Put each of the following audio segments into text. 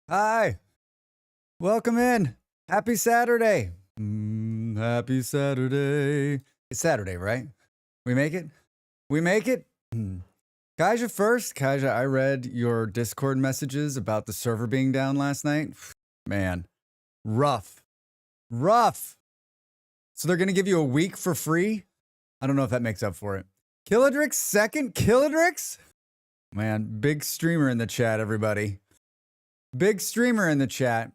Hi, welcome in. Happy Saturday. Happy Saturday. It's Saturday, right? We make it? We make it? Kaija first. Kaija, I read your Discord messages about the server being down last night. Man, rough. Rough. So they're going to give you a week for free? I don't know if that makes up for it. Killadrix second? Killadrix? Man, big streamer in the chat, everybody. Big streamer in the chat.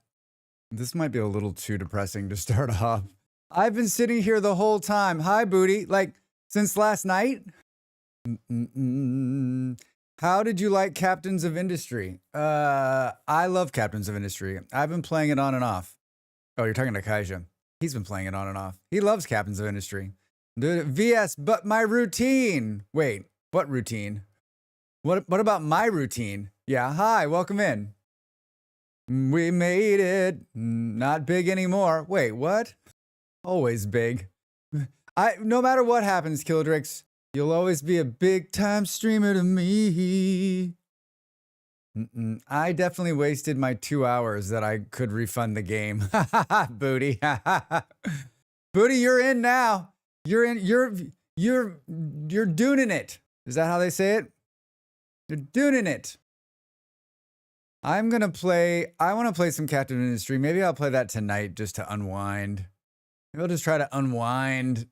This might be a little too depressing to start off. I've been sitting here the whole time. Hi, Booty. Like, since last night? How did you like Captains of Industry? I love Captains of Industry. I've been playing it on and off. Oh, you're talking to Kaija. He's been playing it on and off. He loves Captains of Industry. VS, but my routine. Wait, what routine? What about my routine? Yeah, hi, welcome in. We made it. Not big anymore. Wait, what? Always big. No matter what happens, Kildrix, you'll always be a big time streamer to me. I definitely wasted my 2 hours that I could refund the game. Booty. Booty, you're in now. You're in. You're doing it. Is that how they say it? You're doing it. I want to play some Captain Industry. Maybe I'll play that tonight just to unwind. Maybe I'll just try to unwind.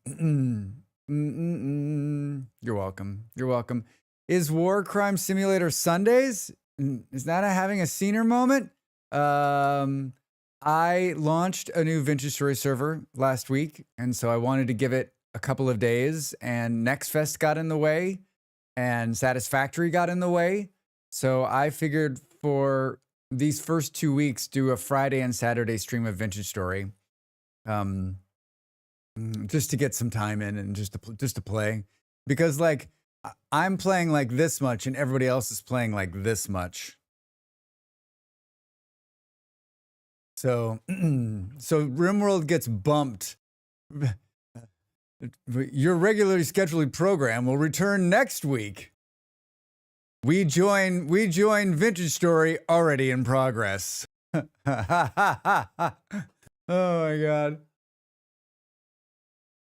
You're welcome. You're welcome. Is War Crime Simulator Sundays? Is that having a senior moment? I launched a new Vintage Story server last week, and so I wanted to give it a couple of days, and Next Fest got in the way, and Satisfactory got in the way. So I figured for these first 2 weeks, do a Friday and Saturday stream of Vintage Story, just to get some time in and just to play, because like I'm playing like this much and everybody else is playing like this much. So RimWorld gets bumped. Your regularly scheduled program will return next week. We join Vintage Story already in progress. Oh my God.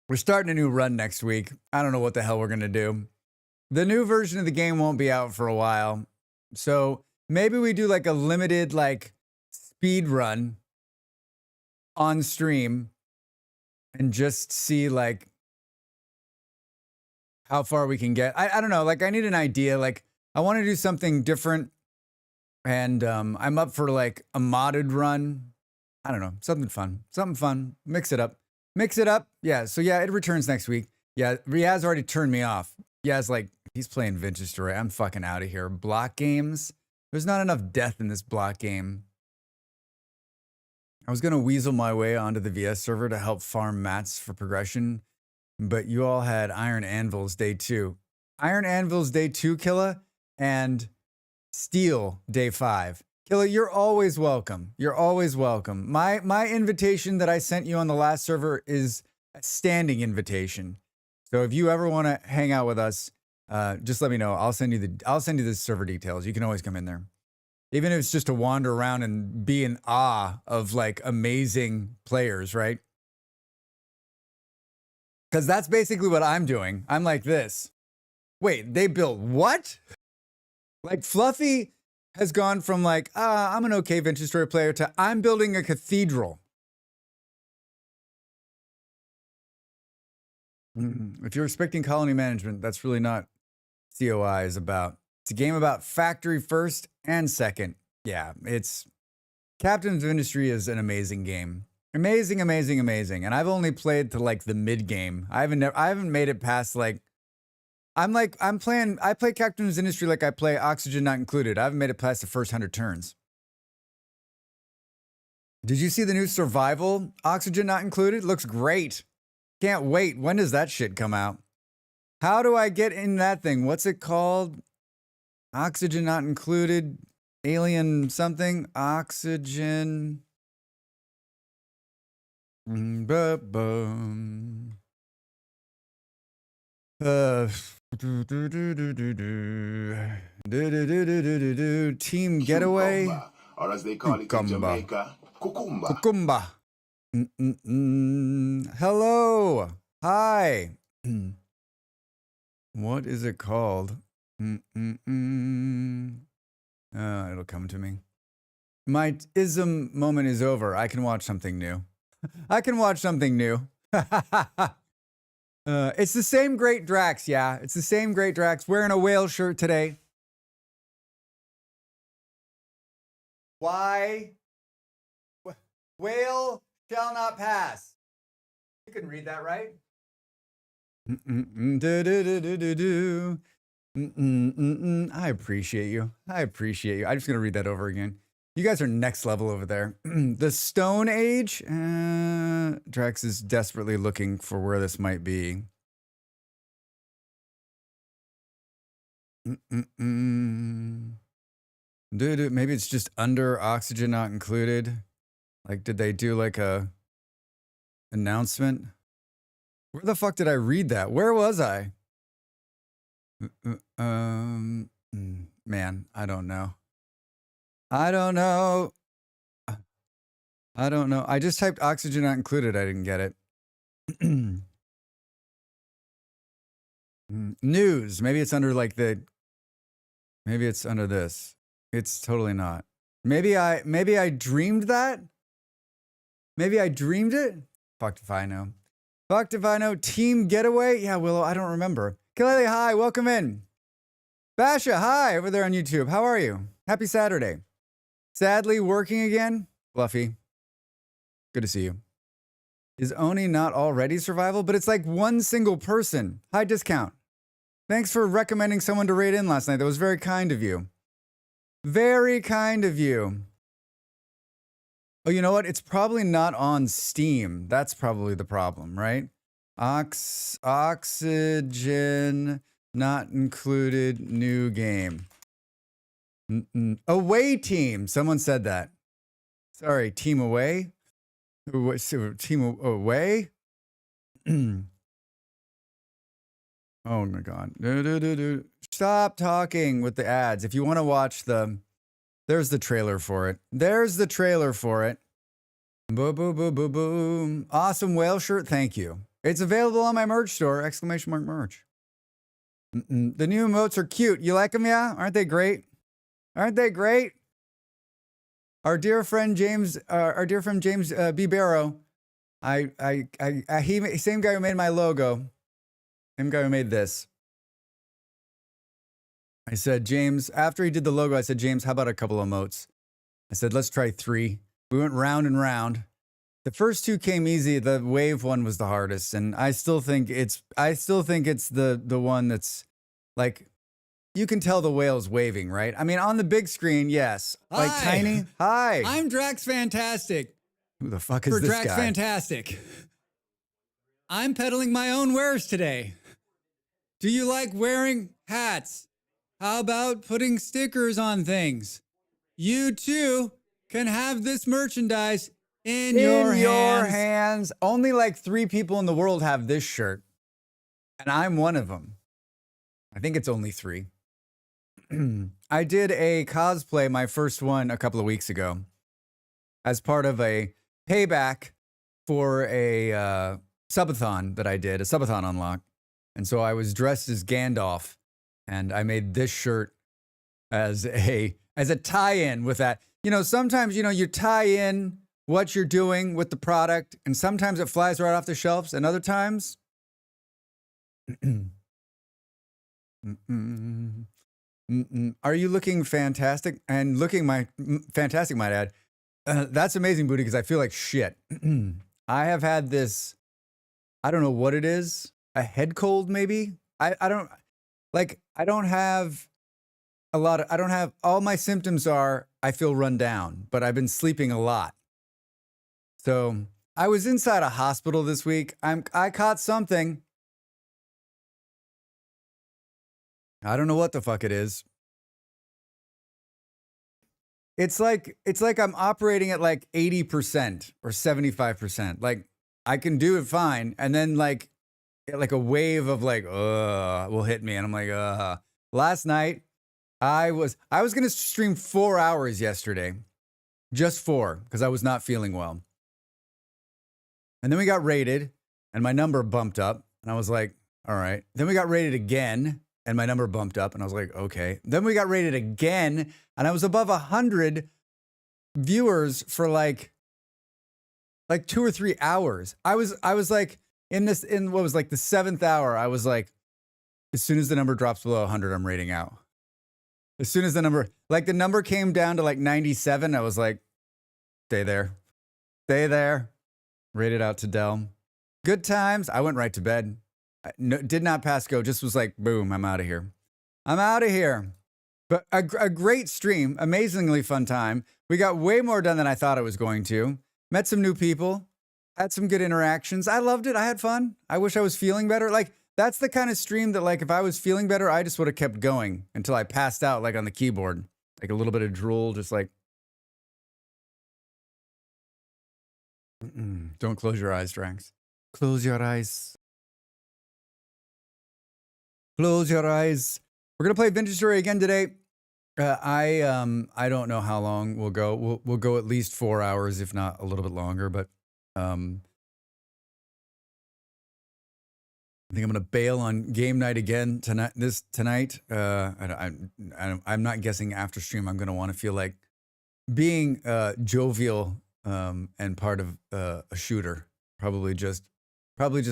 We're starting a new run next week. I don't know what the hell we're going to do. The new version of the game won't be out for a while. So maybe we do like a limited like speed run on stream and just see like how far we can get. I don't know. Like I need an idea. Like I want to do something different, and I'm up for like a modded run. I don't know, something fun. Mix it up. Yeah. So yeah, it returns next week. Yeah, Riaz already turned me off. Riaz like he's playing Vintage Story. I'm fucking out of here. Block games. There's not enough death in this block game. I was gonna weasel my way onto the VS server to help farm mats for progression, but you all had Iron Anvils day 2. Iron Anvils day 2, Killa. And Steel day 5. Killa, you're always welcome. You're always welcome. My invitation that I sent you on the last server is a standing invitation. So if you ever want to hang out with us, just let me know. I'll send you the server details. You can always come in there. Even if it's just to wander around and be in awe of like amazing players, right? Because that's basically what I'm doing. I'm like this. Wait, they built what? Like Fluffy has gone from like, I'm an okay Vintage Story player to I'm building a cathedral. If you're expecting colony management, that's really not COI is about. It's a game about factory first and second. Yeah, it's Captains of Industry is an amazing game. Amazing. And I've only played to like the mid game. I haven't made it past like I play Captain's Industry like I play Oxygen Not Included. I haven't made it past the first 100 turns. Did you see the new Survival Oxygen Not Included? Looks great. Can't wait. When does that shit come out? How do I get in that thing? What's it called? Oxygen Not Included. Alien something. Oxygen. Team Getaway. Or as they call it in Jamaica, Kukumba. Kukumba. Hello. Hi. What is it called? It'll come to me. My ism moment is over. I can watch something new. I can watch something new. It's the same great Drax, yeah. It's the same great Drax. Wearing a whale shirt today. Why? Whale shall not pass. You can read that, right? I appreciate you. I appreciate you. I'm just going to read that over again. You guys are next level over there. The Stone Age. Drax is desperately looking for where this might be. Dude, maybe it's just under Oxygen Not Included. Like, did they do like a announcement? Where the fuck did I read that? Where was I? Man, I don't know. I don't know. I don't know. I just typed Oxygen Not Included. I didn't get it. News. Maybe it's under like the. Maybe it's under this. It's totally not. Maybe I dreamed that. Maybe I dreamed it. Fucked if I know. Fucked if I know. Team Getaway. Yeah, Willow. I don't remember. Kelly, hi. Welcome in. Basha, hi. Over there on YouTube. How are you? Happy Saturday. Sadly working again? Fluffy. Good to see you. Is Oni not already survival? But it's like one single person. High discount. Thanks for recommending someone to raid in last night. That was very kind of you. Very kind of you. Oh, you know what? It's probably not on Steam. That's probably the problem, right? Oxygen Not Included new game. Away team. Someone said that. Sorry, team away? Team away? Oh my God. Stop talking with the ads. If you want to watch there's the trailer for it. There's the trailer for it. Boom, boom, boom, boom, boom. Awesome whale shirt. Thank you. It's available on my merch store. Exclamation mark merch. The new emotes are cute. You like them, yeah? Aren't they great? Aren't they great? Our dear friend James B. Barrow. Same guy who made my logo. Same guy who made this. I said, James, after he did the logo, I said, James, how about a couple of emotes? I said, let's try 3. We went round and round. The first 2 came easy. The wave one was the hardest. And I still think it's the one that's like, you can tell the whale's waving, right? I mean, on the big screen, yes. Like Hi. tiny. Hi. I'm Drax Fantastic. Who the fuck is For this Drax guy? Fantastic. I'm peddling my own wares today. Do you like wearing hats? How about putting stickers on things? You too can have this merchandise in your hands. Only like 3 people in the world have this shirt. And I'm one of them. I think it's only 3. I did a cosplay, my first one, a couple of weeks ago, as part of a payback for a subathon that I did, a subathon unlock. And so I was dressed as Gandalf, and I made this shirt as a tie-in with that. You know, sometimes, you tie in what you're doing with the product, and sometimes it flies right off the shelves, and other times... Are you looking fantastic? And looking fantastic, might add. That's amazing, Booty, because I feel like shit. I have had this, I don't know what it is, a head cold maybe? I don't, like, I don't have all my symptoms are I feel run down, but I've been sleeping a lot. So I was inside a hospital this week. I caught something. I don't know what the fuck it is. It's like I'm operating at like 80% or 75%. Like I can do it fine. And then like a wave of like, will hit me. And I'm like, last night I was going to stream 4 hours yesterday, just 4, because I was not feeling well. And then we got rated and my number bumped up and I was like, all right. Then we got rated again and my number bumped up and I was like, okay. Then we got rated again and I was above 100 viewers for like 2 or 3 hours. I was like in what was like the 7th hour, I was like, as soon as the number drops below 100, I'm rating out. As soon as the number came down to like 97, I was like, stay there. Rated out to Dell. Good times. I went right to bed. Did not pass go. Just was like, boom, I'm out of here. But a great stream. Amazingly fun time. We got way more done than I thought I was going to. Met some new people. Had some good interactions. I loved it. I had fun. I wish I was feeling better. Like, that's the kind of stream that, like, if I was feeling better, I just would have kept going until I passed out, like, on the keyboard. Like, a little bit of drool, just like... Don't close your eyes, Drax. Close your eyes. Close your eyes. We're going to play Vintage Story again today. I don't know how long we'll go. We'll go at least 4 hours, if not a little bit longer, but... I think I'm going to bail on game night again tonight. I'm not guessing after stream. I'm going to want to feel like being jovial and part of a shooter. Probably just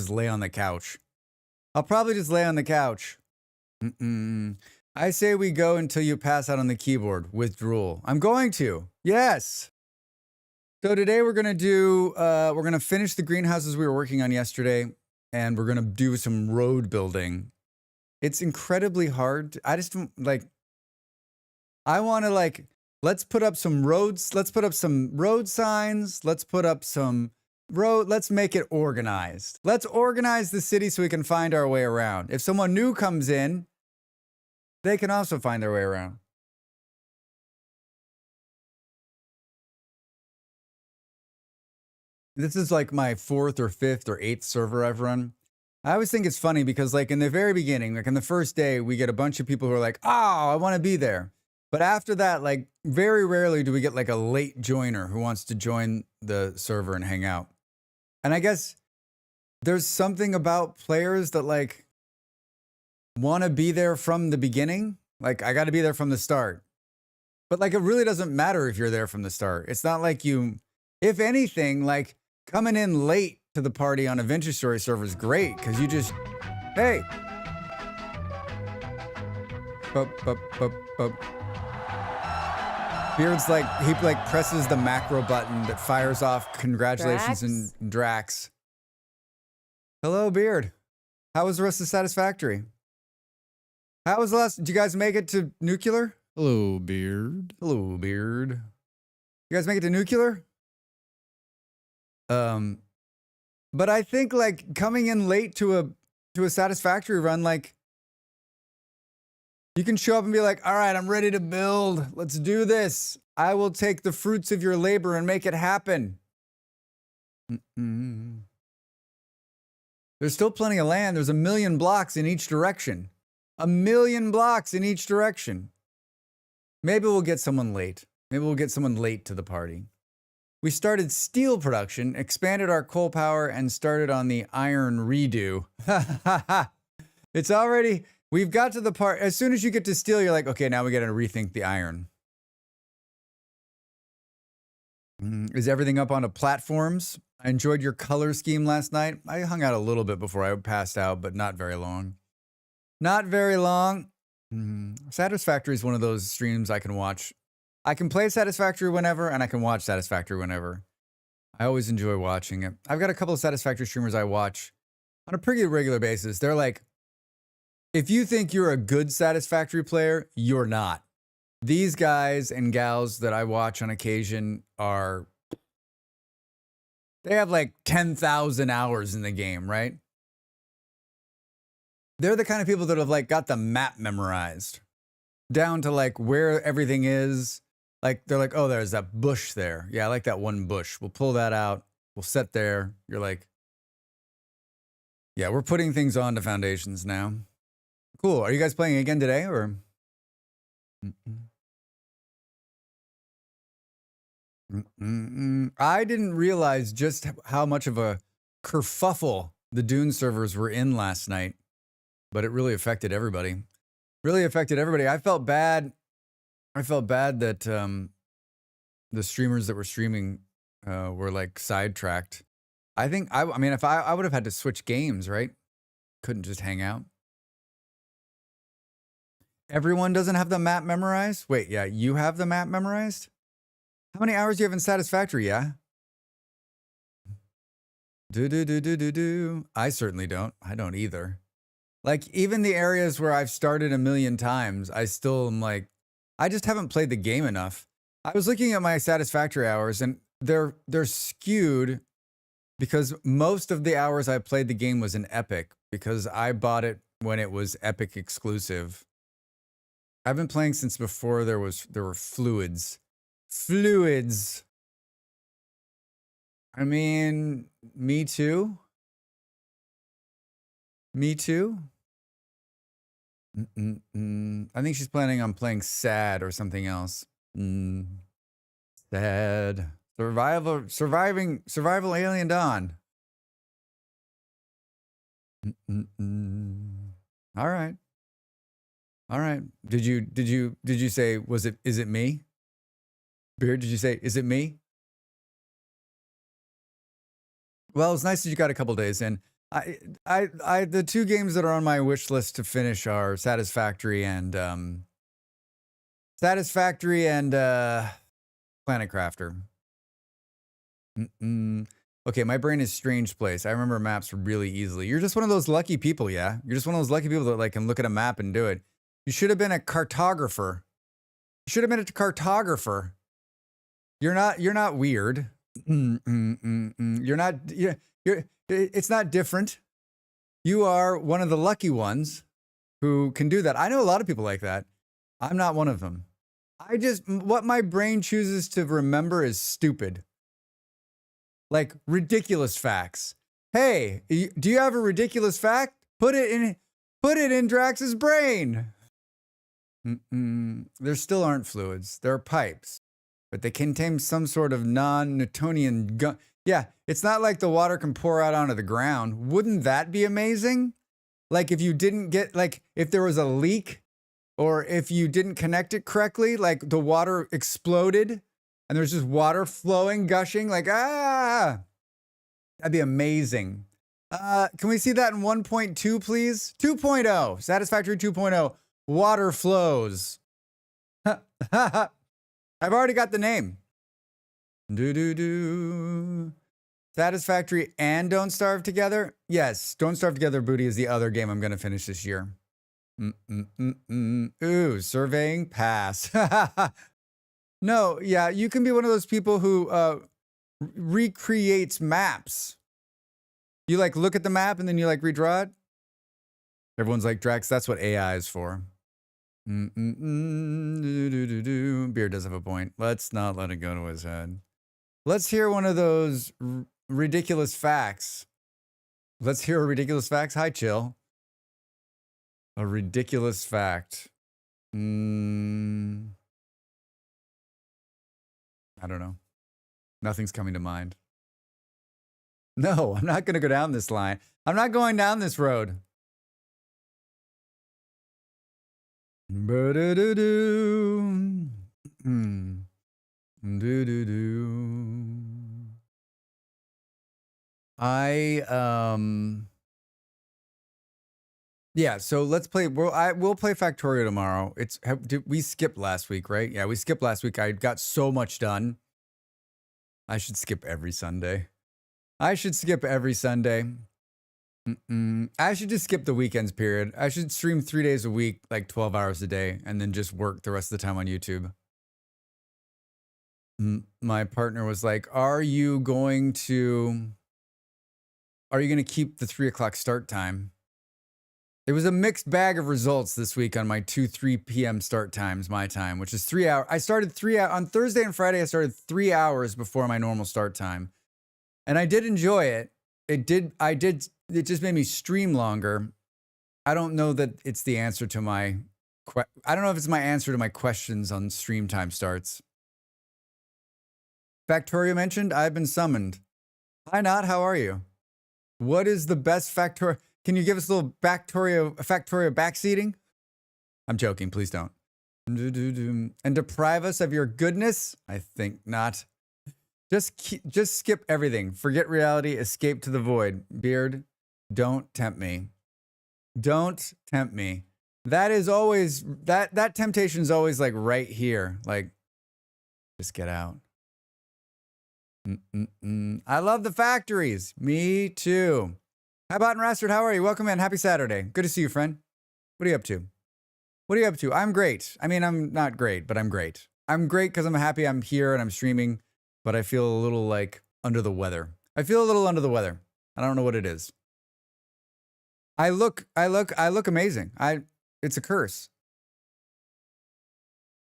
lay on the couch. I'll probably just lay on the couch. I say we go until you pass out on the keyboard with drool. I'm going to. Yes. So today we're going to finish the greenhouses we were working on yesterday. And we're going to do some road building. It's incredibly hard. I just like, I want to like, let's put up some roads. Let's put up some road signs. Let's make it organized. Let's organize the city so we can find our way around. If someone new comes in, they can also find their way around. This is like my 4th or 5th or 8th server I've run. I always think it's funny because like in the very beginning, like in the first day, we get a bunch of people who are like, oh, I want to be there. But after that, like very rarely do we get like a late joiner who wants to join the server and hang out. And I guess there's something about players that like want to be there from the beginning. Like I got to be there from the start. But like it really doesn't matter if you're there from the start. It's not like you, if anything, like coming in late to the party on a Vintage Story server is great because you just, hey. Beard's like, he like presses the macro button that fires off congratulations and Drax. Hello, Beard. How was the rest of Satisfactory? How was the last, did you guys make it to Nuclear? Hello, Beard. Hello, Beard. You guys make it to Nuclear? But I think like coming in late to a Satisfactory run, like you can show up and be like, all right, I'm ready to build. Let's do this. I will take the fruits of your labor and make it happen. There's still plenty of land. There's 1 million blocks in each direction. 1 million blocks in each direction. Maybe we'll get someone late. Maybe we'll get someone late to the party. We started steel production, expanded our coal power, and started on the iron redo. It's already, we've got to the part, as soon as you get to steel, you're like, okay, now we got to rethink the iron. Is everything up onto platforms? I enjoyed your color scheme last night. I hung out a little bit before I passed out, but not very long. Not very long. Satisfactory is one of those streams I can watch. I can play Satisfactory whenever, and I can watch Satisfactory whenever. I always enjoy watching it. I've got a couple of Satisfactory streamers I watch on a pretty regular basis. They're like If you think you're a good Satisfactory player, you're not. These guys and gals that I watch on occasion they have like 10,000 hours in the game, right? They're the kind of people that have like got the map memorized down to like where everything is. Like they're like, oh, there's that bush there. Yeah, I like that one bush. We'll pull that out. We'll set there. You're like, yeah, we're putting things onto foundations now. Cool. Are you guys playing again today or? I didn't realize just how much of a kerfuffle the Dune servers were in last night, but it really affected everybody. Really affected everybody. I felt bad. I felt bad that the streamers that were streaming were like sidetracked. I think I mean, if I would have had to switch games, right? Couldn't just hang out. Everyone doesn't have the map memorized? Wait, yeah, you have the map memorized? How many hours do you have in Satisfactory, yeah? I certainly don't. I don't either. Like, even the areas where I've started a million times, I still am like, I just haven't played the game enough. I was looking at my Satisfactory hours, and they're skewed because most of the hours I played the game was in Epic because I bought it when it was Epic exclusive. I've been playing since before there were fluids. Fluids. I mean, me too. Me too. I think she's planning on playing sad or something else. Sad. Survival Alien Dawn. All right. All right. Did you say, is it me? Beard, did you say, is it me? Well, it's nice that you got a couple days in. The two games that are on my wish list to finish are Satisfactory and Planet Crafter. Okay, my brain is strange place. I remember maps really easily. You're just one of those lucky people, yeah? You're just one of those lucky people that like can look at a map and do it. You should have been a cartographer. You should have been a cartographer. You're not weird. You're not, it's not different. You are one of the lucky ones who can do that. I know a lot of people like that. I'm not one of them. What my brain chooses to remember is stupid. Like ridiculous facts. Hey, do you have a ridiculous fact? Put it in Drax's brain. There still aren't fluids. There are pipes. But they contain some sort of non-Newtonian gun. Yeah, it's not like the water can pour out onto the ground. Wouldn't that be amazing? Like if you didn't get, like if there was a leak or if you didn't connect it correctly, like the water exploded and there's just water flowing, gushing, like, that'd be amazing. Can we see that in 1.2, please? 2.0, Satisfactory 2.0, water flows. I've already got the name. Satisfactory and Don't Starve Together? Yes, Don't Starve Together, Booty, is the other game I'm going to finish this year. Ooh, surveying, pass. No, yeah, you can be one of those people who recreates maps. You like look at the map and then you like redraw it. Everyone's like, Drax, that's what AI is for. Beard does have a point. Let's not let it go to his head. Let's hear one of those ridiculous facts. Let's hear a ridiculous facts. Hi, Chill. A ridiculous fact. I don't know. Nothing's coming to mind. No, I'm not going to go down this line. I'm not going down this road. Yeah, so let's play. We'll play Factorio tomorrow. We skipped last week, right? Yeah, we skipped last week. I got so much done. I should skip every Sunday. I should just skip the weekends period. I should stream 3 days a week, like 12 hours a day, and then just work the rest of the time on YouTube. My partner was like, are you going to keep the 3 o'clock start time? It was a mixed bag of results this week on my 3 p.m. start times, my time, which is 3 hours. I started 3 hours on Thursday and Friday. I started 3 hours before my normal start time. And I did enjoy it. It just made me stream longer. I don't know that it's the answer to my, I don't know if it's my answer to my questions on stream time starts. Factorio mentioned, I've been summoned. Hi, Not, how are you? What is the best Factorio? Can you give us a little Factorio backseating? I'm joking, please don't. And deprive us of your goodness? I think not. Just skip everything. Forget reality, escape to the void. Beard, don't tempt me. Don't tempt me. That is always, that temptation is always like right here. Like, just get out. I love the factories. Me too. How about Rastard? How are you? Welcome in. Happy Saturday. Good to see you, friend. What are you up to? What are you up to? I'm great. I mean, I'm not great, but I'm great. I'm great because I'm happy I'm here and I'm streaming, but I feel a little like under the weather. I feel a little under the weather. I don't know what it is. I look amazing. It's a curse.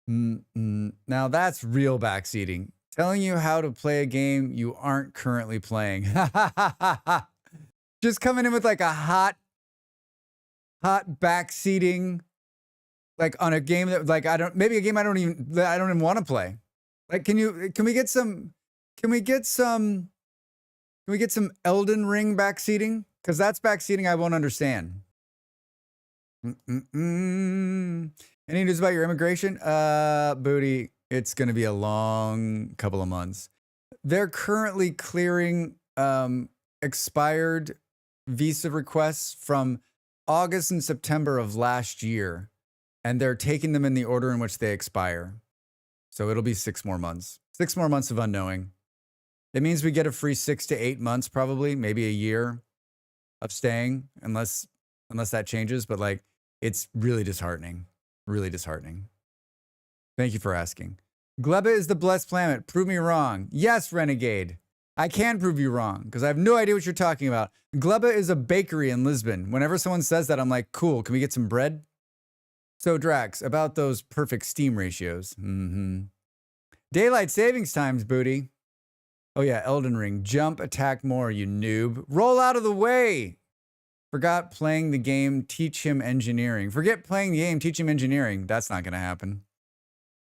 Now that's real backseating. Telling you how to play a game you aren't currently playing. Just coming in with like a hot backseating, like on a game that like maybe a game I don't even want to play. Like, can we get some Elden Ring backseating? Because that's backseating I won't understand. Any news about your immigration? Booty, it's going to be a long couple of months. They're currently clearing expired visa requests from August and September of last year, and they're taking them in the order in which they expire. So it'll be 6 more months. 6 more months of unknowing. It means we get a free 6 to 8 months, probably, maybe a year of staying, unless that changes. But like, it's really disheartening. Really disheartening. Thank you for asking. Gleba is the blessed planet. Prove me wrong. Yes, Renegade. I can prove you wrong because I have no idea what you're talking about. Gleba is a bakery in Lisbon. Whenever someone says that, I'm like, cool. Can we get some bread? So Drax, about those perfect steam ratios. Daylight savings times, booty. Oh yeah, Elden Ring. Jump, attack more, you noob. Roll out of the way. Forgot playing the game, teach him engineering. Forget playing the game, teach him engineering. That's not going to happen.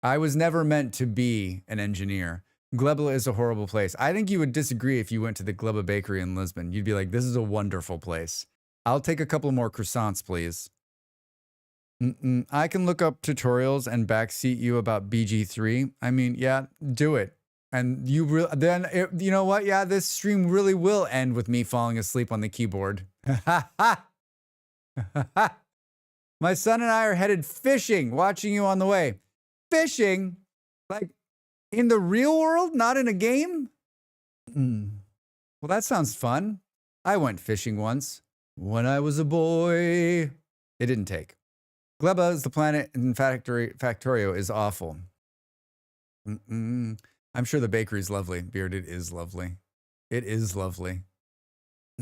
I was never meant to be an engineer. Gleba is a horrible place. I think you would disagree if you went to the Gleba Bakery in Lisbon. You'd be like, this is a wonderful place. I'll take a couple more croissants, please. I can look up tutorials and backseat you about BG3. I mean, yeah, do it. And you know what? Yeah, this stream really will end with me falling asleep on the keyboard. My son and I are headed fishing, watching you on the way. Fishing? Like in the real world, not in a game? Well, that sounds fun. I went fishing once when I was a boy. It didn't take. Gleba is the planet and Factorio is awful. I'm sure the bakery is lovely. Beard, it is lovely. It is lovely.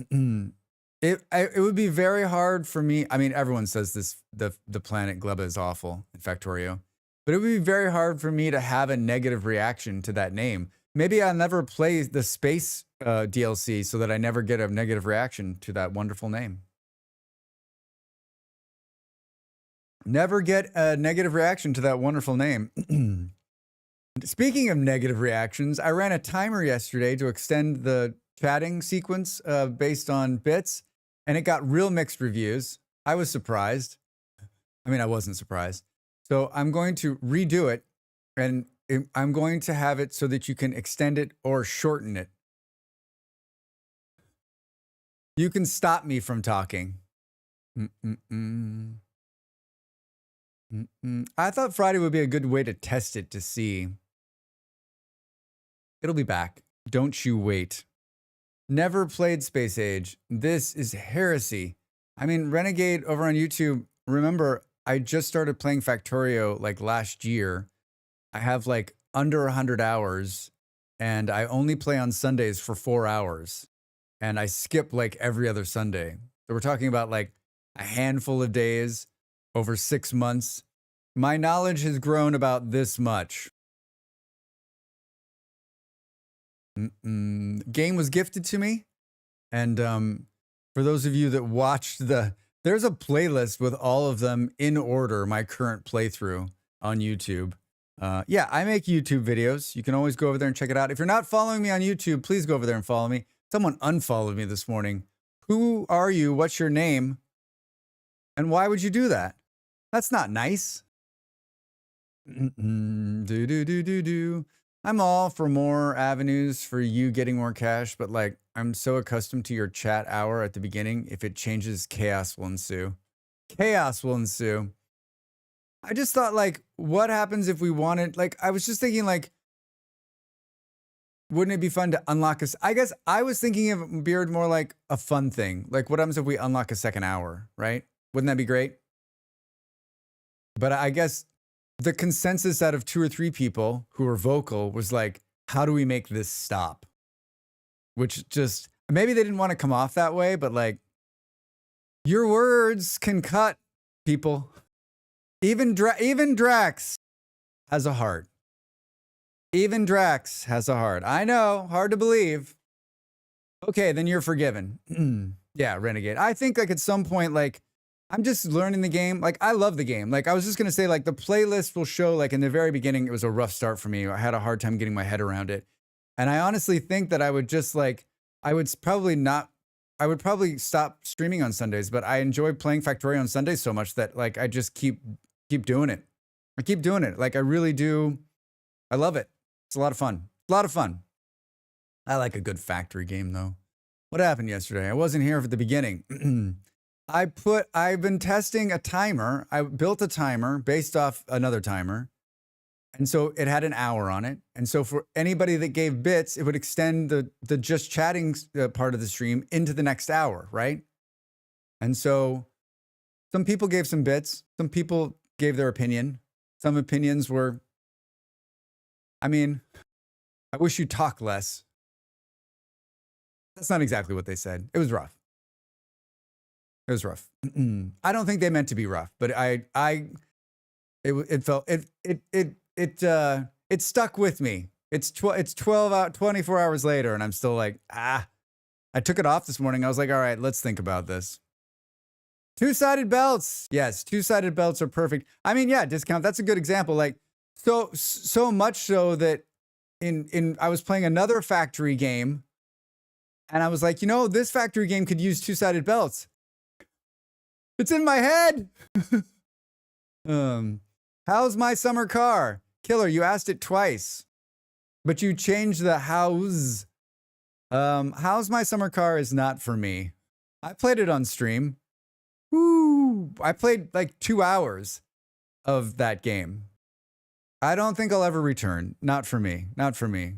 It would be very hard for me. I mean, everyone says this, the planet Gleba is awful in Factorio. But it would be very hard for me to have a negative reaction to that name. Maybe I'll never play the space DLC so that I never get a negative reaction to that wonderful name. Never get a negative reaction to that wonderful name. Speaking of negative reactions, I ran a timer yesterday to extend the chatting sequence based on bits, and it got real mixed reviews. I was surprised. I mean, I wasn't surprised. So I'm going to redo it, and I'm going to have it so that you can extend it or shorten it. You can stop me from talking. I thought Friday would be a good way to test it to see. It'll be back. Don't you wait. Never played Space Age. This is heresy. I mean, Renegade over on YouTube. Remember, I just started playing Factorio like last year. I have like under 100 hours and I only play on Sundays for 4 hours. And I skip like every other Sunday. So we're talking about like a handful of days over 6 months. My knowledge has grown about this much. Game was gifted to me. And for those of you that watched there's a playlist with all of them in order, my current playthrough on YouTube. Yeah, I make YouTube videos. You can always go over there and check it out. If you're not following me on YouTube, please go over there and follow me. Someone unfollowed me this morning. Who are you? What's your name? And why would you do that? That's not nice. I'm all for more avenues for you getting more cash, but like, I'm so accustomed to your chat hour at the beginning. If it changes, chaos will ensue. Chaos will ensue. I just thought, like, what happens if we wanted, like, I was just thinking, like, wouldn't it be fun to unlock us? I guess I was thinking of Beard more like a fun thing. Like, what happens if we unlock a second hour, right? Wouldn't that be great? But I guess the consensus out of 2 or 3 people who were vocal was like, how do we make this stop? Which just, maybe they didn't want to come off that way, but like, your words can cut, people. Even Drax has a heart. Even Drax has a heart. I know, hard to believe. Okay, then you're forgiven. Yeah, Renegade. I think like at some point, like, I'm just learning the game. Like, I love the game. Like, I was just going to say, like, the playlist will show, like, in the very beginning, it was a rough start for me. I had a hard time getting my head around it. And I honestly think that I would just, like, I would probably stop streaming on Sundays, but I enjoy playing Factorio on Sundays so much that, like, I just keep doing it. I keep doing it. Like, I really do. I love it. It's a lot of fun. A lot of fun. I like a good factory game, though. What happened yesterday? I wasn't here at the beginning. I've been testing a timer. I built a timer based off another timer. And so it had an hour on it. And so for anybody that gave bits, it would extend the just chatting part of the stream into the next hour, right? And so some people gave some bits. Some people gave their opinion. Some opinions were, I mean, I wish you'd talk less. That's not exactly what they said. It was rough. It was rough. I don't think they meant to be rough, but it stuck with me. It's 24 hours later, and I'm still like, I took it off this morning. I was like, all right, let's think about this. 2-sided belts. Yes, 2-sided belts are perfect. I mean, yeah, discount. That's a good example. Like, so much so that I was playing another factory game, and I was like, you know, this factory game could use 2-sided belts. It's in my head. How's my summer car? Killer, you asked it twice, but you changed the house. How's my summer car is not for me. I played it on stream. Woo! I played like 2 hours of that game. I don't think I'll ever return. Not for me. Not for me.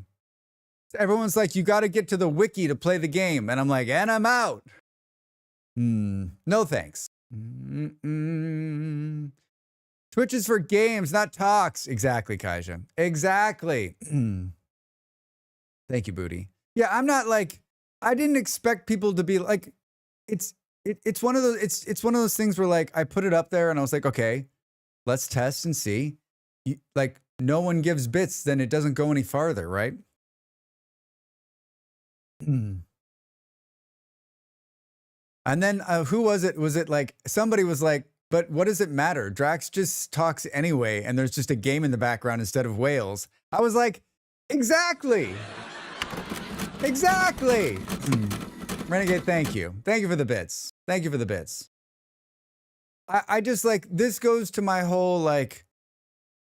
Everyone's like, you got to get to the wiki to play the game. And I'm like, and I'm out. No thanks. Twitch is for games, not talks. Exactly, Kaija. Exactly. Thank you, Booty. Yeah, I'm not like, I didn't expect people to be like, it's one of those, it's one of those things where like, I put it up there and I was like, okay, let's test and see. Like, no one gives bits, then it doesn't go any farther, right? And then who was it? Was it like somebody was like, but what does it matter? Drax just talks anyway, and there's just a game in the background instead of whales. I was like, exactly. Exactly. Renegade, thank you. Thank you for the bits. Thank you for the bits. I just like, this goes to my whole, like,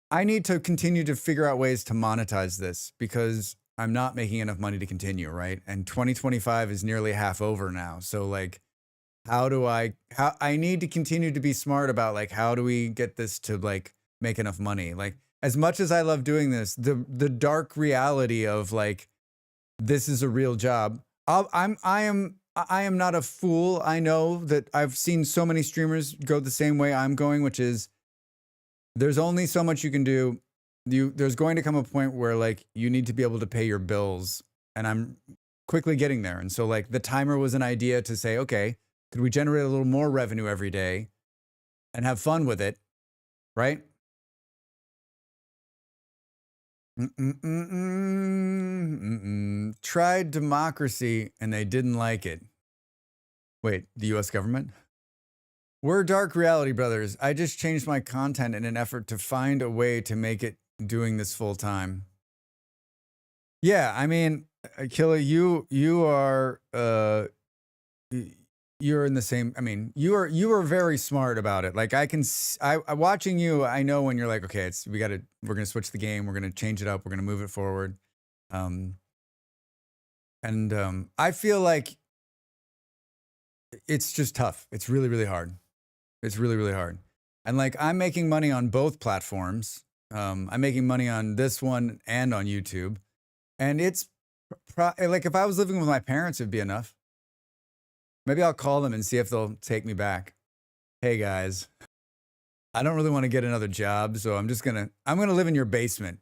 I need to continue to figure out ways to monetize this because I'm not making enough money to continue, right? And 2025 is nearly half over now. So like, how I need to continue to be smart about like, how do we get this to like make enough money? Like, as much as I love doing this, the dark reality of like, this is a real job. I am not a fool. I know that I've seen so many streamers go the same way I'm going, which is there's only so much you can do. There's going to come a point where like you need to be able to pay your bills, and I'm quickly getting there. And so like the timer was an idea to say, okay, could we generate a little more revenue every day and have fun with it, right? Tried democracy and they didn't like it. Wait, the US government? We're Dark Reality Brothers. I just changed my content in an effort to find a way to make it doing this full time. Yeah, I mean, Killa, you are you're in the same. I mean, you are very smart about it. Like I watching you, I know when you're like, okay, we're gonna switch the game, we're gonna change it up, we're gonna move it forward. I feel like it's just tough. It's really, really hard. It's really, really hard. And like I'm making money on both platforms. I'm making money on this one and on YouTube. And it's like if I was living with my parents, it'd be enough. Maybe I'll call them and see if they'll take me back. Hey guys, I don't really want to get another job, so I'm gonna live in your basement,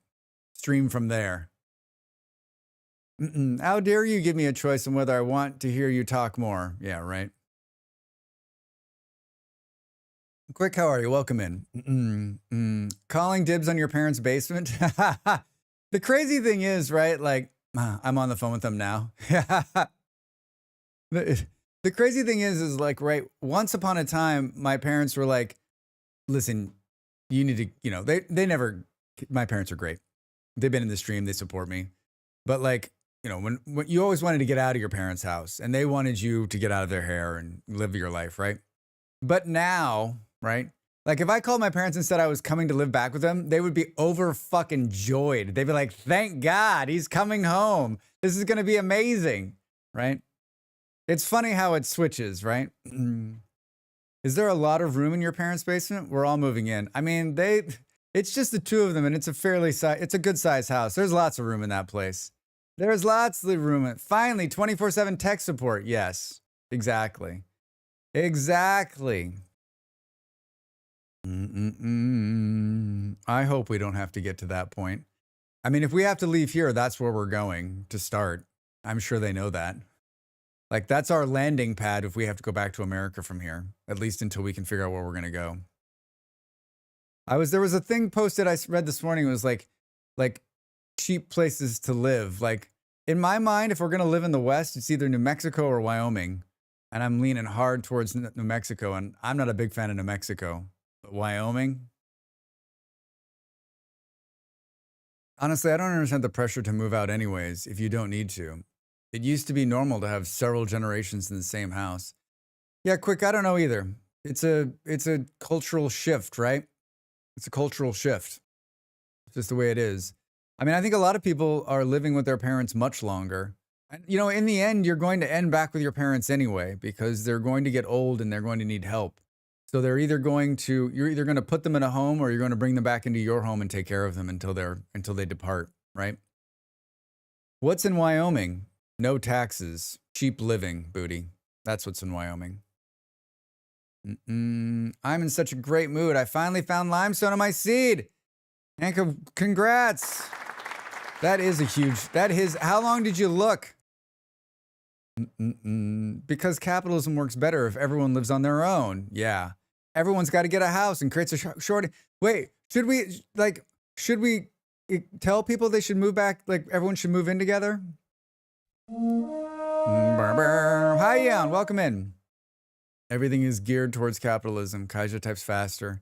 stream from there. How dare you give me a choice on whether I want to hear you talk more? Yeah, right. Quick, how are you? Welcome in. Calling dibs on your parents' basement. The crazy thing is, right? Like, I'm on the phone with them now. The crazy thing is like, right, once upon a time, my parents were like, listen, you need to, you know, my parents are great. They've been in the stream, they support me. But like, you know, when you always wanted to get out of your parents' house and they wanted you to get out of their hair and live your life, right? But now, right? Like if I called my parents and said I was coming to live back with them, they would be over fucking joyed. They'd be like, thank God he's coming home. This is going to be amazing, right? It's funny how it switches, right? Is there a lot of room in your parents' basement? We're all moving in. I mean, it's just the two of them and it's a good sized house. There's lots of room in that place. There's lots of room. Finally, 24/7 tech support. Yes, exactly. Exactly. I hope we don't have to get to that point. I mean, if we have to leave here, that's where we're going to start. I'm sure they know that. Like, that's our landing pad if we have to go back to America from here, at least until we can figure out where we're going to go. There was a thing posted I read this morning. It was like cheap places to live. Like, in my mind, if we're going to live in the West, it's either New Mexico or Wyoming. And I'm leaning hard towards New Mexico, and I'm not a big fan of New Mexico. But Wyoming? Honestly, I don't understand the pressure to move out anyways if you don't need to. It used to be normal to have several generations in the same house. Yeah, quick, I don't know either. It's a cultural shift, right? It's a cultural shift. It's just the way it is. I mean, I think a lot of people are living with their parents much longer. And, you know, in the end, you're going to end back with your parents anyway, because they're going to get old and they're going to need help. So you're either going to put them in a home or you're going to bring them back into your home and take care of them until they depart, right? What's in Wyoming? No taxes, cheap living, booty. That's what's in Wyoming. I'm in such a great mood. I finally found limestone on my seed. And congrats. That is how long did you look? Because capitalism works better if everyone lives on their own. Yeah. Everyone's got to get a house and creates a shortage. Wait, should we tell people they should move back? Like everyone should move in together? Hi, Ian. Welcome in. Everything is geared towards capitalism. Kaija types faster.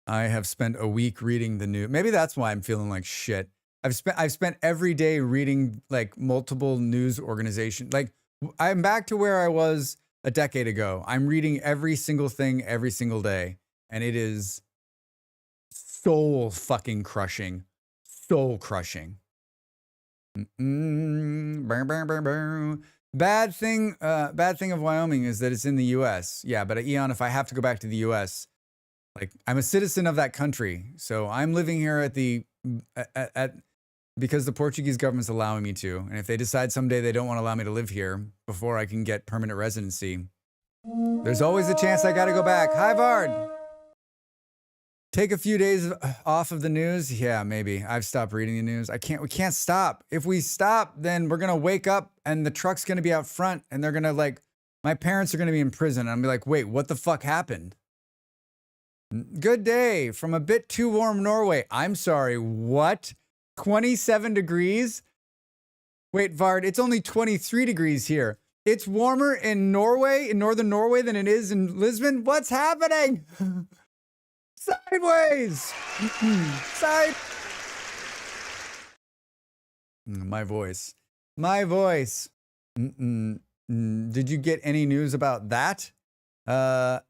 I have spent a week reading the news. Maybe that's why I'm feeling like shit. I've spent every day reading like multiple news organizations. Like I'm back to where I was a decade ago. I'm reading every single thing every single day, and it is soul fucking crushing. Soul crushing. Bad thing of Wyoming is that it's in the US. Yeah, but Eon, if I have to go back to the US, like I'm a citizen of that country. So I'm living here at because the Portuguese government's allowing me to. And if they decide someday they don't want to allow me to live here before I can get permanent residency, there's always a chance I got to go back. Hi, Vard. Take a few days off of the news. Yeah, maybe. I've stopped reading the news. We can't stop. If we stop, then we're going to wake up and the truck's going to be out front and they're going to like, my parents are going to be in prison. And I'm be like, wait, what the fuck happened? Good day from a bit too warm Norway. I'm sorry, what? 27 degrees? Wait, Vard, it's only 23 degrees here. It's warmer in Norway, in northern Norway, than it is in Lisbon? What's happening? Sideways! Side. My voice. My voice. Did you get any news about that? Yeah,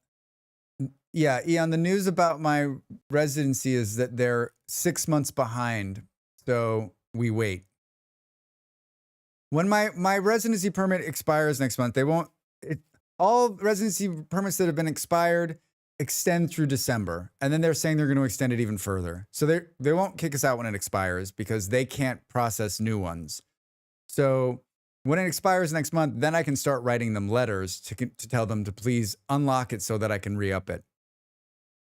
Eon, the news about my residency is that they're 6 months behind. So we wait. When my residency permit expires next month, they won't, all residency permits that have been expired extend through December. And then they're saying they're going to extend it even further. So they won't kick us out when it expires because they can't process new ones. So when it expires next month, then I can start writing them letters to tell them to please unlock it so that I can re-up it.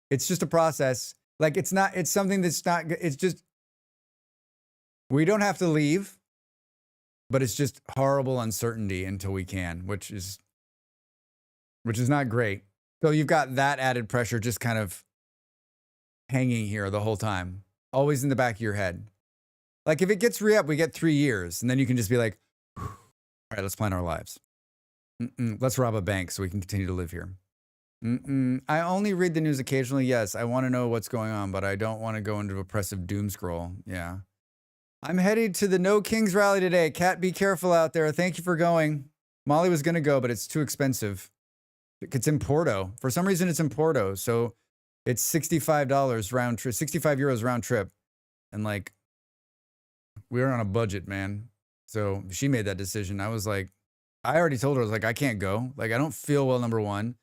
It's just a process. Like it's something that's not, it's just, we don't have to leave, but it's just horrible uncertainty until we can, which is not great. So you've got that added pressure just kind of hanging here the whole time, always in the back of your head. Like if it gets re-up, we get 3 years and then you can just be like, all right, let's plan our lives. Let's rob a bank so we can continue to live here. I only read the news occasionally. Yes, I want to know what's going on, but I don't want to go into oppressive doom scroll. Yeah. I'm headed to the No Kings rally today. Kat, be careful out there. Thank you for going. Molly was going to go, but it's too expensive. It's in Porto. For some reason, it's in Porto. So it's $65 round trip, 65 euros round trip. And like, we're on a budget, man. So she made that decision. I was like, I already told her, I was like, I can't go. Like, I don't feel well, number one.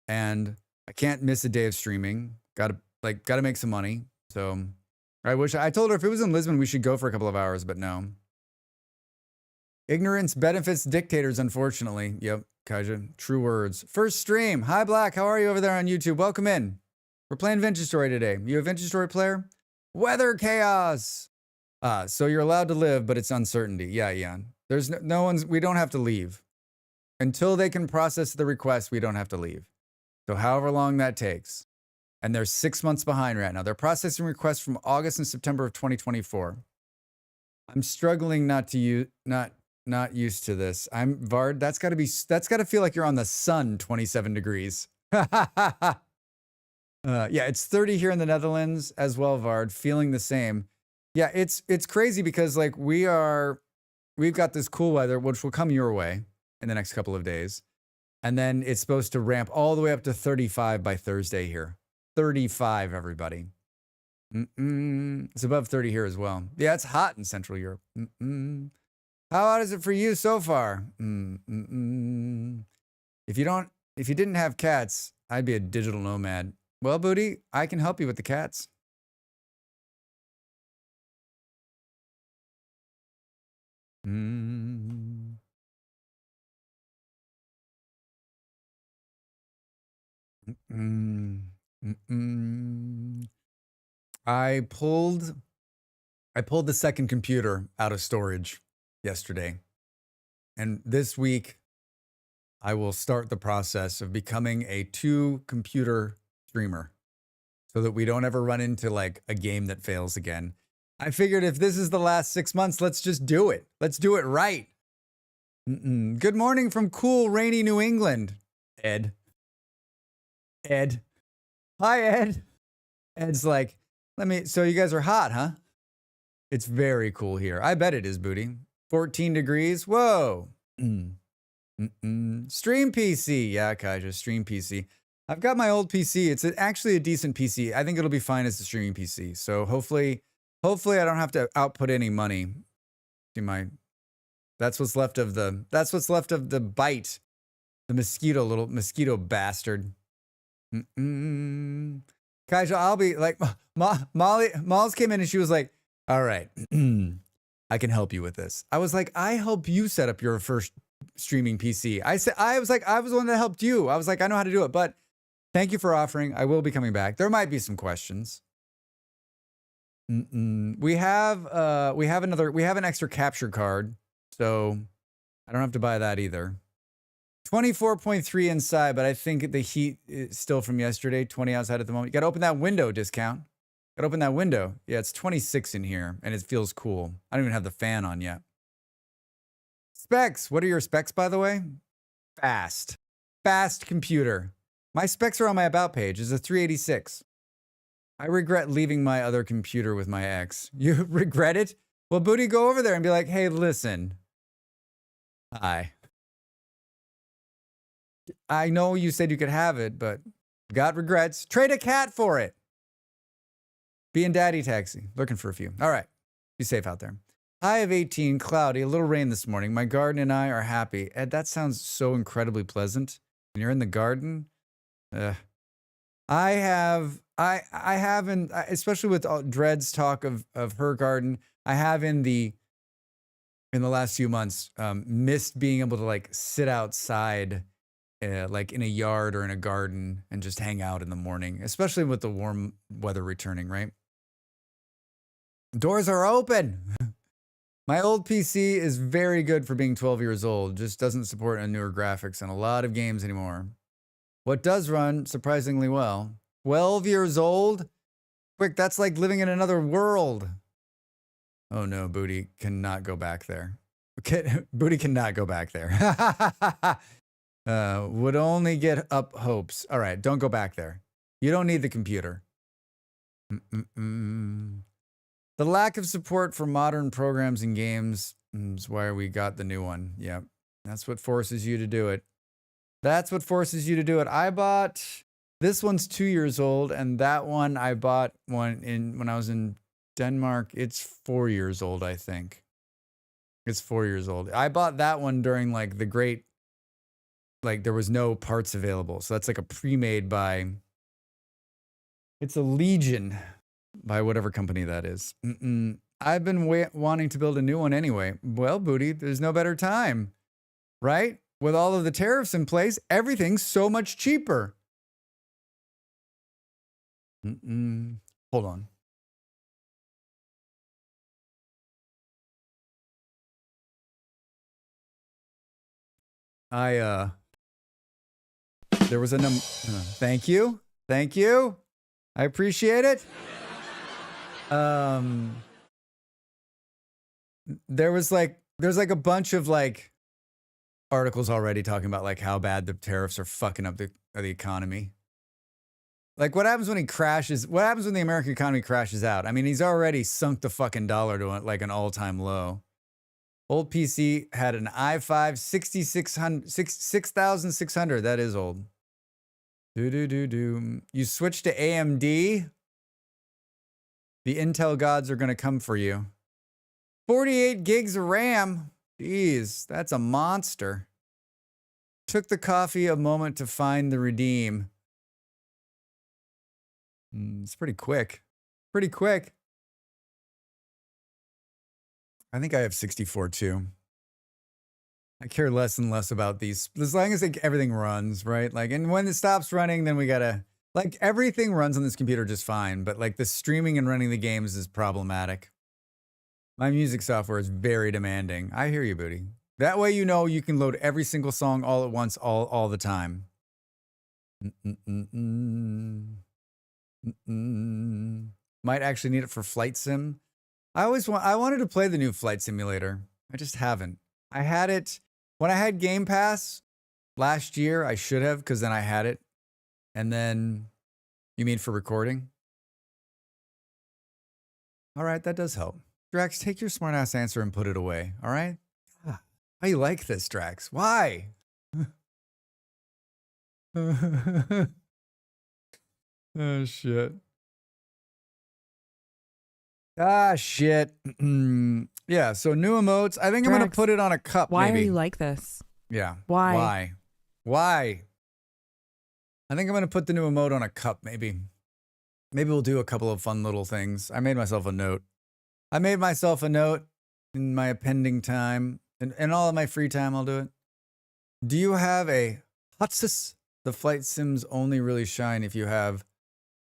And I can't miss a day of streaming. Gotta make some money. So I told her if it was in Lisbon, we should go for a couple of hours, but no. Ignorance benefits dictators, unfortunately. Yep, Kaija, true words. First stream. Hi, Black. How are you over there on YouTube? Welcome in. We're playing Vintage Story today. You a Vintage Story player? Weather chaos. So you're allowed to live, but it's uncertainty. Yeah, Ian. There's no one's, we don't have to leave. Until they can process the request, we don't have to leave. So however long that takes. And they're 6 months behind right now. They're processing requests from August and September of 2024. I'm struggling not used to this. I'm Vard. That's got to feel like you're on the sun, 27 degrees. Yeah, it's 30 here in the Netherlands as well, Vard. Feeling the same. Yeah, it's crazy because like we've got this cool weather, which will come your way in the next couple of days. And then it's supposed to ramp all the way up to 35 by Thursday here. 35, everybody. It's above 30 here as well. Yeah, it's hot in Central Europe. How hot is it for you so far? If you didn't have cats, I'd be a digital nomad. Well, Booty, I can help you with the cats. I pulled the second computer out of storage yesterday. And this week, I will start the process of becoming a 2-computer streamer so that we don't ever run into like a game that fails again. I figured if this is the last 6 months, let's just do it. Let's do it right. Good morning from cool, rainy New England. Ed. Hi, Ed. Ed's like, so you guys are hot, huh? It's very cool here. I bet it is, Booty. 14 degrees. Whoa. Stream PC. Yeah, Kaija, stream PC. I've got my old PC. It's actually a decent PC. I think it'll be fine as a streaming PC. So hopefully I don't have to output any money. That's what's left of the bite. The little mosquito bastard. Kaija, I'll be like, Molly's came in and she was like, all right, I can help you with this. I was like, I help you set up your first streaming PC. I was the one that helped you. I was like, I know how to do it, but thank you for offering. I will be coming back. There might be some questions. We have an extra capture card, so I don't have to buy that either. 24.3 inside, but I think the heat is still from yesterday. 20 outside at the moment. You got to open that window, discount. Got to open that window. Yeah, it's 26 in here, and it feels cool. I don't even have the fan on yet. Specs. What are your specs, by the way? Fast. Fast computer. My specs are on my About page. It's a 386. I regret leaving my other computer with my ex. You regret it? Well, Booty, go over there and be like, hey, listen. Hi. I know you said you could have it, but got regrets. Trade a cat for it. Be in daddy taxi. Looking for a few. All right. Be safe out there. High of 18, cloudy, a little rain this morning. My garden and I are happy. Ed, that sounds so incredibly pleasant. When you're in the garden, I have, especially with Dred's talk of her garden, I have in the last few months missed being able to like sit outside, like in a yard or in a garden and just hang out in the morning, especially with the warm weather returning, right? Doors are open. My old PC is very good for being 12 years old, just doesn't support a newer graphics and a lot of games anymore. What does run surprisingly well. 12 years old? Quick, that's like living in another world. Oh no, Booty cannot go back there. Booty cannot go back there. Would only get up hopes. All right, don't go back there. You don't need the computer. The lack of support for modern programs and games is why we got the new one. Yep, that's what forces you to do it. That's what forces you to do it. I bought, this one's 2 years old, and that one I bought when I was in Denmark. It's 4 years old, I think. It's 4 years old. I bought that one during like the great, like there was no parts available. So that's like a pre-made by, it's a Legion by whatever company that is. I've been wanting to build a new one anyway. Well, Booty, there's no better time, right? With all of the tariffs in place, everything's so much cheaper. Hold on. There was a thank you. Thank you. I appreciate it. There's like a bunch of like articles already talking about like how bad the tariffs are fucking up the economy. Like what happens when he crashes? What happens when the American economy crashes out? I mean, he's already sunk the fucking dollar to like an all-time low. Old PC had an i5 6600. That is old. You switch to AMD. The Intel gods are going to come for you. 48 gigs of RAM. Jeez, that's a monster. Took the coffee a moment to find the redeem. It's pretty quick. Pretty quick. I think I have 64 too. I care less and less about these. As long as like everything runs, right? Like, and when it stops running, then we gotta, like everything runs on this computer just fine. But like the streaming and running the games is problematic. My music software is very demanding. I hear you, Booty. That way you know you can load every single song all at once, all the time. Might actually need it for Flight Sim. I wanted to play the new Flight Simulator. I just haven't. I had it when I had Game Pass last year. I should have, because then I had it. And then, you mean for recording? All right, that does help. Drax, take your smartass answer and put it away. All right? How you like this, Drax? Why? Oh, shit. Ah, shit. Yeah, so new emotes. I think I'm going to put it on a cup, Why maybe. are you like this? Yeah. Why? Why? I think I'm going to put the new emote on a cup, maybe. Maybe we'll do a couple of fun little things. I made myself a note. in my appending time. And all of my free time, I'll do it. Do you have a Hutsis? The flight sims only really shine if you have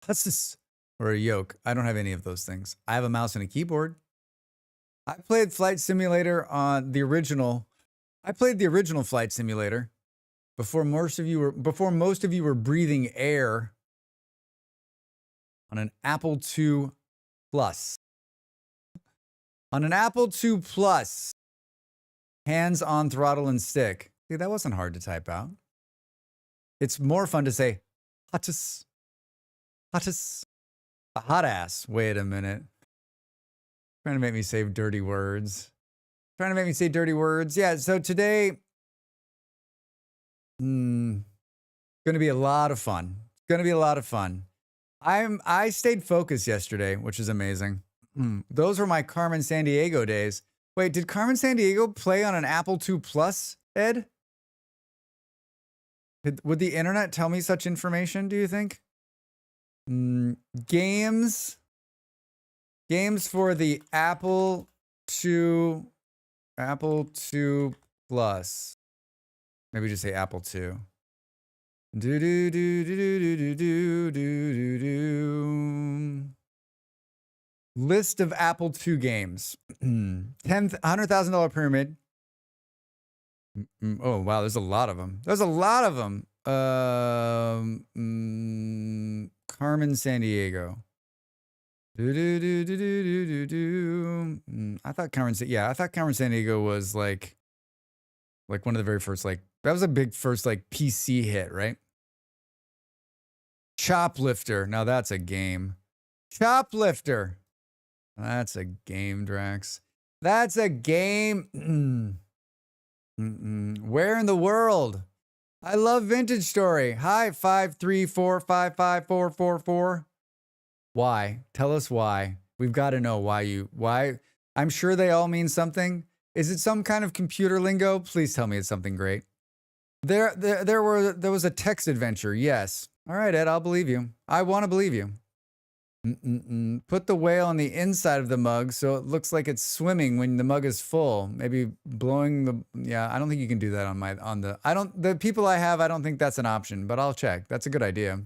Hutsis or a yoke. I don't have any of those things. I have a mouse and a keyboard. I played Flight Simulator on the original. I played the original Flight Simulator before most of you were breathing air on an Apple II Plus. On an Apple II Plus, hands on throttle and stick. See, that wasn't hard to type out. It's more fun to say Huttis. Huttis. A hot ass. Wait a minute. Trying to make me say dirty words. Trying to make me say dirty words. Yeah, so today, going to be a lot of fun. It's going to be a lot of fun. I stayed focused yesterday, which is amazing. Those were my Carmen Sandiego days. Wait, did Carmen Sandiego play on an Apple II Plus, Ed? Would the internet tell me such information, do you think? Games for the Apple II Plus. Maybe just say Apple II. List of Apple II games. $100,000 pyramid. Oh, wow. There's a lot of them. There's a lot of them. Carmen Sandiego. I thought Carmen Sandiego was like one of the very first, that was a big first, PC hit, right? Choplifter. Now that's a game. Choplifter. That's a game, Drax. That's a game. Where in the world? I love Vintage Story. Hi, 534554444. Why? Tell us why. We've got to know why. I'm sure they all mean something. Is it some kind of computer lingo? Please tell me it's something great. There was a text adventure. Yes. All right, Ed, I'll believe you. I want to believe you. Put the whale on the inside of the mug so it looks like it's swimming when the mug is full. Maybe blowing the, yeah, I don't think you can do that the people I have, I don't think that's an option, but I'll check. That's a good idea.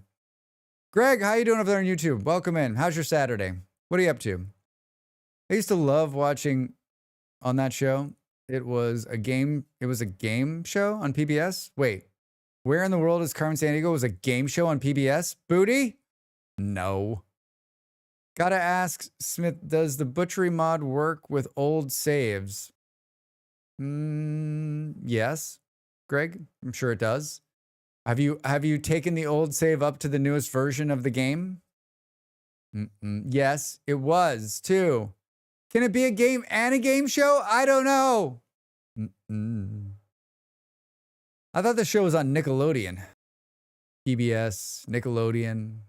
Greg, how you doing over there on YouTube? Welcome in. How's your Saturday? What are you up to? I used to love watching on that show. It was a game show on PBS. Wait, where in the world is Carmen Sandiego? Was a game show on PBS? Booty? No. Gotta ask, Smith, does the butchery mod work with old saves? Yes. Greg, I'm sure it does. Have you taken the old save up to the newest version of the game? Yes, it was too. Can it be a game and a game show? I don't know. I thought the show was on Nickelodeon. PBS, Nickelodeon.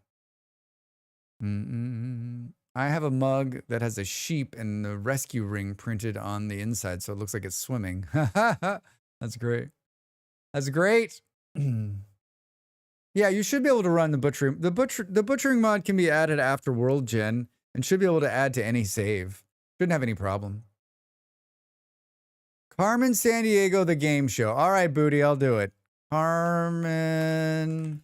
I have a mug that has a sheep and the rescue ring printed on the inside, so it looks like it's swimming. That's great. That's great. Yeah, you should be able to run the butchering. The butchering mod can be added after World Gen and should be able to add to any save. Shouldn't have any problem. Carmen Sandiego, the game show. All right, Booty, I'll do it. Carmen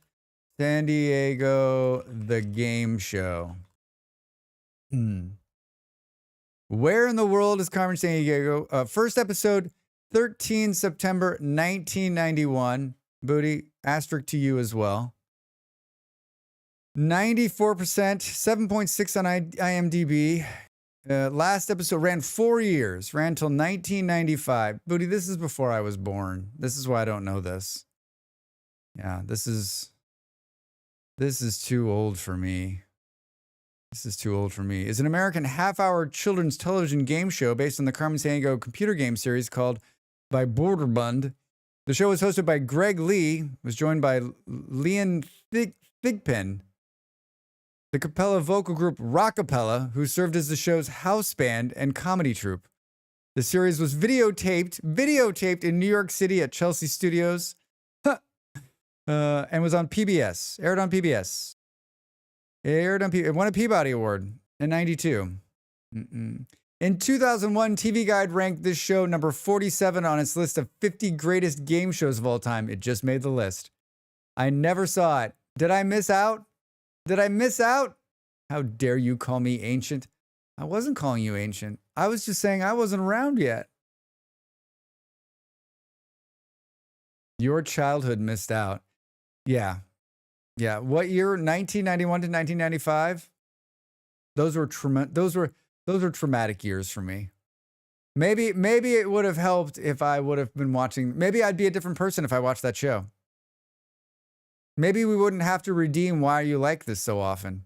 Sandiego, the game show. Where in the world is Carmen Sandiego? First episode, 13 September 1991. Booty, asterisk to you as well. 94%, 7.6 on IMDb. Last episode ran 4 years, ran till 1995. Booty, this is before I was born. This is why I don't know this. Yeah, this is too old for me. This is too old for me. Is an American half-hour children's television game show based on the Carmen Sandiego computer game series called By Borderbund. The show was hosted by Greg Lee, was joined by Leon Thigpen, the Capella vocal group Rockapella, who served as the show's house band and comedy troupe. The series was videotaped in New York City at Chelsea Studios, and was on PBS, aired on PBS. It won a Peabody Award in 92. In In 2001, TV Guide ranked this show number 47 on its list of 50 greatest game shows of all time. It just made the list. I never saw it. Did I miss out? Did I miss out? How dare you call me ancient? I wasn't calling you ancient. I was just saying I wasn't around yet. Your childhood missed out. Yeah. Yeah. What year? 1991 to 1995? Those were traumatic years for me. Maybe it would have helped if I would have been watching. Maybe I'd be a different person if I watched that show. Maybe we wouldn't have to redeem why you like this so often.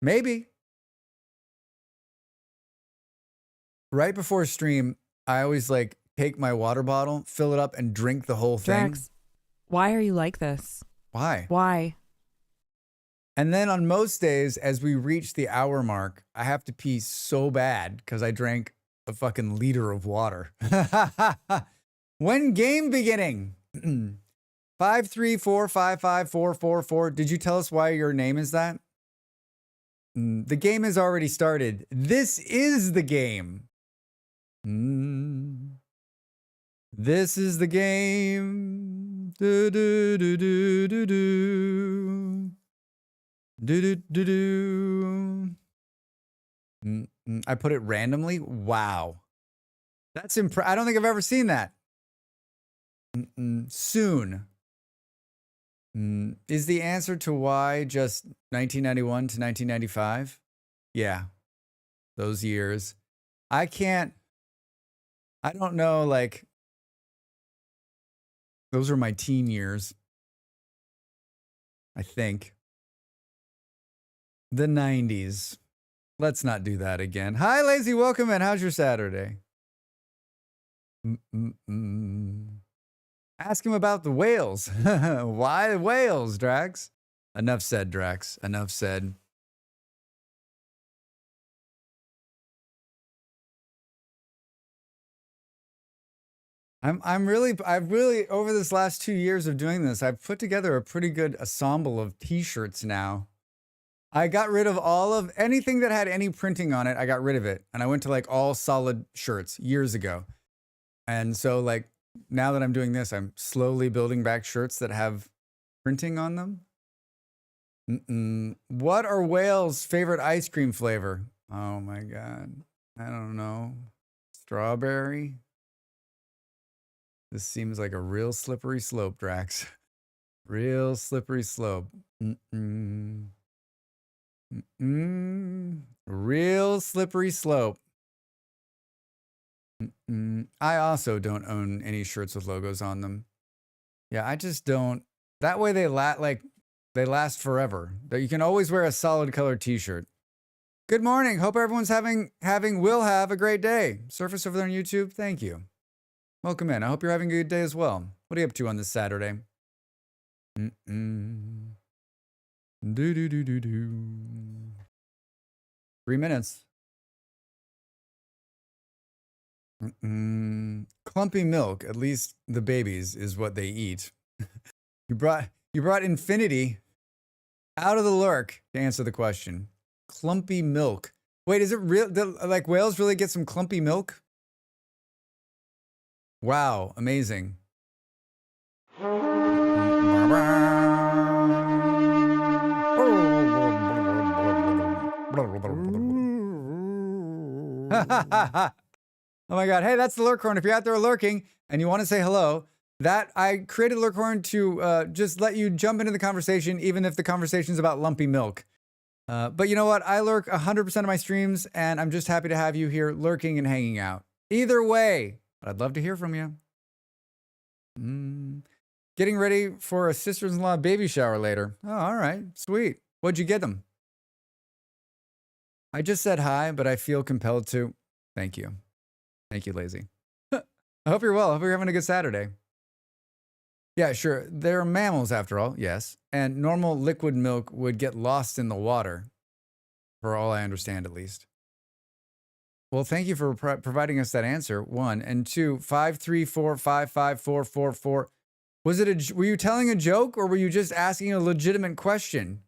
Maybe. Right before stream, I always like take my water bottle, fill it up, and drink the whole thing. Drax, why are you like this? Why? Why? And then on most days, as we reach the hour mark, I have to pee so bad because I drank a fucking liter of water. When game beginning? 534554444. Did you tell us why your name is that? The game has already started. This is the game. This is the game. Do do do do do do. Do do do do. I put it randomly. Wow, that's I don't think I've ever seen that. Soon. Is the answer to why just 1991 to 1995? Yeah, those years. I don't know, like, those were my teen years, I think. The 90s. Let's not do that again. Hi, Lazy. Welcome in. How's your Saturday? Ask him about the whales. Why whales, Drax? Enough said, Drax. Enough said. I've really, over this last 2 years of doing this, I've put together a pretty good ensemble of t-shirts now. I got rid of anything that had any printing on it. I got rid of it. And I went to like all solid shirts years ago. And so like, now that I'm doing this, I'm slowly building back shirts that have printing on them. What are whales' favorite ice cream flavor? Oh my God. I don't know. Strawberry? This seems like a real slippery slope, Drax. Real slippery slope. Real slippery slope. I also don't own any shirts with logos on them. Yeah, I just don't. That way they last forever. You can always wear a solid colored t-shirt. Good morning. Hope everyone's will have a great day. Surface over there on YouTube, thank you. Welcome in. I hope you're having a good day as well. What are you up to on this Saturday? Do do do do do. 3 minutes. Clumpy milk, at least the babies, is what they eat. You brought infinity out of the lurk to answer the question. Clumpy milk. Wait, is it real? Like whales really get some clumpy milk? Wow, amazing. Oh my God. Hey, that's the lurk horn. If you're out there lurking and you want to say hello, I created lurk horn to just let you jump into the conversation, even if the conversation's about lumpy milk. But you know what? I lurk 100% of my streams, and I'm just happy to have you here lurking and hanging out. Either way, I'd love to hear from you. Getting ready for a sister-in-law baby shower later. Oh, all right. Sweet. What'd you get them? I just said hi, but I feel compelled to. Thank you. Thank you, Lazy. I hope you're well. I hope you're having a good Saturday. Yeah, sure. They're mammals after all, yes. And normal liquid milk would get lost in the water, for all I understand at least. Well, thank you for providing us that answer, 1. And 2, 534554444. Were you telling a joke or were you just asking a legitimate question?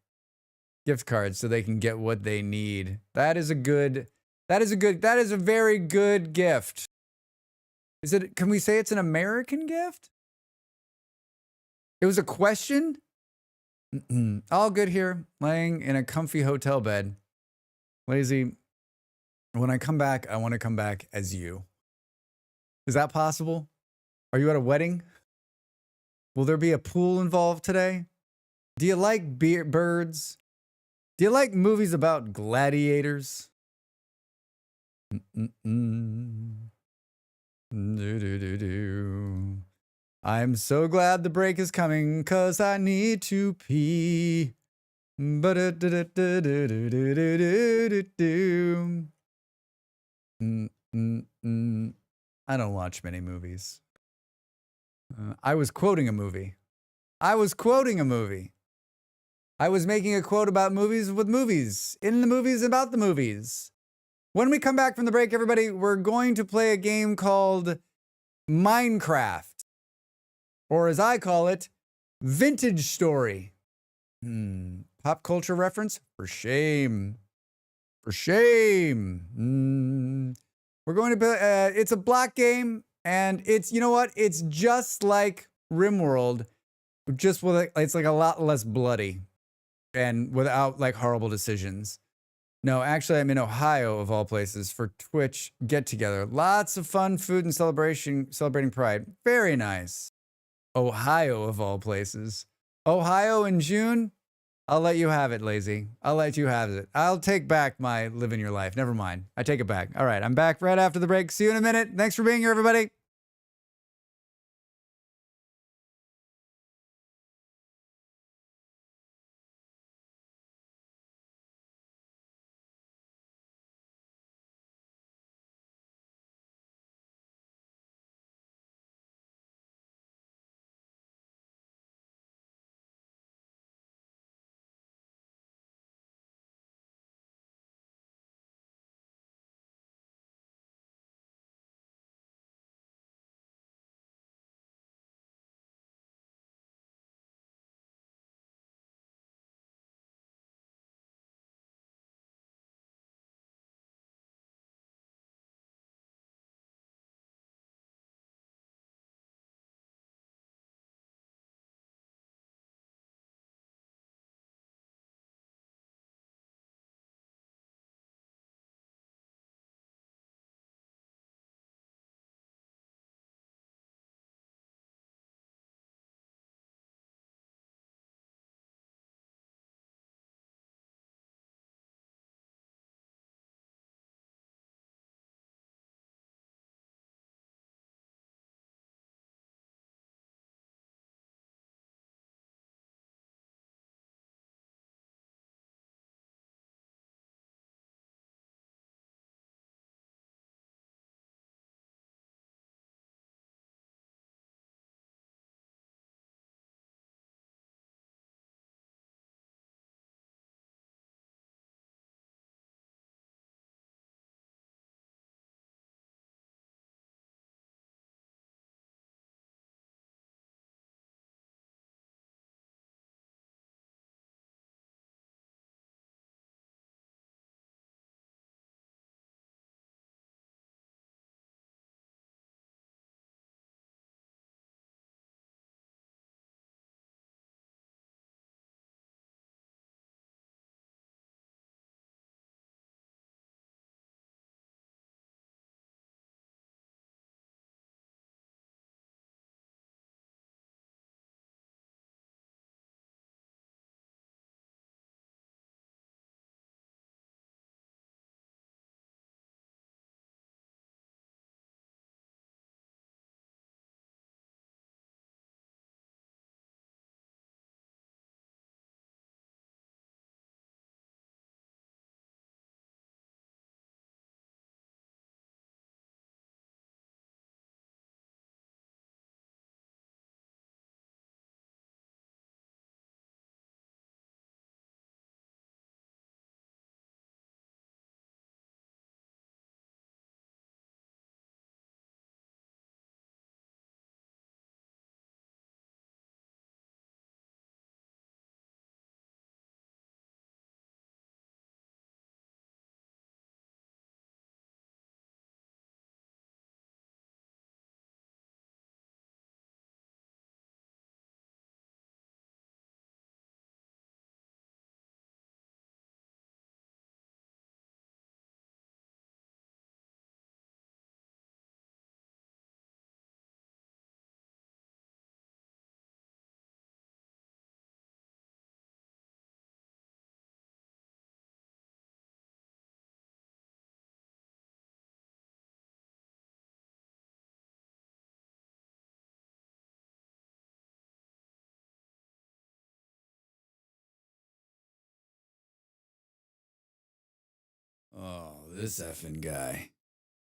gift cards so they can get what they need. That is a very good gift. Can we say it's an American gift? It was a question? All good here, laying in a comfy hotel bed. Lazy. When I come back, I want to come back as you. Is that possible? Are you at a wedding? Will there be a pool involved today? Do you like birds? Do you like movies about gladiators? I'm so glad the break is coming, 'cause I need to pee. I don't watch many movies. I was quoting a movie. I was making a quote about movies with movies, in the movies, about the movies. When we come back from the break, everybody, we're going to play a game called Minecraft, or as I call it, Vintage Story. Pop culture reference? For shame. For shame. We're going to it's a block game, and it's, you know what? It's just like RimWorld, just with it's like a lot less bloody and without like horrible decisions. No, actually, I'm in Ohio, of all places, for Twitch get together. Lots of fun, food, and celebrating Pride. Very nice. Ohio, of all places. Ohio in June? I'll let you have it, Lazy. I'll let you have it. I'll take back my living your life. Never mind. I take it back. All right, I'm back right after the break. See you in a minute. Thanks for being here, everybody. Oh, this effing guy.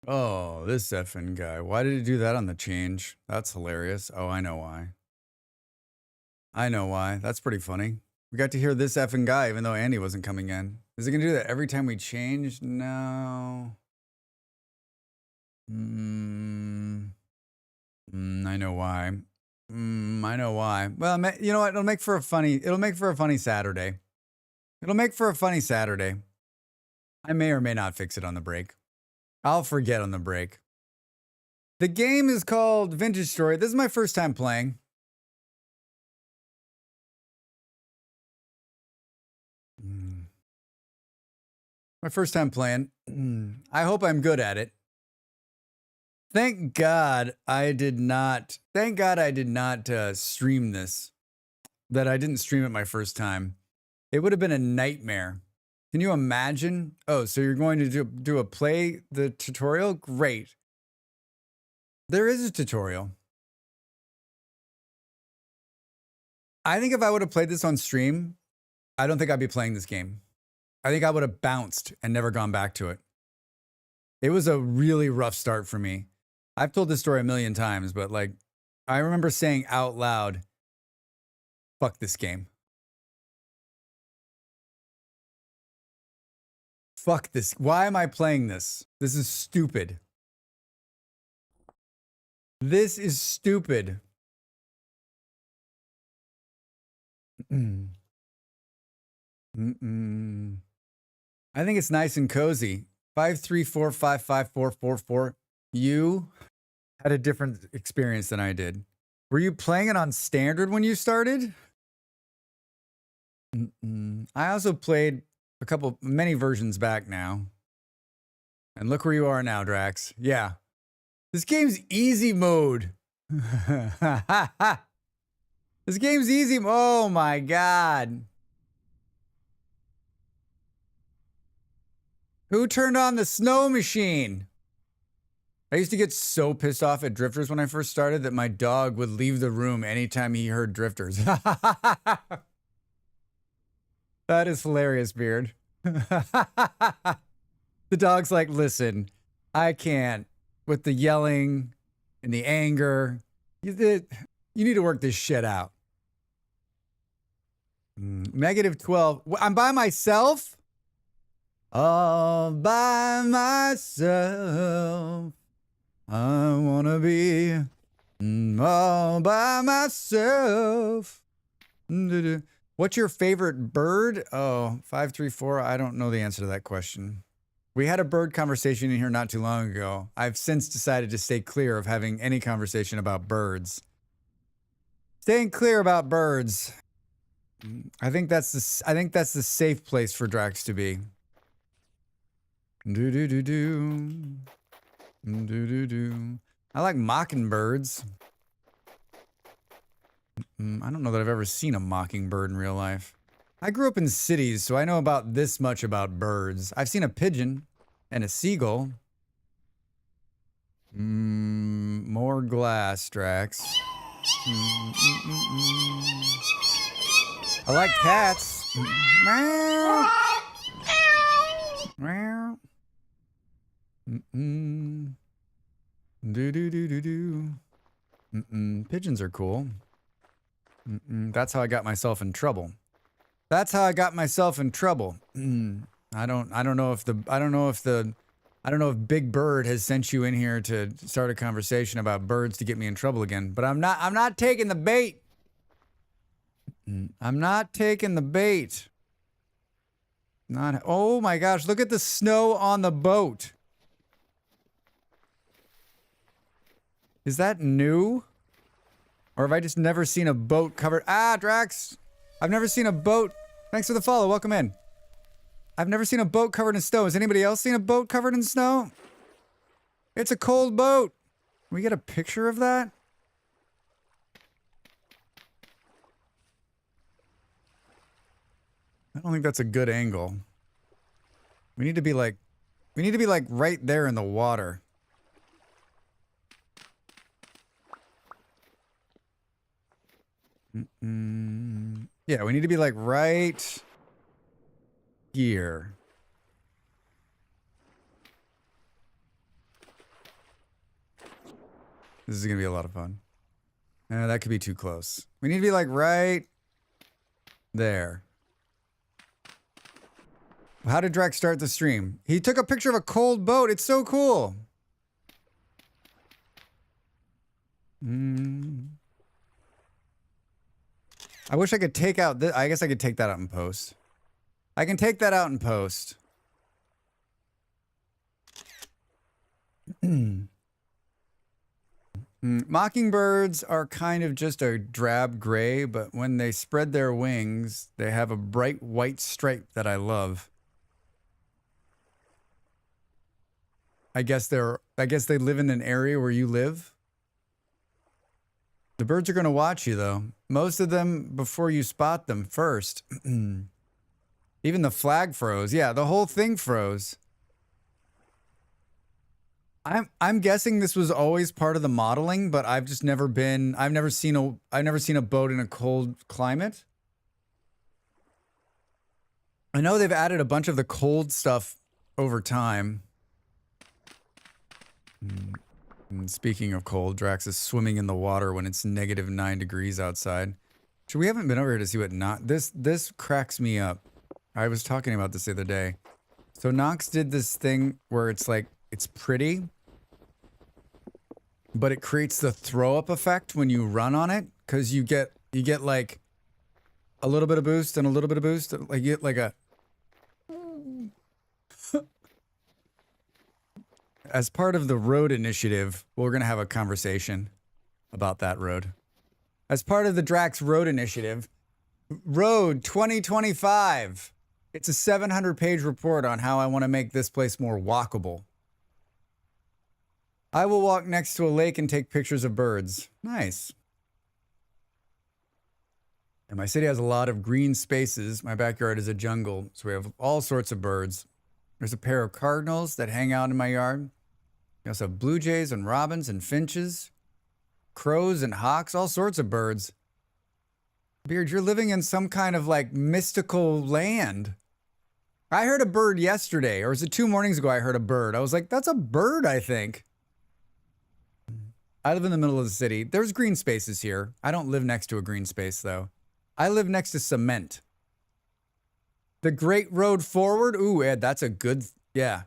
Oh, this effing guy. Why did he do that on the change? That's hilarious. Oh, I know why. I know why. That's pretty funny. We got to hear this effing guy even though Andy wasn't coming in. Is it going to do that every time we change? No. I know why. I know why. Well, you know what? It'll make for a funny Saturday. It'll make for a funny Saturday. I may or may not fix it on the break. I'll forget on the break. The game is called Vintage Story. This is my first time playing. My first time playing. I hope I'm good at it. Thank God I did not. Thank God I did not stream this. That I didn't stream it my first time. It would have been a nightmare. Can you imagine? Oh, so you're going to do a play the tutorial? Great. There is a tutorial. I think if I would have played this on stream, I don't think I'd be playing this game. I think I would have bounced and never gone back to it. It was a really rough start for me. I've told this story a million times, but like, I remember saying out loud, fuck this game. Fuck this. Why am I playing this? This is stupid. This is stupid. I think it's nice and cozy. 534554444. You had a different experience than I did. Were you playing it on standard when you started? I also played many versions back now. And look where you are now, Drax. Yeah. This game's easy mode. This game's easy. Oh my God. Who turned on the snow machine? I used to get so pissed off at drifters when I first started that my dog would leave the room anytime he heard drifters. That is hilarious, Beard. The dog's like, listen, I can't. With the yelling and the anger, you need to work this shit out. -12. I'm by myself? All by myself. I wanna be all by myself. What's your favorite bird? Oh, 534. I don't know the answer to that question. We had a bird conversation in here not too long ago. I've since decided to stay clear of having any conversation about birds. Staying clear about birds. I think that's the safe place for Drax to be. I like mockingbirds. I don't know that I've ever seen a mockingbird in real life. I grew up in cities, so I know about this much about birds. I've seen a pigeon and a seagull. More glass, Drax. I like cats. Meow. Meow. Pigeons are cool. That's how I got myself in trouble. That's how I got myself in trouble. I don't know if Big Bird has sent you in here to start a conversation about birds to get me in trouble again, but I'm not taking the bait. I'm not taking the bait. Oh my gosh, look at the snow on the boat. Is that new? Or have I just never seen a boat covered? Ah, Drax. I've never seen a boat. Thanks for the follow. Welcome in. I've never seen a boat covered in snow. Has anybody else seen a boat covered in snow? It's a cold boat. Can we get a picture of that? I don't think that's a good angle. We need to be like right there in the water. Yeah, we need to be like right here. This is gonna be a lot of fun. That could be too close. We need to be like right there. How did Drax start the stream? He took a picture of a cold boat. It's so cool. I wish I could take out this. I guess I could take that out in post. I can take that out in post. Mockingbirds are kind of just a drab gray, but when they spread their wings, they have a bright white stripe that I love. I guess they live in an area where you live. The birds are going to watch you, though. Most of them before you spot them first. Even the flag froze. Yeah, the whole thing froze. I'm guessing this was always part of the modeling, but I've just never been. I've never seen a boat in a cold climate. I know they've added a bunch of the cold stuff over time. And speaking of cold, Drax is swimming in the water when it's -9 degrees outside. So we haven't been over here to see what this cracks me up. I was talking about this the other day. So Nox did this thing where it's like it's pretty, but it creates the throw up effect when you run on it because you get like a little bit of boost and a little bit of boost, like you get like a. As part of the road initiative, we're going to have a conversation about that road. As part of the Drax Road Initiative, Road 2025. It's a 700-page report on how I want to make this place more walkable. I will walk next to a lake and take pictures of birds. Nice. And my city has a lot of green spaces. My backyard is a jungle, so we have all sorts of birds. There's a pair of cardinals that hang out in my yard. We also have blue jays and robins and finches, crows and hawks, all sorts of birds. Beard, you're living in some kind of like mystical land. I heard a bird yesterday, or was it 2 mornings ago I heard a bird? I was like, that's a bird, I think. I live in the middle of the city. There's green spaces here. I don't live next to a green space, though. I live next to cement. The Great Road Forward. Ooh, Ed, that's a good, yeah.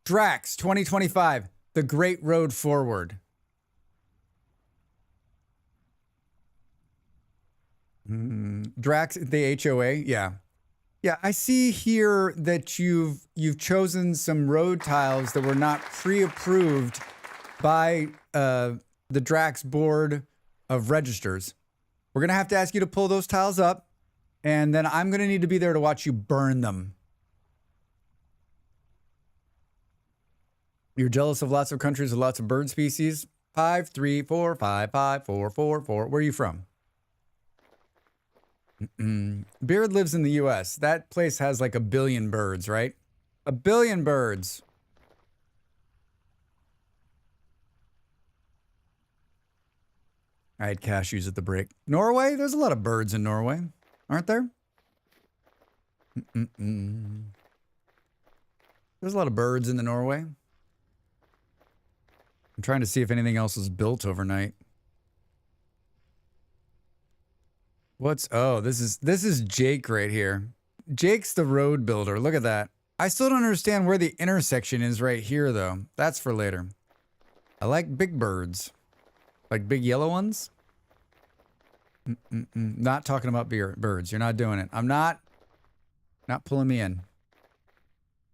Drax 2025, The Great Road Forward. Drax, the HOA, yeah. Yeah, I see here that you've chosen some road tiles that were not pre-approved by the Drax Board of Registers. We're going to have to ask you to pull those tiles up, and then I'm going to need to be there to watch you burn them. You're jealous of lots of countries with lots of bird species? 5, 3, 4, 5, 5, 4, 4, 4. Where are you from? Beard lives in the U.S. That place has like 1 billion birds, right? 1 billion birds. I had cashews at the break. Norway? There's a lot of birds in Norway, aren't there? There's a lot of birds in the Norway. I'm trying to see if anything else was built overnight. This is Jake right here. Jake's the road builder. Look at that. I still don't understand where the intersection is right here, though. That's for later. I like big birds. Like big yellow ones? Not talking about birds. You're not doing it. I'm not pulling me in.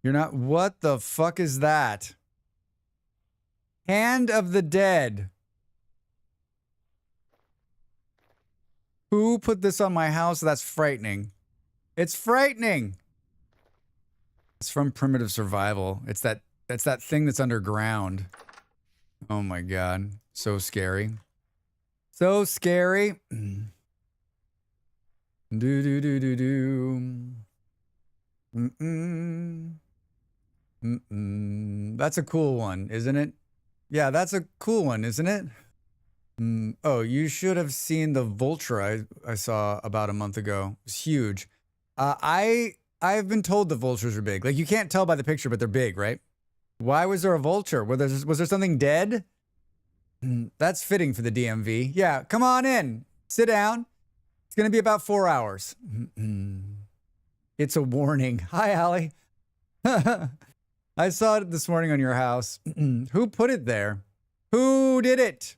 You're not. What the fuck is that? Hand of the Dead. Who put this on my house? That's frightening. It's frightening. It's from Primitive Survival. It's that thing that's underground. Oh my God. So scary. So scary. That's a cool one, isn't it? Yeah, that's a cool one, isn't it? Oh, you should have seen the vulture I saw about a month ago. It's huge. I've been told the vultures are big. Like, you can't tell by the picture, but they're big, right? Why was there a vulture? Was there something dead? That's fitting for the DMV. Yeah, come on in. Sit down. It's going to be about 4 hours. It's a warning. Hi, Allie. I saw it this morning on your house. Who put it there? Who did it?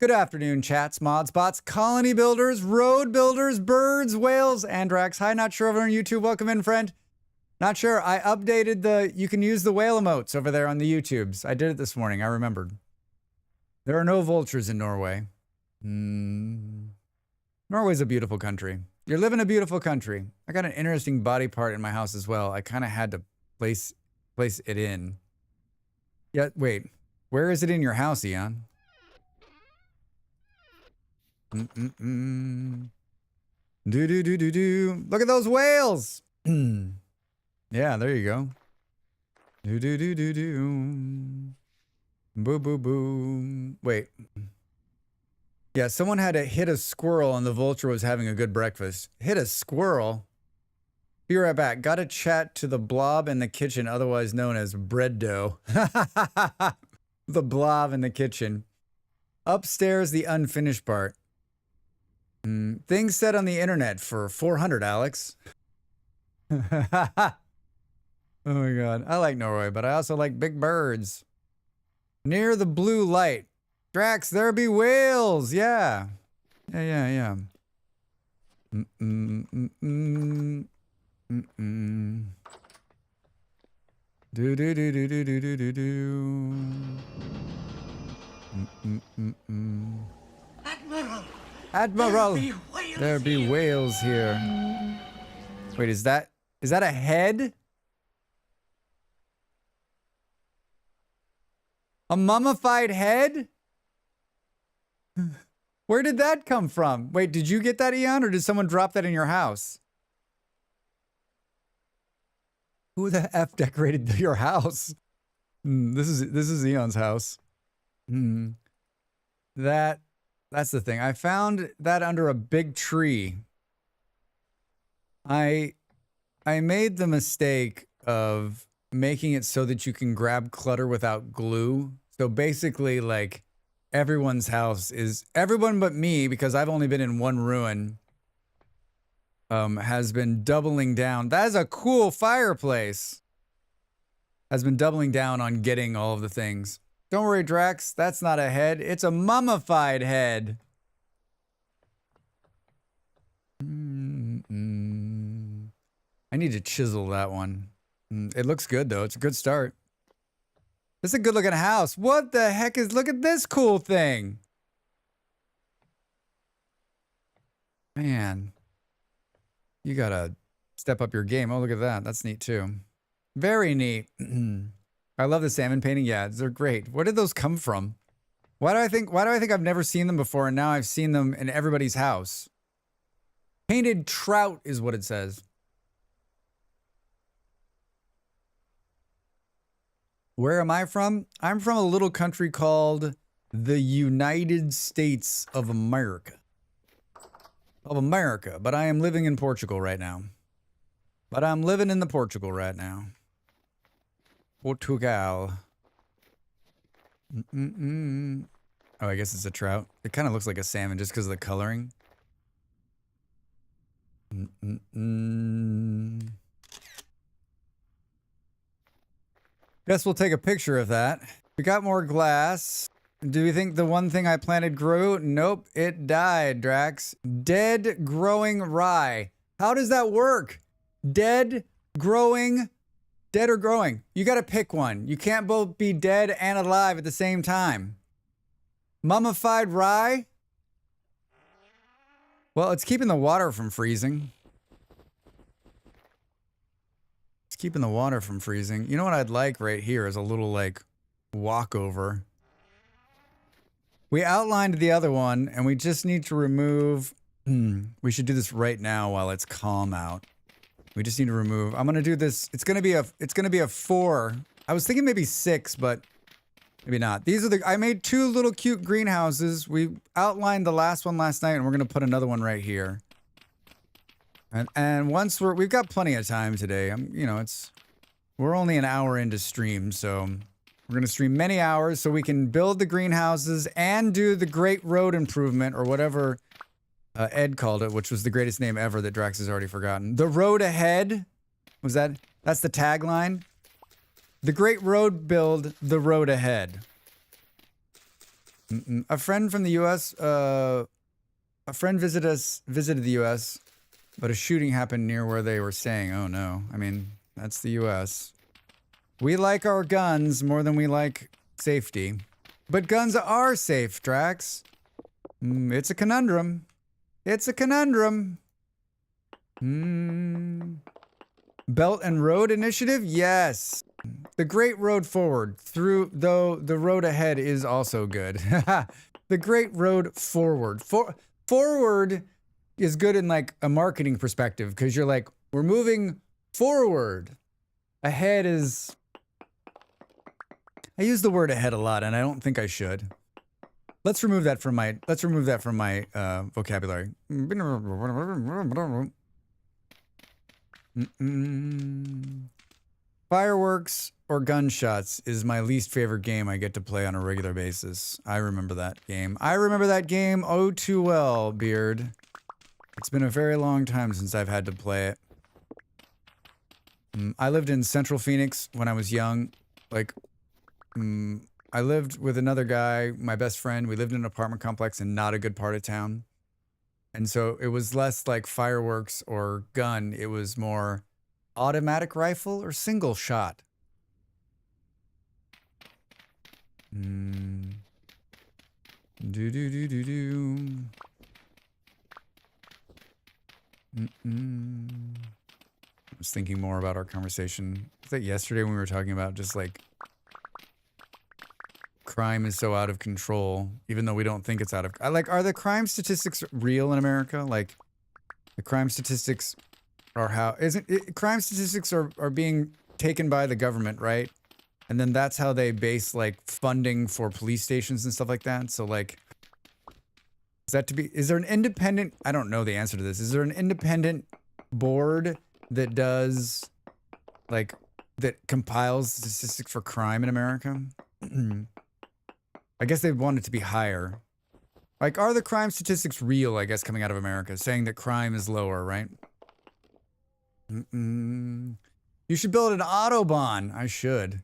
Good afternoon, chats, mods, bots, colony builders, road builders, birds, whales, Andrax. Hi, not sure over on YouTube. Welcome in, friend. Not sure. I updated you can use the whale emotes over there on the YouTubes. I did it this morning. I remembered. There are no vultures in Norway. Norway's a beautiful country. You live in a beautiful country. I got an interesting body part in my house as well. I kind of had to place it in. Yeah, wait. Where is it in your house, Eon? Do. Look at those whales. Yeah, there you go. Do. Boo, boo, boo. Wait. Yeah, someone had to hit a squirrel and the vulture was having a good breakfast. Hit a squirrel? Be right back. Gotta chat to the blob in the kitchen, otherwise known as bread dough. The blob in the kitchen. Upstairs, the unfinished part. Things said on the internet for 400, Alex. Oh my god. I like Norway, but I also like big birds. Near the blue light. Drax, there be whales. Yeah. Yeah. Do. Admiral, there be whales here. Wait, is that a head? A mummified head? Where did that come from? Wait, did you get that, Eon, or did someone drop that in your house? Who the F decorated your house? This is Eon's house. That's the thing. I found that under a big tree. I made the mistake of making it so that you can grab clutter without glue. So basically, like, everyone's house is everyone but me, because I've only been in one ruin, has been doubling down. That is a cool fireplace. Has been doubling down on getting all of the things. Don't worry, Drax. That's not a head. It's a mummified head. I need to chisel that one. It looks good, though. It's a good start. This is a good looking house. What the heck is... Look at this cool thing. Man. You gotta step up your game. Oh, look at that. That's neat, too. Very neat. I love the salmon painting. Yeah, they're great. Where did those come from? Why do I think I've never seen them before, and now I've seen them in everybody's house? Painted trout is what it says. Where am I from? I'm from a little country called the United States of America. But I am living in Portugal right now. Portugal. Oh, I guess it's a trout. It kind of looks like a salmon just because of the coloring. Guess we'll take a picture of that. We got more glass. Do you think the one thing I planted grew? Nope, it died, Drax. Dead growing rye. How does that work? Dead or growing? You gotta pick one. You can't both be dead and alive at the same time. Mummified rye? Well, it's keeping the water from freezing. You know what I'd like right here is a little, like, walkover. We outlined the other one, and we just need to remove... we should do this right now while it's calm out. We just need to remove... I'm gonna do this... It's gonna be a 4. I was thinking maybe 6, but maybe not. These are I made 2 little cute greenhouses. We outlined the last one last night, and we're gonna put another one right here. And once we've got plenty of time today. You know, we're only an hour into stream, so We're going to stream many hours so we can build the greenhouses and do the great road improvement or whatever Ed called it, which was the greatest name ever that Drax has already forgotten. The road ahead. That's the tagline? The great road build, the road ahead. A friend from the U.S., a friend visited the U.S., but a shooting happened near where they were staying. Oh no. I mean, that's the U.S. We like our guns more than we like safety. But guns are safe, Drax. It's a conundrum. It's a conundrum. Belt and Road Initiative? Yes. The Great Road Forward, though the road ahead is also good. The Great Road Forward. Forward is good in like a marketing perspective because you're like, we're moving forward. Ahead is... I use the word ahead a lot and I don't think I should. Let's remove that from my vocabulary. Fireworks or gunshots is my least favorite game I get to play on a regular basis. I remember that game. I remember that game oh too well, Beard. It's been a very long time since I've had to play it. I lived in Central Phoenix when I was young. Like, I lived with another guy, my best friend. We lived in an apartment complex in not a good part of town. And so it was less like fireworks or gun. It was more automatic rifle or single shot. Do do do do do. I was thinking more about our conversation. Was that yesterday when we were talking about just like crime is so out of control, even though we don't think it's out of... Like, are the crime statistics real in America? Like, the crime statistics are how... crime statistics are being taken by the government, right? And then that's how they base, like, funding for police stations and stuff like that. So, like, is there an independent... I don't know the answer to this. Is there an independent board that does, like, that compiles statistics for crime in America? I guess they want it to be higher. Like, are the crime statistics real, I guess, coming out of America, saying that crime is lower, right? You should build an Autobahn. I should.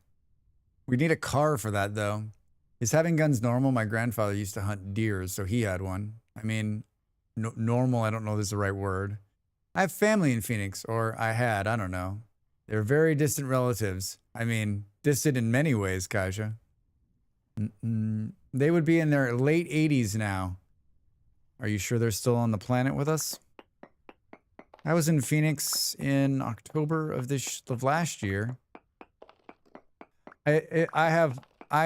We need a car for that, though. Is having guns normal? My grandfather used to hunt deers, so he had one. I mean, normal, I don't know if this is the right word. I have family in Phoenix, or I had, I don't know. They're very distant relatives. I mean, distant in many ways, Kaja. They would be in their late 80s now. Are you sure they're still on the planet with us? I was in Phoenix in October of last year. I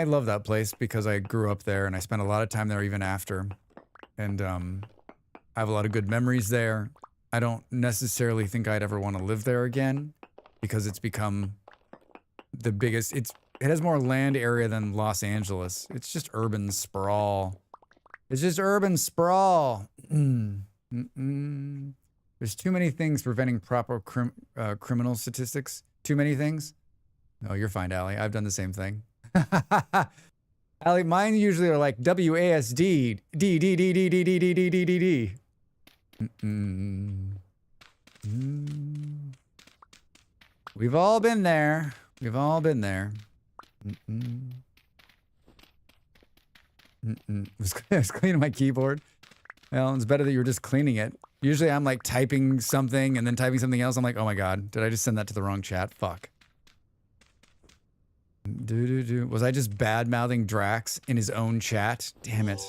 love that place because I grew up there and I spent a lot of time there even after. And I have a lot of good memories there. I don't necessarily think I'd ever want to live there again because it's become the biggest... It has more land area than Los Angeles. It's just urban sprawl. It's just urban sprawl. There's too many things preventing proper criminal statistics. Too many things. No, you're fine, Allie. I've done the same thing. Allie, mine usually are like WASD, D. We've all been there. We've all been there. I was cleaning my keyboard. Well, it's better that you were just cleaning it. Usually I'm like typing something and then typing something else. I'm like, oh my God, did I just send that to the wrong chat? Fuck. Was I just bad-mouthing Drax in his own chat? Damn it.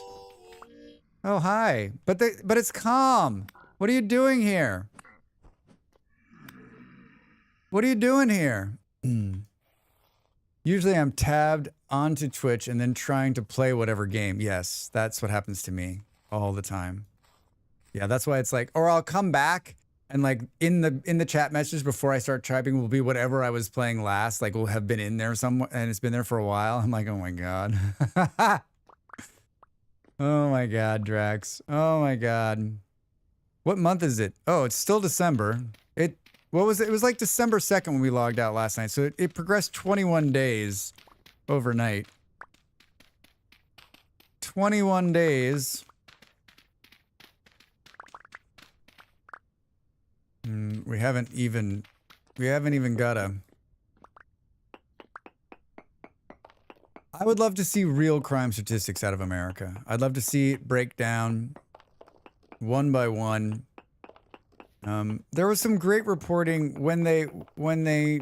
Oh, hi. But it's calm. What are you doing here? What are you doing here? Usually I'm tabbed onto Twitch and then trying to play whatever game. Yes, that's what happens to me all the time. Yeah, that's why it's like, or I'll come back and like in the chat message before I start typing will be whatever I was playing last, like will have been in there somewhere and it's been there for a while. I'm like, oh my God. Oh my God, Drax. Oh my God. What month is it? Oh, it's still December. What was it? It was like December 2nd when we logged out last night. So it progressed 21 days. overnight. 21 days. We haven't even got a... I would love to see real crime statistics out of America. I'd love to see it break down one by one. There was some great reporting when they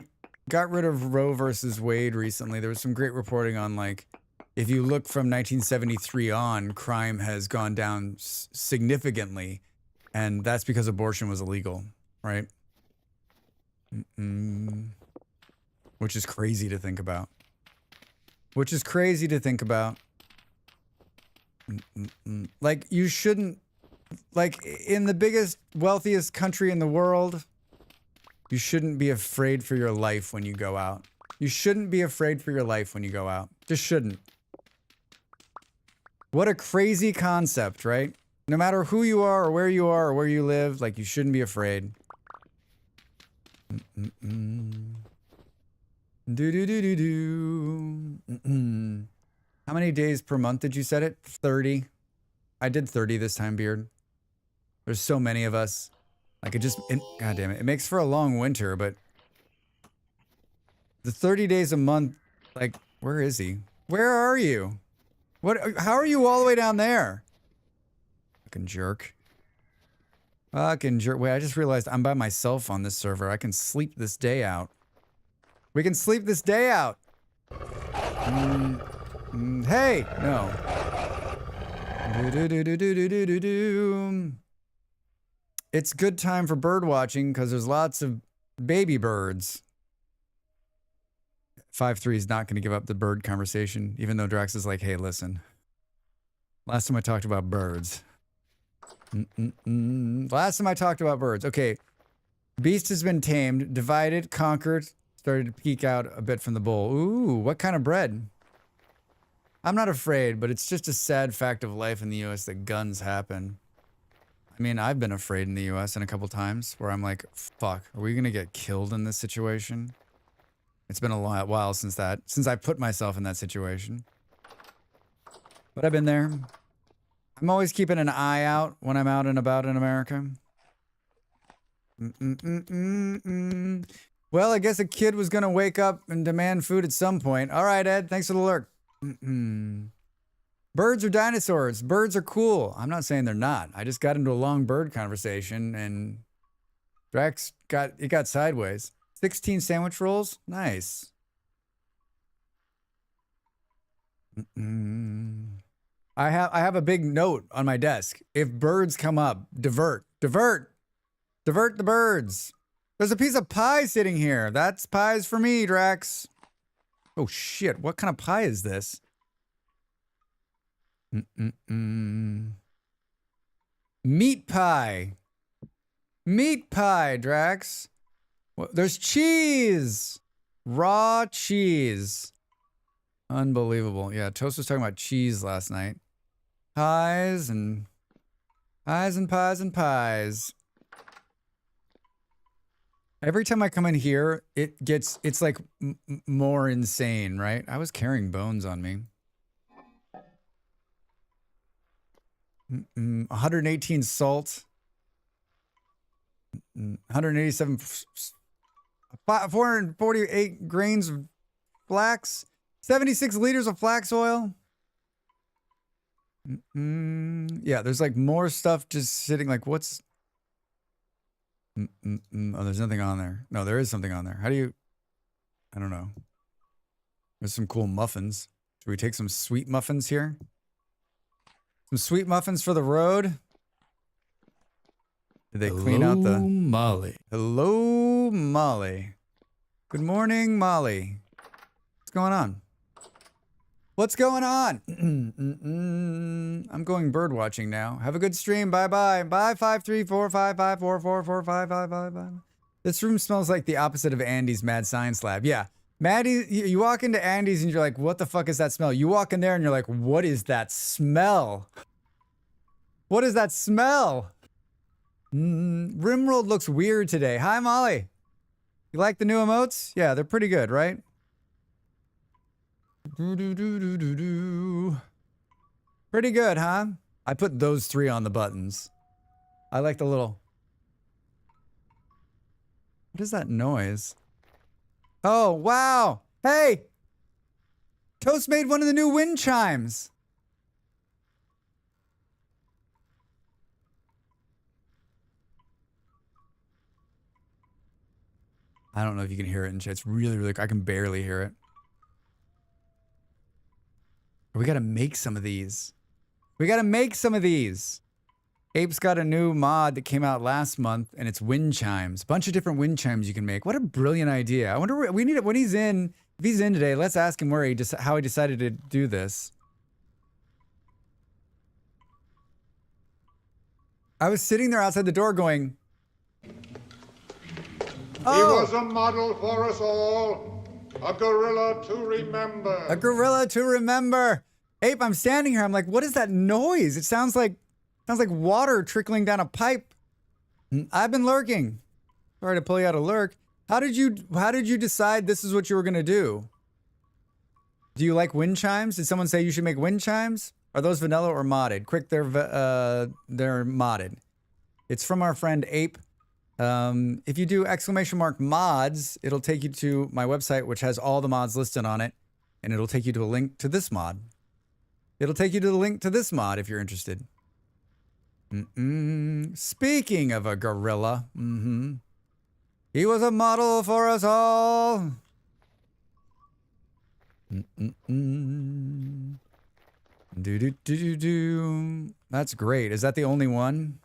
got rid of Roe versus Wade recently. There was some great reporting on, like, if you look from 1973 on, crime has gone down significantly, and that's because abortion was illegal, right? Which is crazy to think about. Like, you shouldn't, like, in the biggest, wealthiest country in the world, you shouldn't be afraid for your life when you go out. You shouldn't be afraid for your life when you go out. Just shouldn't. What a crazy concept, right? No matter who you are or where you live, like, you shouldn't be afraid. How many days per month did you set it? 30. I did 30 this time, Beard. There's so many of us. Like, God damn it. It makes for a long winter, but the 30 days a month, like, where is he? Where are you? How are you all the way down there? Fucking jerk. Fucking jerk. Wait, I just realized I'm by myself on this server. I can sleep this day out. We can sleep this day out. Hey! No. It's good time for bird watching because there's lots of baby birds. 5-3 is not going to give up the bird conversation, even though Drax is like, hey, listen. Last time I talked about birds. Last time I talked about birds. Okay. Beast has been tamed, divided, conquered, started to peek out a bit from the bowl. Ooh, what kind of bread? I'm not afraid, but it's just a sad fact of life in the U.S. that guns happen. I mean, I've been afraid in the U.S. a couple times where I'm like, fuck, are we going to get killed in this situation? It's been a while since I put myself in that situation. But I've been there. I'm always keeping an eye out when I'm out and about in America. Well, I guess a kid was going to wake up and demand food at some point. All right, Ed, thanks for the lurk. Birds are dinosaurs. Birds are cool. I'm not saying they're not. I just got into a long bird conversation and Drax got sideways. 16 sandwich rolls? Nice. I have a big note on my desk. If birds come up, divert the birds. There's a piece of pie sitting here. That's pies for me, Drax. Oh shit, what kind of pie is this? Meat pie. Meat pie, Drax. Well, there's cheese. Raw cheese. Unbelievable. Yeah, Toast was talking about cheese last night. Pies and pies and pies and pies. Every time I come in here, it's like more insane, right? I was carrying bones on me. 118 salt. 187, 448 grains of flax. 76 liters of flax oil. Yeah, there's like more stuff just sitting, like, what's... Oh, there's nothing on there. No, there is something on there. How do you... I don't know. There's some cool muffins. Should we take some sweet muffins here? Some sweet muffins for the road? Did they clean out the... Molly. Hello, Molly. Good morning, Molly. What's going on? What's going on? I'm going bird watching now. Have a good stream. Bye-bye. Bye, 5345544445555. This room smells like the opposite of Andy's Mad Science Lab. Yeah. Maddie, you walk into Andy's and you're like, what the fuck is that smell? You walk in there and you're like, what is that smell? What is that smell? Rimworld looks weird today. Hi, Molly. You like the new emotes? Yeah, they're pretty good, right? Doo-doo-doo-doo-doo-doo. Pretty good, huh? I put those 3 on the buttons. I like the little... What is that noise? Oh, wow! Hey! Toast made one of the new wind chimes! I don't know if you can hear it in chat. It's really, really... I can barely hear it. We gotta make some of these. We gotta make some of these! Ape's got a new mod that came out last month, and it's wind chimes. Bunch of different wind chimes you can make. What a brilliant idea! I wonder we need it when he's in. If he's in today, let's ask him how he decided to do this. I was sitting there outside the door going, "Oh, he was a model for us all, a gorilla to remember." A gorilla to remember. Ape, I'm standing here. I'm like, what is that noise? It sounds like water trickling down a pipe. I've been lurking. Sorry to pull you out of lurk. How did you decide this is what you were gonna do? Do you like wind chimes? Did someone say you should make wind chimes? Are those vanilla or modded? Quick, they're modded. It's from our friend Ape. If you do !mods, it'll take you to my website, which has all the mods listed on it, and it'll take you to a link to this mod. It'll take you to the link to this mod if you're interested. Speaking of a gorilla, he was a model for us all. Do. That's great. Is that the only one?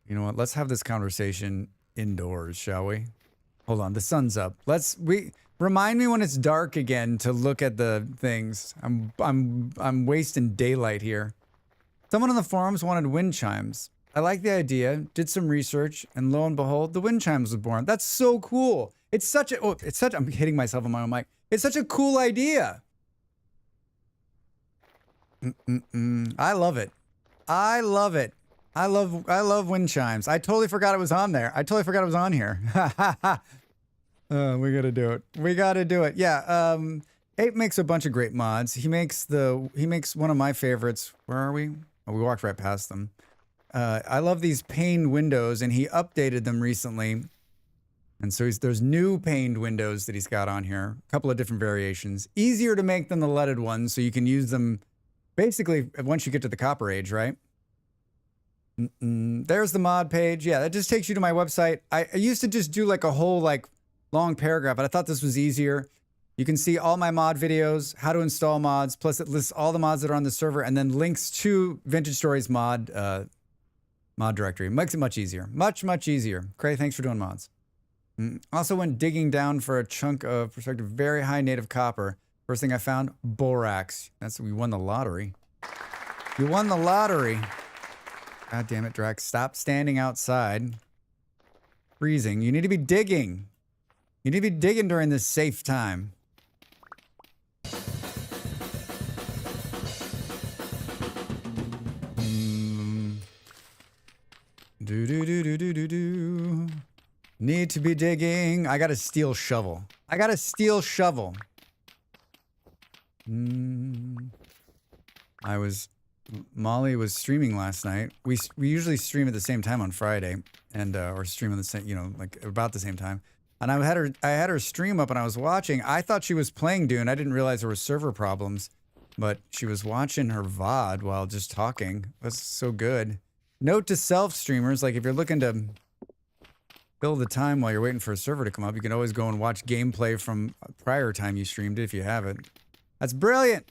You know what? Let's have this conversation indoors, shall we? Hold on, the sun's up. Remind me when it's dark again to look at the things. I'm wasting daylight here. Someone on the forums wanted wind chimes. I like the idea, did some research, and lo and behold, the wind chimes was born. That's so cool. I'm hitting myself on my own mic. It's such a cool idea. I love it. I love it. I love wind chimes. I totally forgot it was on there. I totally forgot it was on here. We gotta do it. We gotta do it. Yeah. Ape makes a bunch of great mods. He makes one of my favorites. Where are we? Oh, we walked right past them. I love these paned windows, and he updated them recently. And so there's new paned windows that he's got on here. A couple of different variations. Easier to make than the leaded ones, so you can use them basically once you get to the copper age, right? There's the mod page. Yeah, that just takes you to my website. I used to just do like a whole long paragraph, but I thought this was easier. You can see all my mod videos, how to install mods, plus it lists all the mods that are on the server, and then links to Vintage Stories mod directory. Makes it much easier. Much easier. Cray, thanks for doing mods. Also went digging down for a chunk of prospective very high native copper. First thing I found, borax. We won the lottery. You won the lottery. God damn it, Drax. Stop standing outside. Freezing. You need to be digging. You need to be digging during this safe time. Do. Need to be digging. I got a steel shovel. Molly was streaming last night. We usually stream at the same time on Friday, and or stream at the same, about the same time. And I had her stream up, and I was watching. I thought she was playing Dune. I didn't realize there were server problems, but she was watching her VOD while just talking. That's so good. Note to self streamers, if you're looking to fill the time while you're waiting for a server to come up, you can always go and watch gameplay from a prior time you streamed it if you have it. That's brilliant.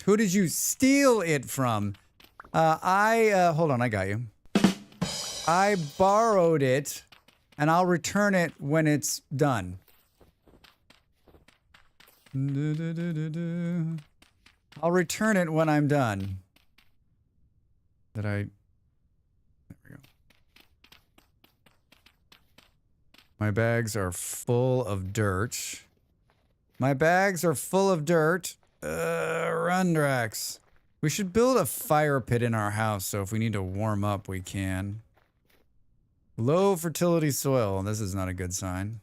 Who did you steal it from? Hold on, I got you. I borrowed it, and I'll return it when it's done. I'll return it when I'm done. There we go. My bags are full of dirt. Run, Drax. We should build a fire pit in our house, so if we need to warm up, we can. Low fertility soil. This is not a good sign.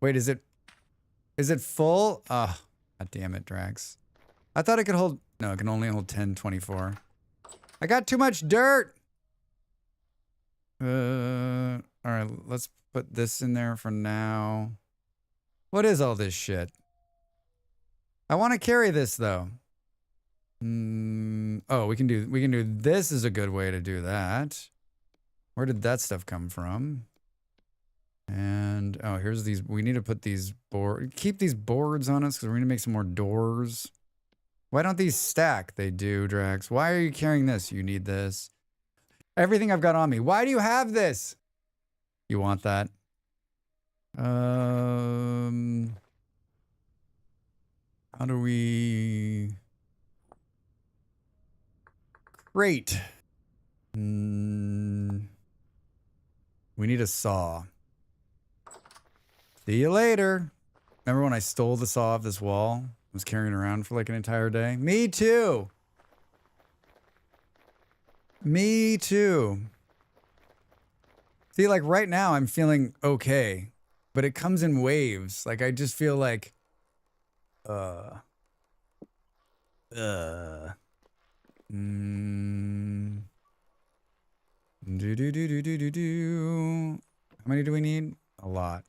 Wait, is it full? Oh, God damn it, Drax. I thought it could hold, no, it can only hold 1024. I got too much dirt. All right, let's put this in there for now. What is all this shit? I want to carry this though. Oh, we can do this is a good way to do that. Where did that stuff come from? And oh, here's these. We need to put these keep these boards on us because we're gonna make some more doors. Why don't these stack? They do, Drax. Why are you carrying this? You need this. Everything I've got on me. Why do you have this? You want that? How do we... Great. We need a saw. See you later. Remember when I stole the saw off this wall? Was carrying it around for like an entire day? Me too. Me too. See, like right now I'm feeling okay, but it comes in waves. Like I just feel like, do do do do do do do. How many do we need? A lot.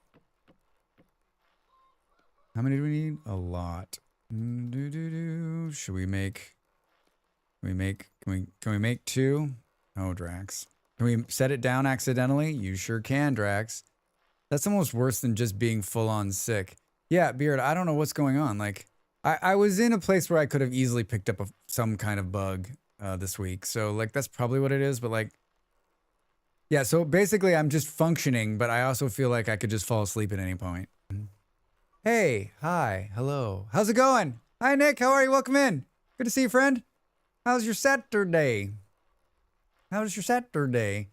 How many do we need? A lot. Do do do. Should we make? Can we make 2? Oh, Drax. Can we set it down accidentally? You sure can, Drax. That's almost worse than just being full on sick. Yeah, Beard, I don't know what's going on. Like, I was in a place where I could have easily picked up some kind of bug this week. So, like, that's probably what it is. But, like, yeah, so basically I'm just functioning, but I also feel like I could just fall asleep at any point. Hey, hi, hello. How's it going? Hi, Nick. How are you? Welcome in. Good to see you, friend. How's your Saturday? How's your Saturday?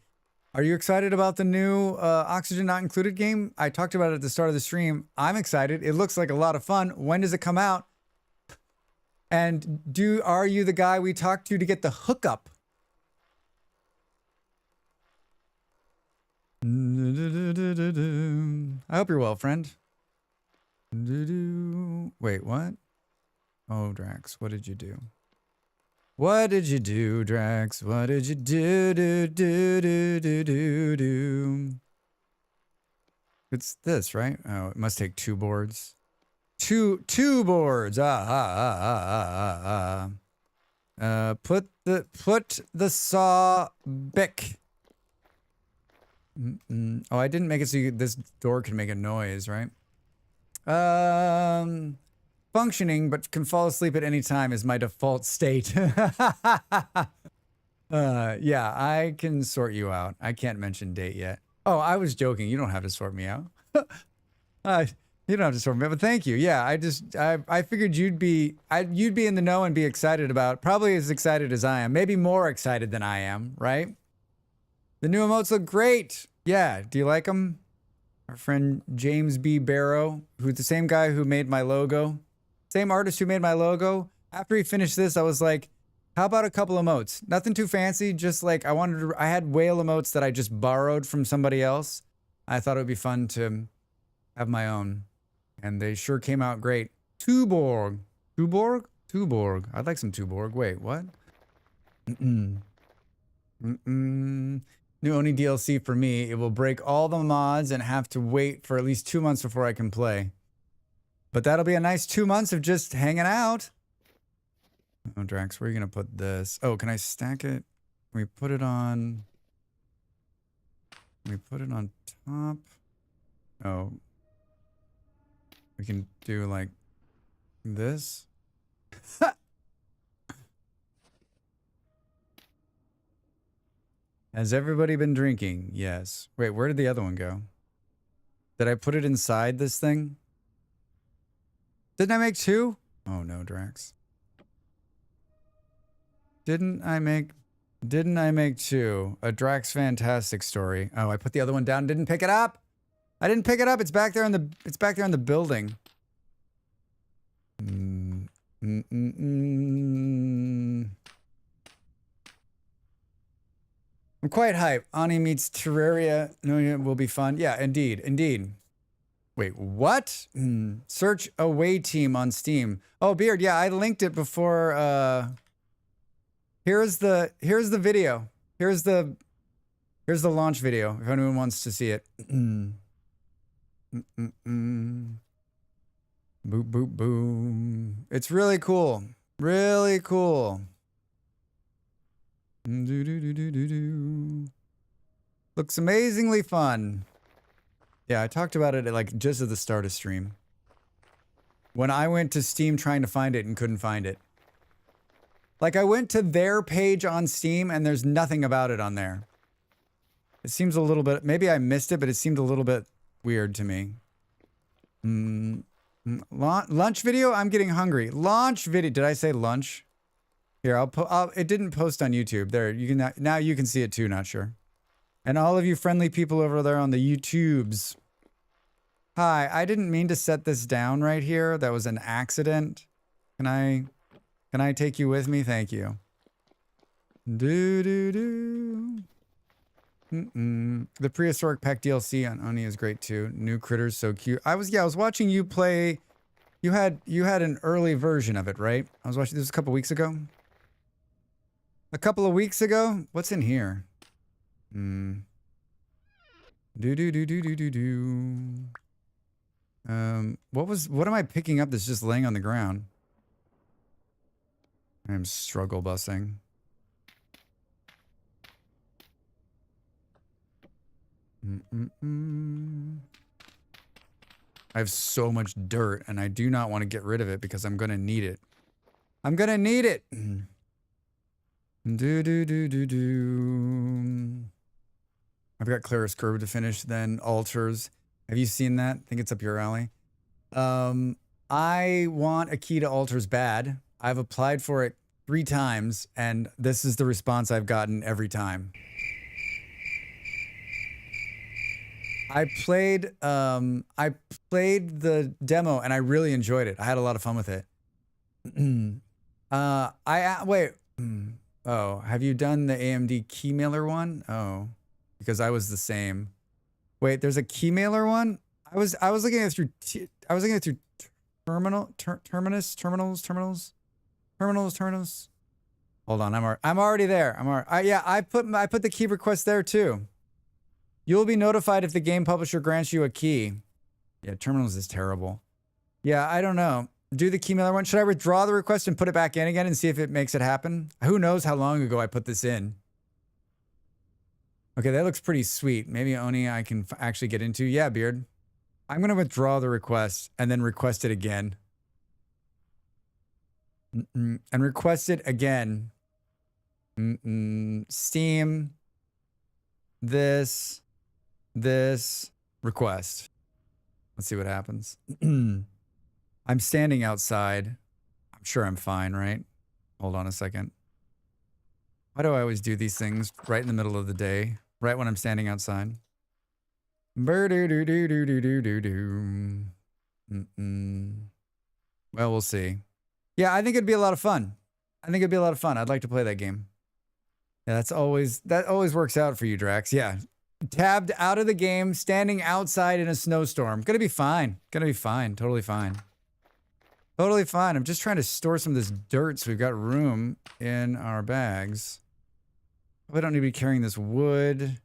Are you excited about the new Oxygen Not Included game? I talked about it at the start of the stream. I'm excited. It looks like a lot of fun. When does it come out? And are you the guy we talked to get the hookup? I hope you're well, friend. Wait, what? Oh, Drax, what did you do? What did you do, Drax? What did you do? It's this, right? Oh, it must take 2 boards. Two boards. Put the saw back. Oh, I didn't make it so this door can make a noise, right? Functioning, but can fall asleep at any time is my default state. Yeah, I can sort you out. I can't mention date yet. Oh, I was joking. You don't have to sort me out. You don't have to sort me out, but thank you. Yeah, I figured you'd be in the know and be excited about, probably as excited as I am, maybe more excited than I am, right? The new emotes look great. Yeah, do you like them? Our friend James B. Barrow, who's the same guy who made my logo. Same artist who made my logo. After he finished this, I was like, how about a couple emotes? Nothing too fancy, just like I had whale emotes that I just borrowed from somebody else. I thought it would be fun to have my own. And they sure came out great. Tuborg. Tuborg. I'd like some Tuborg. Wait, what? New Oni DLC for me. It will break all the mods and have to wait for at least 2 months before I can play. But that'll be a nice 2 months of just hanging out. Oh, Drax, where are you going to put this? Oh, can I stack it? Can we put it on... Can we put it on top? Oh. We can do like this. Has everybody been drinking? Yes. Wait, where did the other one go? Did I put it inside this thing? Didn't I make 2? Oh no, Drax. Didn't I make 2? A Drax Fantastic story. Oh, I put the other one down, didn't pick it up. I didn't pick it up. It's back there in the building. I'm quite hyped. Ani meets Terraria. No, it will be fun. Yeah, indeed. Wait, what? Search Away Team on Steam. Oh, Beard, yeah, I linked it before. Here's the video. Here's the launch video if anyone wants to see it. Boop boop boom. It's really cool. Really cool. Looks amazingly fun. Yeah, I talked about it like just at the start of stream. When I went to Steam trying to find it and couldn't find it. Like I went to their page on Steam and there's nothing about it on there. It seems a little bit, maybe I missed it, but it seemed a little bit weird to me. Lunch video? I'm getting hungry. Launch video. Did I say lunch? Here, it didn't post on YouTube. There, you can now you can see it too, not sure. And all of you friendly people over there on the YouTubes. Hi, I didn't mean to set this down right here. That was an accident. Can I take you with me? Thank you. The prehistoric pack DLC on Oni is great too. New critters, so cute. I was watching you play. You had an early version of it, right? I was watching this a couple weeks ago. A couple of weeks ago? What's in here? What am I picking up that's just laying on the ground? I'm struggle busing. I have so much dirt and I do not want to get rid of it because I'm gonna need it. I'm gonna need it. I've got Claris Curve to finish, then Altars. Have you seen that? I think it's up your alley. I want a key to Altars bad. I've applied for it 3 times, and this is the response I've gotten every time. I played the demo and I really enjoyed it. I had a lot of fun with it. Wait. Oh, have you done the AMD Keymailer one? Oh, because I was the same. Wait, there's a Keymailer one? I was looking at it through terminals. Hold on, I'm already there. I put the key request there too. You'll be notified if the game publisher grants you a key. Yeah, terminals is terrible. Yeah, I don't know. Do the Keymailer one. Should I withdraw the request and put it back in again and see if it makes it happen? Who knows how long ago I put this in? Okay, that looks pretty sweet. Maybe Oni I can actually get into. Yeah, Beard. I'm going to withdraw the request and then request it again. And request it again. Steam. This request. Let's see what happens. I'm standing outside. I'm sure I'm fine, right? Hold on a second. Why do I always do these things right in the middle of the day? Right when I'm standing outside? Well, we'll see. Yeah, I think it'd be a lot of fun. I'd like to play that game. Yeah, that always works out for you, Drax. Yeah. Tabbed out of the game, standing outside in a snowstorm. Gonna be fine. Totally fine. Totally fine. I'm just trying to store some of this dirt so we've got room in our bags. We don't need to be carrying this wood.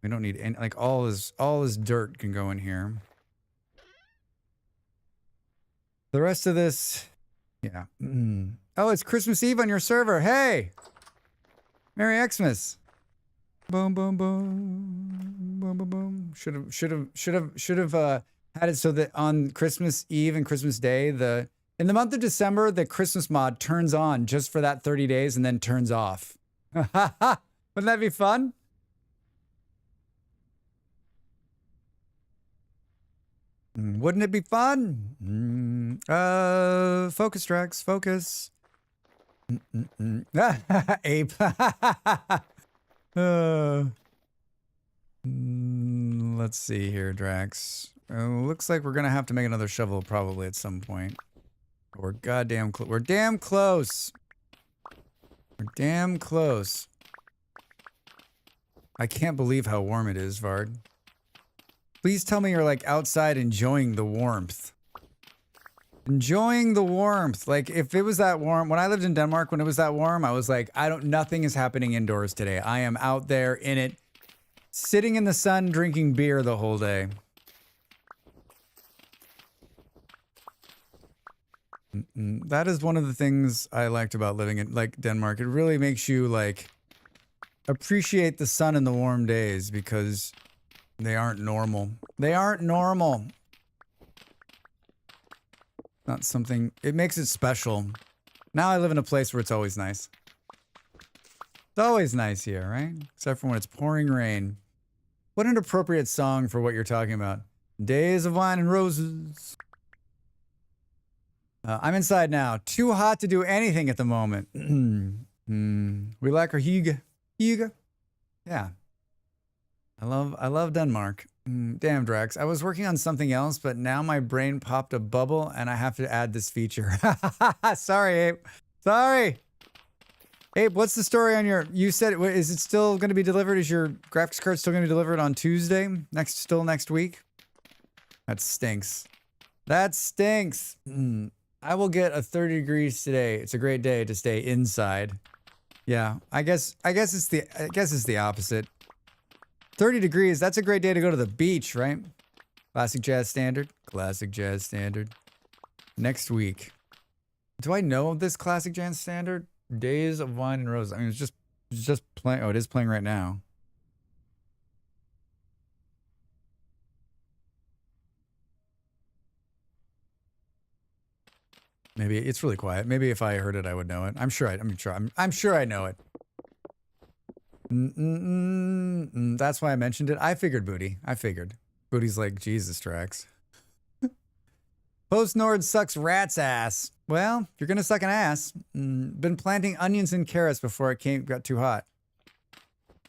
We don't need any, like all this dirt can go in here. The rest of this, yeah. Oh, it's Christmas Eve on your server. Hey! Merry Xmas. Boom, boom, boom. Boom, boom, boom. Should have had it so that on Christmas Eve and Christmas Day, in the month of December, the Christmas mod turns on just for that 30 days and then turns off. Wouldn't that be fun? Wouldn't it be fun? Focus, Drax, focus. Ape. Let's see here, Drax. Looks like we're gonna have to make another shovel probably at some point. We're goddamn close. We're damn close. We're damn close. I can't believe how warm it is, Vard. Please tell me you're like outside enjoying the warmth. Enjoying the warmth. Like if it was that warm, when I lived in Denmark, when it was that warm, I was like, nothing is happening indoors today. I am out there in it, sitting in the sun, drinking beer the whole day. That is one of the things I liked about living in like Denmark. It really makes you like appreciate the sun and the warm days because they aren't normal. They aren't normal. Not something, it makes it special. Now I live in a place where it's always nice. It's always nice here, right? Except for when it's pouring rain. What an appropriate song for what you're talking about. Days of wine and roses. I'm inside now. Too hot to do anything at the moment. We like our hygge. Hygge. Yeah. I love Denmark. Damn, Drax. I was working on something else, but now my brain popped a bubble and I have to add this feature. Sorry, Ape. Sorry. Ape, what's the story on your... You said... Is it still going to be delivered? Is your graphics card still going to be delivered on Tuesday? Still next week? That stinks. That stinks. I will get a 30 degrees today. It's a great day to stay inside. Yeah, I guess it's the opposite. 30 degrees, that's a great day to go to the beach, right? Classic jazz standard. Classic jazz standard. Next week. Do I know this classic jazz standard? Days of Wine and Roses. I mean, it's just playing. Oh, it is playing right now. Maybe it's really quiet. Maybe if I heard it, I would know it. I'm sure I know it. That's why I mentioned it. I figured Booty. I figured. Booty's like, Jesus, Drax. Post-Nord sucks rat's ass. Well, if you're gonna suck an ass. Been planting onions and carrots before it got too hot.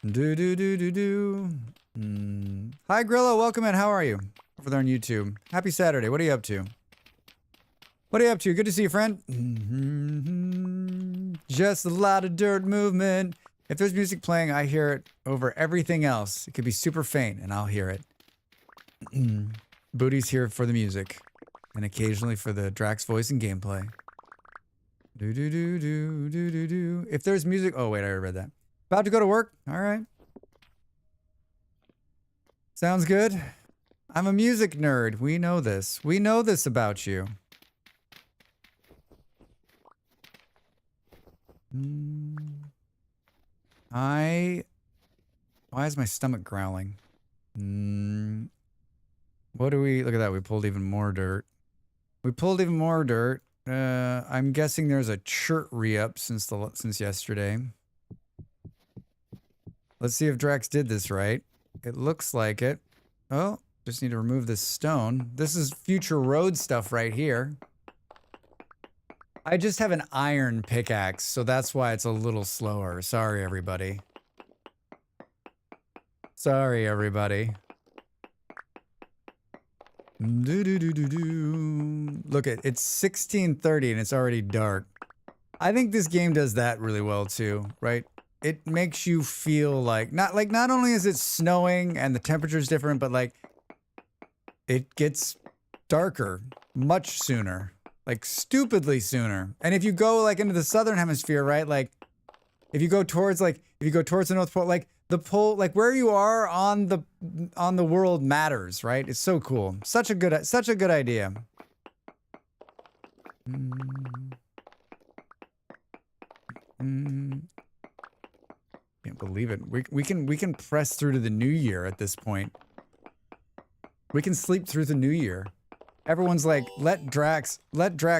Do. Hi, Grillo. Welcome in. How are you? Over there on YouTube. Happy Saturday. What are you up to? What are you up to? Good to see you, friend. Just a lot of dirt movement. If there's music playing, I hear it over everything else. It could be super faint, and I'll hear it. Booty's here for the music, and occasionally for the Drax voice and gameplay. Do. If there's music... Oh, wait, I already read that. About to go to work? All right. Sounds good. I'm a music nerd. We know this. We know this about you. Why is my stomach growling? What do we... Look at that. We pulled even more dirt. I'm guessing there's a chert re-up since yesterday. Let's see if Drax did this right. It looks like it. Oh, just need to remove this stone. This is future road stuff right here. I just have an iron pickaxe, so that's why it's a little slower. Sorry, everybody. Sorry, everybody. Look, it's 16:30 and it's already dark. I think this game does that really well too, right? It makes you feel like not only is it snowing and the temperature's different, but like it gets darker much sooner. Like stupidly sooner. And if you go like into the southern hemisphere, right? Like if you go towards the North Pole, like the pole, like where you are on the world matters, right? It's so cool. Such a good idea. Can't believe it. We can press through to the new year at this point. We can sleep through the new year. Everyone's like, let Drax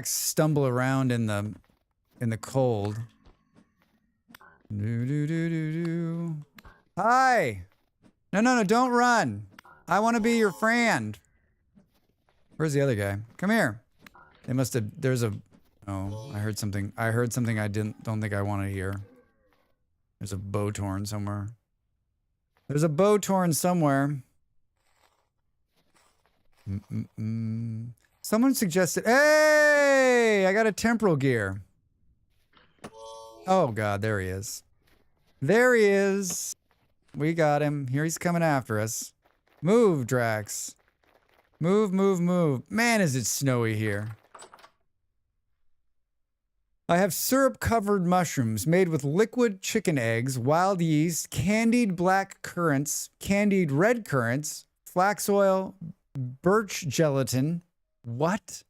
stumble around in the cold. Hi. No, don't run. I want to be your friend. Where's the other guy? Come here. They must have. Oh, I heard something. I don't think I want to hear. There's a bow torn somewhere. Someone suggested, hey, I got a temporal gear. Oh God, there he is. We got him. Here he's coming after us. Move, Drax. Move, move, move. Man, is it snowy here. I have syrup-covered mushrooms made with liquid chicken eggs, wild yeast, candied black currants, candied red currants, flax oil, birch gelatin. What?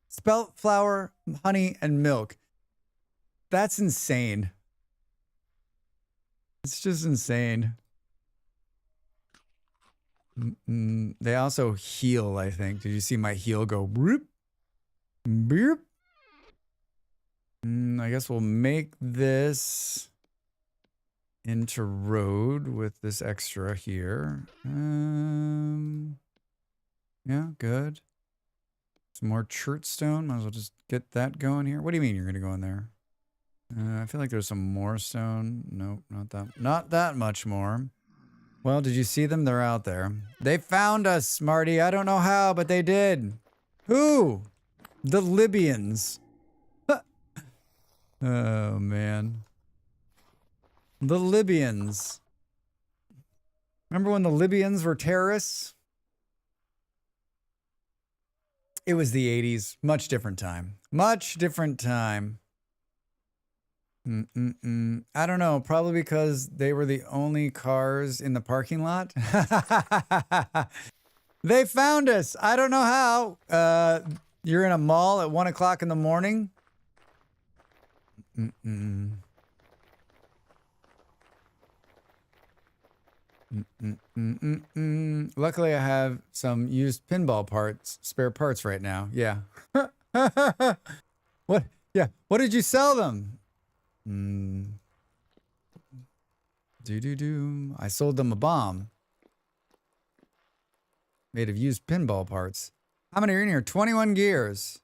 Spelt flour, honey, and milk. That's insane. It's just insane. They also heal, I think. Did you see my heal go bloop? Bloop? I guess we'll make this into road with this extra here. Yeah, good. Some more chert stone. Might as well just get that going here. What do you mean you're going to go in there? I feel like there's some more stone. Nope, not that much more. Well, did you see them? They're out there. They found us, Smarty. I don't know how, but they did. Who? The Libyans. Oh, man. The Libyans. Remember when the Libyans were terrorists? It was the 80s. Much different time. Much different time. I don't know. Probably because they were the only cars in the parking lot. They found us. I don't know how. You're in a mall at 1 o'clock in the morning. Luckily, I have some used pinball parts, spare parts right now. Yeah. What? Yeah. What did you sell them? I sold them a bomb made of used pinball parts. How many are in here? 21 gears.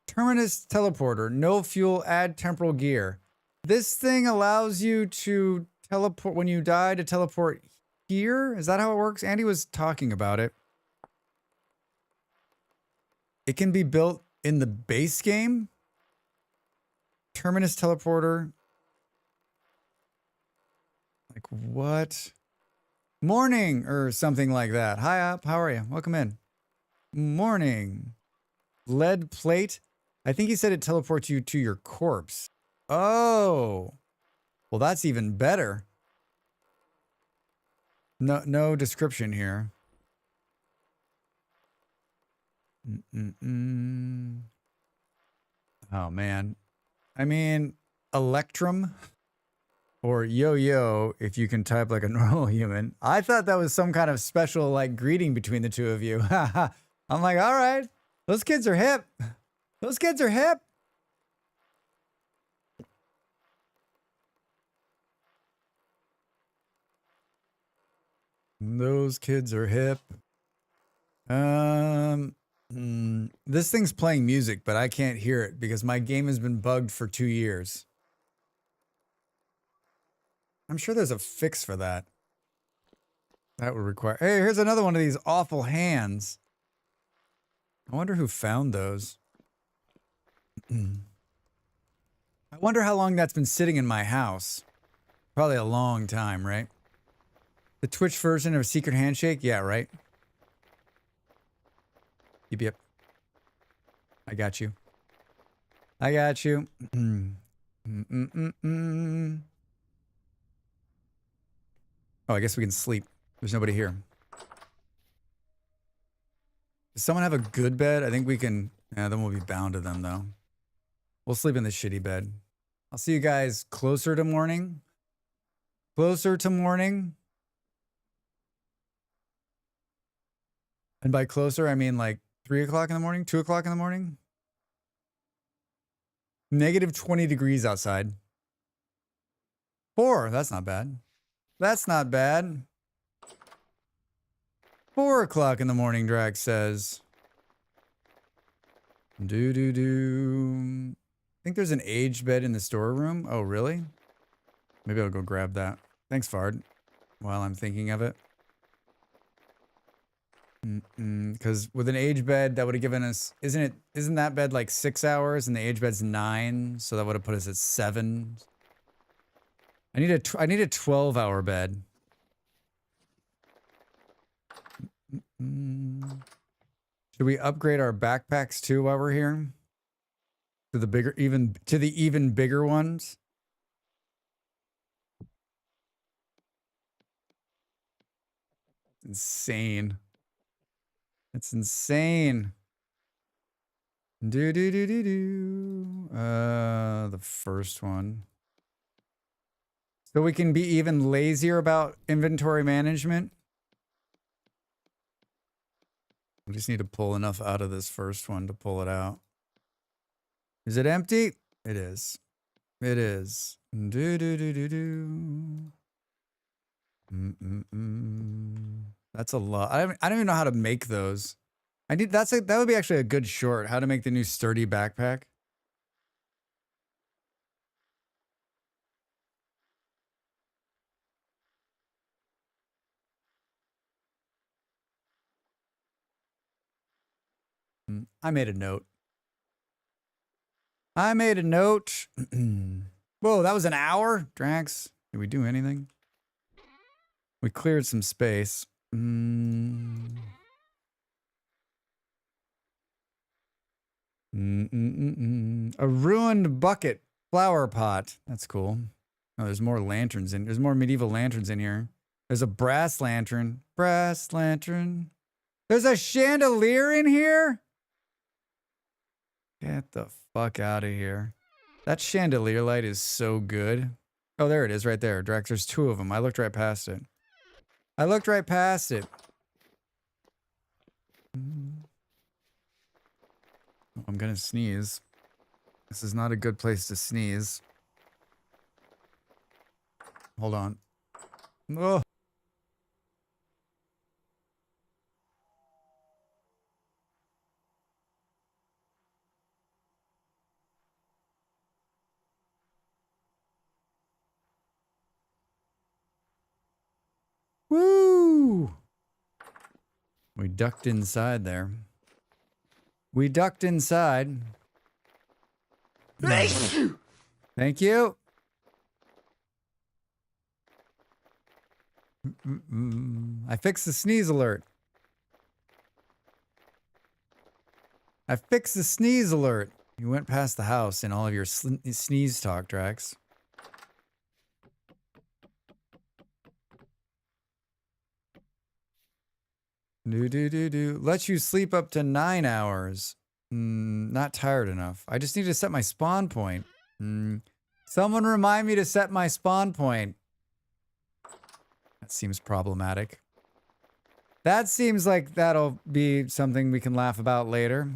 Terminus teleporter, no fuel, add temporal gear. This thing allows you to teleport when you die, to teleport here. Is that how it works? Andy was talking about it. It can be built in the base game. Terminus teleporter. Like what? Morning or something like that. Hi up. How are you? Welcome in. Morning. Lead plate. I think he said it teleports you to your corpse. Oh. Well, that's even better. No description here. Oh, man. I mean, Electrum or yo-yo, if you can type like a normal human. I thought that was some kind of special, like, greeting between the two of you. I'm like, all right. Those kids are hip. Those kids are hip. Those kids are hip. This thing's playing music, but I can't hear it because my game has been bugged for 2 years. I'm sure there's a fix for that. That would require... Hey, here's another one of these awful hands. I wonder who found those. I wonder how long that's been sitting in my house. Probably a long time, right? The Twitch version of Secret Handshake? Yeah, right? Yep. I got you. I got you. Oh, I guess we can sleep. There's nobody here. Does someone have a good bed? I think we can... Yeah, then we'll be bound to them, though. We'll sleep in this shitty bed. I'll see you guys closer to morning. Closer to morning. And by closer, I mean like 3 o'clock in the morning, 2 o'clock in the morning. Negative 20 degrees outside. 4, that's not bad. That's not bad. 4 o'clock in the morning, Drax says. I think there's an aged bed in the storeroom. Oh, really? Maybe I'll go grab that. Thanks, Fard. While I'm thinking of it. Because with an age bed, that would have given us... Isn't that bed like 6 hours and the age bed's 9? So that would have put us at 7. I need a 12-hour bed. Should we upgrade our backpacks too while we're here? To the bigger, to the even bigger ones? Insane. It's insane. The first one. So we can be even lazier about inventory management. We just need to pull enough out of this first one to pull it out. Is it empty? It is. It is. That's a lot. I don't even know how to make those. That would be actually a good short. How to make the new sturdy backpack. I made a note. I made a note. Whoa, that was an hour? Drax, did we do anything? We cleared some space. A ruined bucket flower pot. That's cool. Oh, there's more lanterns in. There's more medieval lanterns in here. There's a brass lantern. Brass lantern. There's a chandelier in here? Get the fuck out of here. That chandelier light is so good. Oh, there it is right there. Drax, there's two of them. I looked right past it. I looked right past it. I'm gonna sneeze. This is not a good place to sneeze. Hold on. Oh. Woo! We ducked inside there. We ducked inside. Thank you. Thank you. I fixed the sneeze alert. I fixed the sneeze alert. You went past the house in all of your sneeze talk, Drax. Lets you sleep up to 9 hours. Not tired enough. I just need to set my spawn point. Someone remind me to set my spawn point. That seems problematic. That seems like that'll be something we can laugh about later.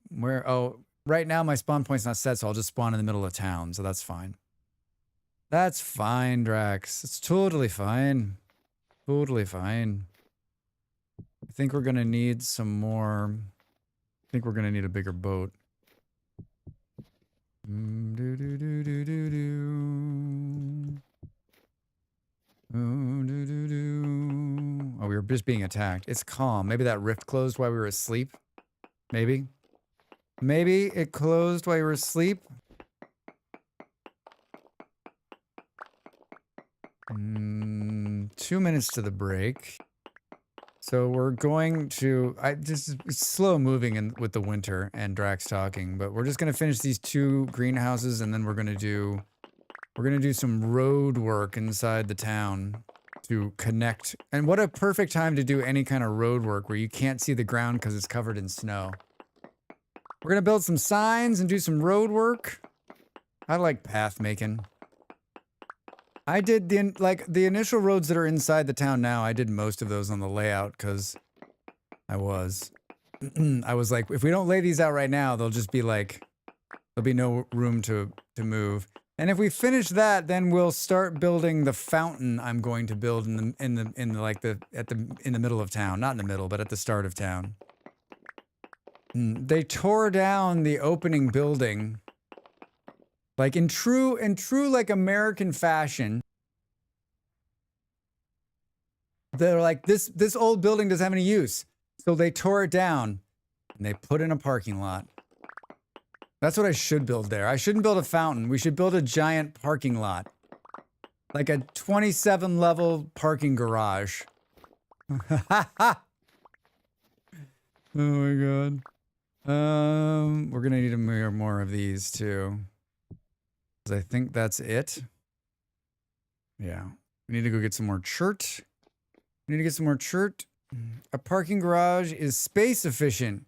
Where? Oh, right now my spawn point's not set, so I'll just spawn in the middle of town, so that's fine. That's fine, Drax. It's totally fine. Totally fine. I think we're gonna need some more. I think we're gonna need a bigger boat. Oh, we were just being attacked. It's calm. Maybe that rift closed while we were asleep. Maybe. Maybe it closed while you were asleep. 2 minutes to the break. So we're going to, it's slow moving with the winter and Drax talking, but we're just going to finish these 2 greenhouses and then we're going to do some road work inside the town to connect. And what a perfect time to do any kind of road work where you can't see the ground because it's covered in snow. We're going to build some signs and do some road work. I like path making. I did the initial roads that are inside the town now, I did most of those on the layout because I was like, if we don't lay these out right now, they'll just be like, there'll be no room to move. And if we finish that, then we'll start building the fountain I'm going to build in the middle of town. Not in the middle, but at the start of town. They tore down the opening building. Like in true like American fashion, they're like, this old building doesn't have any use. So they tore it down and they put in a parking lot. That's what I should build there. I shouldn't build a fountain. We should build a giant parking lot. Like a 27 level parking garage. Oh my god. We're gonna need more of these too. 'Cause I think that's it. Yeah. We need to go get some more chert. We need to get some more chert. A parking garage is space efficient.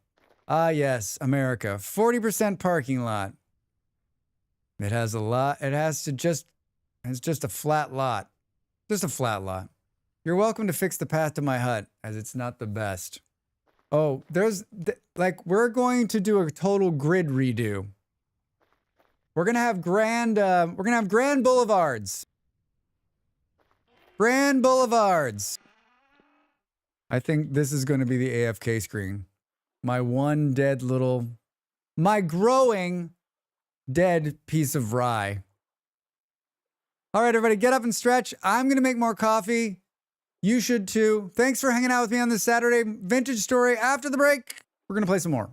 Ah, yes, America. 40% parking lot. It has a lot. It's just a flat lot. Just a flat lot. You're welcome to fix the path to my hut, as it's not the best. Oh, we're going to do a total grid redo. We're gonna have grand boulevards. Grand boulevards. I think this is going to be the AFK screen. My growing dead piece of rye. All right, everybody, get up and stretch. I'm going to make more coffee. You should too. Thanks for hanging out with me on this Saturday vintage story. After the break, we're going to play some more.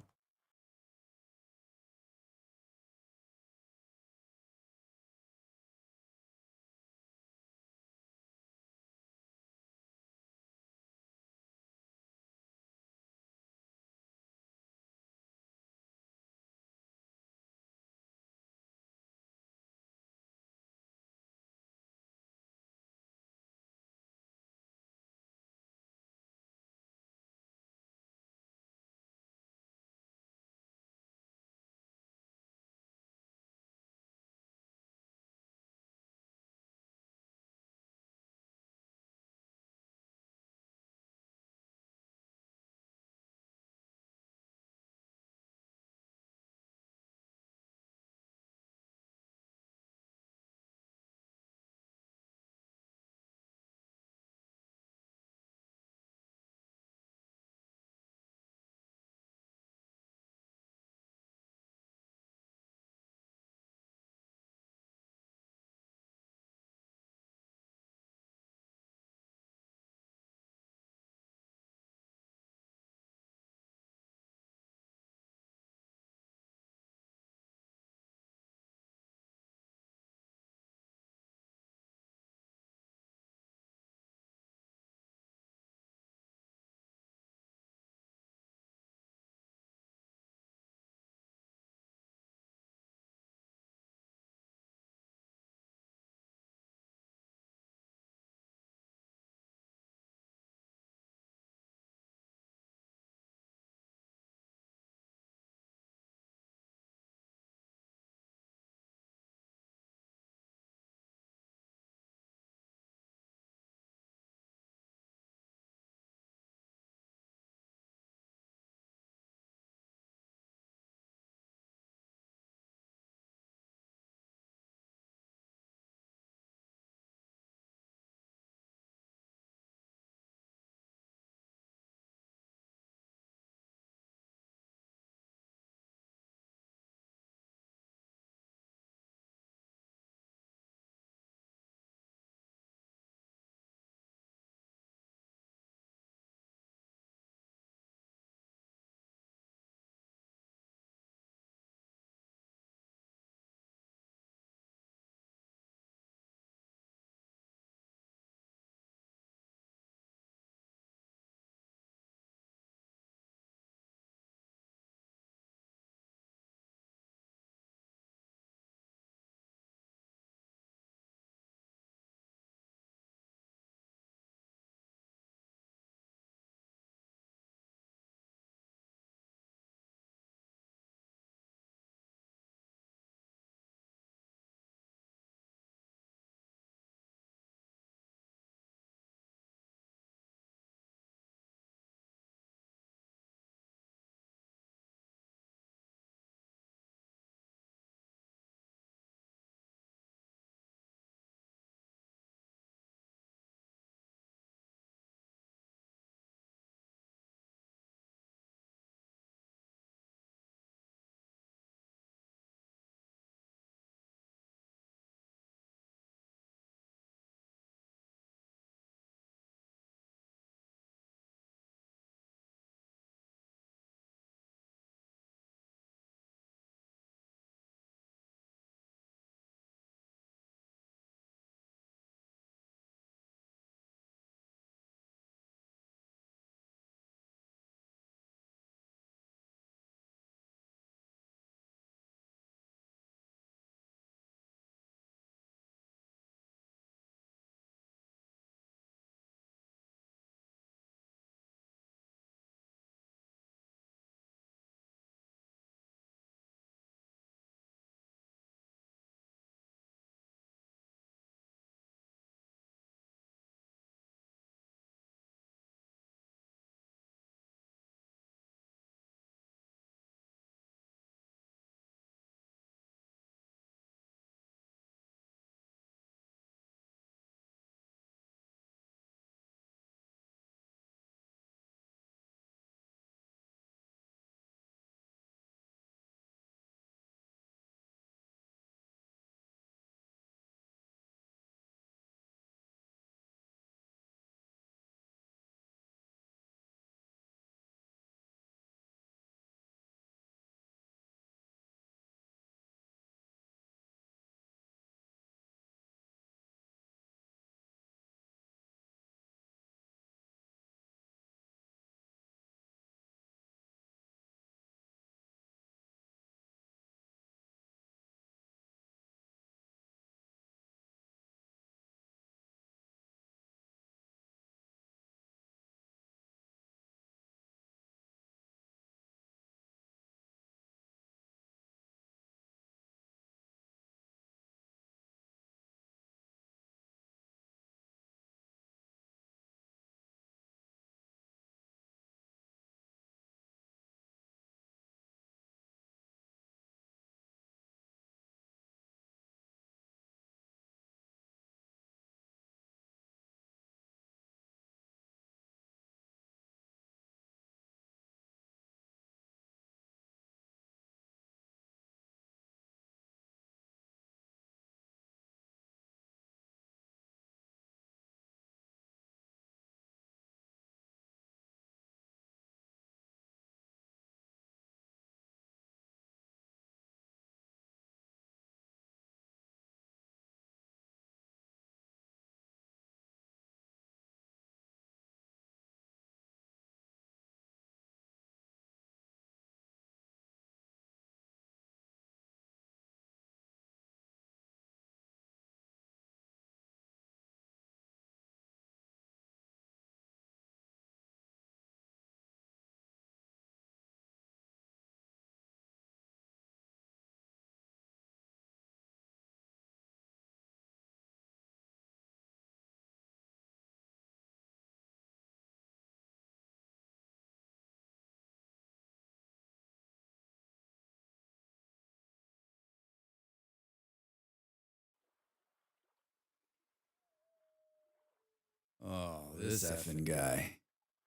This effing guy.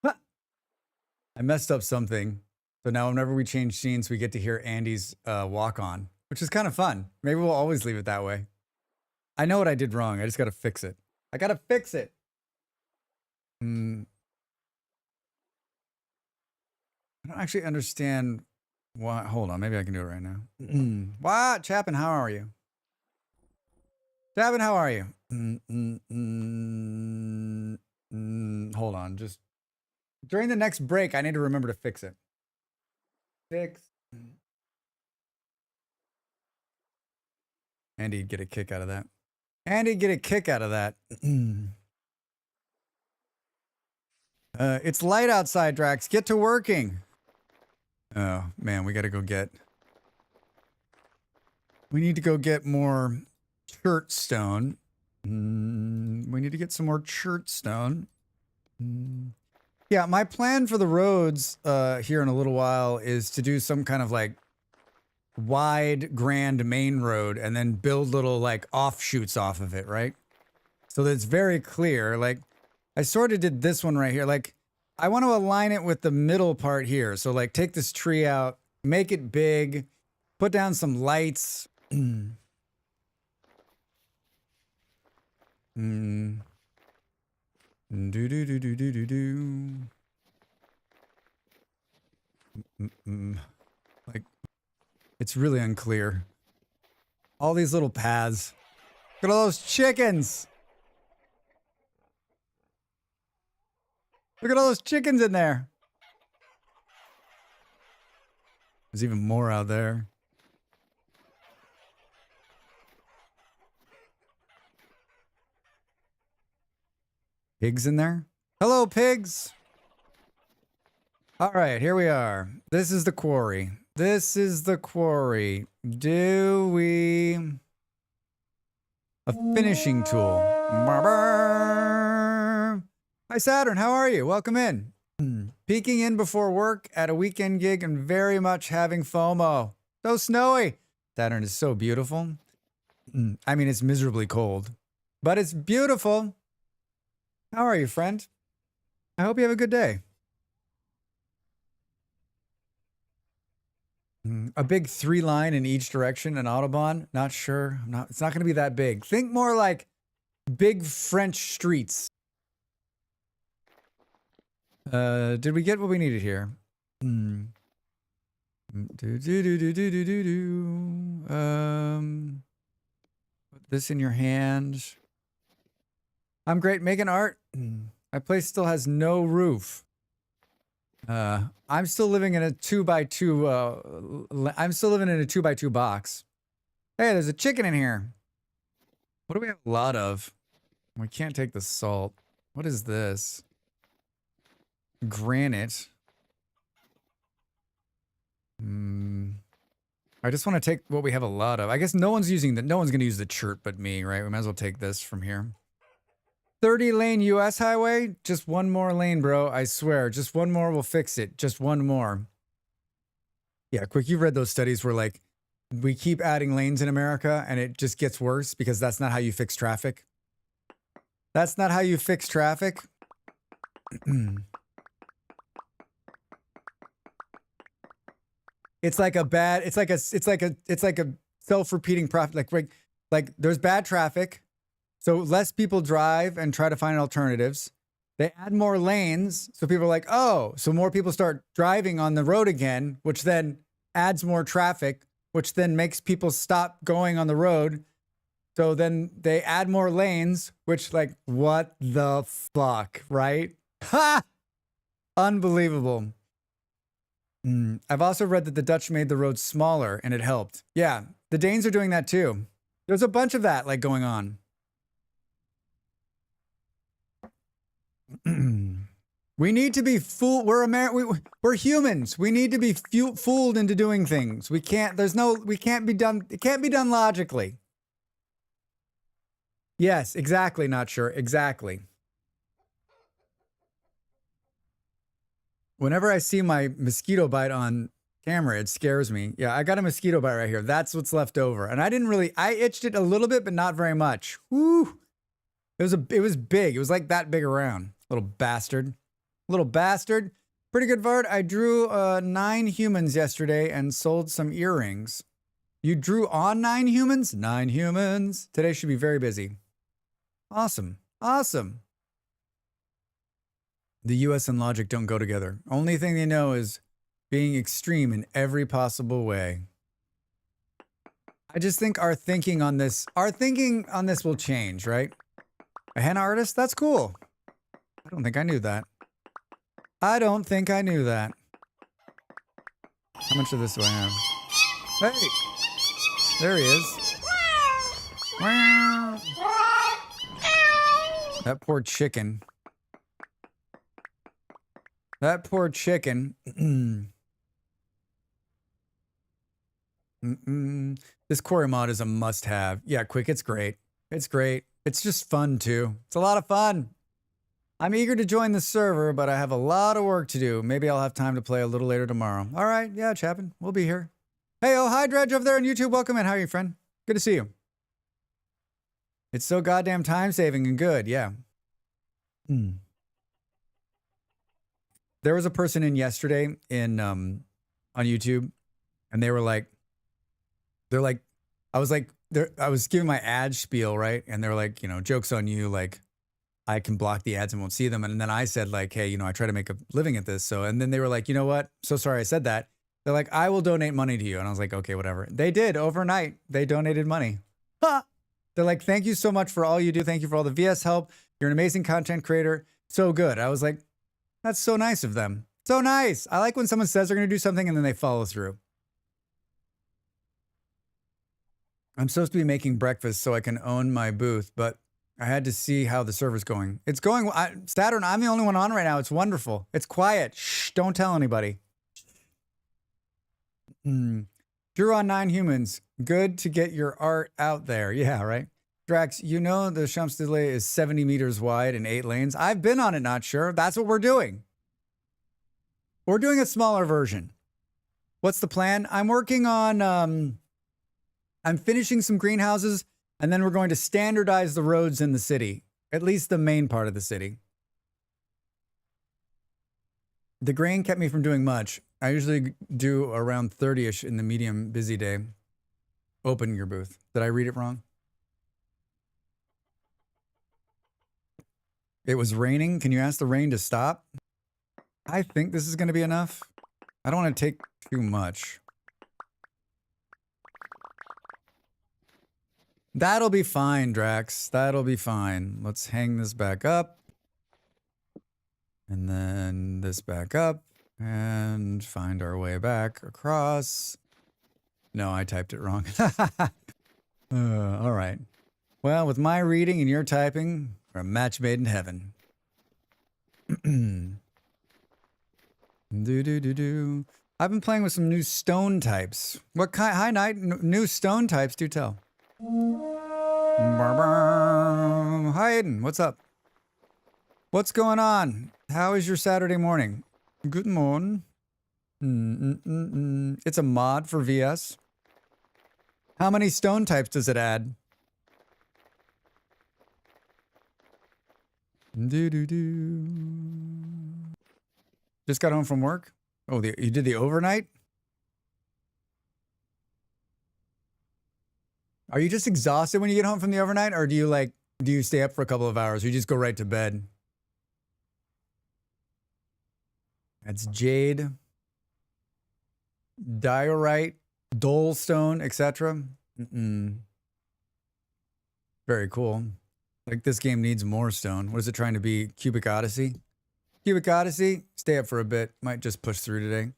I messed up something. So now whenever we change scenes, we get to hear Andy's walk on, which is kind of fun. Maybe we'll always leave it that way. I know what I did wrong. I just got to fix it. I got to fix it. I don't actually understand why. Hold on. Maybe I can do it right now. What? Chapin, how are you? Chapin, how are you? Hold on. Just during the next break, I need to remember to fix it. Fix. Andy'd get a kick out of that. Andy'd get a kick out of that. It's light outside, Drax. Get to working. Oh, man, we gotta go get... We need to go get more chert stone. We need to get some more chert stone. Yeah, my plan for the roads here in a little while is to do some kind of like wide, grand main road and then build little like offshoots off of it, right? So that it's very clear. Like I sort of did this one right here. Like I want to align it with the middle part here. So like take this tree out, make it big, put down some lights. Do do do do do do do. Like, it's really unclear. All these little paths. Look at all those chickens. Look at all those chickens in there. There's even more out there. Pigs in there? Hello, pigs! All right, here we are. This is the quarry. This is the quarry. Do we... A finishing tool. Hi, Saturn. How are you? Welcome in. Peeking in before work at a weekend gig and very much having FOMO. So snowy. Saturn is so beautiful. I mean, it's miserably cold, but it's beautiful. How are you, friend? I hope you have a good day. A big 3-line in each direction, an Autobahn? Not sure. It's not going to be that big. Think more like big French streets. Did we get what we needed here? Put this in your hand. I'm great making art. My place still has no roof. I'm still living in a 2x2. I'm still living in a 2x2 box. Hey, there's a chicken in here. What do we have a lot of? We can't take the salt. What is this? Granite. I just want to take what we have a lot of. I guess no one's using the. No one's going to use the chert but me, right? We might as well take this from here. 30-lane US highway? Just one more lane, bro. I swear. Just one more will fix it. Just one more. Yeah, quick. You've read those studies where, like, we keep adding lanes in America and it just gets worse because that's not how you fix traffic. That's not how you fix traffic. It's like a self-repeating profit. Like there's bad traffic. So less people drive and try to find alternatives. They add more lanes. So people are like, oh, so more people start driving on the road again, which then adds more traffic, which then makes people stop going on the road. So then they add more lanes, which like, what the fuck, right? Ha! Unbelievable. I've also read that the Dutch made the roads smaller and it helped. Yeah, the Danes are doing that too. There's a bunch of that like going on. We need to be fooled. We're humans. We need to be fooled into doing things. We can't be done. It can't be done logically. Yes, exactly. Not sure. Exactly. Whenever I see my mosquito bite on camera, it scares me. Yeah, I got a mosquito bite right here. That's what's left over. And I itched it a little bit, but not very much. Woo. It was big. It was like that big around. Little bastard. Little bastard. Pretty good, Vard. I drew 9 humans yesterday and sold some earrings. You drew on 9 humans? 9 humans. Today should be very busy. Awesome. Awesome. The US and logic don't go together. Only thing they know is being extreme in every possible way. I just think our thinking on this will change, right? A henna artist? That's cool. I don't think I knew that. I don't think I knew that. How much of this do I have? Hey! There he is. That poor chicken. That poor chicken. This Quarry mod is a must-have. Yeah, Quick, it's great. It's great. It's just fun, too. It's a lot of fun. I'm eager to join the server, but I have a lot of work to do. Maybe I'll have time to play a little later tomorrow. All right, yeah, Chapin, we'll be here. Hey, oh, hi, Dredge over there on YouTube. Welcome in. How are you, friend? Good to see you. It's so goddamn time-saving and good, yeah. There was a person in yesterday in on YouTube, and they were like, I was giving my ad spiel, right? And they're like, you know, joke's on you, like, I can block the ads and won't see them. And then I said, like, hey, you know, I try to make a living at this. So, and then they were like, you know what? So sorry I said that. They're like, I will donate money to you. And I was like, okay, whatever. They did overnight. They donated money. Ha! They're like, thank you so much for all you do. Thank you for all the VS help. You're an amazing content creator. So good. I was like, that's so nice of them. So nice. I like when someone says they're going to do something and then they follow through. I'm supposed to be making breakfast so I can own my booth, but I had to see how the server's going. It's going, Saturn, I'm the only one on right now. It's wonderful. It's quiet. Shh, don't tell anybody. Drew on 9 humans. Good to get your art out there. Yeah, right? Drax, you know the Champs-Élysées is 70 meters wide and 8 lanes. I've been on it, not sure. That's what we're doing. We're doing a smaller version. What's the plan? I'm working on, I'm finishing some greenhouses, and then we're going to standardize the roads in the city, at least the main part of the city. The grain kept me from doing much. I usually do around 30-ish in the medium busy day. Open your booth. Did I read it wrong? It was raining. Can you ask the rain to stop? I think this is going to be enough. I don't want to take too much. That'll be fine, Drax. That'll be fine. Let's hang this back up. And then this back up. And find our way back across. No, I typed it wrong. All right. Well, with my reading and your typing, we're a match made in heaven. I've been playing with some new stone types. What kind? Hi, Night. New stone types, do tell. Hi, Aiden. What's up? What's going on? How is your Saturday morning? Good morning. It's a mod for VS. How many stone types does it add? Just got home from work? Oh, you did the overnight? Are you just exhausted when you get home from the overnight, or do you stay up for a couple of hours, or you just go right to bed? That's jade, diorite, dolestone, etc. Very cool. Like, this game needs more stone. What is it trying to be? Cubic Odyssey? Cubic Odyssey, stay up for a bit. Might just push through today.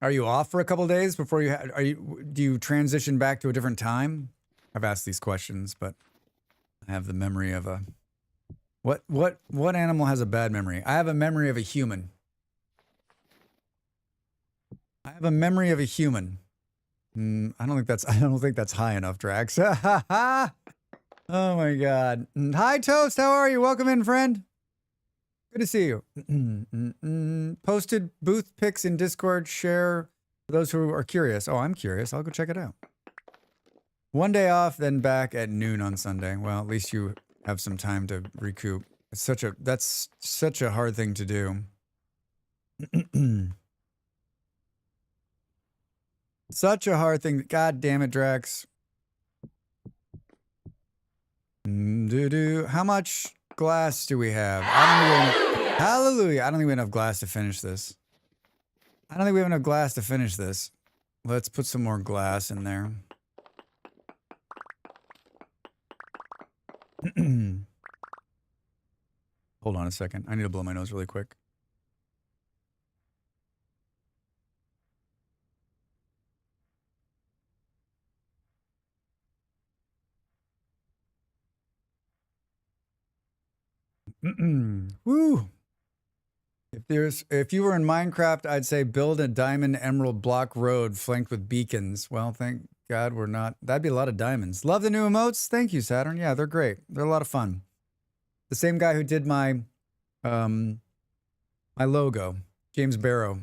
Are you off for a couple of days before do you transition back to a different time? I've asked these questions, but I have the memory of a... What animal has a bad memory? I have a memory of a human. I have a memory of a human. I don't think that's high enough, Drax. Oh my God. Hi, Toast. How are you? Welcome in, friend. Good to see you. Posted booth pics in Discord. Share for those who are curious. Oh, I'm curious. I'll go check it out. One day off, then back at noon on Sunday. Well, at least you have some time to recoup. That's such a hard thing to do. Such a hard thing. God damn it, Drax. How much glass do we have? Hallelujah. I don't think we have enough glass to finish this. Let's put some more glass in there. Hold on a second. I need to blow my nose really quick. Woo! If you were in Minecraft, I'd say build a diamond emerald block road flanked with beacons. Well, thank God we're not. That'd be a lot of diamonds. Love the new emotes. Thank you, Saturn. Yeah, they're great. They're a lot of fun. The same guy who did my my logo, James Barrow,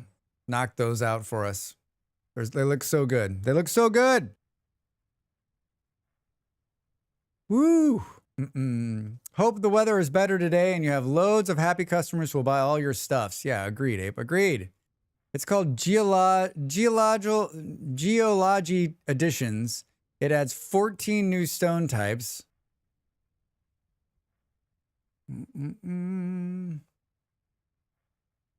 knocked those out for us. They look so good. They look so good. Woo! Hope the weather is better today and you have loads of happy customers who will buy all your stuffs. Yeah, agreed, Ape. Agreed. It's called Geology Editions. It adds 14 new stone types.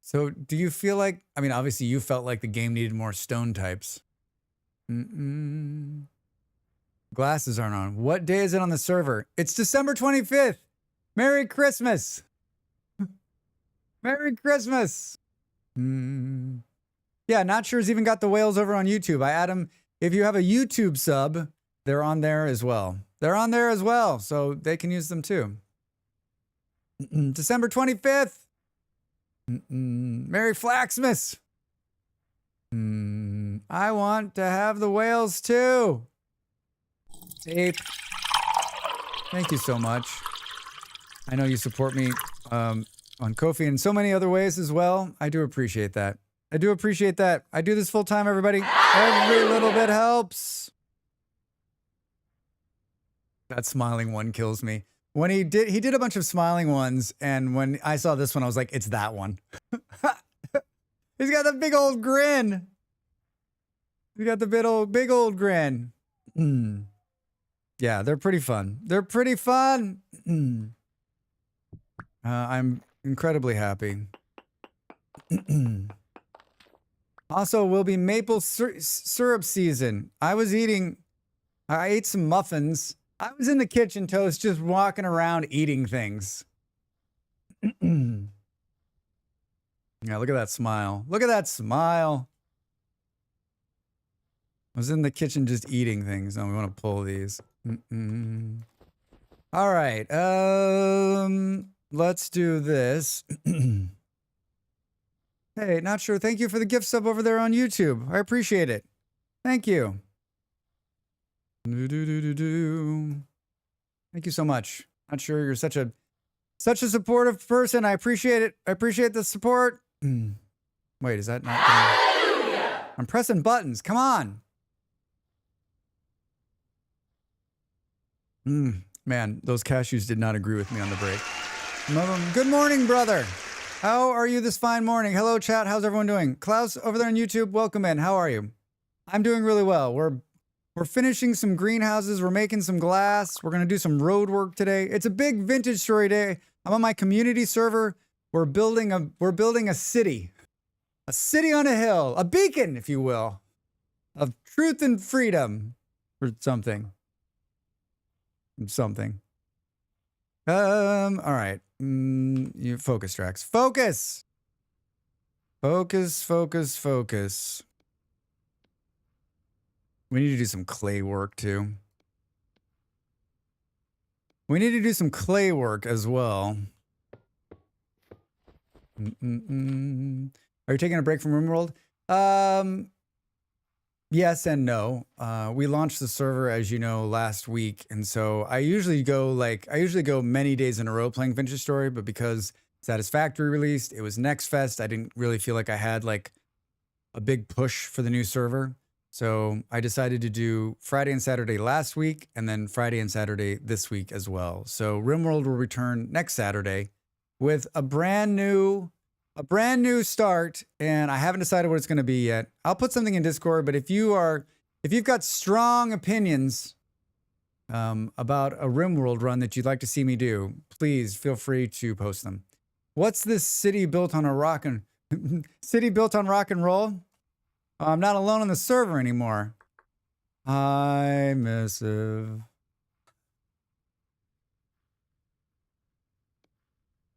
So do you feel like, I mean, obviously you felt like the game needed more stone types. Glasses aren't on. What day is it on the server? It's December 25th. Merry Christmas. Merry Christmas. Yeah, Not Sure's even got the whales over on YouTube. I add them. If you have a YouTube sub, they're on there as well. They're on there as well, so they can use them too. December 25th. Merry Flaxmas. I want to have the whales too. Ape, thank you so much. I know you support me on Ko-fi in so many other ways as well. I do appreciate that. I do this full time, everybody. Every little bit helps. That smiling one kills me. When he did a bunch of smiling ones, and when I saw this one, I was like, it's that one. He's got the big old grin. He's got the big old grin. Yeah, they're pretty fun. I'm incredibly happy. Also, will be maple syrup season. I ate some muffins. I was in the kitchen, Toast, just walking around eating things. Yeah, look at that smile. Look at that smile. I was in the kitchen just eating things. Now we want to pull these. All right. Let's do this. Hey, Not Sure. Thank you for the gift sub over there on YouTube. I appreciate it. Thank you. Thank you so much. Not Sure, you're such a supportive person. I appreciate it. I appreciate the support. Wait, is that not? I'm pressing buttons. Come on. Man, those cashews did not agree with me on the break. Good morning, brother. How are you this fine morning? Hello, chat. How's everyone doing? Klaus over there on YouTube, welcome in. How are you? I'm doing really well. We're finishing some greenhouses. We're making some glass. We're gonna do some road work today. It's a big vintage story day. I'm on my community server. We're building a city. A city on a hill. A beacon, if you will, of truth and freedom. Or something. All right. You focus, Drax. Focus. We need to do some clay work too. We need to do some clay work as well. Are you taking a break from RimWorld? Yes and no. We launched the server, as you know, last week, and so I usually go many days in a row playing Vintage Story, but because Satisfactory released, it was Next Fest. I didn't really feel like I had like a big push for the new server, so I decided to do Friday and Saturday last week, and then Friday and Saturday this week as well. So RimWorld will return next Saturday, with a brand new start, and I haven't decided what it's going to be yet. I'll put something in Discord, but if you've got strong opinions about a RimWorld run that you'd like to see me do, please feel free to post them. What's this city built on a rock and city built on rock and roll? I'm not alone on the server anymore. Hi, missive.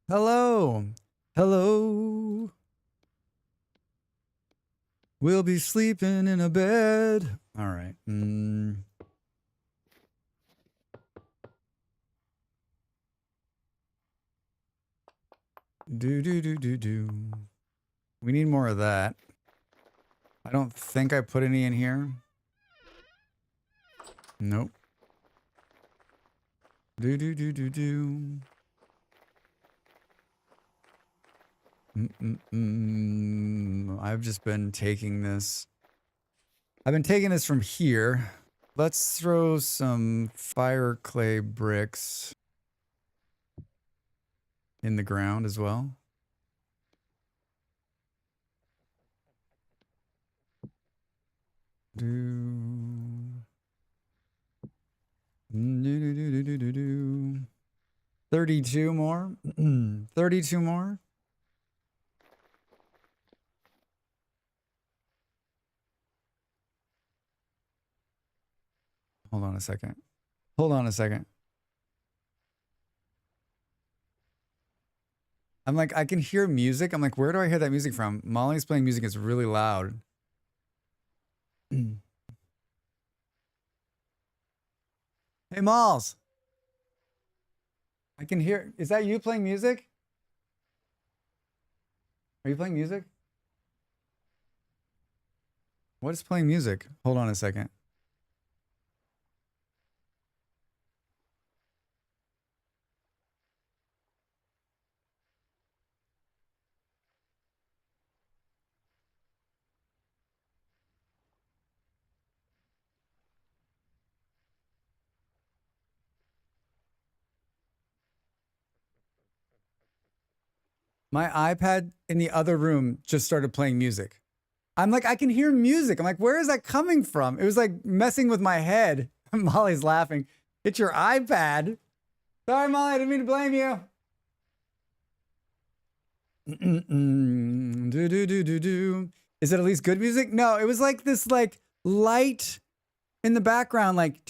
Hello. Hello. We'll be sleeping in a bed. All right. Do. We need more of that. I don't think I put any in here. Nope. Do. I've just been taking this. I've been taking this from here. Let's throw some fire clay bricks in the ground as well. Do. 32 more. 32 more. Hold on a second. Hold on a second. I'm like, I can hear music. I'm like, where do I hear that music from? Molly's playing music. It's really loud. Hey, Malls. I can hear. Is that you playing music? Are you playing music? What is playing music? Hold on a second. My iPad in the other room just started playing music. I'm like, I can hear music. I'm like, where is that coming from? It was like messing with my head. Molly's laughing. It's your iPad. Sorry, Molly, I didn't mean to blame you. Is it at least good music? No, it was like this like light in the background, like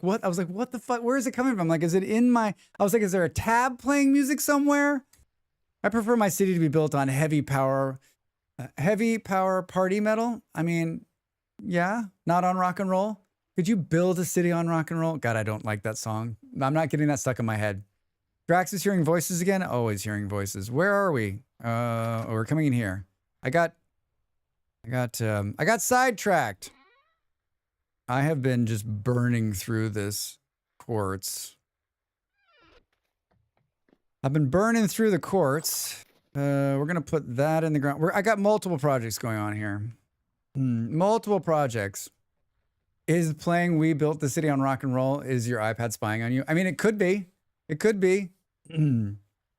what? I was like, what the fuck? Where is it coming from? Like, is it in my? I was like, is there a tab playing music somewhere? I prefer my city to be built on heavy power party metal. I mean, yeah, not on rock and roll. Could you build a city on rock and roll? God, I don't like that song. I'm not getting that stuck in my head. Drax is hearing voices again. Always hearing voices. Where are we? We're coming in here. I got sidetracked. I have been just burning through this quartz. I've been burning through the quartz. We're gonna put that in the ground. I got multiple projects going on here. Multiple projects. Is playing We Built the City on Rock and Roll, is your iPad spying on you? I mean, it could be. It could be.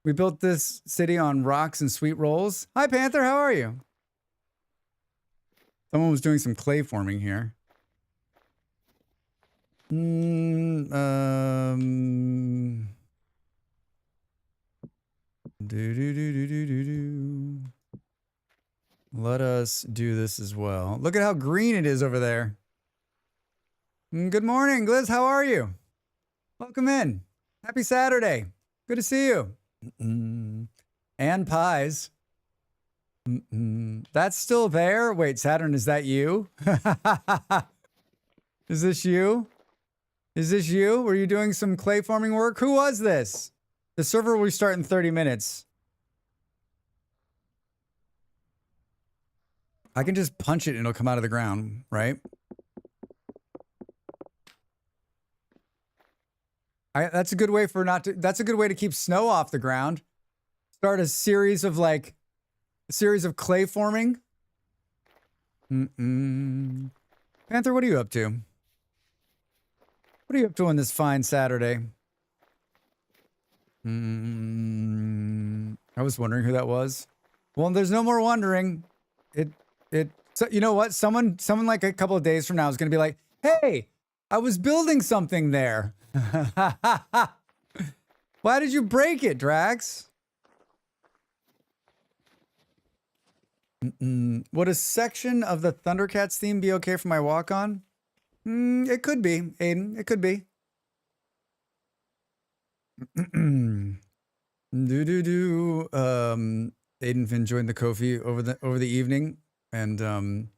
We built this city on rocks and sweet rolls. Hi, Panther. How are you? Someone was doing some clay forming here. Let us do this as well. Look at how green it is over there. Good morning, Gliz. How are you? Welcome in. Happy Saturday. Good to see you. And pies. That's still there? Wait, Saturn, is that you? Is this you? Is this you? Were you doing some clay forming work? Who was this? The server will start in 30 minutes. I can just punch it and it'll come out of the ground, right? That's a good way that's a good way to keep snow off the ground. Start a series of clay forming. Panther, what are you up to? What are you up to on this fine Saturday? I was wondering who that was. Well, there's no more wondering. So you know what? Someone like a couple of days from now is going to be like, "Hey, I was building something there. Why did you break it, Drax?" Would a section of the Thundercats theme be okay for my walk on? It could be, Aiden. It could be. Aiden Finn joined the Kofi over the evening, and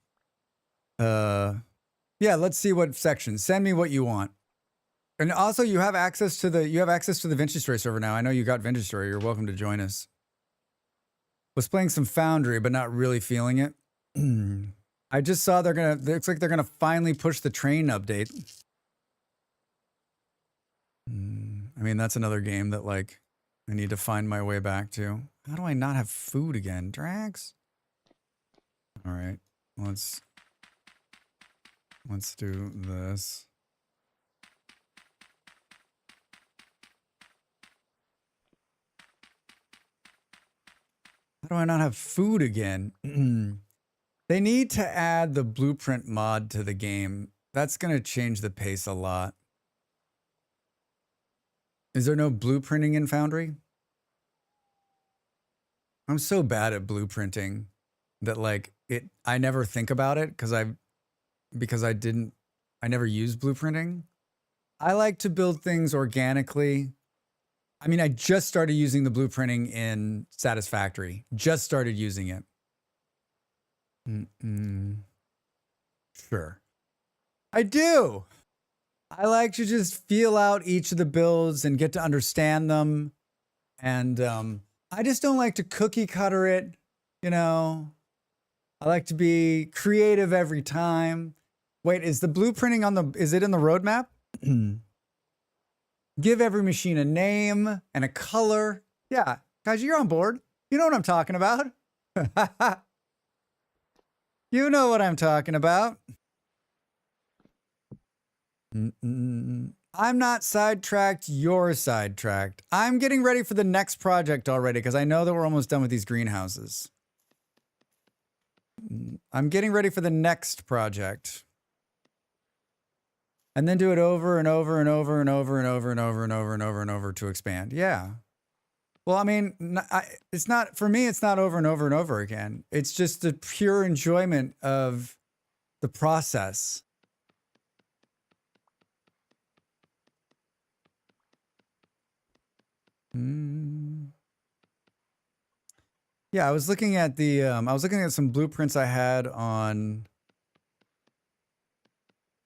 yeah, let's see what section. Send me what you want. And also, you have access to the Vintage Story server now. I know you got Vintage Story. You're welcome to join us. Was playing some Foundry, but not really feeling it. I just saw looks like they're gonna finally push the train update. I mean, that's another game that like I need to find my way back to. How do I not have food again, Drax? All right, let's do this. How do I not have food again? They need to add the blueprint mod to the game. That's going to change the pace a lot. Is there no blueprinting in Foundry? I'm so bad at blueprinting that like I never think about it because I never use blueprinting. I like to build things organically. I mean, I just started using the blueprinting in Satisfactory. Just started using it. Sure. I do. I like to just feel out each of the builds and get to understand them. And I just don't like to cookie cutter it, you know. I like to be creative every time. Wait, is the blueprinting is it in the roadmap? Give every machine a name and a color. Yeah, guys, you're on board. You know what I'm talking about. You know what I'm talking about. I'm not sidetracked, you're sidetracked. I'm getting ready for the next project already because I know that we're almost done with these greenhouses. I'm getting ready for the next project. And then do it over and over and over and over and over and over and over and over and over to expand. Yeah. Well, I mean, it's not, for me, it's not over and over and over again. It's just the pure enjoyment of the process. Yeah, I was looking at some blueprints I had on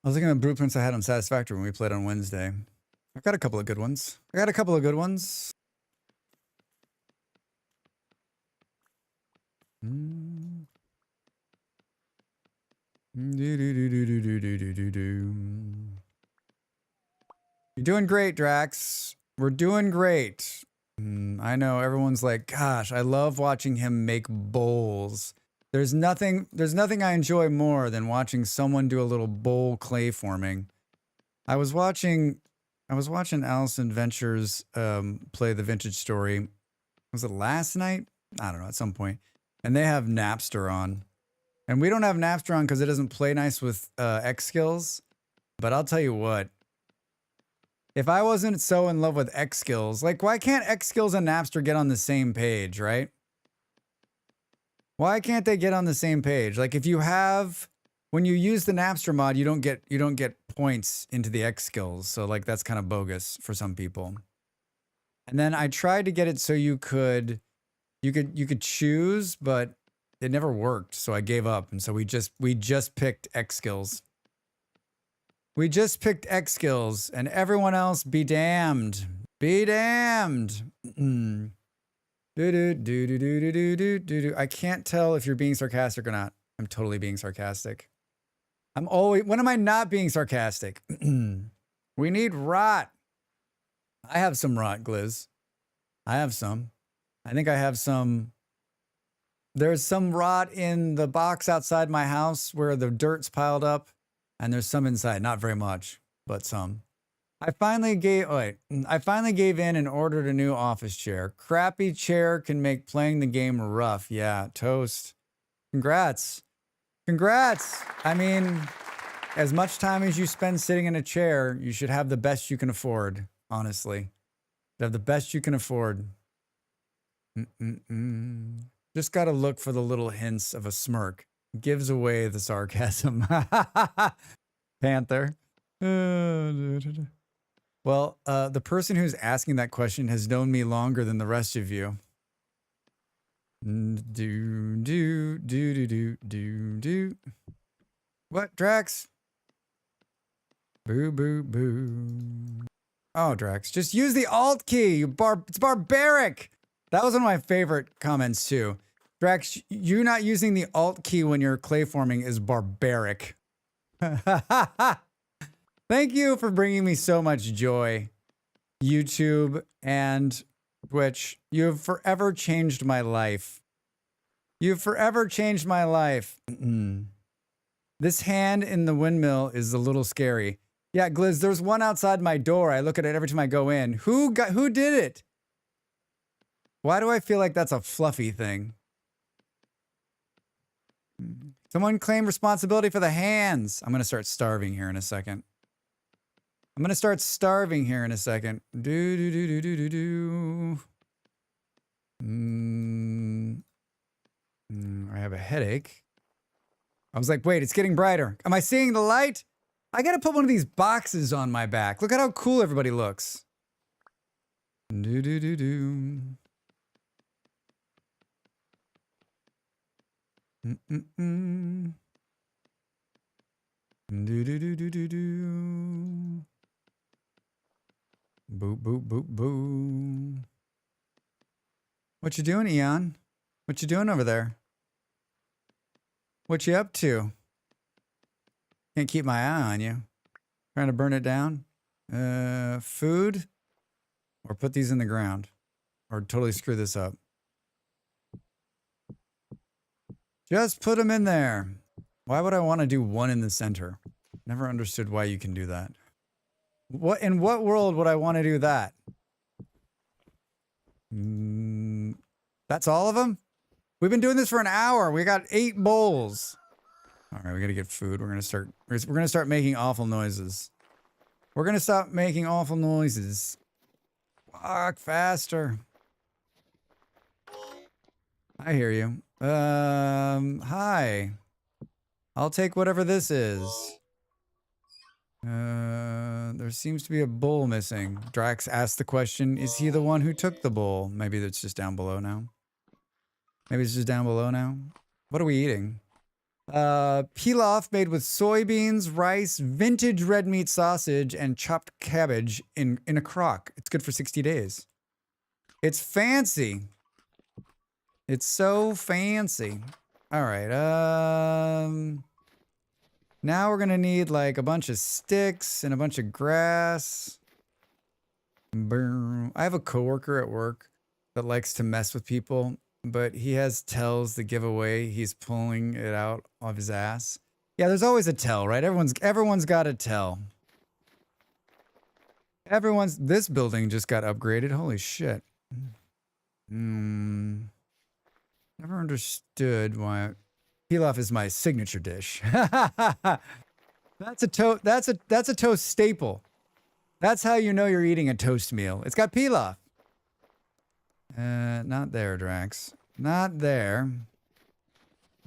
Satisfactory when we played on Wednesday. I've got a couple of good ones. You're doing great, Drax. We're doing great. I know everyone's like, gosh, I love watching him make bowls. There's nothing I enjoy more than watching someone do a little bowl clay forming. I was watching Allison Ventures play the Vintage Story. Was it last night? I don't know, at some point. And they have Napster on. And we don't have Napster on because it doesn't play nice with X skills. But I'll tell you what. If I wasn't so in love with X skills, like why can't X skills and Napster get on the same page, right? Why can't they get on the same page? Like if you have, when you use the Napster mod, you don't get points into the X skills. So like that's kind of bogus for some people. And then I tried to get it so you could choose, but it never worked. So I gave up. And so we just picked X skills. We just picked X skills and everyone else be damned. Be damned. I can't tell if you're being sarcastic or not. I'm totally being sarcastic. When am I not being sarcastic? We need rot. I have some rot, Gliz. I have some. I think I have some. There's some rot in the box outside my house where the dirt's piled up. And there's some inside, not very much, but some. I finally gave in and ordered a new office chair. Crappy chair can make playing the game rough. Yeah, toast. Congrats. Congrats. I mean, as much time as you spend sitting in a chair, you should have the best you can afford, honestly. You have the best you can afford. Just got to look for the little hints of a smirk. Gives away the sarcasm. Panther. Well, the person who's asking that question has known me longer than the rest of you. Do. What, Drax? Boo, boo, boo. Oh, Drax, just use the Alt key. It's barbaric. That was one of my favorite comments, too. Drax, you not using the Alt key when you're clay forming is barbaric. Thank you for bringing me so much joy, YouTube and Twitch. You have forever changed my life. You've forever changed my life. This hand in the windmill is a little scary. Yeah, Gliz, there's one outside my door. I look at it every time I go in. Who did it? Why do I feel like that's a fluffy thing? Someone claim responsibility for the hands. I'm going to start starving here in a second. I have a headache. I was like, wait, it's getting brighter. Am I seeing the light? I got to put one of these boxes on my back. Look at how cool everybody looks. Boop, boop, boop, boop. What you doing, Eon? What you doing over there? What you up to? Can't keep my eye on you. Trying to burn it down? Food? Or put these in the ground? Or totally screw this up? Just put them in there. Why would I want to do one in the center? Never understood why you can do that. In what world would I want to do that? That's all of them? We've been doing this for an hour. We got 8 bowls. All right, we got to get food. We're going to start making awful noises. We're going to stop making awful noises. Walk faster. I hear you. Hi. I'll take whatever this is. There seems to be a bowl missing. Drax asked the question, is he the one who took the bowl? Maybe it's just down below now. What are we eating? Pilaf made with soybeans, rice, vintage red meat sausage, and chopped cabbage in a crock. It's good for 60 days. It's fancy. It's so fancy. All right. Now we're gonna need like a bunch of sticks and a bunch of grass. I have a coworker at work that likes to mess with people, but he has tells that give away he's pulling it out of his ass. Yeah, there's always a tell, right? Everyone's got a tell. This building just got upgraded. Holy shit. Never understood why pilaf is my signature dish. That's a toast staple. That's how you know you're eating a toast meal. It's got pilaf. Not there, Drax. Not there.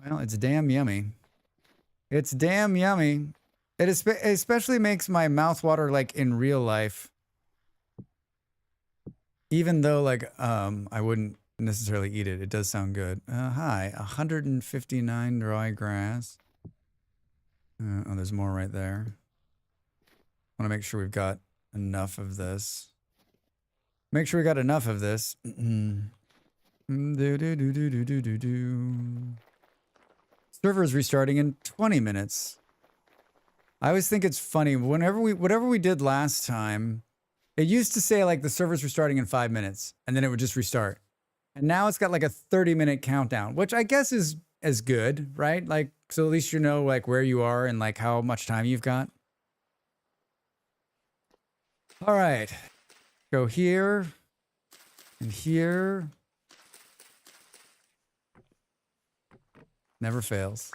Well, it's damn yummy. It's damn yummy. It especially makes my mouth water like in real life. Even though like I wouldn't necessarily eat it. It does sound good. Hi, 159 dry grass. Oh, there's more right there. I want to make sure we've got enough of this. Make sure we got enough of this. Server is restarting in 20 minutes. I always think it's funny. Whatever we did last time, it used to say like the server's restarting in 5 minutes, and then it would just restart. And now it's got like a 30-minute countdown, which I guess is as good, right? Like, so at least you know like where you are and like how much time you've got. All right. Go here and here. Never fails.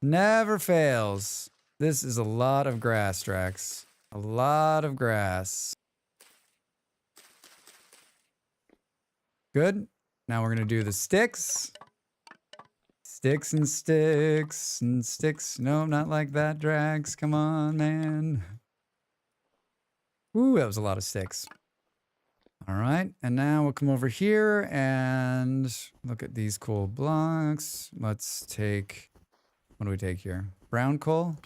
Never fails. This is a lot of grass, Drax. A lot of grass. Good. Now we're going to do the sticks. Sticks and sticks and sticks. No, not like that, Drax. Come on, man. Ooh, that was a lot of sticks. All right. And now we'll come over here and look at these cool blocks. Let's take, what do we take here? Brown coal.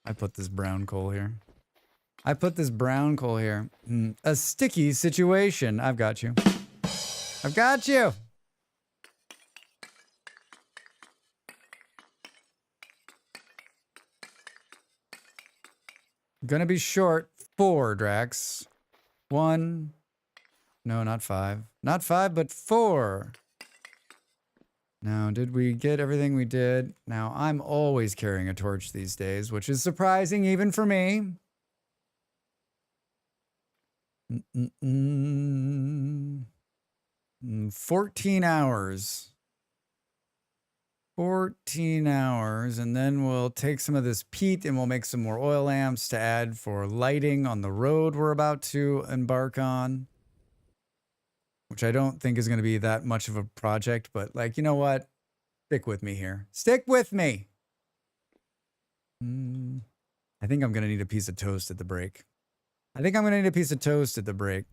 I put this brown coal here. I put this brown coal here. A sticky situation. I've got you. I've got you. Gonna be short 4, Drax. 1. No, not 5. Not 5, but 4. Now, did we get everything we did? Now, I'm always carrying a torch these days, which is surprising even for me. 14 hours. 14 hours, and then we'll take some of this peat and we'll make some more oil lamps to add for lighting on the road we're about to embark on. Which I don't think is going to be that much of a project, but like, you know what? Stick with me here. Stick with me! I think I'm going to need a piece of toast at the break. I think I'm going to need a piece of toast at the break.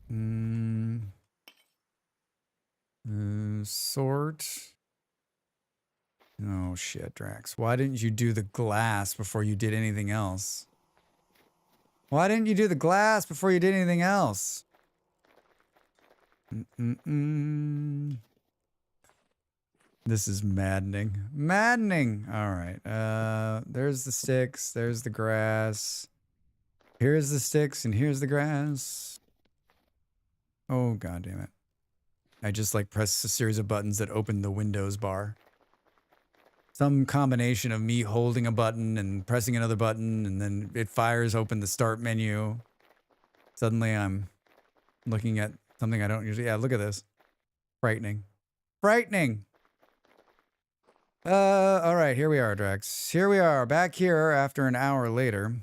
Sort. Oh shit, Drax. Why didn't you do the glass before you did anything else? Why didn't you do the glass before you did anything else? This is maddening. Maddening! Alright. There's the sticks. There's the grass. Here's the sticks and here's the grass. Oh, god damn it. I just like pressed a series of buttons that opened the Windows bar. Some combination of me holding a button and pressing another button, and then it fires open the start menu. Suddenly I'm looking at something I don't usually... Yeah, look at this. Frightening. Frightening! Alright, here we are, Drax. Here we are, back here after an hour later.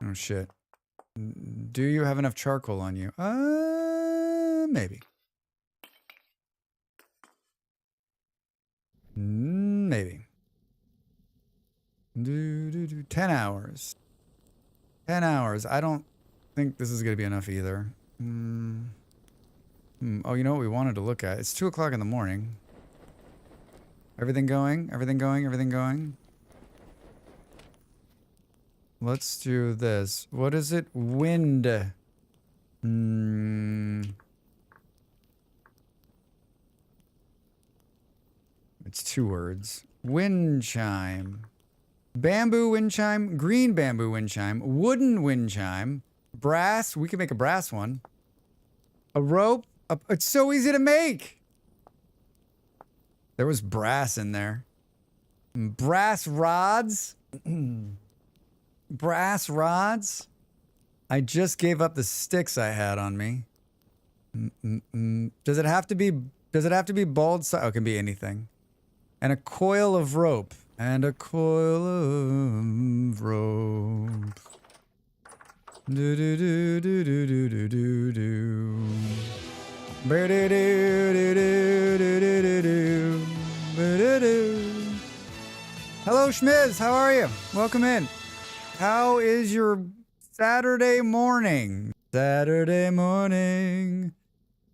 Oh, shit. Do you have enough charcoal on you? Maybe. Maybe. 10 hours. 10 hours. I don't think this is going to be enough either. Oh, you know what we wanted to look at? It's 2 o'clock in the morning. Everything going? Everything going? Everything going? Let's do this. What is it? Wind. It's 2 words. Wind chime. Bamboo wind chime. Green bamboo wind chime. Wooden wind chime. Brass. We can make a brass one. A rope. It's so easy to make. There was brass in there. Brass rods. Brass rods. I just gave up the sticks I had on me. Does it have to be bald side? Oh, it can be anything. And a coil of rope. And a coil of rope. Do do do do do do do do do. Do do do do do do do do. Hello, Schmiz. How are you? Welcome in. How is your Saturday morning? Saturday morning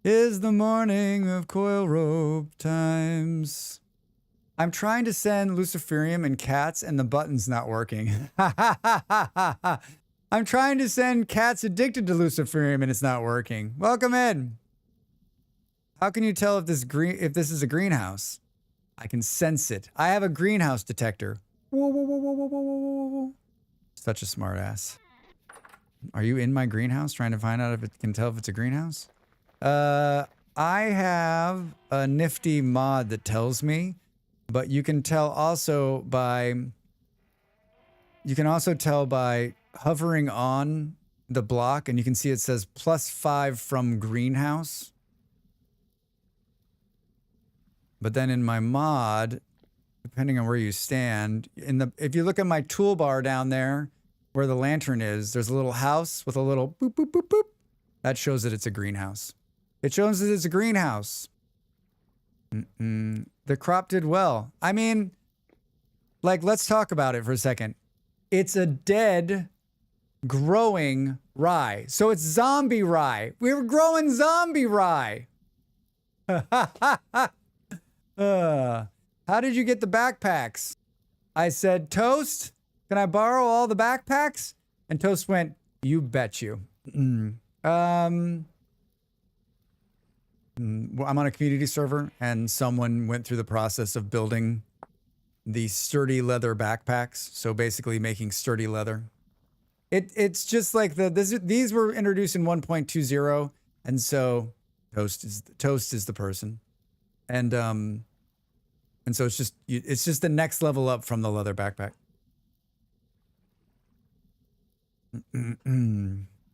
is the morning of coil rope times. I'm trying to send Luciferium and cats and the button's not working. I'm trying to send cats addicted to Luciferium and it's not working. Welcome in. How can you tell if this is a greenhouse? I can sense it. I have a greenhouse detector. Whoa, whoa, whoa, whoa, whoa, whoa, whoa, whoa. Such a smart ass. Are you in my greenhouse trying to find out if it can tell if it's a greenhouse? I have a nifty mod that tells me, But you can tell also by hovering on the block, and you can see it says +5 from greenhouse. But then in my mod, depending on where you stand, if you look at my toolbar down there where the lantern is, there's a little house with a little boop, boop, boop, boop. That shows that it's a greenhouse. It shows that it's a greenhouse. The crop did well. I mean, like, let's talk about it for a second. It's a dead, growing rye. So it's zombie rye. We were growing zombie rye. How did you get the backpacks? I said, Toast, can I borrow all the backpacks? And Toast went, you bet you. I'm on a community server, and someone went through the process of building the sturdy leather backpacks. So basically making sturdy leather. It's just like these were introduced in 1.20, and so Toast is the person. And so it's just the next level up from the leather backpack.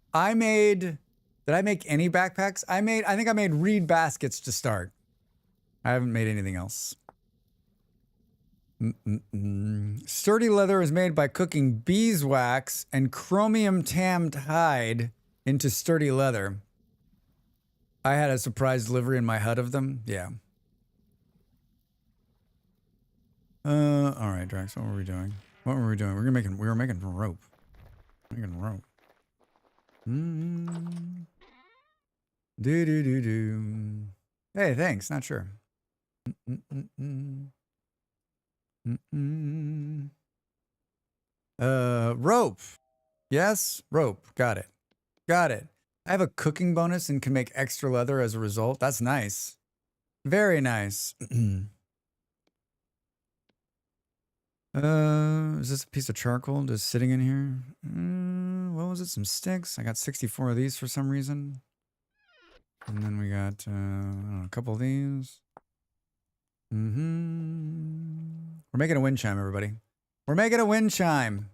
Did I make any backpacks? I think I made reed baskets to start. I haven't made anything else. Sturdy leather is made by cooking beeswax and chromium tanned hide into sturdy leather. I had a surprise delivery in my hut of them. Yeah. All right, Drax, what were we doing? We were making rope. Making rope. Do. Hey, thanks. Not sure. Rope. Yes, rope. Got it. I have a cooking bonus and can make extra leather as a result. That's nice. Very nice. Is this a piece of charcoal just sitting in here? What was it? Some sticks. I got 64 of these for some reason. And then we got I don't know, a couple of these. We're making a wind chime, everybody. We're making a wind chime.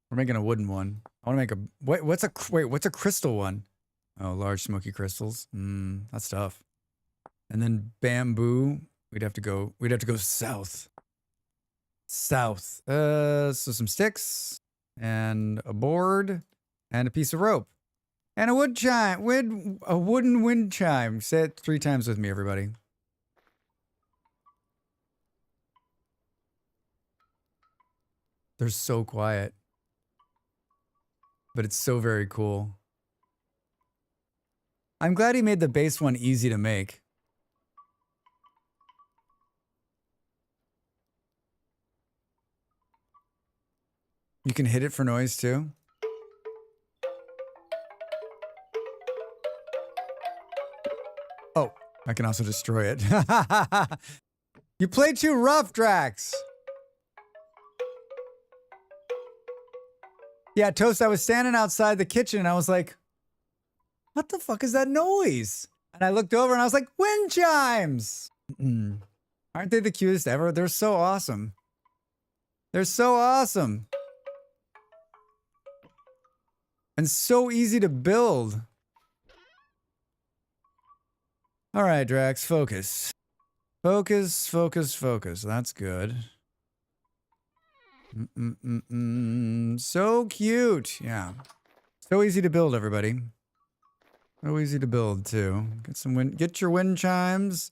We're making a wooden one. I want to make a what's a crystal one? Oh, large smoky crystals. That's tough. And then bamboo. We'd have to go south. South. So some sticks and a board and a piece of rope. And a wood chime. A wooden wind chime. Say it 3 times with me, everybody. They're so quiet. But it's so very cool. I'm glad he made the base one easy to make. You can hit it for noise too. Oh, I can also destroy it. You play too rough, Drax. Yeah, Toast, I was standing outside the kitchen and I was like, what the fuck is that noise? And I looked over and I was like, wind chimes. Aren't they the cutest ever? They're so awesome. They're so awesome. And so easy to build. All right, Drax, focus. Focus. That's good. So cute. Yeah. So easy to build, everybody. So easy to build, too. Get your wind chimes.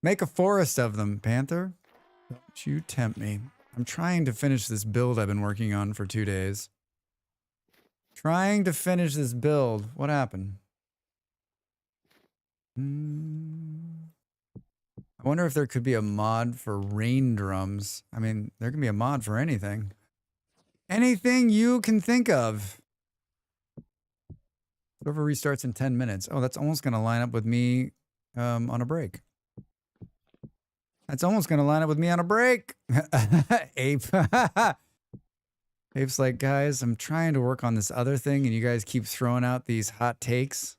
Make a forest of them, Panther. Don't you tempt me. I'm trying to finish this build I've been working on for 2 days. Trying to finish this build. What happened? I wonder if there could be a mod for rain drums. I mean, there can be a mod for anything. Anything you can think of. Server restarts in 10 minutes. Oh, that's almost going to line up with me on a break. That's almost going to line up with me on a break. Ape. Ape's like, guys, I'm trying to work on this other thing, and you guys keep throwing out these hot takes.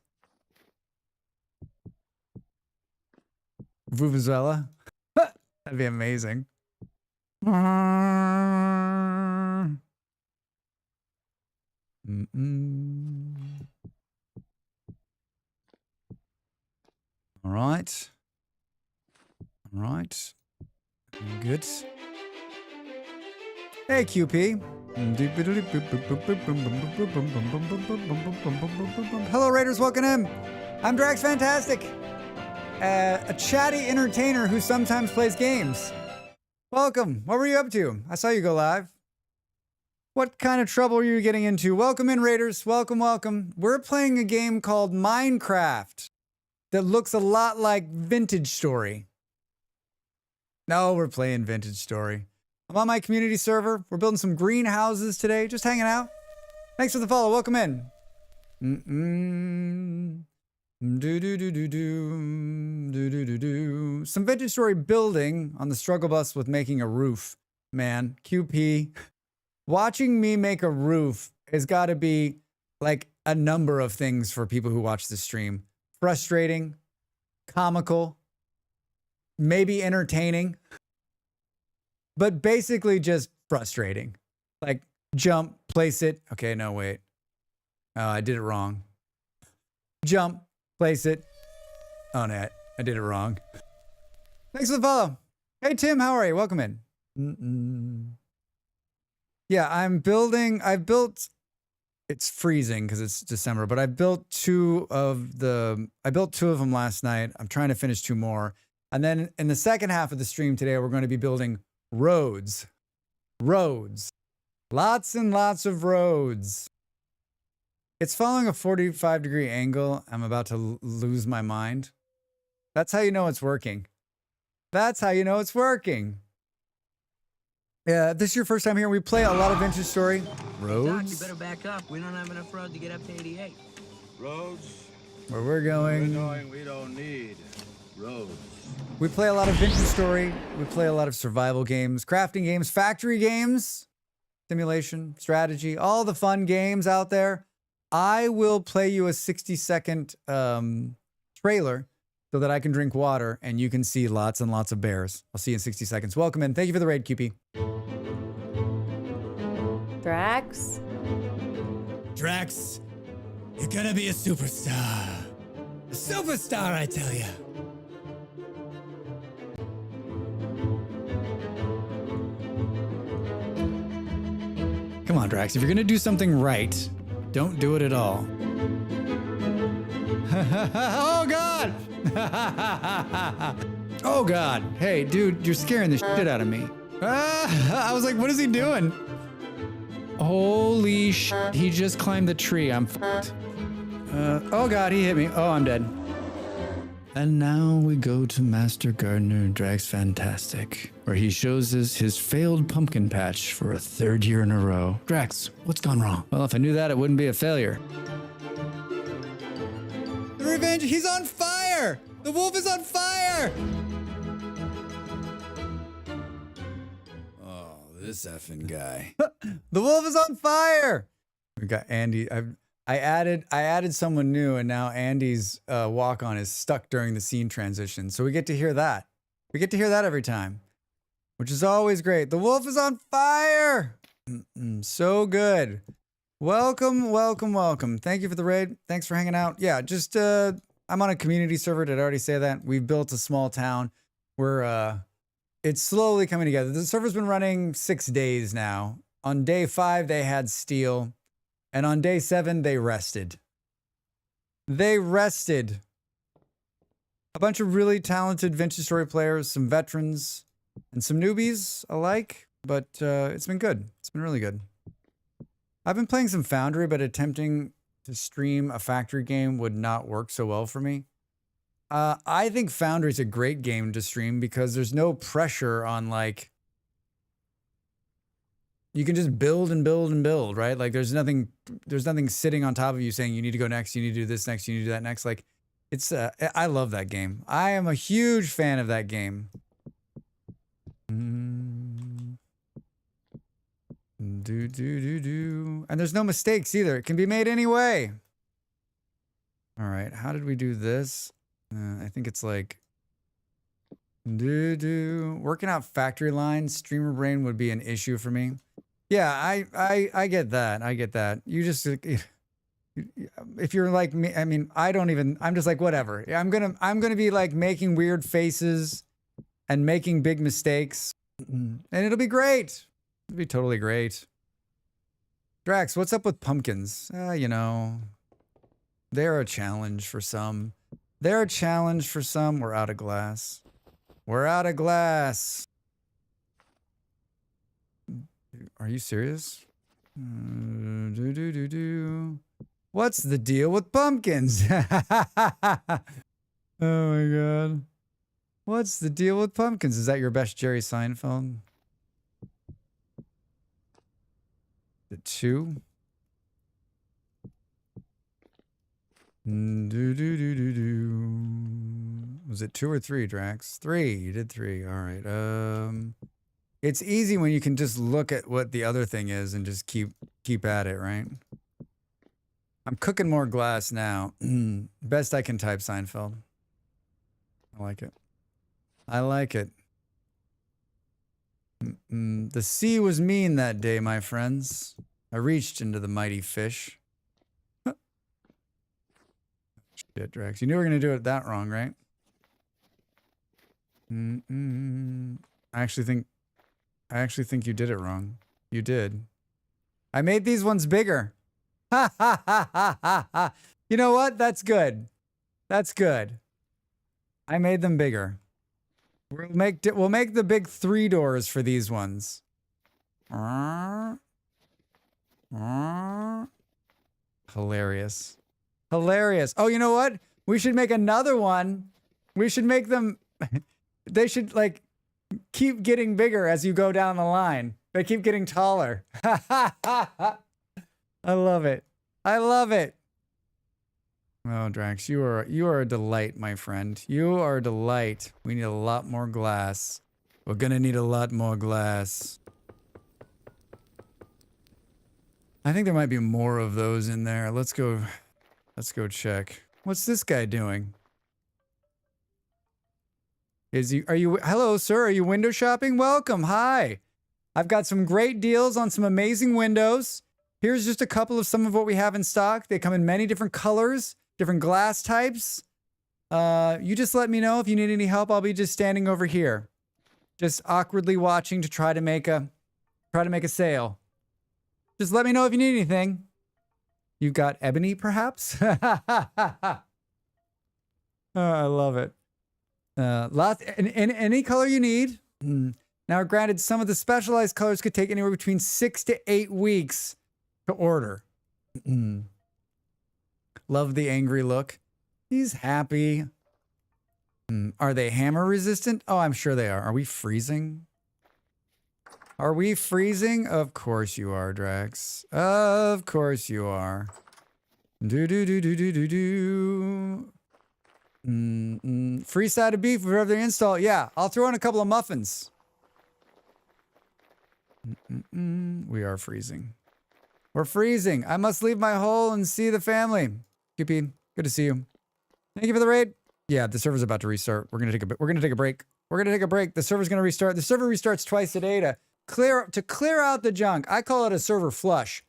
Vuvuzela. That'd be amazing. All right. All right. Good. Hey, QP. Hello, Raiders. Welcome in. I'm Drax Fantastic, a chatty entertainer who sometimes plays games. Welcome. What were you up to? I saw you go live. What kind of trouble are you getting into? Welcome in, Raiders. Welcome, welcome. We're playing a game called Minecraft that looks a lot like Vintage Story. No, we're playing Vintage Story. I'm on my community server. We're building some greenhouses today. Just hanging out. Thanks for the follow. Welcome in. Some Vintage Story building on the struggle bus with making a roof. Man, QP. Watching me make a roof has got to be like a number of things for people who watch the stream. Frustrating, comical, maybe entertaining, but basically just frustrating. Like jump, place it. Okay, no, wait. Oh, I did it wrong. Jump, place it. Oh, no, I did it wrong. Thanks for the follow. Hey, Tim, how are you? Welcome in. Yeah, I've built, it's freezing because it's December, but I built two of them last night. I'm trying to finish two more. And then in the second half of the stream today, we're going to be building roads. Roads. Lots and lots of roads. It's following a 45-degree angle. I'm about to lose my mind. That's how you know it's working. That's how you know it's working. Yeah, this is your first time here. We play a lot of Vintage Story. Roads. Doc, you better back up. We don't have enough road to get up to 88. Roads? Where we're going. We don't need roads. We play a lot of Vintage Story. We play a lot of survival games, crafting games, factory games, simulation, strategy, all the fun games out there. I will play you a 60-second trailer so that I can drink water and you can see lots and lots of bears. I'll see you in 60 seconds. Welcome in. Thank you for the raid, QP. Drax? Drax, you're gonna be a superstar. A superstar, I tell you. Come on, Drax. If you're gonna do something right, don't do it at all. Oh, God! Oh, God. Hey, dude, you're scaring the shit out of me. I was like, what is he doing? Holy shit. He just climbed the tree. I'm fucked. Oh, God, he hit me. Oh, I'm dead. And now we go to Master Gardener Drax Fantastic, where he shows us his failed pumpkin patch for a third year in a row. Drax, what's gone wrong? Well, if I knew that, it wouldn't be a failure. The revenge, he's on fire! The wolf is on fire! Oh, this effing guy. The wolf is on fire! We got Andy. I added someone new, and now Andy's walk-on is stuck during the scene transition. So we get to hear that. We get to hear that every time, which is always great. The wolf is on fire! So good. Welcome, welcome, welcome. Thank you for the raid. Thanks for hanging out. Yeah, just I'm on a community server. Did I already say that? We've built a small town where it's slowly coming together. The server's been running 6 days now. On day 5, they had steel. And on day 7, they rested. They rested. A bunch of really talented Vintage Story players, some veterans, and some newbies alike. But it's been good. It's been really good. I've been playing some Foundry, but attempting to stream a factory game would not work so well for me. I think Foundry is a great game to stream because there's no pressure on, like, you can just build and build and build, right? Like there's nothing sitting on top of you saying you need to go next, you need to do this next, you need to do that next. Like it's, I love that game. I am a huge fan of that game. And there's no mistakes either. It can be made anyway. All right, how did we do this? I think it's like Working out factory lines, streamer brain would be an issue for me. Yeah, I get that. I get that. You just if you're like me, I mean, I'm just like whatever. Yeah, I'm gonna be like making weird faces and making big mistakes, and it'll be great. It'll be totally great. Drax, what's up with pumpkins? You know, they're a challenge for some. They're a challenge for some. We're out of glass. We're out of glass. Are you serious? What's the deal with pumpkins? Oh my god. What's the deal with pumpkins? Is that your best Jerry Seinfeld? The 2? Was it 2 or 3, Drax? 3. You did 3. All right. It's easy when you can just look at what the other thing is and just keep at it, right? I'm cooking more glass now. Best I can type, Seinfeld. I like it. I like it. The sea was mean that day, my friends. I reached into the mighty fish. Shit, Drax. You knew we were going to do it that wrong, right? I actually think you did it wrong. You did. I made these ones bigger. Ha ha ha ha ha ha. You know what? That's good. That's good. I made them bigger. We'll make the big 3 doors for these ones. Hilarious. Hilarious. Oh, you know what? We should make another one. We should make them they should like keep getting bigger as you go down the line. They keep getting taller. I love it. I love it. Oh, Drax, you are a delight, my friend. You are a delight. We need a lot more glass. We're gonna need a lot more glass. I think there might be more of those in there. Let's go check. What's this guy doing? Hello, sir, are you window shopping? Welcome, hi. I've got some great deals on some amazing windows. Here's just a couple of some of what we have in stock. They come in many different colors, different glass types. You just let me know if you need any help. I'll be just standing over here, just awkwardly watching to try to make a sale. Just let me know if you need anything. You got ebony, perhaps? Oh, I love it. Lots in any color you need. Now, granted, some of the specialized colors could take anywhere between 6 to 8 weeks to order. Love the angry look. He's happy. Are they hammer resistant? Oh, I'm sure they are. Are we freezing? Are we freezing? Of course you are, Drax. Of course you are. Free side of beef for every install. Yeah, I'll throw in a couple of muffins. We are freezing. We're freezing. I must leave my hole and see the family. QP, good to see you. Thank you for the raid. Yeah, the server's about to restart. We're gonna take a break. We're gonna take a break. The server's gonna restart. The server restarts twice a day to clear out the junk. I call it a server flush.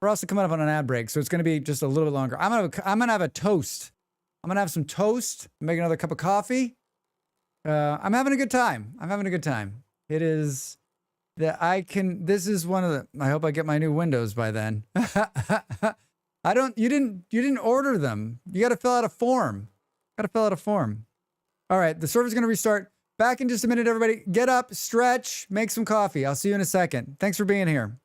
We're also coming up on an ad break, so it's gonna be just a little bit longer. I'm gonna have a toast. I'm gonna have some toast. Make another cup of coffee. I'm having a good time. I'm having a good time. It is that I can. This is one of the. I hope I get my new windows by then. I don't. You didn't order them. You got to fill out a form. All right. The server's gonna restart. Back in just a minute, everybody. Get up, stretch, make some coffee. I'll see you in a second. Thanks for being here.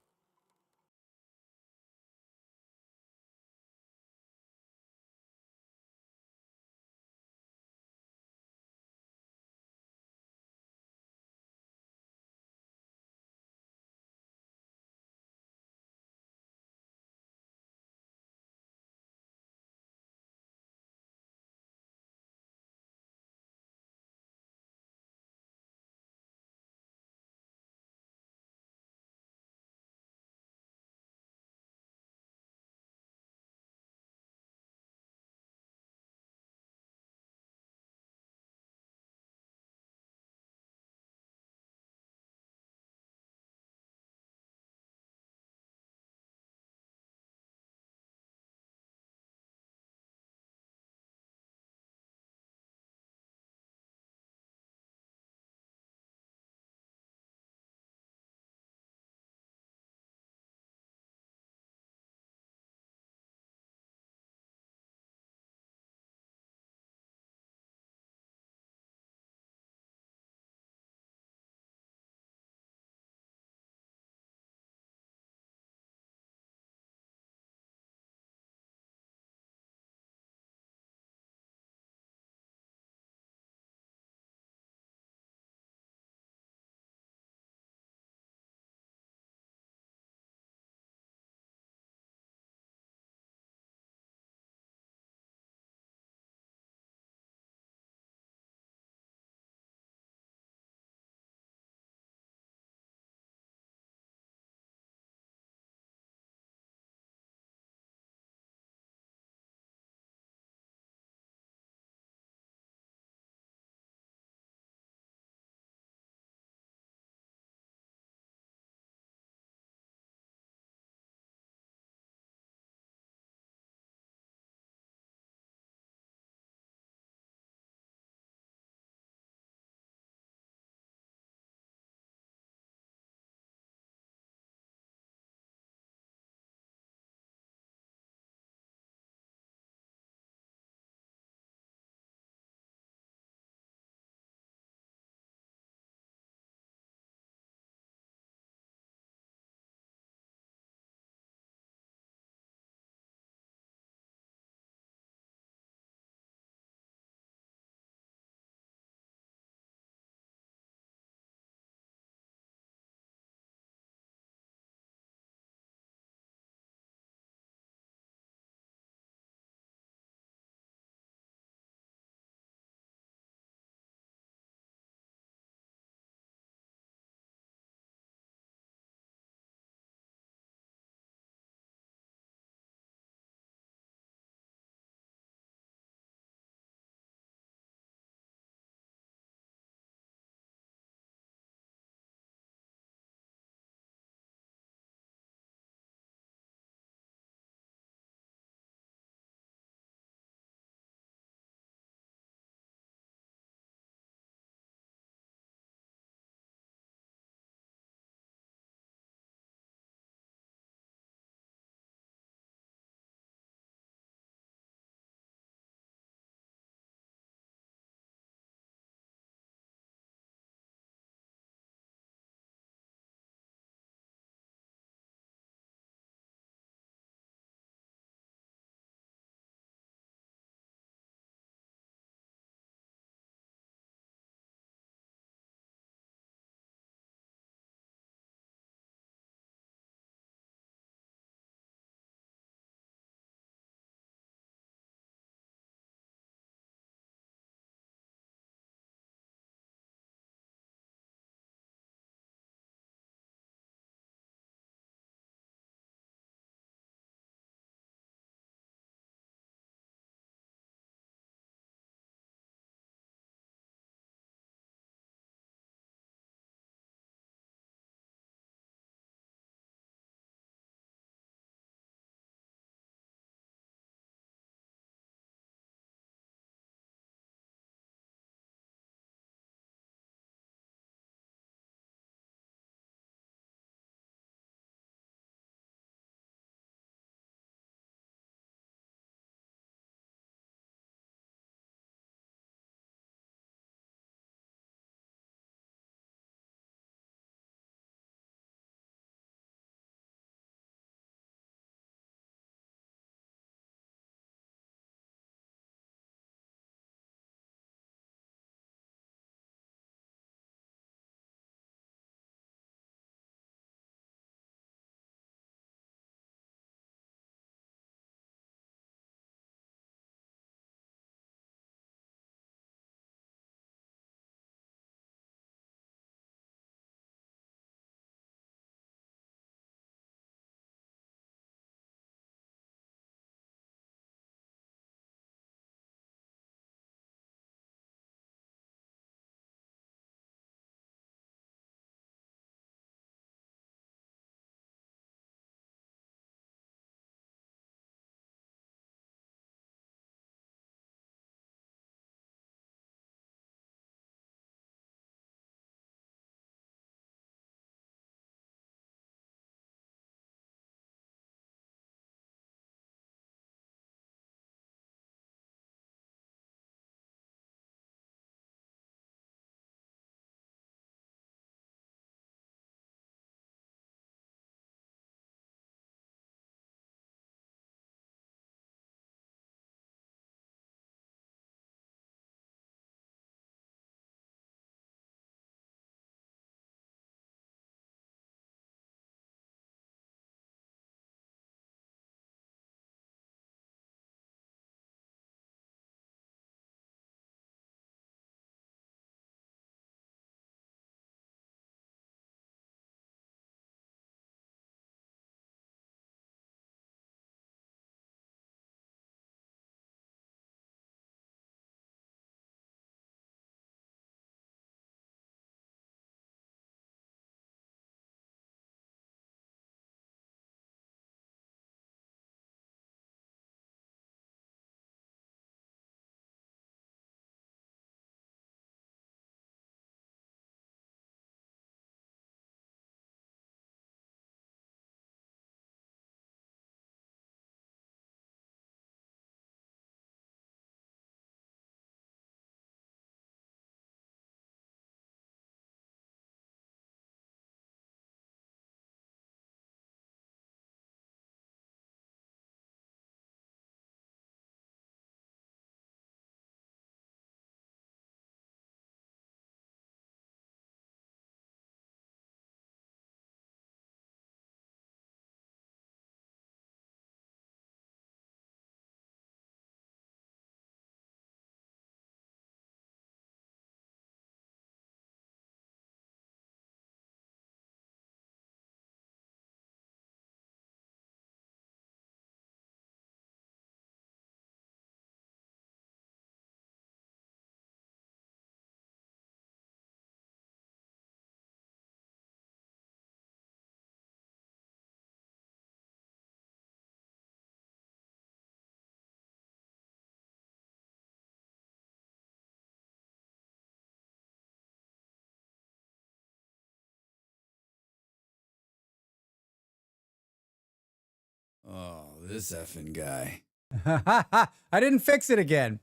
this effing guy. I didn't fix it again.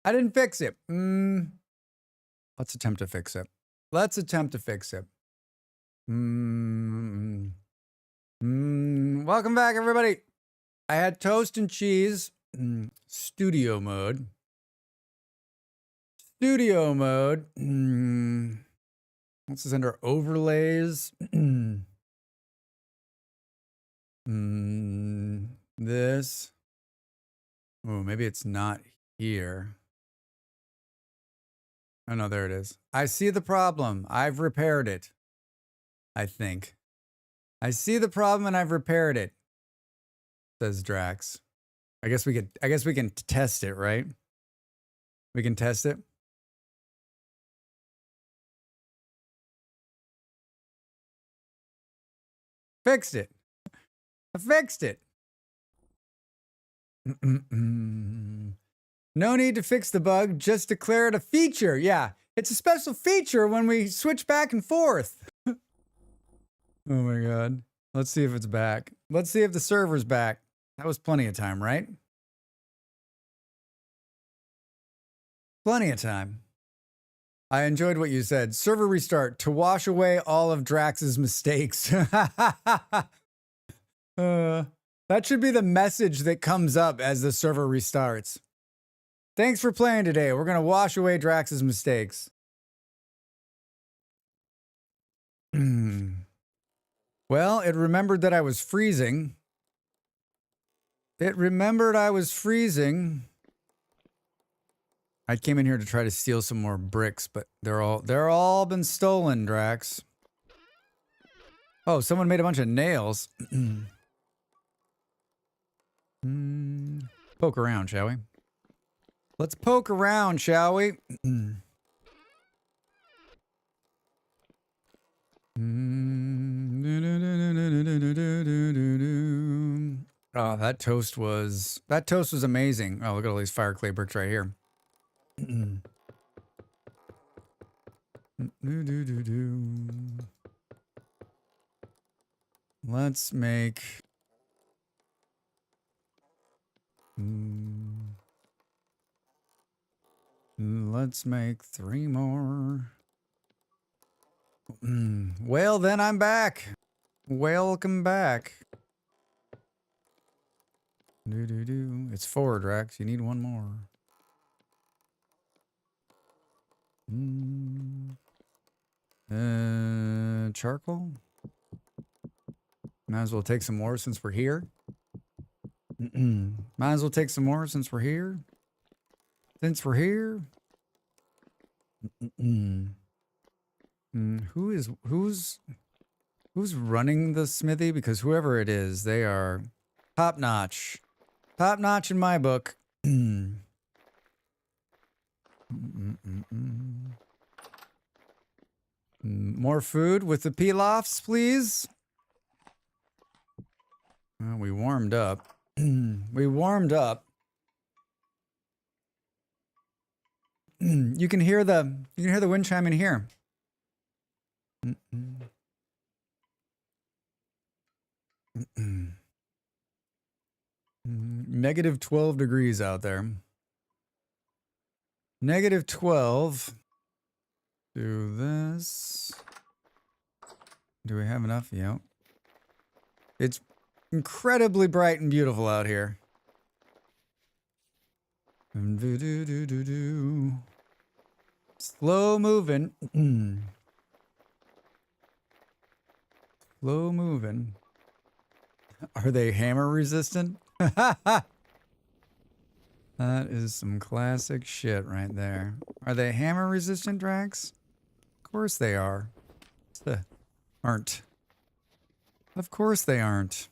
I didn't fix it. Let's attempt to fix it. Let's attempt to fix it. Welcome back, everybody. I had toast and cheese. Studio mode. Studio mode. This is under overlays. This. Oh, maybe it's not here. Oh, no, there it is. I see the problem. I've repaired it. I think. I see the problem and I've repaired it, says Drax. I guess we can test it, right? We can test it. Fixed it. I fixed it. No need to fix the bug, just declare it a feature. Yeah, it's a special feature when we switch back and forth. Oh my God. Let's see if it's back. Let's see if the server's back. That was plenty of time, right? Plenty of time. I enjoyed what you said. Server restart to wash away all of Drax's mistakes. That should be the message that comes up as the server restarts. Thanks for playing today. We're going to wash away Drax's mistakes. Well, it remembered that I was freezing. It remembered I was freezing. I came in here to try to steal some more bricks, but they're all been stolen, Drax. Oh, someone made a bunch of nails. Poke around, shall we? Let's poke around, shall we? Oh, that toast was amazing. Oh, look at all these fire clay bricks right here. Let's make let's make 3 more. Well, then I'm back. Welcome back. It's 4, Drax. You need 1 more. Charcoal? Might as well take some more since we're here. Might as well take some more since we're here. Since we're here. Who's running the smithy? Because whoever it is, they are top notch. Top notch in my book. More food with the pilafs, please. Well, we warmed up. We warmed up. You can hear the wind chime in here. Negative 12 degrees out there. Negative 12. Do this. Do we have enough? Yep. It's incredibly bright and beautiful out here. Slow moving. Slow moving. Are they hammer resistant? That is some classic shit right there. Are they hammer resistant, Drax? Of course they are. Aren't. Of course they aren't.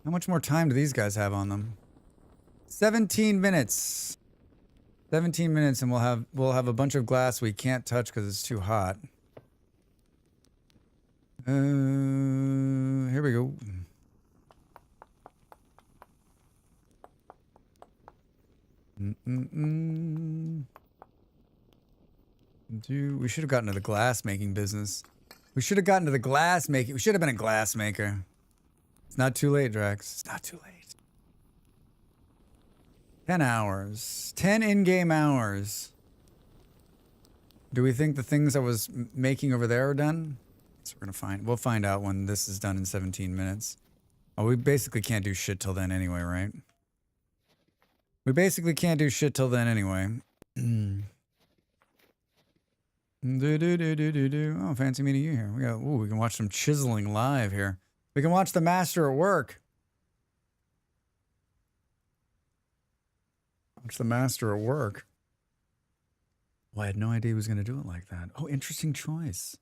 How much more time do these guys have on them? 17 minutes. 17 minutes and we'll have a bunch of glass we can't touch because it's too hot. Here we go. Dude, we should have gotten into the glass making business. We should have gotten to the glass making. We should have been a glass maker. It's not too late, Drax. It's not too late. 10 hours. 10 in-game hours. Do we think the things I was making over there are done? So we're gonna find. We'll find out when this is done in 17 minutes. Oh, we basically can't do shit till then anyway, right? We basically can't do shit till then anyway. Oh, fancy meeting you here. We can watch some chiseling live here. We can watch the master at work. Watch the master at work. Well, I had no idea he was going to do it like that. Oh, interesting choice.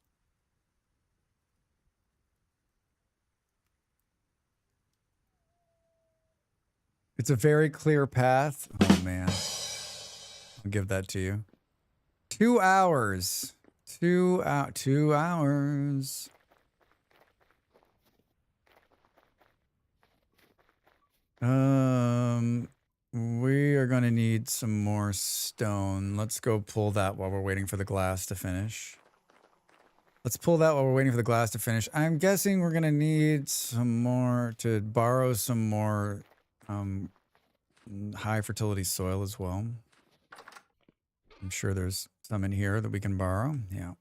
It's a very clear path. Oh, man. I'll give that to you. 2 hours. 2 hours. We are going to need some more stone. Let's go pull that while we're waiting for the glass to finish. Let's pull that while we're waiting for the glass to finish. I'm guessing we're going to need some more to borrow some more high fertility soil as well. I'm sure there's some in here that we can borrow. Yeah.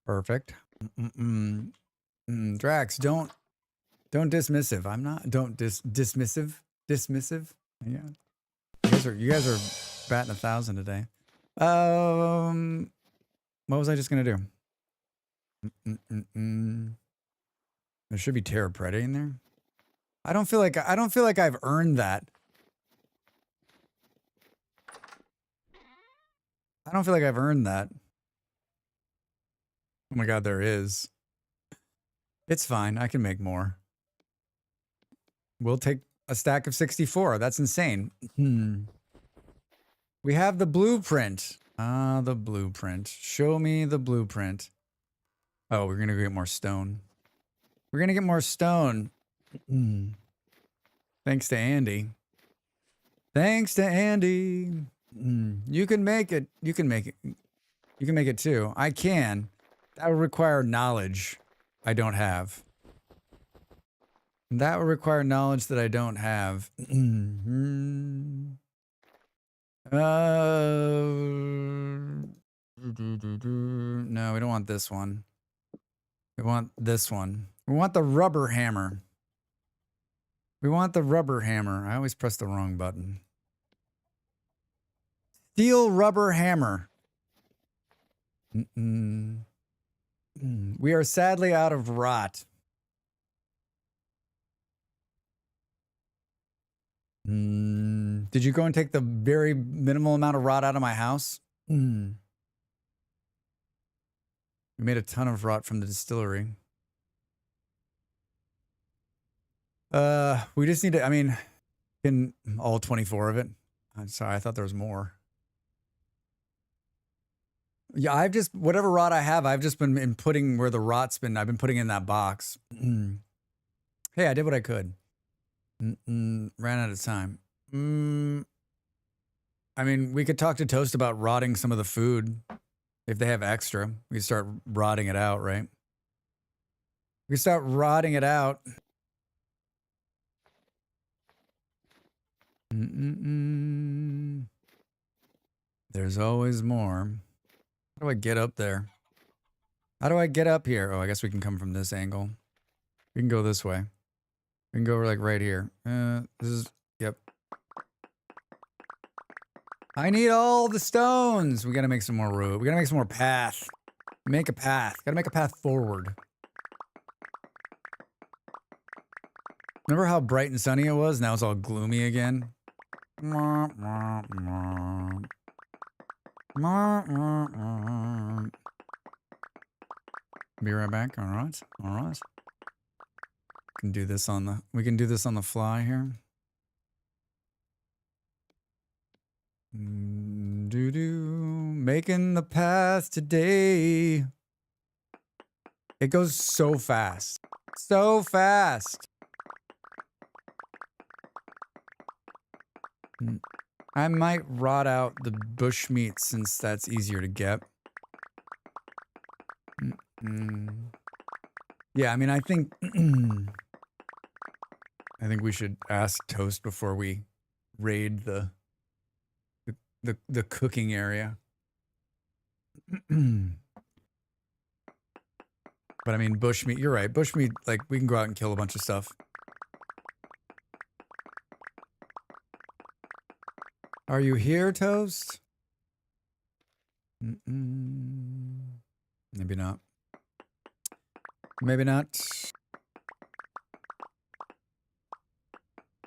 Perfect. Drax, don't dismissive. I'm not. Don't dismissive. Dismissive. Yeah. You guys are batting 1,000 today. What was I just gonna do? There should be Terra Preta in there. I don't feel like I've earned that. I don't feel like I've earned that. Oh my god, there is. It's fine. I can make more. We'll take a stack of 64. That's insane. We have the blueprint. Ah, the blueprint. Show me the blueprint. Oh, we're going to get more stone. We're going to get more stone. Thanks to Andy. Thanks to Andy. You can make it. You can make it. You can make it too. I can. That would require knowledge I don't have. That would require knowledge that I don't have. No, we don't want this one. We want this one. We want the rubber hammer. We want the rubber hammer. I always press the wrong button. Steel rubber hammer. We are sadly out of rot. Did you go and take the very minimal amount of rot out of my house? We made a ton of rot from the distillery. We just need to, I mean, in all 24 of it. I'm sorry, I thought there was more. Yeah, I've just, whatever rot I have, I've just been putting where the rot's been, I've been putting in that box. Hey, I did what I could. Ran out of time. I mean, we could talk to Toast about rotting some of the food. If they have extra, we could start rotting it out, right? We could start rotting it out. There's always more. How do I get up there? How do I get up here? Oh, I guess we can come from this angle. We can go this way. We can go like right here. This is, yep. I need all the stones. We gotta make some more road. We gotta make some more path. Make a path. Gotta make a path forward. Remember how bright and sunny it was? Now it's all gloomy again. Be right back. All right. All right. We can do this on the fly here. Making the path today. It goes so fast. So fast. I might rot out the bush meat since that's easier to get. Yeah, I mean, I think I think we should ask Toast before we raid the cooking area. But I mean, bushmeat, you're right. Bushmeat, like, we can go out and kill a bunch of stuff. Are you here, Toast? Maybe not. Maybe not.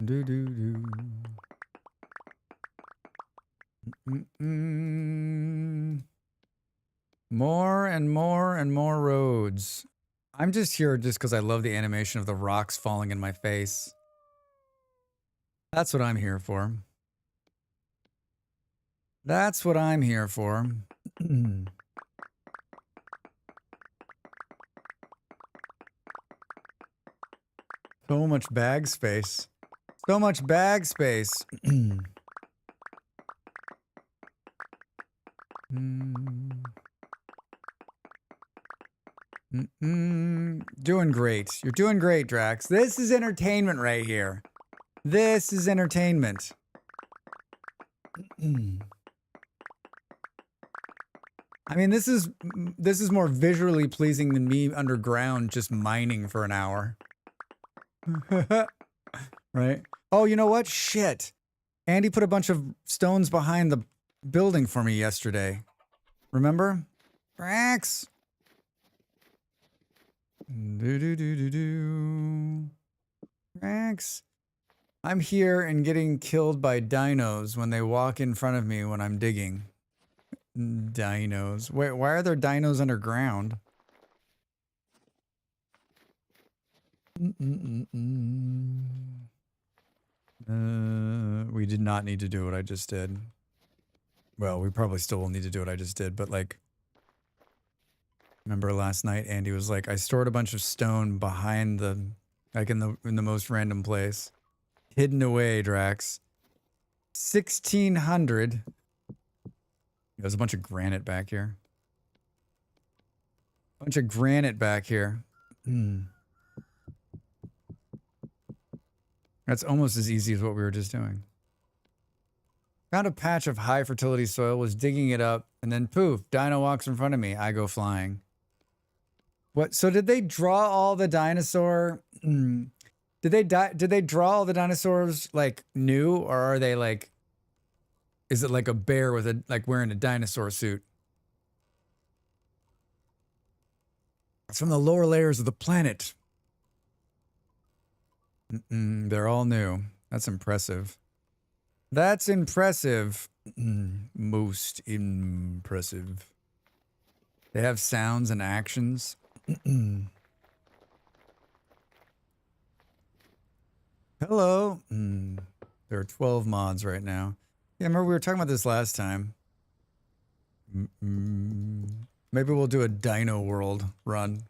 Do do do. More and more and more roads. I'm just here just because I love the animation of the rocks falling in my face. That's what I'm here for. That's what I'm here for. So much bag space. So much bag space. Doing great. You're doing great, Drax. This is entertainment right here. This is entertainment. I mean, this is more visually pleasing than me underground just mining for an hour. Right? Oh, you know what? Shit. Andy put a bunch of stones behind the building for me yesterday. Remember? Drax. Drax. I'm here and getting killed by dinos when they walk in front of me when I'm digging. Dinos. Wait, why are there dinos underground? We did not need to do what I just did. Well, we probably still will need to do what I just did, but like, remember last night Andy was like, I stored a bunch of stone behind the, like in the most random place. Hidden away, Drax. 1600. There's a bunch of granite back here. Bunch of granite back here. That's almost as easy as what we were just doing. Found a patch of high fertility soil, was digging it up, and then poof, dino walks in front of me. I go flying. What? So did they draw all the dinosaur? Did they draw all the dinosaurs like new, or are they like? Is it like a bear with a like wearing a dinosaur suit? It's from the lower layers of the planet. They're all new. That's impressive. That's impressive. Most impressive. They have sounds and actions. Hello. There are 12 mods right now. Yeah, remember we were talking about this last time. Maybe we'll do a Dino World run.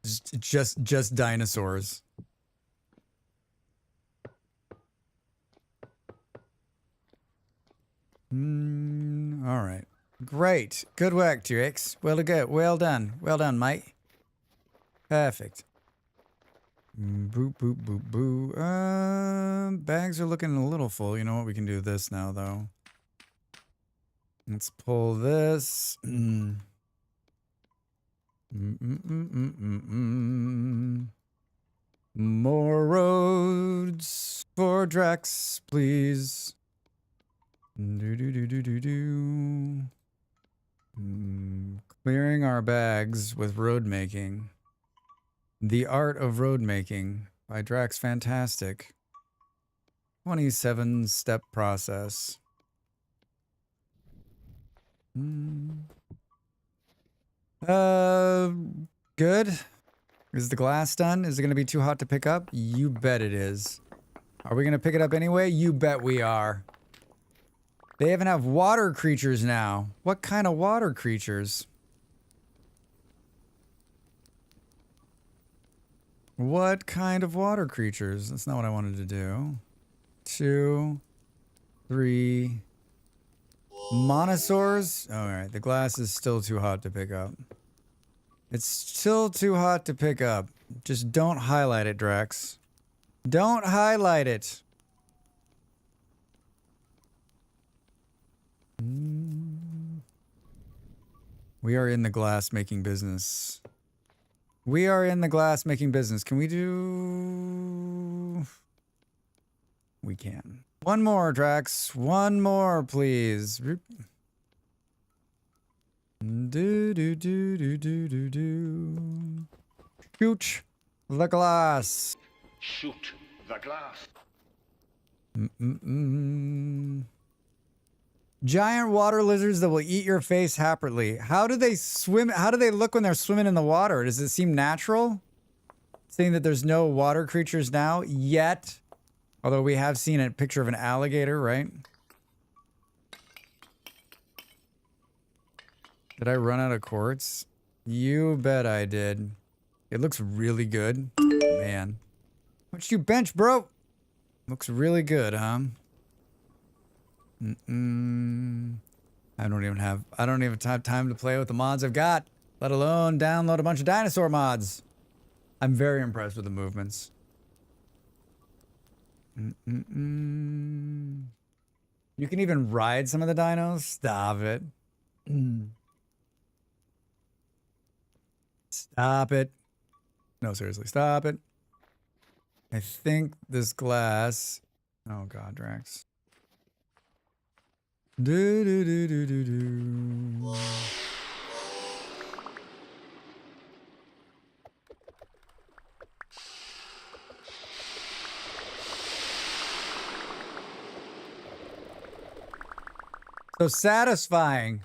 Just dinosaurs. All right. Great. Good work, T-Rex. Well done. Well done, mate. Perfect. Boop, boop, boop, boo. Bags are looking a little full. You know what? We can do this now, though. Let's pull this. More roads for Drax, please. Clearing our bags with road making. The Art of Road Making by Drax Fantastic. 27-step process. Good. Is the glass done? Is it going to be too hot to pick up? You bet it is. Are we going to pick it up anyway? You bet we are. They even have water creatures now. What kind of water creatures? What kind of water creatures? That's not what I wanted to do. 2. 3 monosaurs. All right, the glass is still too hot to pick up. It's still too hot to pick up. Just don't highlight it, Drax. Don't highlight it. We are in the glass making business. We are in the glass making business. Can we do... We can. One more, Drax. One more, please. Do do do do do do do. Shoot the glass. Shoot the glass. Giant water lizards that will eat your face happily. How do they swim? How do they look when they're swimming in the water? Does it seem natural? Seeing that there's no water creatures now yet. Although we have seen a picture of an alligator, right? Did I run out of quartz? You bet I did. It looks really good. Man. How much you bench, bro? Looks really good, huh? I don't even have time to play with the mods I've got, let alone download a bunch of dinosaur mods. I'm very impressed with the movements. You can even ride some of the dinos? Stop it. Stop it. No, seriously, stop it. I think this glass... Oh god, Drax. Do do do do do do. So satisfying.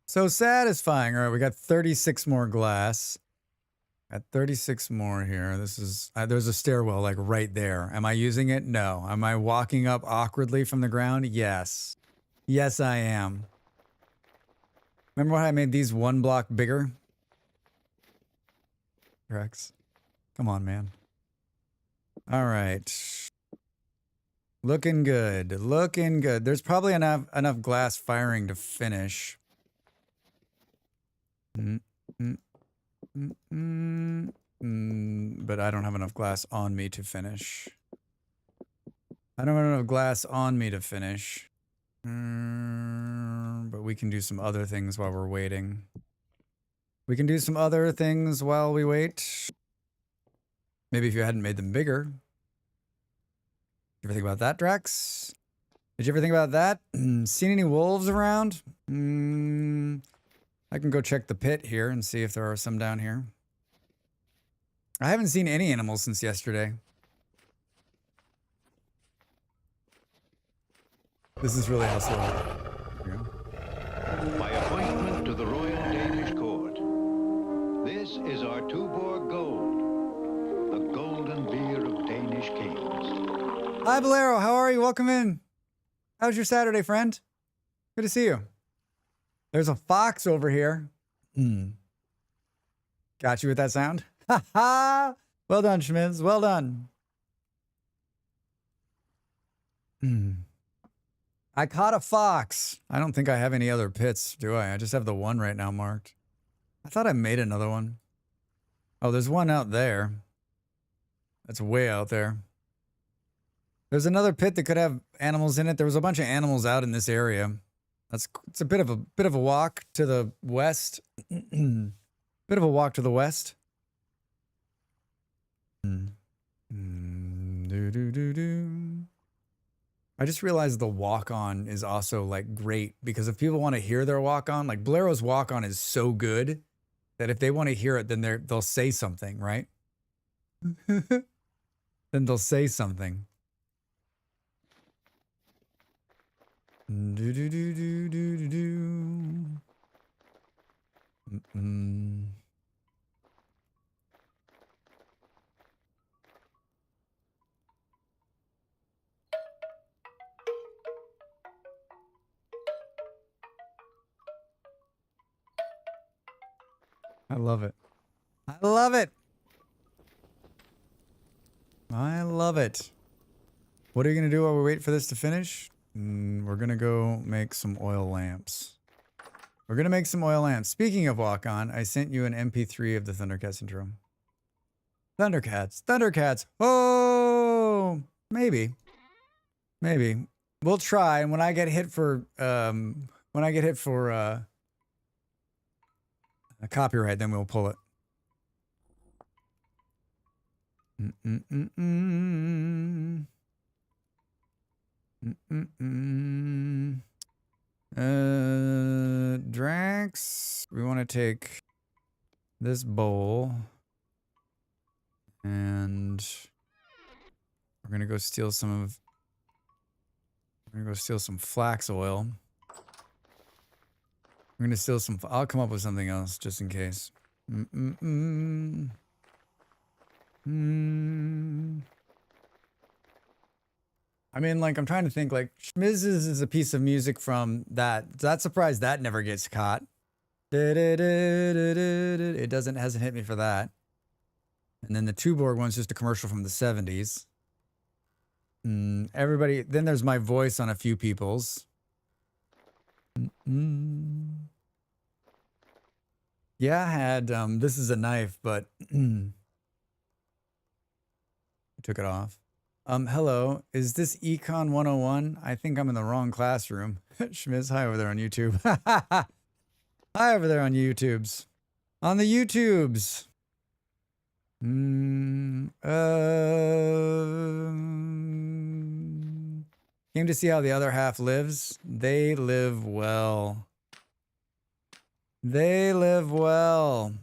So satisfying. All right, we got 36 more glass. Got 36 more here. This is, there's a stairwell like right there. Am I using it? No. Am I walking up awkwardly from the ground? Yes. Yes, I am. Remember when I made these 1 block bigger? Rex. Come on, man. All right. Looking good. Looking good. There's probably enough glass firing to finish. But I don't have enough glass on me to finish. I don't have enough glass on me to finish. But we can do some other things while we're waiting. We can do some other things while we wait. Maybe if you hadn't made them bigger. You ever think about that, Drax? Did you ever think about that? Seen any wolves around? I can go check the pit here and see if there are some down here. I haven't seen any animals since yesterday. This is really how slow. Here we go. By appointment to the Royal Danish Court, this is our Tuborg Gold, the golden beer of Danish kings. Hi, Bolero. How are you? Welcome in. How's your Saturday, friend? Good to see you. There's a fox over here. Got you with that sound? Ha ha! Well done, Schmiz. Well done. I caught a fox. I don't think I have any other pits, do I? I just have the one right now marked. I thought I made another one. Oh, there's one out there. That's way out there. There's another pit that could have animals in it. There was a bunch of animals out in this area. It's a bit of a walk to the west. Bit of a walk to the west. I just realized the walk-on is also like great because if people want to hear their walk-on, like Blairo's walk-on is so good that if they want to hear it, then they'll say something, right? Then they'll say something. Do do do do do do do. I love it. I love it. I love it. What are you going to do while we wait for this to finish? We're going to go make some oil lamps. We're going to make some oil lamps. Speaking of walk on, I sent you an MP3 of the Thundercats intro. Thundercats. Thundercats. Oh, maybe. Maybe. We'll try. And when I get hit for, a copyright, then we'll pull it. Drax, we want to take this bowl and we're gonna go steal some flax oil. We're gonna steal some. I'll come up with something else just in case. I mean, like, I'm trying to think, like, Schmizz's is a piece of music from that. That's surprised that never gets caught. It hasn't hit me for that. And then the Tuborg one's just a commercial from the 70s. Everybody, then there's my voice on a few people's. Yeah, I had, this is a knife, but I took it off. Hello, is this Econ 101? I think I'm in the wrong classroom. Schmiz, hi over there on YouTube. Hi over there on YouTubes. On the YouTubes. Came to see how the other half lives. They live well. They live well.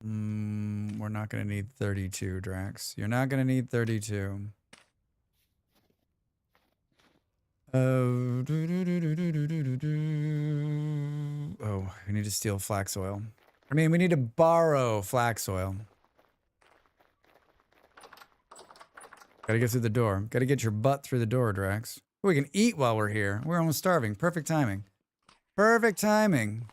We're not going to need 32, Drax. You're not going to need 32. Oh, we need to steal flax oil. I mean, we need to borrow flax oil. Gotta get through the door. Gotta get your butt through the door, Drax. We can eat while we're here. We're almost starving. Perfect timing. Perfect timing.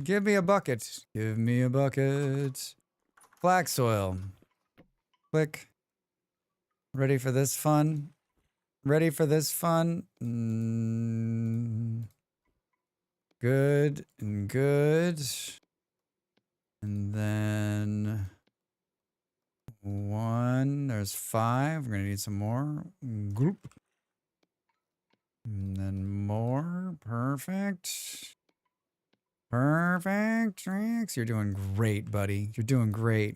Give me a bucket. Give me a bucket. Flax oil. Click. Ready for this fun? Ready for this fun? Good and good. And then 1. There's 5. We're gonna need some more. Group. And then more. Perfect. Perfect. Drax, you're doing great, buddy. You're doing great.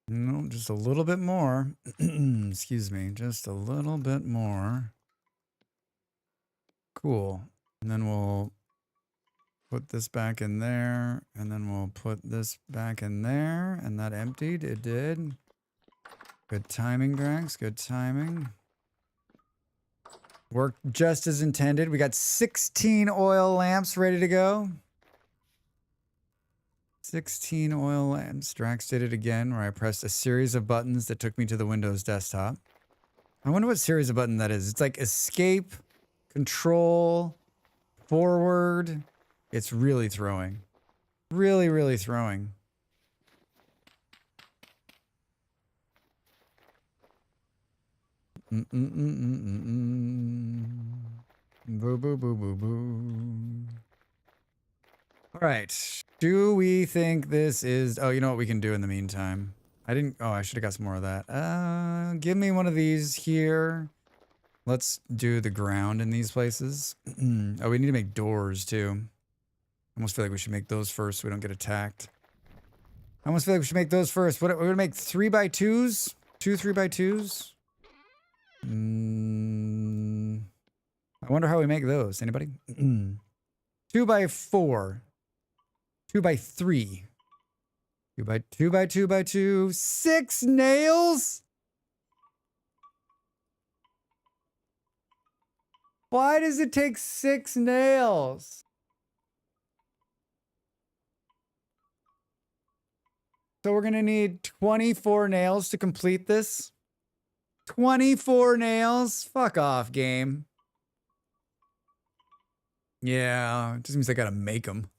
No, just a little bit more. Excuse me. Just a little bit more. Cool. And then we'll put this back in there. And then we'll put this back in there. And that emptied. It did. Good timing, Drax. Good timing. Worked just as intended. We got 16 oil lamps ready to go. 16 oil lamps. Drax did it again, where I pressed a series of buttons that took me to the Windows desktop. I wonder what series of button that is. It's like escape, control, forward. It's really throwing. Really, really throwing. Boo, boo, boo, boo, boo. All right. Do we think this is... Oh, you know what we can do in the meantime? Oh, I should have got some more of that. Give me one of these here. Let's do the ground in these places. Oh, we need to make doors, too. I almost feel like we should make those first so we don't get attacked. I almost feel like we should make those first. We're going to make 3x2s? 2 3x2s? I wonder how we make those. Anybody? 2x4. 2x3. 2x2x2x2. 6 nails? Why does it take 6 nails? So we're going to need 24 nails to complete this. 24 nails? Fuck off, game. Yeah, it just means I gotta make them.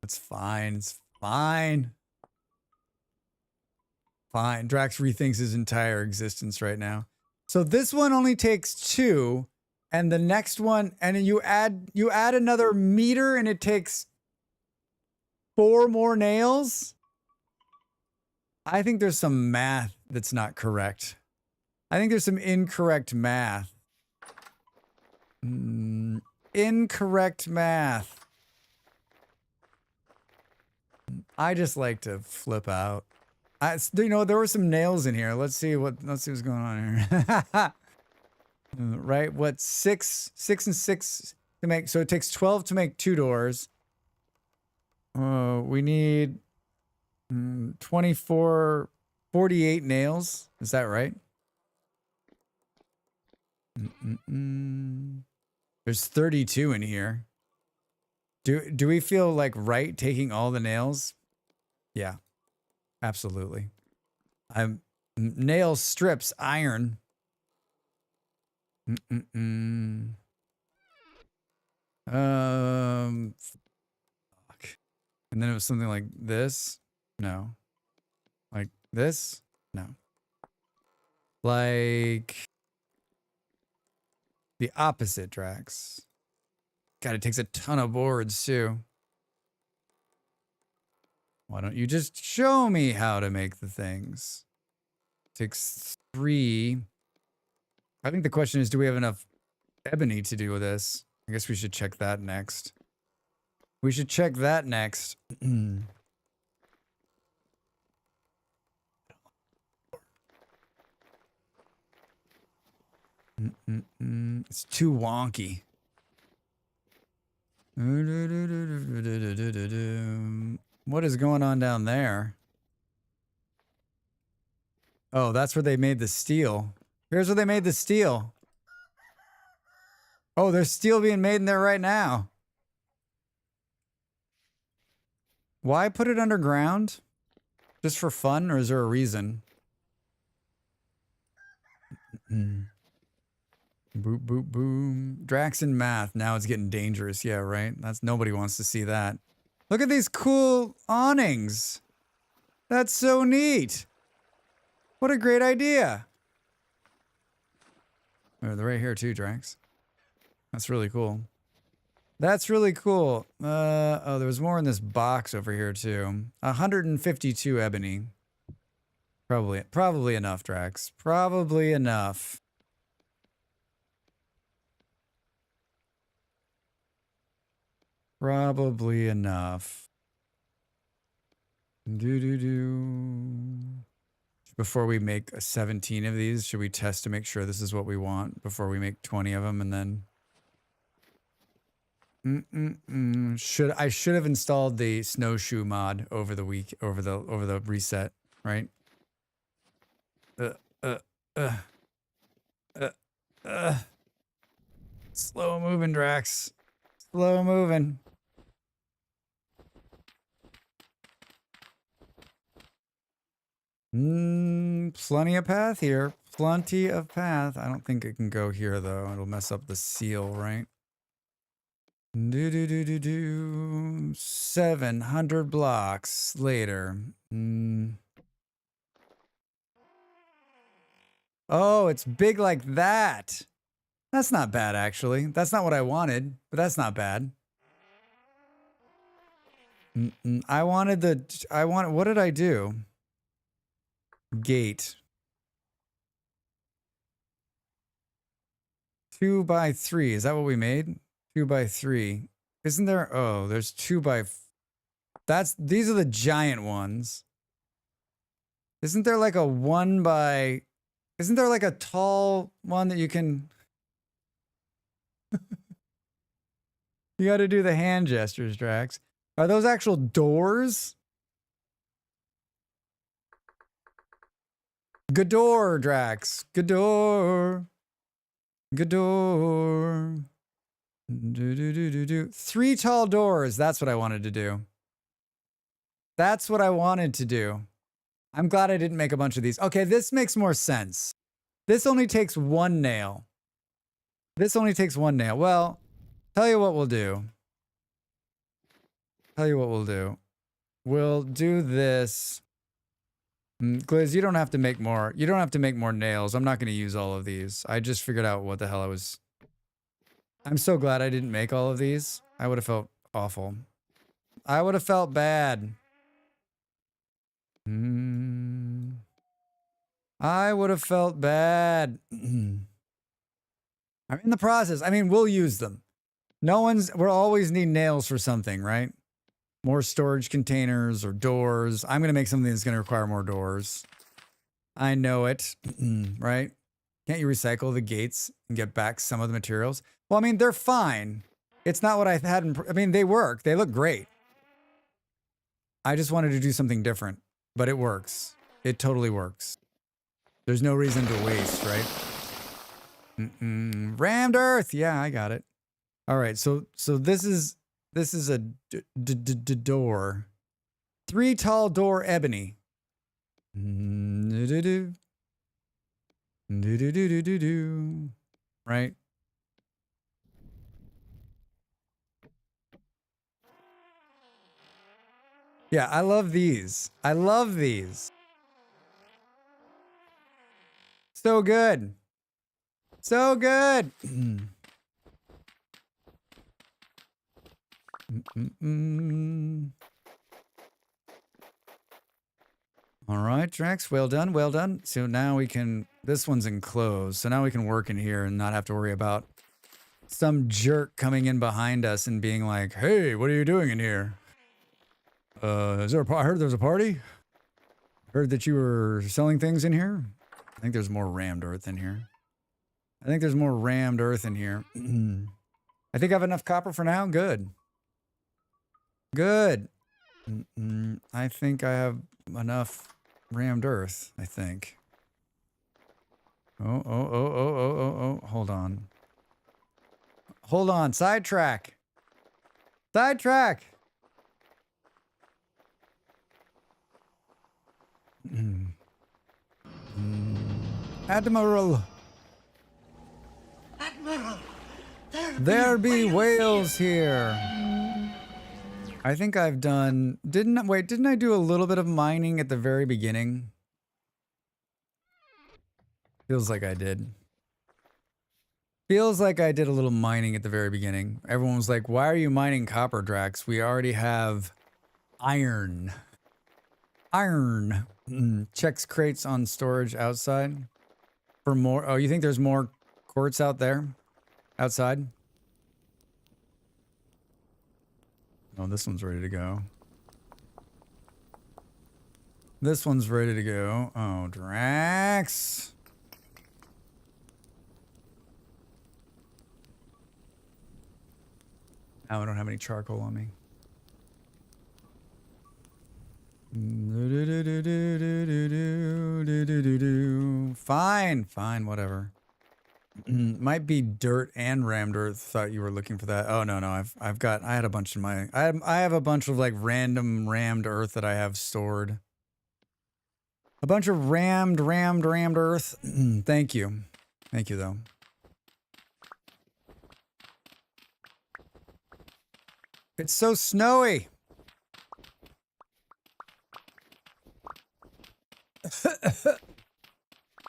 It's fine. It's fine. Fine. Drax rethinks his entire existence right now. So this one only takes 2, and the next one, and then you add another meter, and it takes 4 more nails. I think there's some math that's not correct. I think there's some incorrect math. Incorrect math. I just like to flip out. You know, there were some nails in here. Let's see what's going on here. Right? What, 6 and 6 to make, so it takes 12 to make 2 doors. We need 24, 48 nails. Is that right? There's 32 in here. Do we feel like right taking all the nails? Yeah, absolutely. Nail strips iron. Fuck. And then it was something like this. No. Like this? No. Like the opposite, Drax. God, it takes a ton of boards too. Why don't you just show me how to make the things? It takes 3. I think the question is, do we have enough ebony to do with this? I guess we should check that next. We should check that next. It's too wonky. What is going on down there? Oh, that's where they made the steel. Here's where they made the steel. Oh, there's steel being made in there right now. Why put it underground? Just for fun, or is there a reason? Boop, boop, boom. Drax and math. Now it's getting dangerous. Yeah, right? Nobody wants to see that. Look at these cool awnings. That's so neat. What a great idea. Oh, they're right here too, Drax. That's really cool. That's really cool. Oh, there was more in this box over here too. 152 ebony. Probably enough, Drax. Probably enough. Probably enough. Before we make 17 of these, should we test to make sure this is what we want before we make 20 of them, and then I should have installed the snowshoe mod over the reset, right? Slow moving, Drax. Slow moving. Plenty of path here. Plenty of path. I don't think it can go here though. It'll mess up the seal, right? 700 blocks later. Oh, it's big like that. That's not bad, actually. That's not what I wanted, but that's not bad. What did I do? Gate. 2 by 3. Is that what we made? 2 by 3. Isn't there? Oh, there's 2 by. These are the giant ones. Isn't there like a 1 by? Isn't there like a tall one that you can? You got to do the hand gestures, Drax. Are those actual doors? Gador, Drax. Gador. Gador. 3 tall doors. That's what I wanted to do. That's what I wanted to do. I'm glad I didn't make a bunch of these. Okay, this makes more sense. This only takes 1 nail. This only takes 1 nail. Well, tell you what we'll do. Tell you what we'll do. We'll do this. Gliz, you don't have to make more. You don't have to make more nails. I'm not going to use all of these. I just figured out what the hell I was. I'm so glad I didn't make all of these. I would have felt awful. I would have felt bad. I would have felt bad. I'm in the process. I mean, we'll use them. We'll always need nails for something, right? More storage containers or doors. I'm going to make something that's going to require more doors. I know it, right? Can't you recycle the gates and get back some of the materials? Well, I mean, they're fine. It's not what I had. I mean, they work. They look great. I just wanted to do something different, but it works. It totally works. There's no reason to waste, right? Rammed earth. Yeah, I got it. All right. So this is a door. 3 tall door ebony. Right? Yeah, I love these. I love these. So good. So good. All right, Drax, well done, well done. So now we can, this one's enclosed, so now we can work in here and not have to worry about some jerk coming in behind us and being like, hey, what are you doing in here? I heard there's a party. Heard that you were selling things in here. I think there's more rammed earth in here. I think there's more rammed earth in here. I think I have enough copper for now. Good. Good. I think I have enough rammed earth, I think. Oh. Hold on. Hold on. Sidetrack. Sidetrack. Admiral. Admiral, There be whales here. I think I've done... Didn't I do a little bit of mining at the very beginning? Feels like I did. Feels like I did a little mining at the very beginning. Everyone was like, why are you mining copper, Drax? We already have iron. Iron. Checks crates on storage outside. For more... Oh, you think there's more quartz out there? Outside? Oh, this one's ready to go. This one's ready to go. Oh, Drax. Now I don't have any charcoal on me. Fine, whatever. Might be dirt and rammed earth. Thought you were looking for that. Oh no, I had a bunch in my I have a bunch of like random rammed earth that I have stored. A bunch of rammed earth. Thank you. Thank you though. It's so snowy.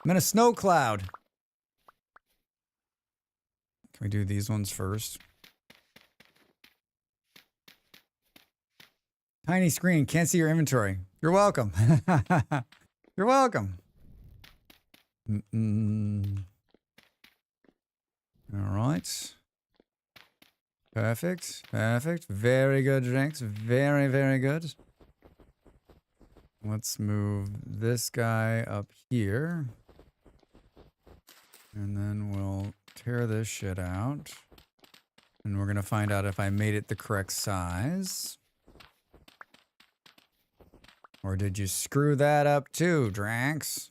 I'm in a snow cloud. Can we do these ones first? Tiny screen, can't see your inventory. You're welcome. You're welcome. All right. Perfect. Very good, Drinks. Very good. Let's move this guy up here. And then we'll tear this shit out. And we're going to find out if I made it the correct size. Or did you screw that up too, Drax?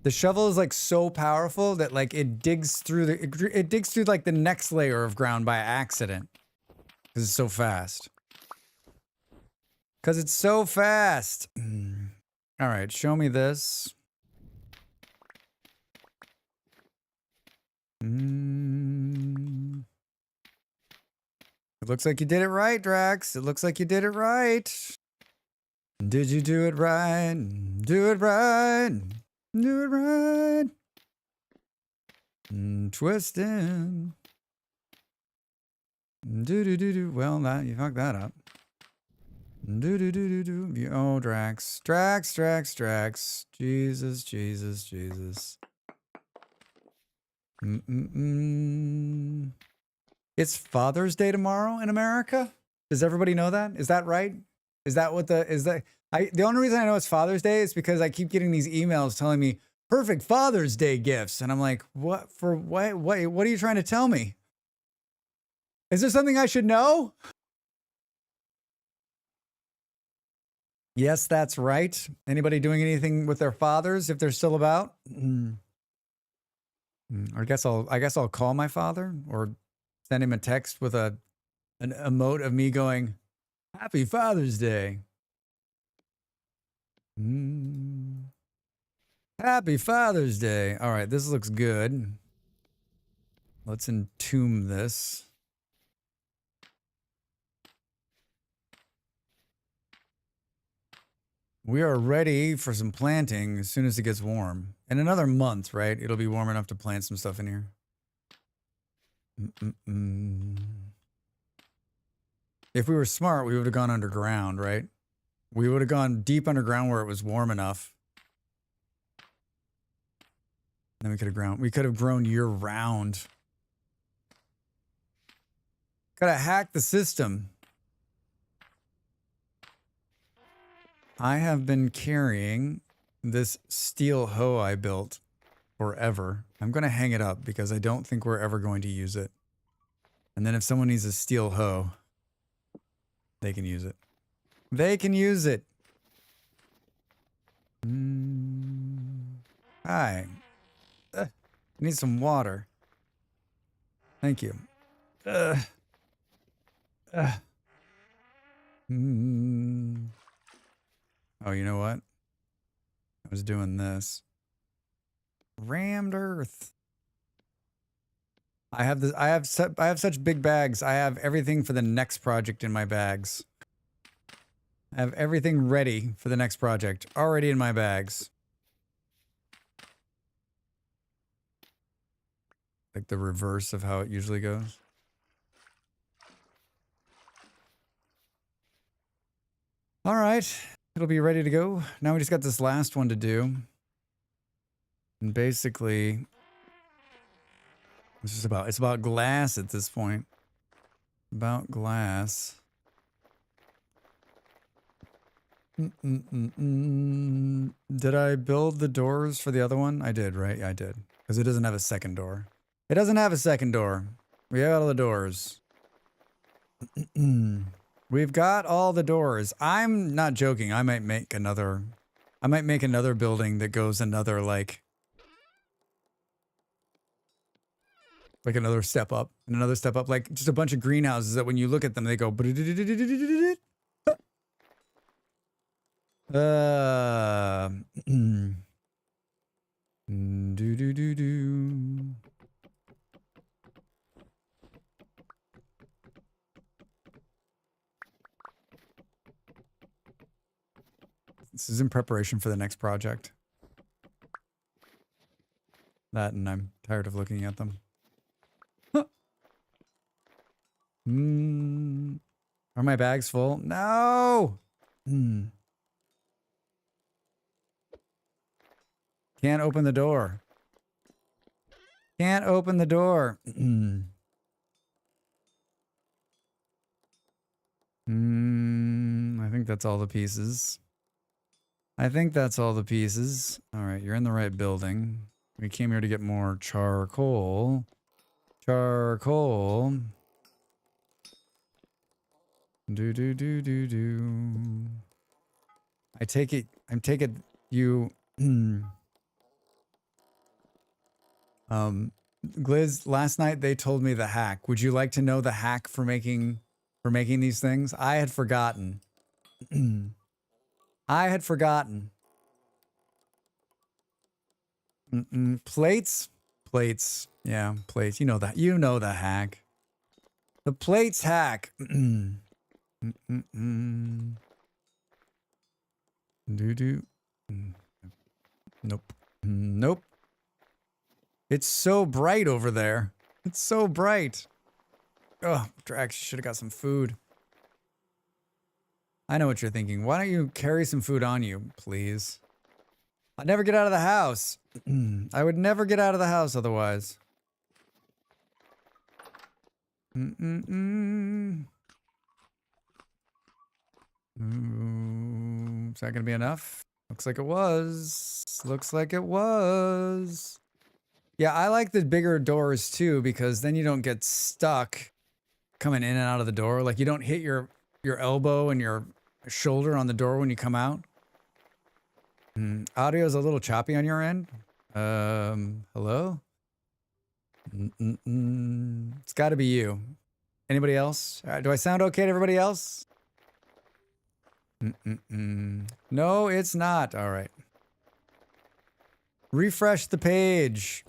The shovel is like so powerful that like it digs through it digs through like the next layer of ground by accident. Because it's so fast. Because it's so fast. All right, show me this. It looks like you did it right, Drax. It looks like you did it right. Did you do it right? Do it right. Do it right. Twisting. Do do do do. Well, that you fucked that up. Do do do do do. Oh, Drax, Drax, Drax, Drax. Jesus, Jesus, Jesus. It's Father's Day tomorrow in America. Does everybody know that? Is that right? Is that what the only reason I know it's Father's Day is because I keep getting these emails telling me perfect Father's Day gifts, and I'm like, what for? What are you trying to tell me? Is there something I should know? Yes, that's right. Anybody doing anything with their fathers if they're still about? I guess I'll call my father or send him a text with an emote of me going, "Happy Father's Day." Happy Father's Day. All right, this looks good. Let's entomb this. We are ready for some planting as soon as it gets warm. In another month, right? It'll be warm enough to plant some stuff in here. If we were smart, we would have gone underground, right? We would have gone deep underground where it was warm enough. Then we could have grown year round. Could have hacked the system. I have been carrying this steel hoe I built forever. I'm going to hang it up because I don't think we're ever going to use it. And then if someone needs a steel hoe, they can use it. They can use it. Hi. I need some water. Thank you. Oh, you know what? I was doing this. Rammed earth. I have such big bags. I have everything for the next project in my bags. I have everything ready for the next project already in my bags. Like the reverse of how it usually goes. All right. It'll be ready to go. Now we just got this last one to do. And basically, it's about glass at this point. About glass. Did I build the doors for the other one? I did, right? I did. Because it doesn't have a second door. It doesn't have a second door. We have all the doors. We've got all the doors. I'm not joking. I might make another building that goes another like another step up and another step up, like just a bunch of greenhouses that when you look at them, they go. This is in preparation for the next project. That, and I'm tired of looking at them. Huh. Are my bags full? No! Can't open the door. Can't open the door. I think that's all the pieces. I think that's all the pieces. All right, you're in the right building. We came here to get more charcoal. Charcoal. Do. I take it you Gliz, last night they told me the hack. Would you like to know the hack for making these things? I had forgotten. I had forgotten. Plates? Plates. Yeah, plates. You know that. You know the hack. The plates hack. Doo-doo. Nope. Nope. It's so bright over there. It's so bright. Oh, Drax, you should have got some food. I know what you're thinking. Why don't you carry some food on you, please? I'd never get out of the house. I would never get out of the house otherwise. Is that gonna be enough? Looks like it was. Looks like it was. Yeah, I like the bigger doors too, because then you don't get stuck coming in and out of the door. Like you don't hit your elbow and your shoulder on the door when you come out. Audio's a little choppy on your end. Hello? It's got to be you. Anybody else? Do I sound okay to everybody else? No, it's not. All right. Refresh the page.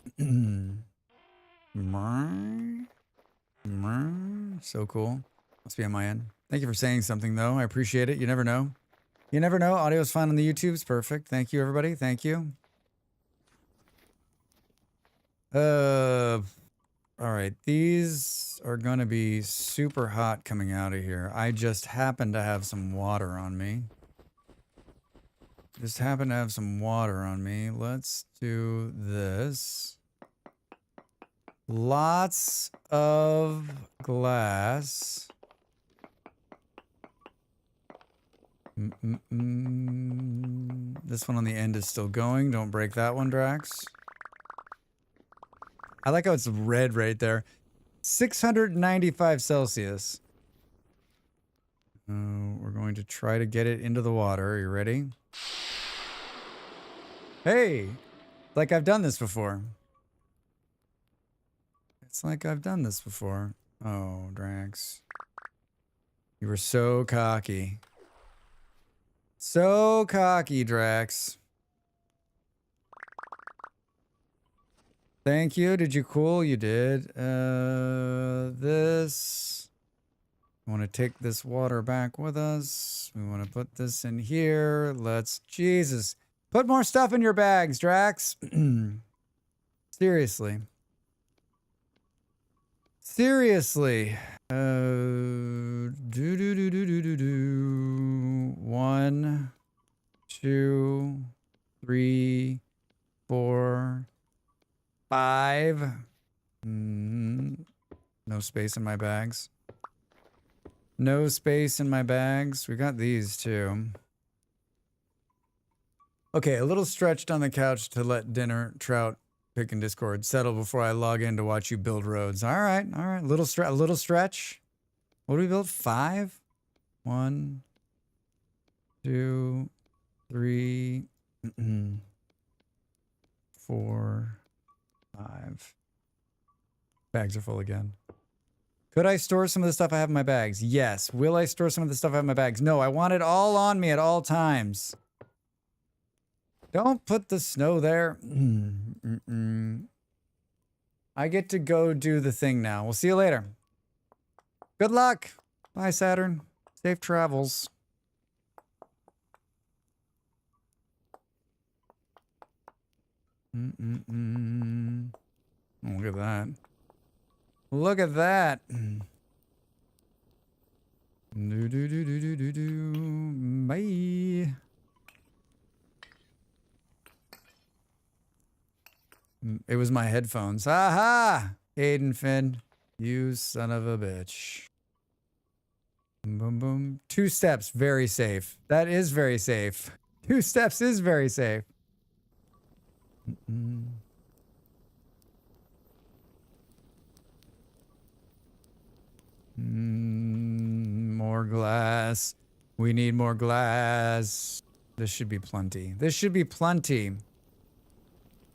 So cool. Must be on my end. Thank you for saying something, though. I appreciate it. You never know. You never know. Audio's fine on the YouTube's perfect. Thank you, everybody. Thank you. All right. These are going to be super hot coming out of here. I just happen to have some water on me. Just happen to have some water on me. Let's do this. Lots of glass. This one on the end is still going. Don't break that one, Drax. I like how it's red right there. 695 Celsius. We're going to try to get it into the water. Are you ready? Hey! Like I've done this before. It's like I've done this before. Oh, Drax. You were so cocky. So cocky, Drax. Thank you. Did you cool? You did. This. We want to take this water back with us. We want to put this in here. Let's... Jesus. Put more stuff in your bags, Drax. Seriously. Seriously. One, two, three, four, five. No space in my bags. No space in my bags. We got these too. Okay, a little stretched on the couch to let dinner, trout, pick in Discord settle before I log in to watch you build roads. All right, all right. Little stretch. What do we build? 5? 1, 2, 3, 4, 5. Bags are full again. Could I store some of the stuff I have in my bags? Yes. Will I store some of the stuff I have in my bags? No, I want it all on me at all times. Don't put the snow there. I get to go do the thing now. We'll see you later. Good luck. Bye, Saturn. Safe travels. Look at that. Look at that. Bye. It was my headphones. Aha! Aiden Finn. You son of a bitch. Boom, boom. 2 steps, very safe. That is very safe. 2 steps is very safe. More glass. We need more glass. This should be plenty. This should be plenty.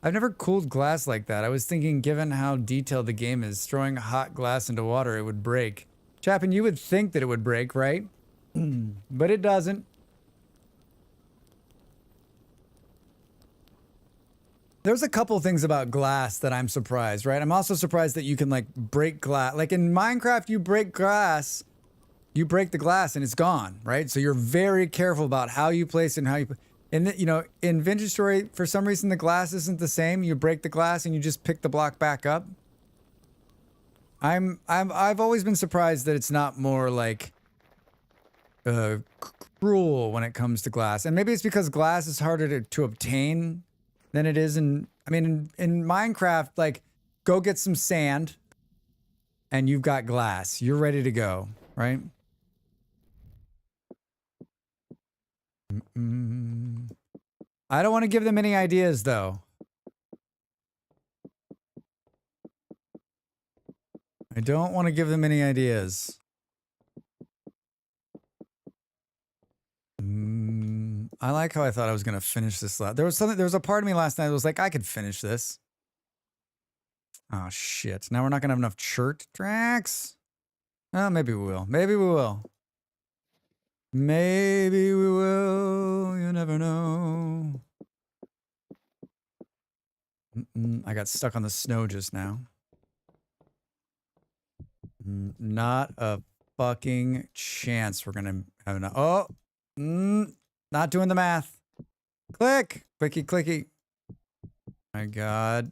I've never cooled glass like that. I was thinking, given how detailed the game is, throwing hot glass into water, it would break. Chapin, you would think that it would break, right? But it doesn't. There's a couple things about glass that I'm surprised, right? I'm also surprised that you can like break glass. Like in Minecraft, you break glass, you break the glass and it's gone, right? So you're very careful about how you place it and how you. And you know, in Vintage Story, for some reason the glass isn't the same. You break the glass and you just pick the block back up. I've always been surprised that it's not more like cruel when it comes to glass, and maybe it's because glass is harder to obtain than it is in. I mean, in Minecraft, like, go get some sand, and you've got glass. You're ready to go, right? I don't want to give them any ideas, though. I don't want to give them any ideas. I like how I thought I was gonna finish this. There was a part of me last night that was like, I could finish this. Oh shit! Now we're not gonna have enough chert tracks. Oh, maybe we will. Maybe we will. Maybe we will. You never know. I got stuck on the snow just now. Not a fucking chance we're gonna have enough. Oh, not doing the math. Click, clicky, clicky. My God.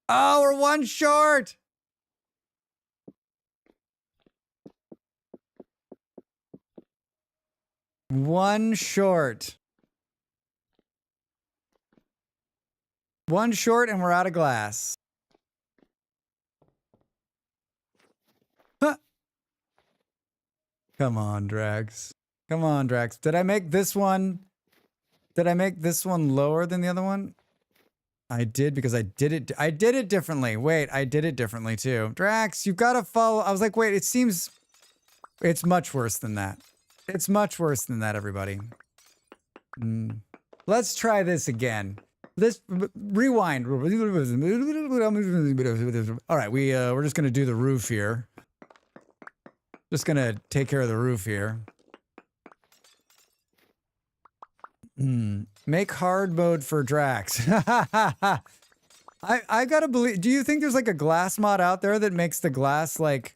Oh, we're one short. One short. One short and we're out of glass. Huh. Come on, Drax. Come on, Drax. Did I make this one? Did I make this one lower than the other one? I did because I did it differently. Wait, I did it differently too. Drax, you've got to follow. I was like, wait, it seems it's much worse than that. It's much worse than that, everybody. Let's try this again. Let's rewind. All right, we're just gonna do the roof here. Just gonna take care of the roof here. Make hard mode for Drax. I gotta believe. Do you think there's like a glass mod out there that makes the glass like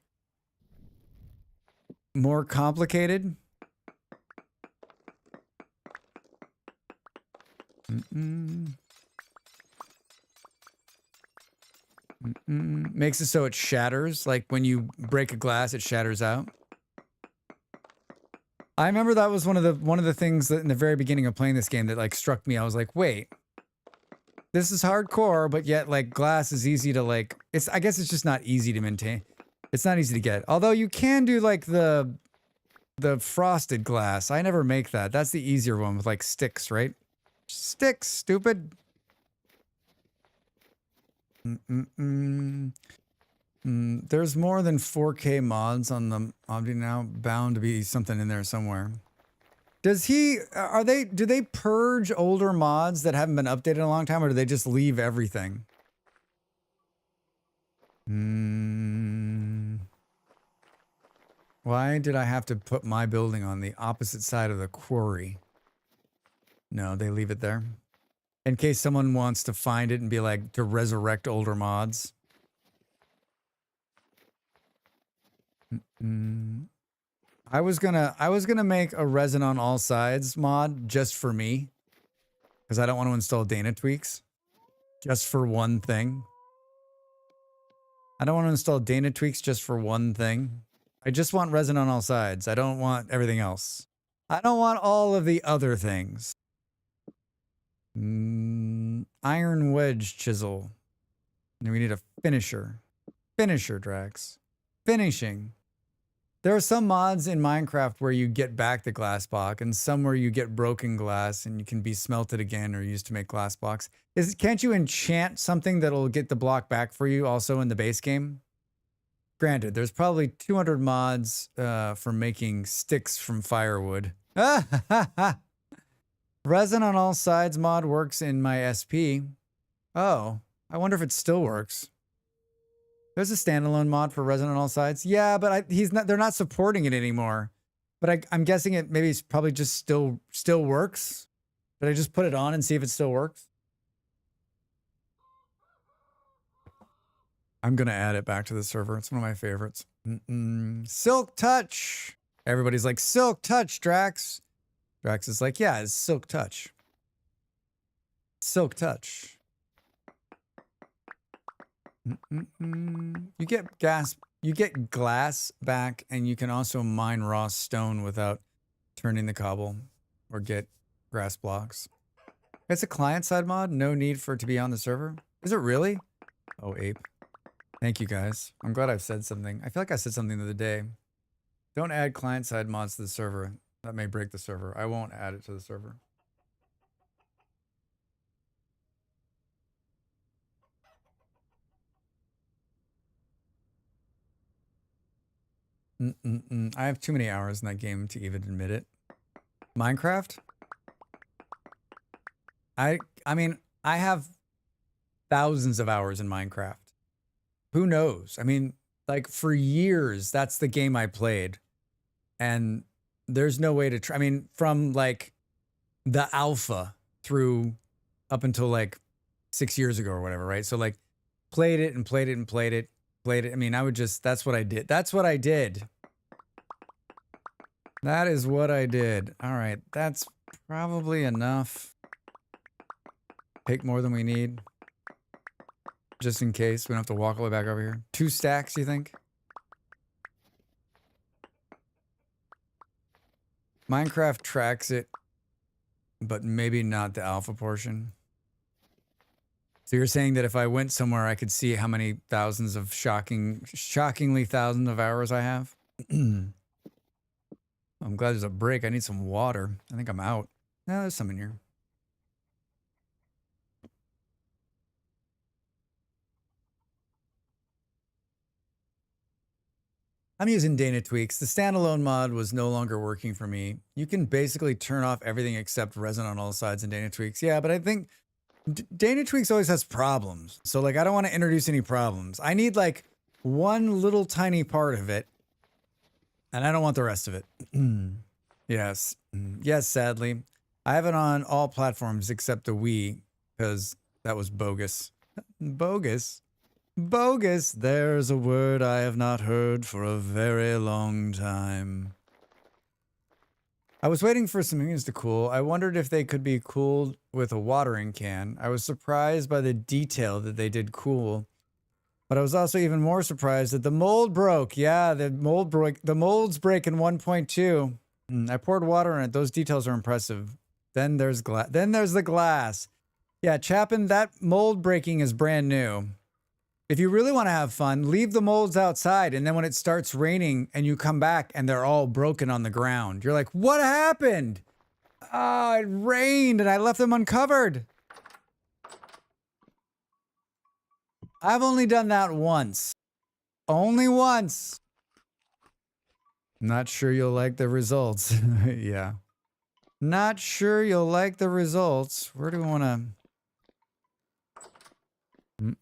more complicated? Makes it so it shatters. Like when you break a glass, it shatters out. I remember that was one of the things that in the very beginning of playing this game that like struck me. I was like, wait, this is hardcore, but yet like glass is easy to like. I guess it's just not easy to maintain. It's not easy to get. Although you can do like the frosted glass. I never make that. That's the easier one with like sticks, right? Sticks, stupid. There's more than 4K mods on the Omni now. Bound to be something in there somewhere. Do they purge older mods that haven't been updated in a long time, or do they just leave everything? Why did I have to put my building on the opposite side of the quarry? No, they leave it there. In case someone wants to find it and be like, to resurrect older mods. I was gonna make a resin on all sides mod just for me. Because I don't want to install Dana tweaks. Just for one thing. I don't want to install Dana tweaks just for one thing. I just want resin on all sides. I don't want everything else. I don't want all of the other things. Iron wedge chisel. And we need a finisher. Finisher, Drax. Finishing. There are some mods in Minecraft where you get back the glass block, and some where you get broken glass and you can be smelted again or used to make glass blocks. Can't you enchant something that'll get the block back for you also in the base game? Granted, there's probably 200 mods for making sticks from firewood. Resin on all sides mod works in my SP. Oh, I wonder if it still works. There's a standalone mod for resin on all sides. Yeah, but they're not supporting it anymore. But I'm guessing it maybe it's probably just still works. Did I just put it on and see if it still works? I'm going to add it back to the server. It's one of my favorites. Silk Touch. Everybody's like, Silk Touch, Drax. Drax is like, yeah, it's Silk Touch. Silk Touch. You get glass back, and you can also mine raw stone without turning the cobble or get grass blocks. It's a client-side mod. No need for it to be on the server. Is it really? Oh, ape. Thank you, guys. I'm glad I've said something. I feel like I said something the other day. Don't add client-side mods to the server. That may break the server. I won't add it to the server. I have too many hours in that game to even admit it. Minecraft? I mean, I have thousands of hours in Minecraft. Who knows? I mean, like for years, that's the game I played. And there's no way to try. I mean, from like the alpha through up until like 6 years ago or whatever, right? So like played it and played it and played it. I mean, I would just, that's what I did. That's what I did. That is what I did. All right. That's probably enough. Take more than we need. Just in case we don't have to walk all the way back over here. 2 stacks, you think? Minecraft tracks it, but maybe not the alpha portion. So you're saying that if I went somewhere, I could see how many thousands of shockingly thousands of hours I have? I'm glad there's a break. I need some water. I think I'm out. No, there's some in here. I'm using Dana Tweaks. The standalone mod was no longer working for me. You can basically turn off everything except resin on all sides in Dana Tweaks. Yeah, but I think Dana Tweaks always has problems. So like, I don't want to introduce any problems. I need like one little tiny part of it, and I don't want the rest of it. Yes. Yes, sadly. I have it on all platforms except the Wii, because that was bogus. Bogus. Bogus. There's a word I have not heard for a very long time. I was waiting for some things to cool. I wondered if they could be cooled with a watering can. I was surprised by the detail that they did cool. But I was also even more surprised that the mold broke. Yeah, the mold broke. The molds break in 1.2. I poured water on it. Those details are impressive. Then there's glass. Then there's the glass. Yeah, Chapin, that mold breaking is brand new. If you really want to have fun, leave the molds outside, and then when it starts raining and you come back and they're all broken on the ground, you're like, what happened? Ah, it rained and I left them uncovered. I've only done that once. Only once. Not sure you'll like the results. Yeah. Not sure you'll like the results. Where do we want to...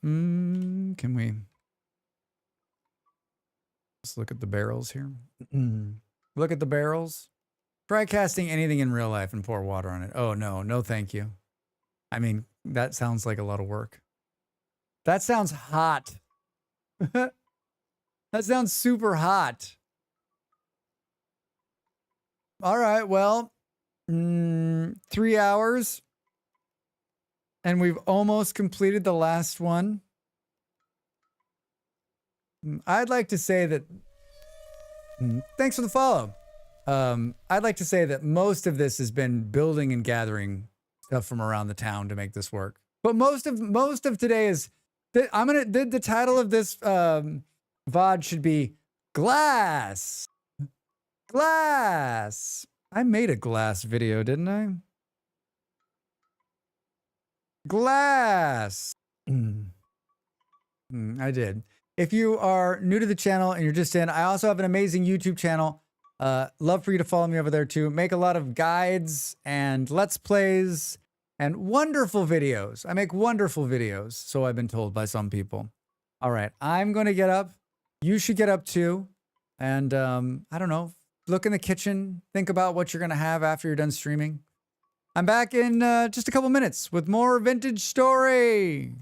Can we... Let's look at the barrels here. Look at the barrels. Try casting anything in real life and pour water on it. Oh, no. No, thank you. I mean, that sounds like a lot of work. That sounds hot. That sounds super hot. All right, well, 3 hours. And we've almost completed the last one. I'd like to say that... Thanks for the follow. I'd like to say that most of this has been building and gathering stuff from around the town to make this work. But most of today is... The title of this VOD should be Glass. Glass. I made a glass video, didn't I? Glass. I did. If you are new to the channel and you're just in, I also have an amazing YouTube channel. Love for you to follow me over there too. Make a lot of guides and let's plays and wonderful videos. I make wonderful videos, so I've been told by some people. All right, I'm going to get up. You should get up too. And I don't know, look in the kitchen, think about what you're going to have after you're done streaming. I'm back in just a couple minutes with more Vintage Story.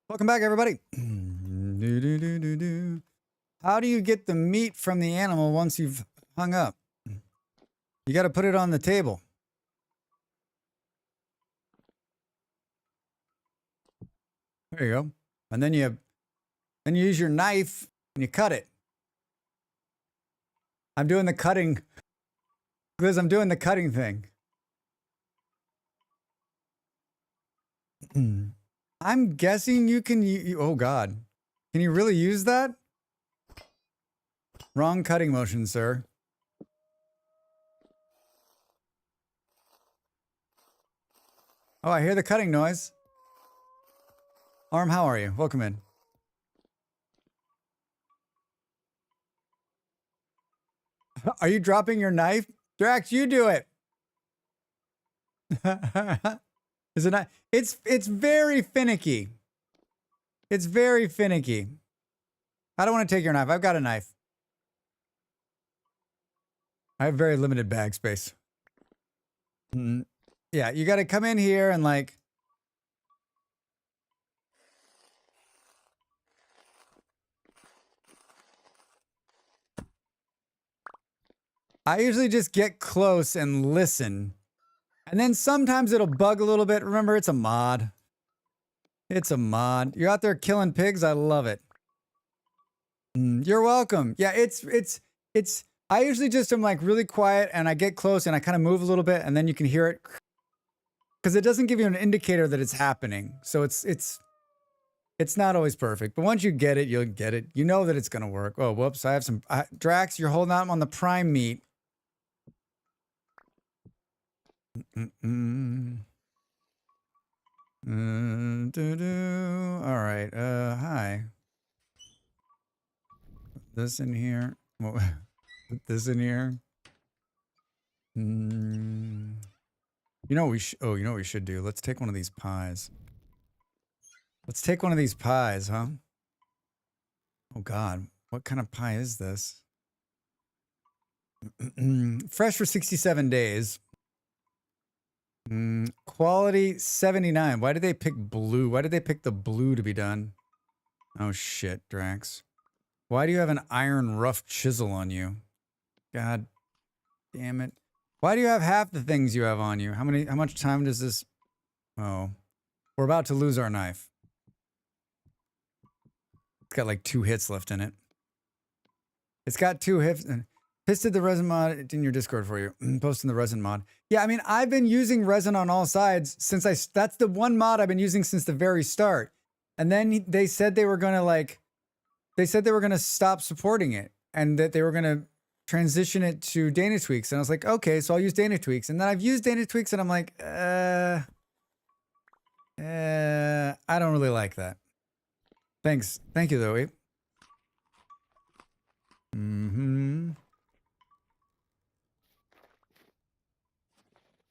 Welcome back, everybody. How do you get the meat from the animal once you've hung up? You got to put it on the table. There you go. And then you use your knife and you cut it. I'm doing the cutting. Liz, I'm doing the cutting thing. I'm guessing you can oh God. Can you really use that? Wrong cutting motion, sir. Oh, I hear the cutting noise. Arm, how are you? Welcome in. Are you dropping your knife? Drax, you do it. Is it not? It's very finicky. It's very finicky. I don't want to take your knife. I've got a knife. I have very limited bag space. Yeah, you got to come in here and like. I usually just get close and listen. And then sometimes it'll bug a little bit. Remember, it's a mod. It's a mod. You're out there killing pigs. I love it. You're welcome. Yeah, it's. I usually just am like really quiet and I get close and I kind of move a little bit and then you can hear it because it doesn't give you an indicator that it's happening. So it's not always perfect, but once you get it, you'll get it. You know that it's gonna work. Oh, whoops! I have some Drax. You're holding out on the prime meat. All right. Hi. Put this in here. Put this in here. You know what we should. Oh, you know what we should do? Let's take one of these pies. Let's take one of these pies, huh? Oh God, what kind of pie is this? Fresh for 67 days. Quality 79. Why did they pick blue? Why did they pick the blue to be done? Oh shit, Drax. Why do you have an iron rough chisel on you? God damn it. Why do you have half the things you have on you? How much time does this? Oh, we're about to lose our knife. It's got like 2 hits left in it. It's got 2 hits. Pisted the resin mod in your Discord for you. Posting the resin mod. Yeah, I mean, I've been using resin on all sides since that's the one mod I've been using since the very start. And then they said they were going to stop supporting it and that they were going to transition it to Dana Tweaks. And I was like, okay, so I'll use Dana Tweaks. And then I've used Dana Tweaks and I'm like, I don't really like that. Thanks. Thank you though, Abe.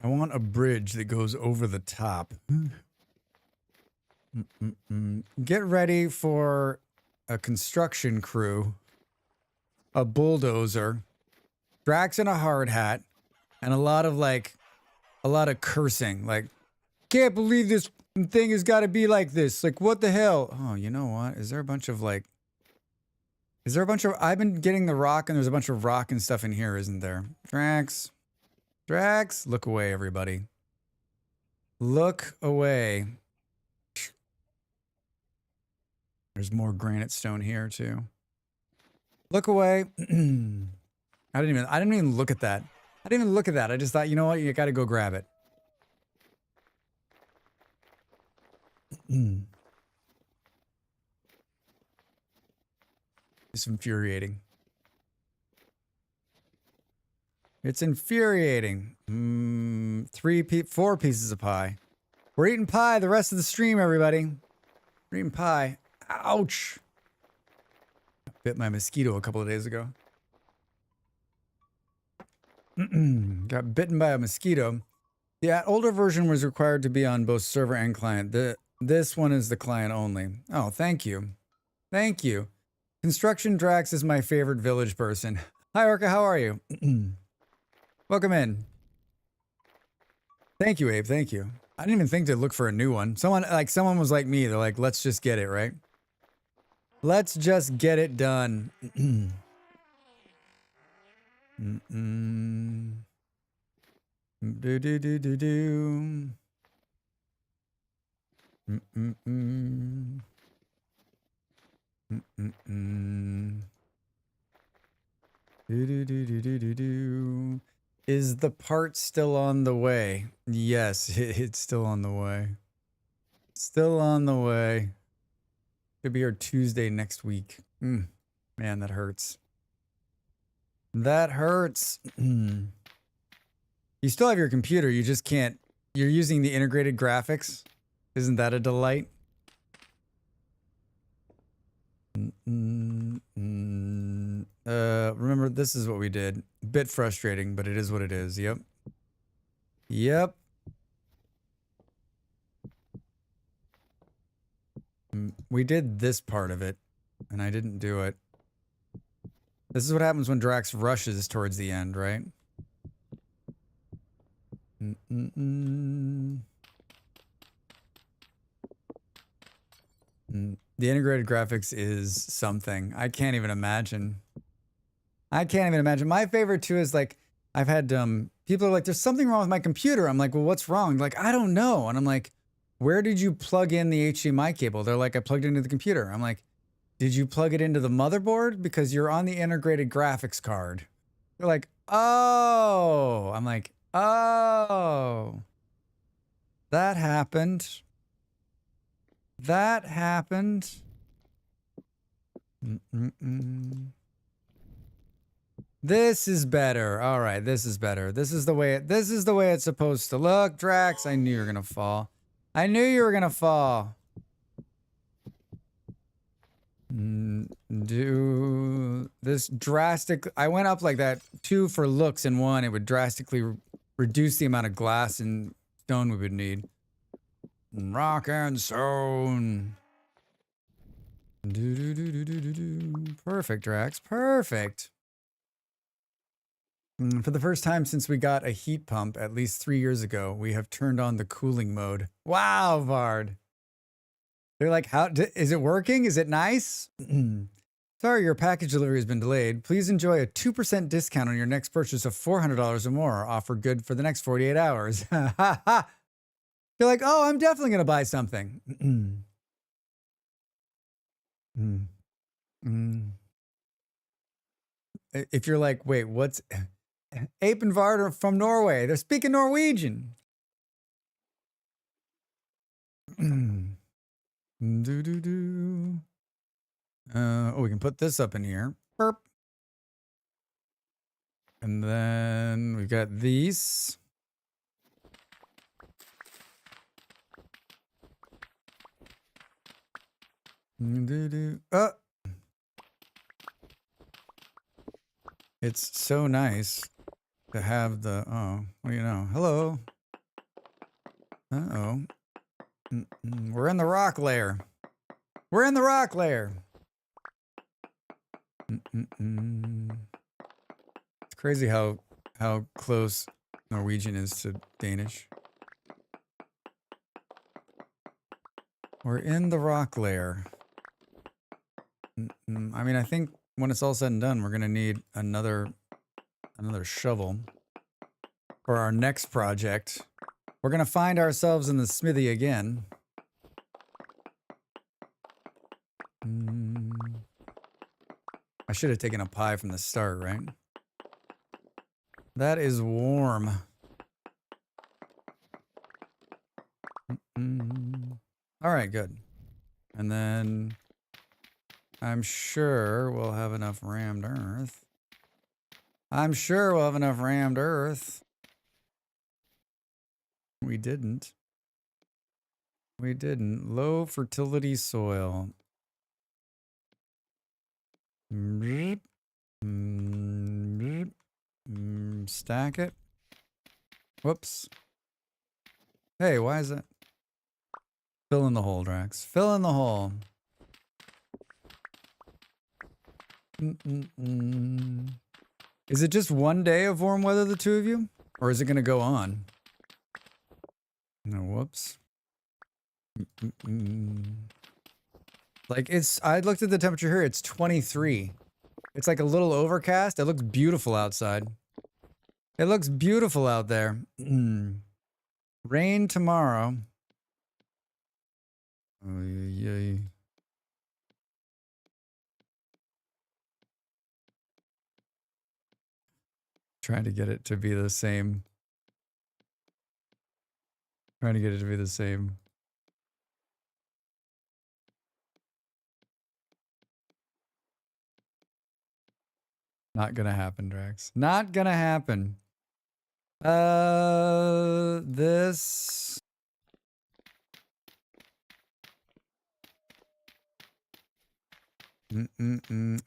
I want a bridge that goes over the top. Get ready for a construction crew, a bulldozer, Drax in a hard hat, and a lot of cursing. Like, can't believe this thing has got to be like this. Like, what the hell? Oh, you know what? Is there a bunch of I've been getting the rock and there's a bunch of rock and stuff in here, isn't there? Drax, look away, everybody. Look away. There's more granite stone here too. Look away. I didn't even look at that. I didn't even look at that. I just thought, you know what? You got to go grab it. It's infuriating. It's infuriating. 4 pieces of pie. We're eating pie the rest of the stream, everybody. We're eating pie. Ouch. Bit my mosquito a couple of days ago. Got bitten by a mosquito. The older version was required to be on both server and client. This one is the client only. Oh, thank you. Thank you. Construction Drax is my favorite village person. Hi, Orca. How are you? Welcome in. Thank you, Abe. Thank you. I didn't even think to look for a new one. Someone was like me. They're like, let's just get it, right? Let's just get it done. Do do do do do. Do do do do do do do. Is the part still on the way? Yes, it's still on the way. Still on the way. Should be here Tuesday next week. Man, that hurts. That hurts. You still have your computer. You just can't. You're using the integrated graphics. Isn't that a delight? Remember, this is what we did. Bit frustrating, but it is what it is. Yep. Yep. We did this part of it, and I didn't do it. This is what happens when Drax rushes towards the end, right? The integrated graphics is something. I can't even imagine. I can't even imagine. My favorite too is like, I've had people are like, there's something wrong with my computer. I'm like, well, what's wrong? They're like, I don't know. And I'm like, where did you plug in the HDMI cable? They're like, I plugged it into the computer. I'm like, did you plug it into the motherboard? Because you're on the integrated graphics card. They're like, oh. I'm like, oh. That happened. That happened. This is better. All right, this is better. This is the way it's supposed to look. Drax, I knew you were gonna fall. I knew you were gonna fall. Do this drastic. I went up like that 2 for looks and 1. It would drastically reduce the amount of glass and stone we would need. Rock and stone. Perfect, Drax. Perfect. For the first time since we got a heat pump at least 3 years ago, we have turned on the cooling mode. Wow, Vard. They're like, how is it working? Is it nice? Sorry, your package delivery has been delayed. Please enjoy a 2% discount on your next purchase of $400 or more. Offer good for the next 48 hours. You're like, oh, I'm definitely going to buy something. If you're like, wait, what's Ape and Vard are from Norway? They're speaking Norwegian. Oh, we can put this up in here. Burp. And then we've got these. It's so nice to have the, oh, what do you know? Hello. Uh-oh. We're in the rock layer. We're in the rock layer. It's crazy how close Norwegian is to Danish. We're in the rock layer. I mean, I think when it's all said and done, we're gonna need another shovel for our next project. We're gonna find ourselves in the smithy again. I should have taken a pie from the start, right? That is warm. All right, good. And then I'm sure we'll have enough rammed earth. I'm sure we'll have enough rammed earth. We didn't. We didn't. Low fertility soil. Stack it. Whoops. Hey, why is it? Fill in the hole, Drax. Fill in the hole. Is it just one day of warm weather, the two of you? Or is it going to go on? No, whoops. Like I looked at the temperature here, it's 23. It's like a little overcast. It looks beautiful outside. It looks beautiful out there. Rain tomorrow. Oh, yay. Trying to get it to be the same. Trying to get it to be the same. Not gonna happen, Drax. Not gonna happen. This.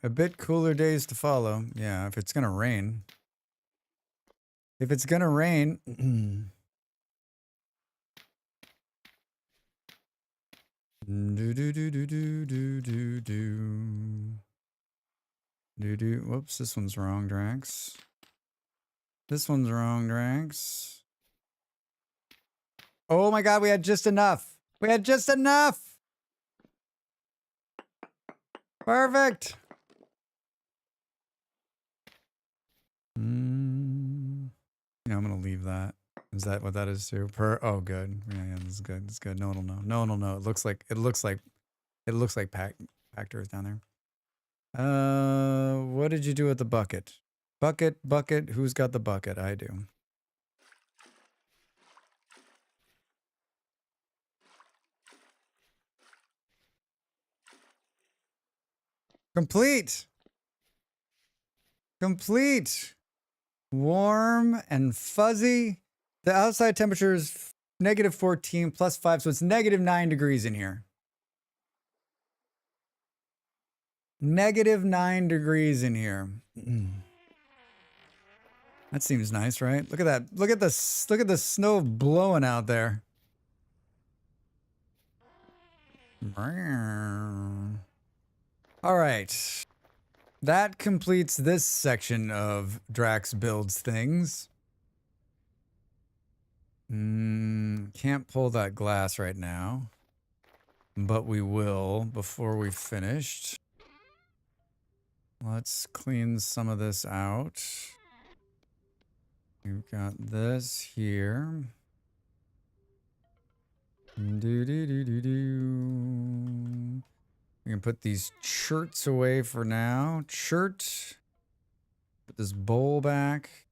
A bit cooler days to follow. Yeah, if it's gonna rain. If it's gonna rain. Do do do do do do do do. Do do. Whoops, this one's wrong, Drax. This one's wrong, Drax. Oh my god, we had just enough. We had just enough. Perfect. Yeah, I'm gonna leave that. Is that what that is too? Oh, good. Yeah, this is good. It's good. No one will know. No one will know. It looks like packed earth down there. What did you do with the bucket? Bucket. Who's got the bucket? I do. Complete. Warm and fuzzy. The outside temperature is -14 +5, so it's -9 degrees in here. -9 degrees in here. That seems nice, right? Look at that. Look at the snow blowing out there. All right. That completes this section of Drax Builds Things. Can't pull that glass right now, but we will before we finished. Let's clean some of this out. We've got this here. We can put these shirts away for now. Shirt. Put this bowl back.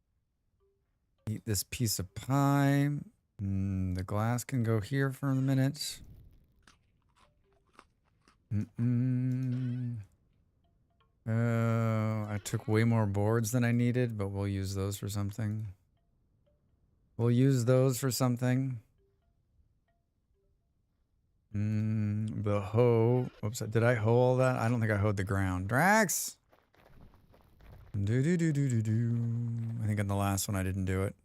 Eat this piece of pie. The glass can go here for a minute. I took way more boards than I needed, but we'll use those for something. The hoe. Oops, did I hoe all that? I don't think I hoed the ground. Drax! I think in the last one I didn't do it.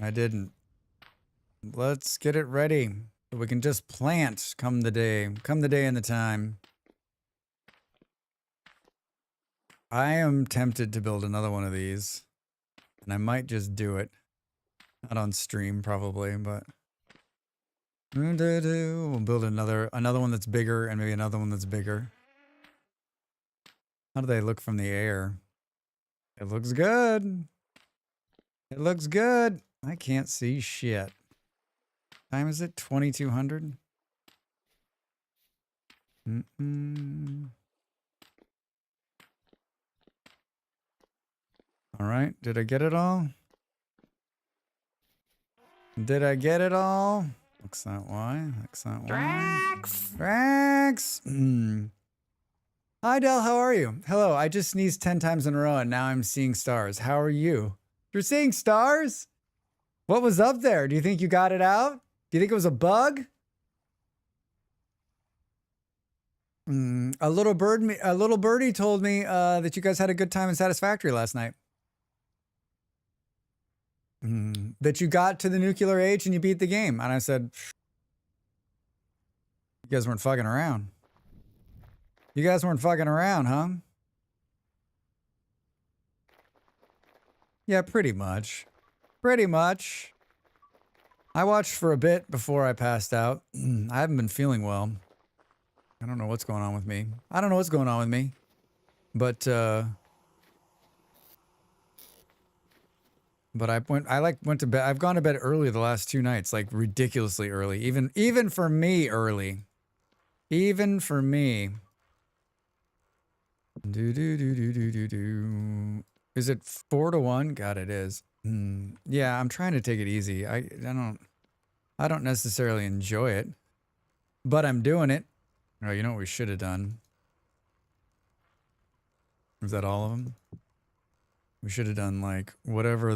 I didn't. Let's get it ready. So we can just plant come the day and the time. I am tempted to build another one of these. And I might just do it. Not on stream, probably, but we'll build another one that's bigger and maybe another one that's bigger. How do they look from the air? It looks good. I can't see shit. Time is it? 2200? All right. Did I get it all? Looks that way. Drax! Hi, Del. How are you? Hello. I just sneezed 10 times in a row and now I'm seeing stars. How are you? You're seeing stars? What was up there? Do you think you got it out? Do you think it was a bug? A little birdie told me that you guys had a good time in Satisfactory last night. That you got to the nuclear age and you beat the game. And I said, you guys weren't fucking around. Huh? Yeah, pretty much. Pretty much. I watched for a bit before I passed out. I haven't been feeling well. I don't know what's going on with me. But I went to bed. I've gone to bed early the last 2 nights, like ridiculously early. Even for me early. Even for me. Is it 4-1? God, it is. Yeah, I'm trying to take it easy. I don't necessarily enjoy it, but I'm doing it. Oh, you know what we should have done? Was that all of them? We should have done like whatever.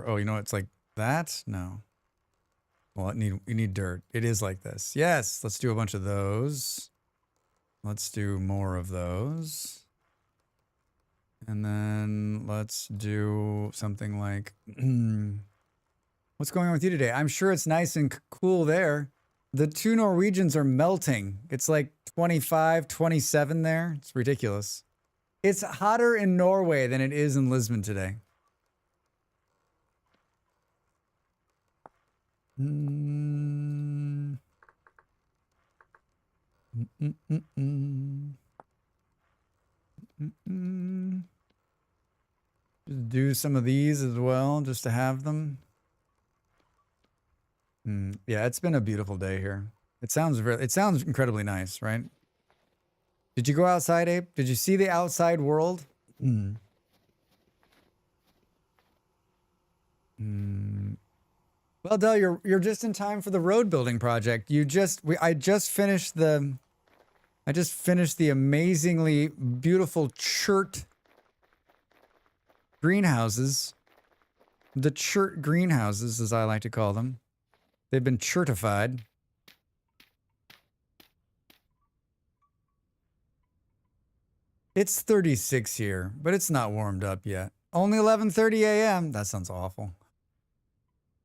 Oh, you know, it's like that? No. Well, you need dirt. It is like this. Yes, let's do a bunch of those. Let's do more of those. And then let's do something like, what's going on with you today? I'm sure it's nice and cool there. The 2 Norwegians are melting. It's like 25, 27 there. It's ridiculous. It's hotter in Norway than it is in Lisbon today. Just do some of these as well, just to have them. Yeah, it's been a beautiful day here. It sounds incredibly nice, right? Did you go outside, Abe? Did you see the outside world? Well, Del, you're just in time for the road building project. I just finished the amazingly beautiful chert greenhouses. The chert greenhouses, as I like to call them. They've been certified. It's 36 here, but it's not warmed up yet. Only 11:30 a.m. That sounds awful.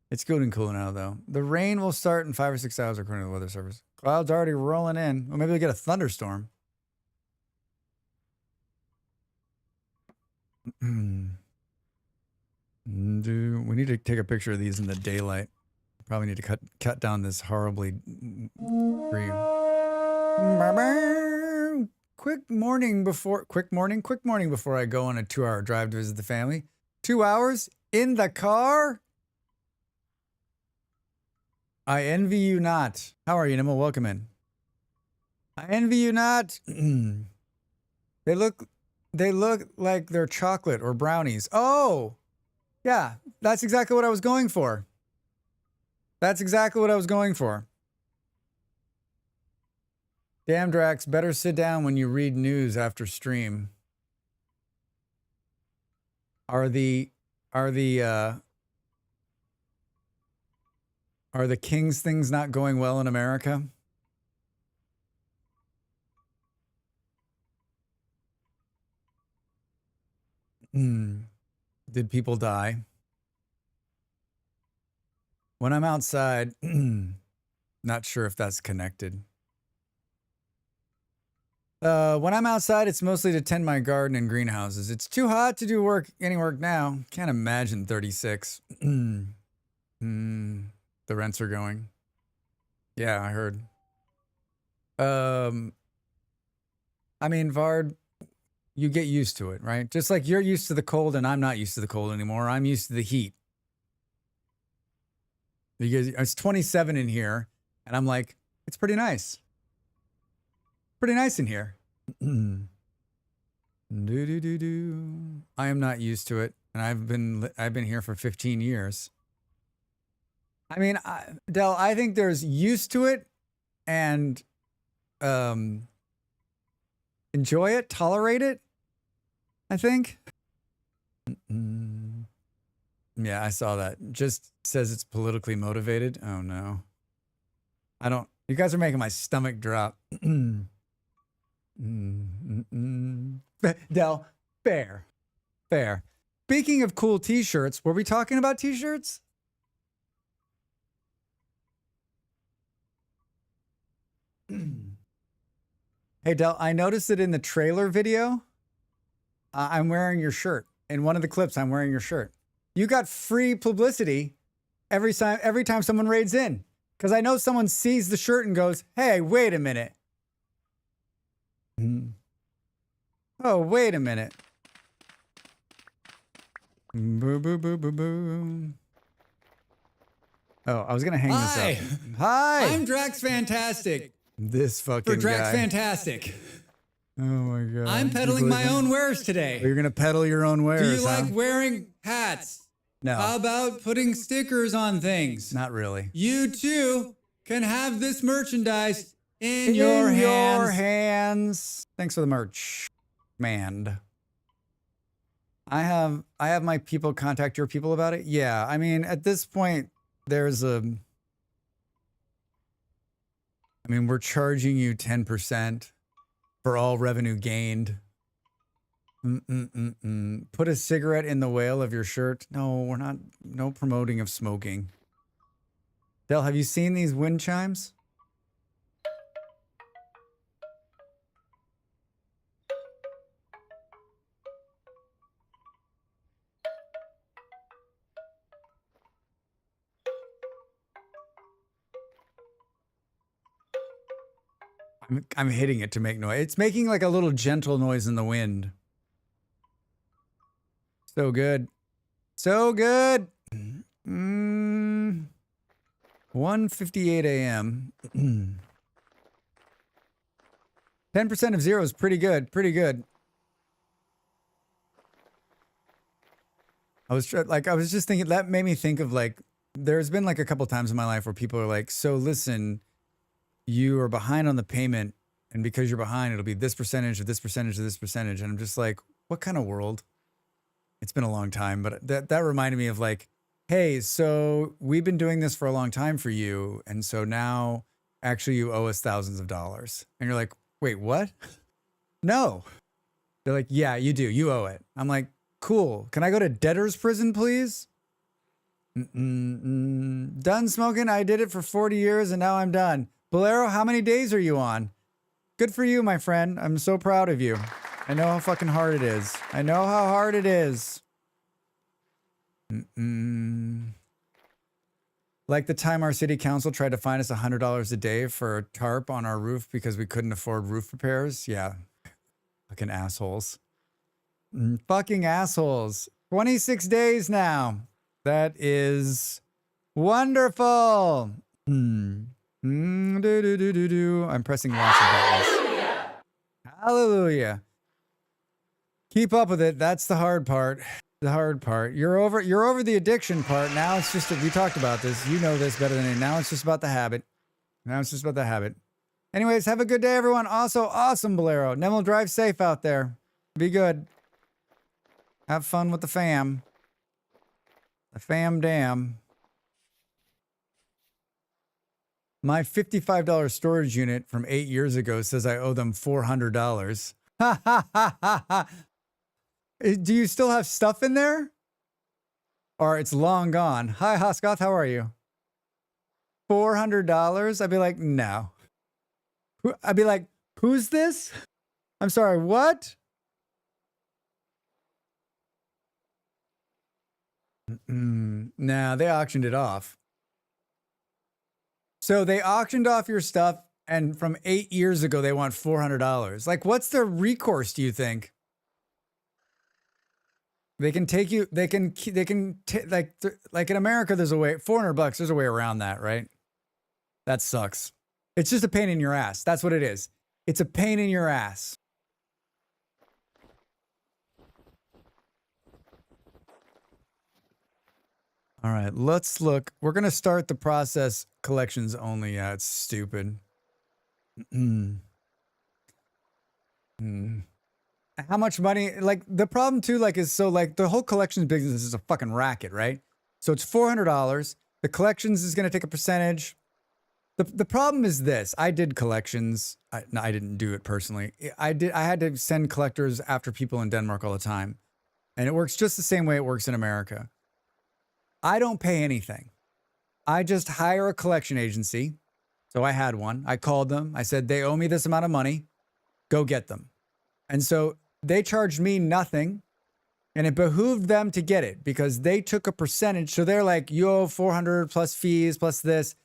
It's good and cool now, though. The rain will start in 5 or 6 hours, according to the weather service. Clouds already rolling in. Well, maybe we'll get a thunderstorm. We need to take a picture of these in the daylight. Probably need to cut down this horribly tree. Quick morning before I go on a 2-hour drive to visit the family. 2 hours in the car? I envy you not. How are you, Nimble? Welcome in. I envy you not. They look like they're chocolate or brownies. Oh, yeah, that's exactly what I was going for. Damn, Drax, better sit down when you read news after stream. Are the King's things not going well in America? Did people die? When I'm outside, not sure if that's connected. When I'm outside, it's mostly to tend my garden and greenhouses. It's too hot to do any work now. Can't imagine 36. The rents are going. Yeah, I heard. I mean, Vard, you get used to it, right? Just like you're used to the cold and I'm not used to the cold anymore. I'm used to the heat. Because it's 27 in here and I'm like, it's pretty nice. Pretty nice in here. I am not used to it, and I've been here for 15 years. I mean, Del, I think there's used to it and enjoy it, tolerate it. I think. Yeah, I saw that. Just says it's politically motivated. Oh no. You guys are making my stomach drop. Del, fair. Speaking of cool t-shirts, were we talking about t-shirts? Hey, Del, I noticed that in the trailer video, I'm wearing your shirt. In one of the clips, I'm wearing your shirt. You got free publicity every time someone raids in. Because I know someone sees the shirt and goes, hey, wait a minute. Oh, wait a minute. Boo, boo, boo, boo, boo. Oh, I was going to hang this Hi. up. Hi. I'm Drax Fantastic. This fucking For Drax guy. Fantastic. Oh my God. I'm Do you peddling my believe own me? wares Oh, today. you're going to peddle your own wares, Do you huh? like wearing hats? No, How about putting stickers on things? not really. You too can have this merchandise in your hands. Thanks for the merch, man. I have my people contact your people about it. Yeah, I mean, at this point, we're charging you 10% for all revenue gained. Put a cigarette in the whale of your shirt. No, we're not. No promoting of smoking. Del, have you seen these wind chimes? I'm hitting it to make noise. It's making like a little gentle noise in the wind. So good. So good. 1:58 a.m. 10% of zero is pretty good. Pretty good. I was just thinking, that made me think of like, there's been like a couple times in my life where people are like, so listen, you are behind on the payment, and because you're behind, it'll be this percentage of this percentage of this percentage. And I'm just like, what kind of world? It's been a long time, but that reminded me of like, hey, so we've been doing this for a long time for you, and so now actually you owe us thousands of dollars. And you're like, wait, what? No. They're like, yeah, you do. You owe it. I'm like, cool. Can I go to debtor's prison, please? Done smoking. I did it for 40 years and now I'm done. Bolero, how many days are you on? Good for you, my friend. I'm so proud of you. I know how fucking hard it is. I know how hard it is. Like the time our city council tried to fine us $100 a day for a tarp on our roof because we couldn't afford roof repairs. Yeah. Fucking assholes. Fucking assholes. 26 days now. That is wonderful. I'm pressing lots of buttons. Hallelujah. Keep up with it. That's the hard part. The hard part. You're over the addiction part. Now it's just we talked about this. You know this better than me. Now it's just about the habit. Anyways, have a good day, everyone. Also, awesome, Bolero. Nemel, drive safe out there. Be good. Have fun with the fam. The fam dam. My $55 storage unit from 8 years ago says I owe them $400. Ha ha ha ha ha. Do you still have stuff in there? Or it's long gone. Hi, Hoskoth, how are you? $400? I'd be like, no. I'd be like, who's this? I'm sorry, what? Nah, they auctioned it off. So they auctioned off your stuff, and from 8 years ago, they want $400. Like, what's their recourse, do you think? They can take you, like in America, there's a way, $400, there's a way around that, right? That sucks. It's just a pain in your ass. That's what it is. It's a pain in your ass. All right, let's look. We're going to start the process collections only. Yeah, it's stupid. How much money, like the problem too, like is so like the whole collections business is a fucking racket, right? So it's $400. The collections is going to take a percentage. The problem is this. I did collections. No, I didn't do it personally. I had to send collectors after people in Denmark all the time. And it works just the same way it works in America. I don't pay anything. I just hire a collection agency. So I had one. I called them. I said, they owe me this amount of money. Go get them. And so they charged me nothing. And it behooved them to get it because they took a percentage. So they're like, you owe 400 plus fees plus this.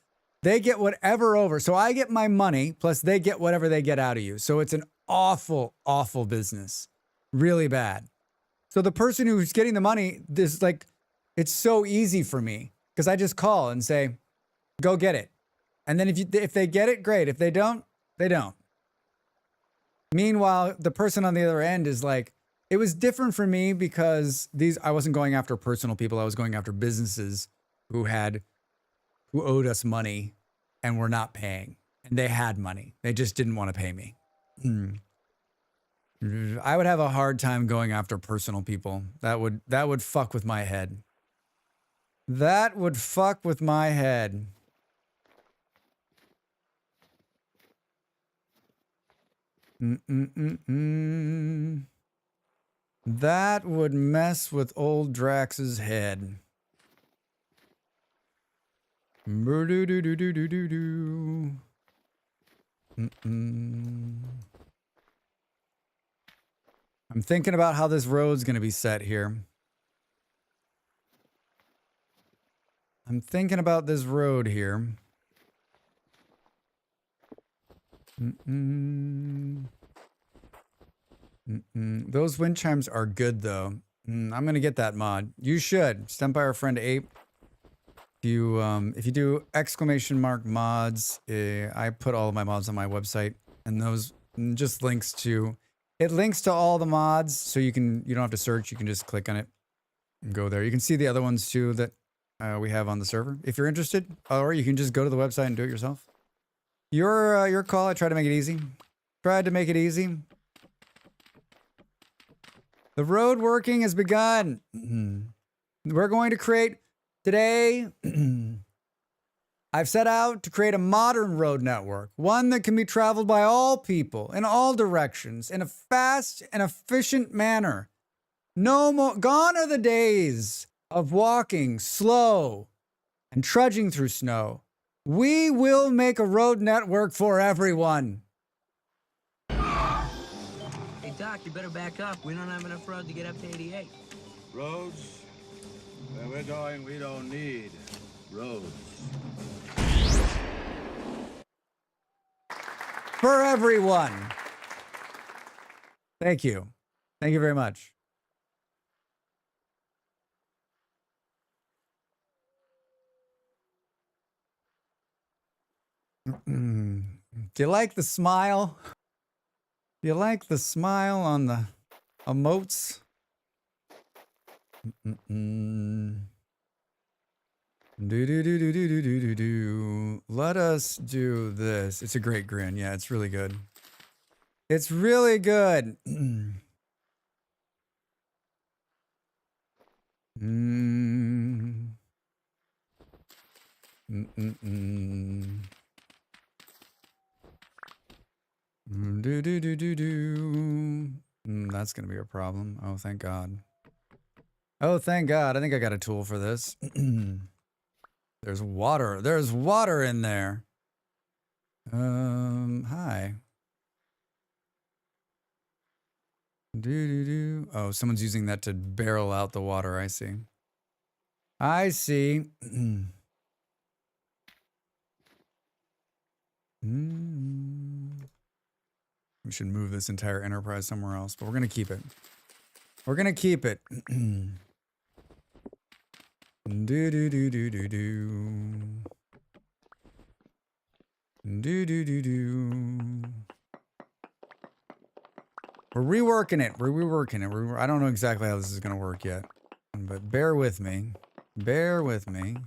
They get whatever over. So I get my money plus they get whatever they get out of you. So it's an awful, awful business. Really bad. So the person who's getting the money, this like, it's so easy for me because I just call and say, go get it. And then if they get it, great. If they don't, they don't. Meanwhile, the person on the other end is like, it was different for me because I wasn't going after personal people. I was going after businesses who owed us money and were not paying. And they had money. They just didn't want to pay me. I would have a hard time going after personal people. That would fuck with my head. That would fuck with my head. That would mess with old Drax's head. I'm thinking about how this road's going to be set here. I'm thinking about this road here. Those wind chimes are good, though. I'm going to get that mod. You should. Sent by our friend Ape. If you do !mods, I put all of my mods on my website, and those just links to all the mods, so you don't have to search. You can just click on it and go there. You can see the other ones too that we have on the server if you're interested, or you can just go to the website and do it yourself. Your call. I tried to make it easy. The road working has begun. We're going to create today. I've set out to create a modern road network, one that can be traveled by all people in all directions in a fast and efficient manner. No more, gone are the days of walking slow and trudging through snow. We will make a road network for everyone. Hey, Doc, you better back up. We don't have enough road to get up to 88. Roads? Where we're going, we don't need roads. For everyone. Thank you. Thank you very much. Do you like the smile? Do you like the smile on the emotes? Let us do this. It's a great grin. Yeah, it's really good. It's really good. That's gonna be a problem. Oh, thank God. Oh, thank God. I think I got a tool for this. There's water. There's water in there. Hi. Oh, someone's using that to barrel out the water. I see. I see. We should move this entire enterprise somewhere else, but we're going to keep it. We're going to keep it. We're reworking it. We're reworking it. I don't know exactly how this is going to work yet, but bear with me. Bear with me.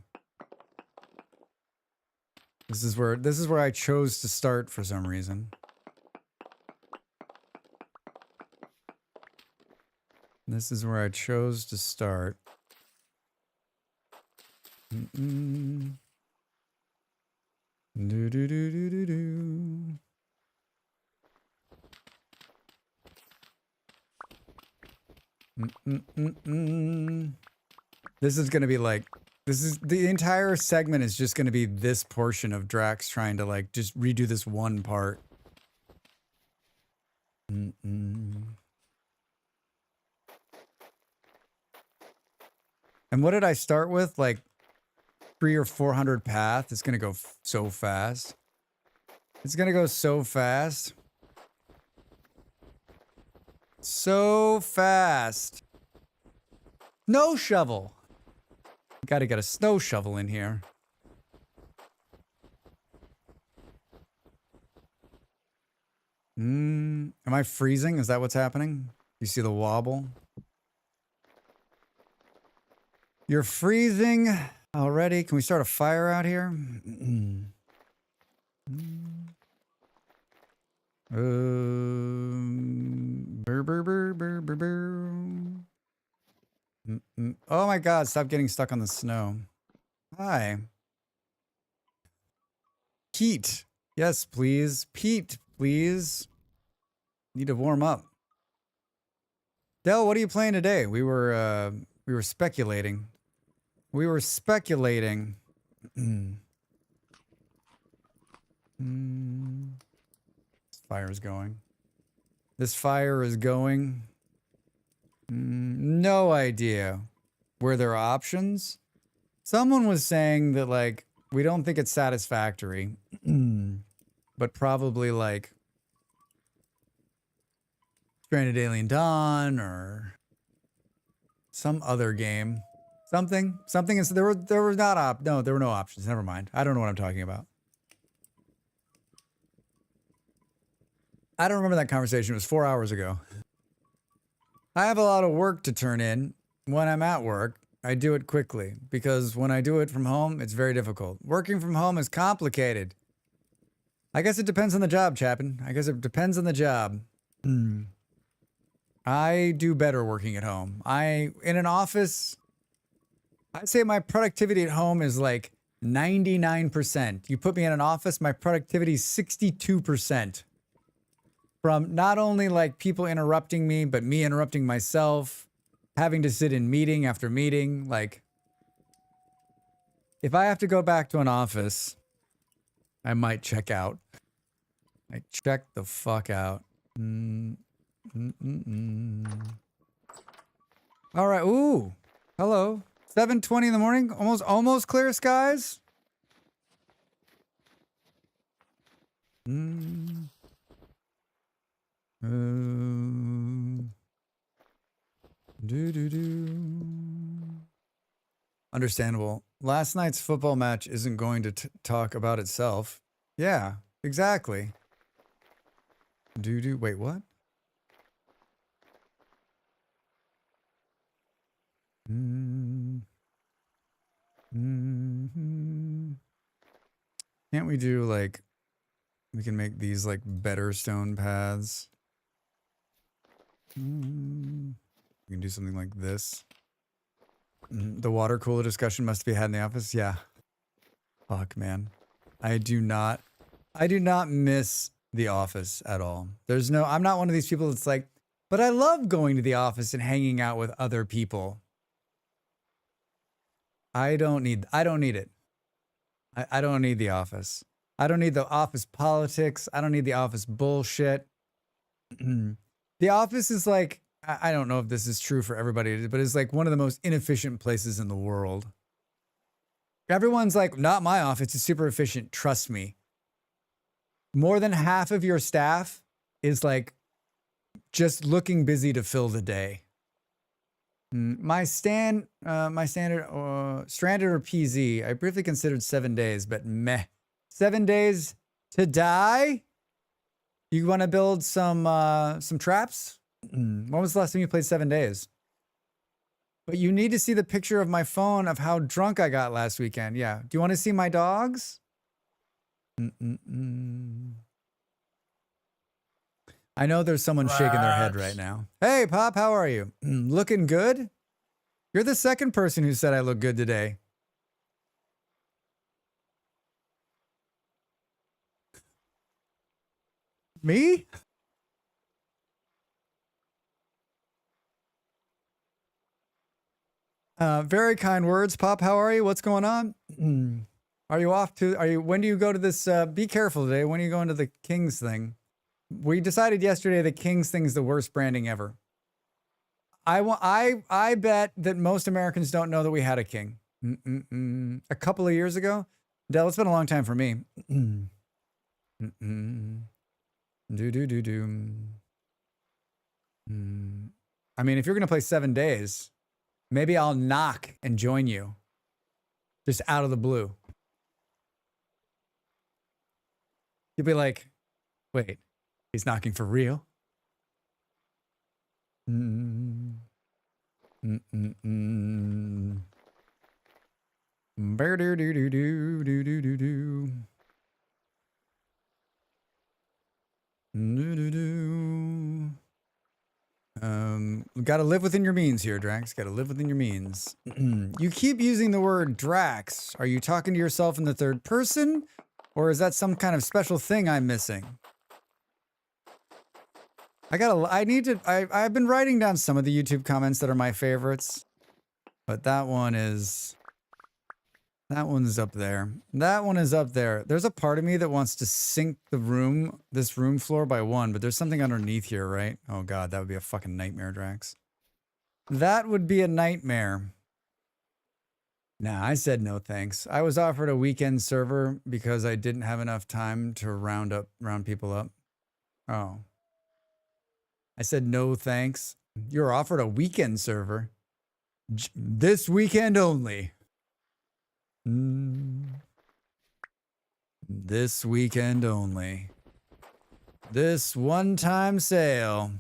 This is where I chose to start for some reason. This is where I chose to start. This is going to be like, the entire segment is just going to be this portion of Drax trying to like just redo this one part. And what did I start with? Like 300 or 400 path. It's going to go so fast. It's going to go so fast. So fast. Snow shovel. Got to get a snow shovel in here. Am I freezing? Is that what's happening? You see the wobble? You're freezing already. Can we start a fire out here? Brr, brr, brr, brr, brr, brr. Oh my God, stop getting stuck on the snow. Hi. Heat. Yes, please. Pete, please. Need to warm up. Del, what are you playing today? We were speculating. We were speculating. This fire is going. This fire is going. No idea. Were there options? Someone was saying that, like, we don't think it's Satisfactory, but probably like Stranded Alien Dawn or some other game. Something is there were not no, there were no options. Never mind. I don't know what I'm talking about. I don't remember that conversation. It was 4 hours ago. I have a lot of work to turn in. When I'm at work, I do it quickly because when I do it from home, it's very difficult. Working from home is complicated. I guess it depends on the job, Chapin. I guess it depends on the job. I do better working at home. In an office, I'd say my productivity at home is like 99%. You put me in an office, my productivity is 62%. From not only like people interrupting me, but me interrupting myself, having to sit in meeting after meeting. Like, if I have to go back to an office, I might check out. Like, check the fuck out. All right. Ooh. Hello. 7:20 in the morning. Almost clear skies. Understandable. Last night's football match isn't going to talk about itself. Yeah, exactly. Wait, what? Can't we do like, we can make these like better stone paths. We can do something like this. The water cooler discussion must be had in the office. Yeah. Fuck, man. I do not miss the office at all. I'm not one of these people that's like, but I love going to the office and hanging out with other people. I don't need it. I don't need the office. I don't need the office politics. I don't need the office bullshit. The office is like, I don't know if this is true for everybody, but it's like one of the most inefficient places in the world. Everyone's like, not my office. It's super efficient. Trust me. More than half of your staff is like just looking busy to fill the day. My standard stranded or PZ, I briefly considered 7 days, but meh. 7 days to die? You want to build some traps? When was the last time you played 7 days? But you need to see the picture of my phone of how drunk I got last weekend. Yeah. Do you want to see my dogs? I know there's someone shaking their head right now. Hey, Pop, how are you? Looking good? You're the second person who said I look good today. Me? Very kind words. Pop, how are you? What's going on? When do you go to this? Be careful today. When are you going to the Kings thing? We decided yesterday the Kings thing is the worst branding ever. I bet that most Americans don't know that we had a king. A couple of years ago. Dell, it's been a long time for me. Do do do do. I mean, if you're gonna play 7 days, maybe I'll knock and join you. Just out of the blue. You'll be like, wait, he's knocking for real? Gotta live within your means here, Drax. Gotta live within your means. You keep using the word Drax. Are you talking to yourself in the third person? Or is that some kind of special thing I'm missing? I've been writing down some of the YouTube comments that are my favorites. But that one's up there. That one is up there. There's a part of me that wants to sink this room floor by 1, but there's something underneath here, right? Oh God, that would be a fucking nightmare, Drax. That would be a nightmare. Nah, I said no thanks. I was offered a weekend server because I didn't have enough time to round people up. Oh. I said no thanks. You're offered a weekend server. This weekend only. This weekend only. This one-time sale.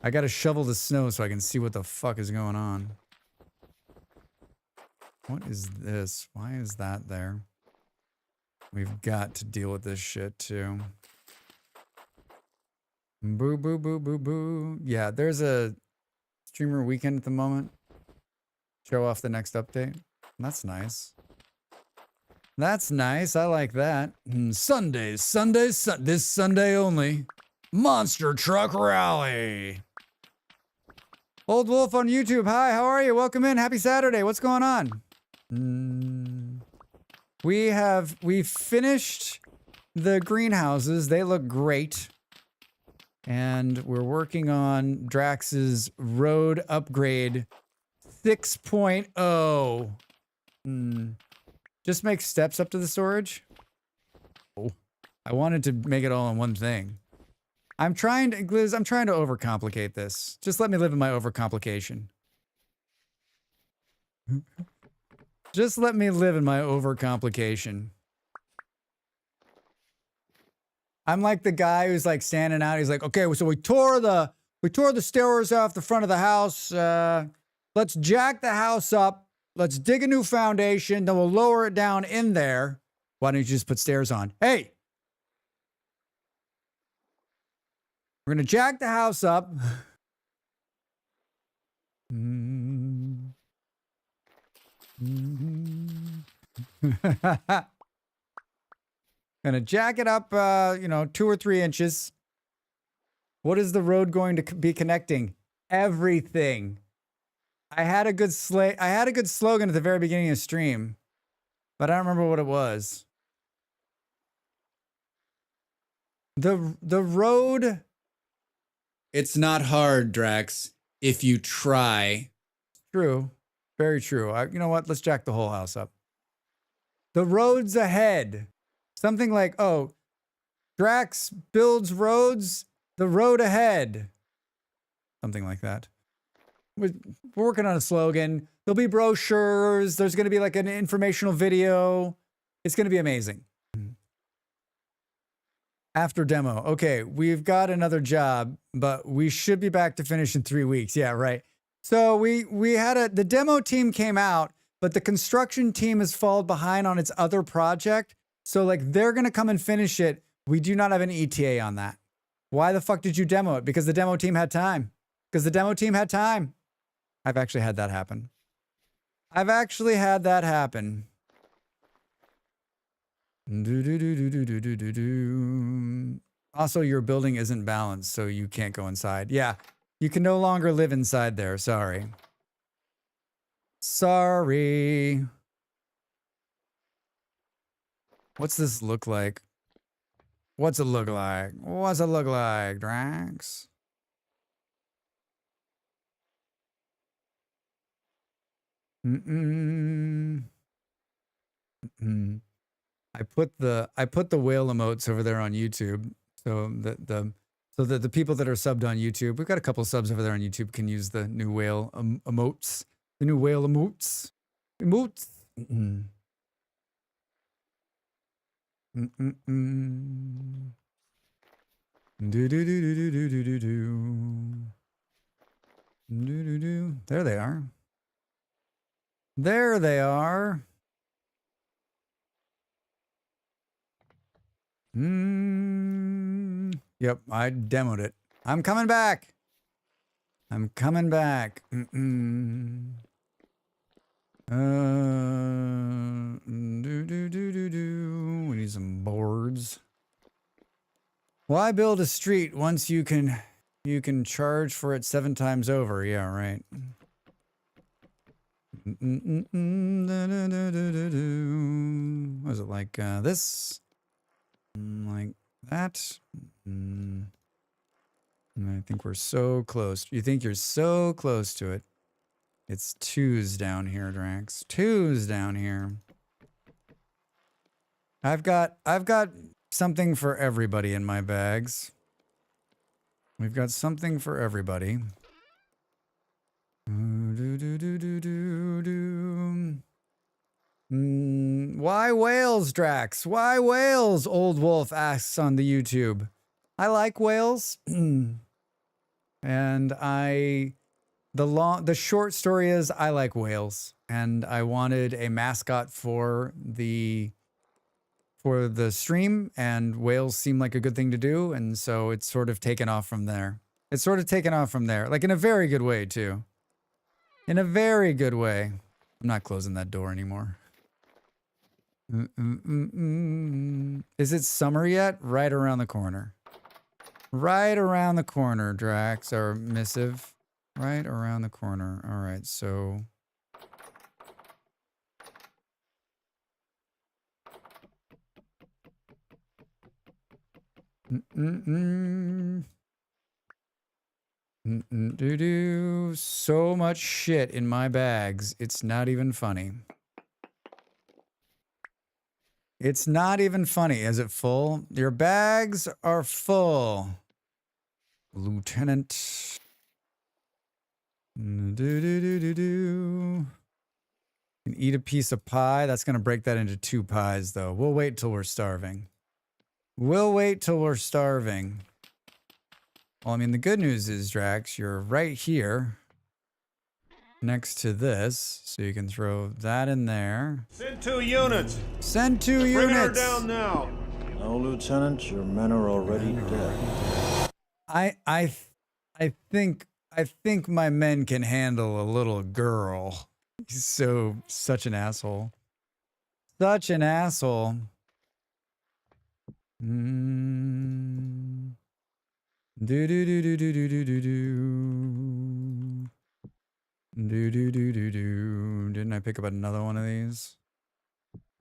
I gotta shovel the snow so I can see what the fuck is going on. What is this? Why is that there? We've got to deal with this shit too. Boo, boo, boo, boo, boo. Yeah, there's a streamer weekend at the moment. Show off the next update. That's nice. That's nice. I like that. Sundays. This Sunday only. Monster Truck Rally. Old Wolf on YouTube. Hi, how are you? Welcome in. Happy Saturday. What's going on? We finished the greenhouses. They look great. And we're working on Drax's road upgrade 6.0. Just make steps up to the storage. Oh, I wanted to make it all in one thing. Gliz, I'm trying to overcomplicate this. Just let me live in my overcomplication. Just let me live in my overcomplication. I'm like the guy who's like standing out. He's like, okay, so we tore the stairs off the front of the house. Let's jack the house up. Let's dig a new foundation. Then we'll lower it down in there. Why don't you just put stairs on? Hey, we're gonna jack the house up. Gonna jack it up, 2 or 3 inches. What is the road going to be connecting? Everything. I had a good slogan at the very beginning of the stream, but I don't remember what it was. The road. It's not hard, Drax, if you try. True. Very true. You know what? Let's jack the whole house up. The road's ahead. Something like, oh, Drax builds roads, the road ahead. Something like that. We're working on a slogan. There'll be brochures. There's going to be like an informational video. It's going to be amazing. After demo. Okay, we've got another job, but we should be back to finish in 3 weeks. Yeah, right. So we had the demo team came out, but the construction team has fallen behind on its other project. So like they're going to come and finish it. We do not have an ETA on that. Why the fuck did you demo it? Because the demo team had time. Because the demo team had time. I've actually had that happen. Also, your building isn't balanced, so you can't go inside. Yeah, you can no longer live inside there. Sorry. What's this look like? What's it look like, Drax? Mm-mm. Mm-mm. I put the whale emotes over there on YouTube, so that the people that are subbed on YouTube, we've got a couple subs over there on YouTube, can use the new whale emotes, the new whale emotes, emotes. Mm-mm. Mm-mm-mm. Do-do-do-do-do-do-do-do. Do-do-do. There they are. There they are. Yep, I demoed it. I'm coming back. I'm coming back. We need some boards. Why build a street once you can charge for it 7 times over? Yeah, right. Was it like this? Like that? I think we're so close. You think you're so close to it. It's 2s down here, Drax. 2s down here. I've got something for everybody in my bags. We've got something for everybody. Why whales, Drax? Why whales? Old Wolf asks on the YouTube. I like whales. And the short story is I like whales, and I wanted a mascot for the stream, and whales seem like a good thing to do, and so it's sort of taken off from there. It's sort of taken off from there, like in a very good way too. In a very good way. I'm not closing that door anymore. Is it summer yet? Right around the corner. Right around the corner, Drax, or Missive. Right around the corner. All right, so... So much shit in my bags. It's not even funny. It's not even funny. Is it full? Your bags are full. Lieutenant. Can eat a piece of pie. That's going to break that into 2 pies, though. We'll wait till we're starving. We'll wait till we're starving. Well, I mean, the good news is, Drax, you're right here next to this, so you can throw that in there. Send 2 units. Send 2 Bring her units. down now. No, Lieutenant, your men are already dead. I think my men can handle a little girl. He's such an asshole. Such an asshole. Didn't I pick up another one of these?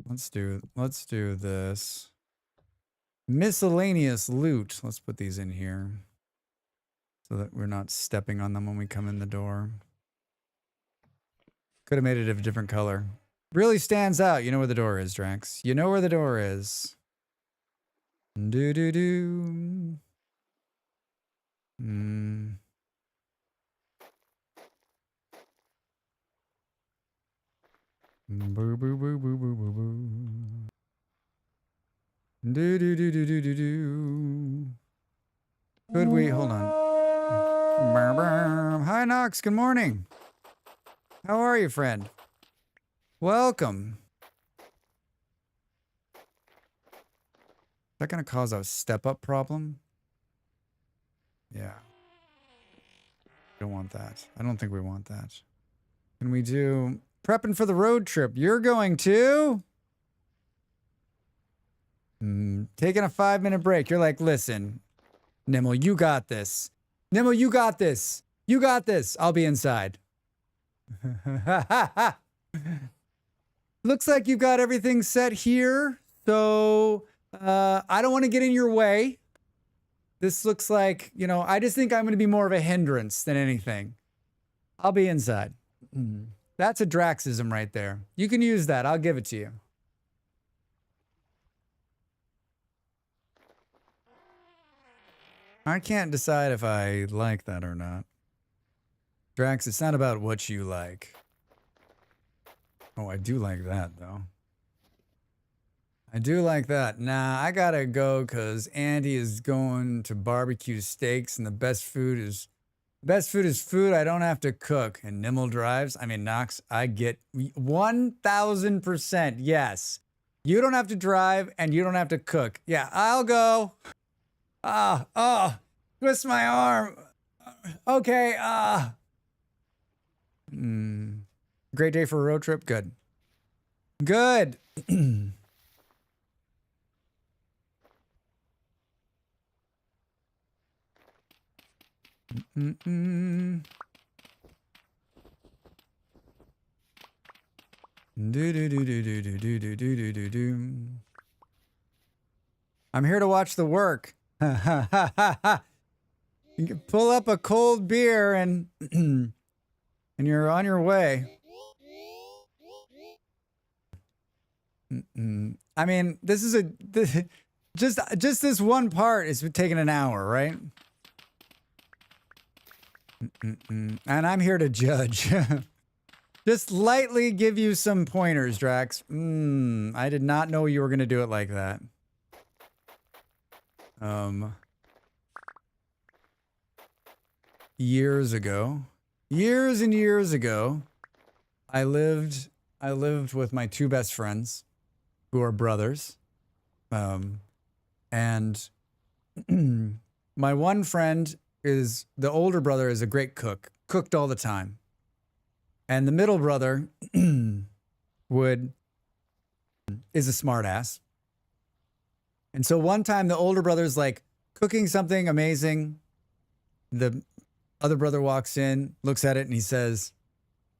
Let's do this. Miscellaneous loot. Let's put these in here so that we're not stepping on them when we come in the door. Could have made it of a different color. Really stands out. You know where the door is, Drax. You know where the door is. Boo boo boo boo boo boo boo. Could we hold on? Hi Nox, good morning. How are you, friend? Welcome. Is that gonna cause a step-up problem? Yeah. Don't want that. I don't think we want that. Can we do prepping for the road trip? You're going to? Taking a 5-minute break. You're like, listen, Nimble, you got this. Nimble, you got this. You got this. I'll be inside. Looks like you've got everything set here. So I don't want to get in your way. This looks like, you know, I just think I'm going to be more of a hindrance than anything. I'll be inside. That's a Draxism right there. You can use that. I'll give it to you. I can't decide if I like that or not. Drax, it's not about what you like. Oh, I do like that, though. I do like that. Nah, I gotta go because Andy is going to barbecue steaks, and the best food is food I don't have to cook. And Nimble drives. I mean, Knox, I get 1,000% yes. You don't have to drive, and you don't have to cook. Yeah, I'll go. Twist my arm. Okay, Great day for a road trip. Good. Good. I'm here to watch the work. You can pull up a cold beer and and you're on your way. I mean, just this one part is taking an hour, right? And I'm here to judge. Just lightly give you some pointers, Drax. I did not know you were going to do it like that. Years and years ago, I lived with my two best friends who are brothers. And my one friend the older brother is a great cook, cooked all the time. And the middle brother is a smart ass. And so one time the older brother's like cooking something amazing. The other brother walks in, looks at it, and he says,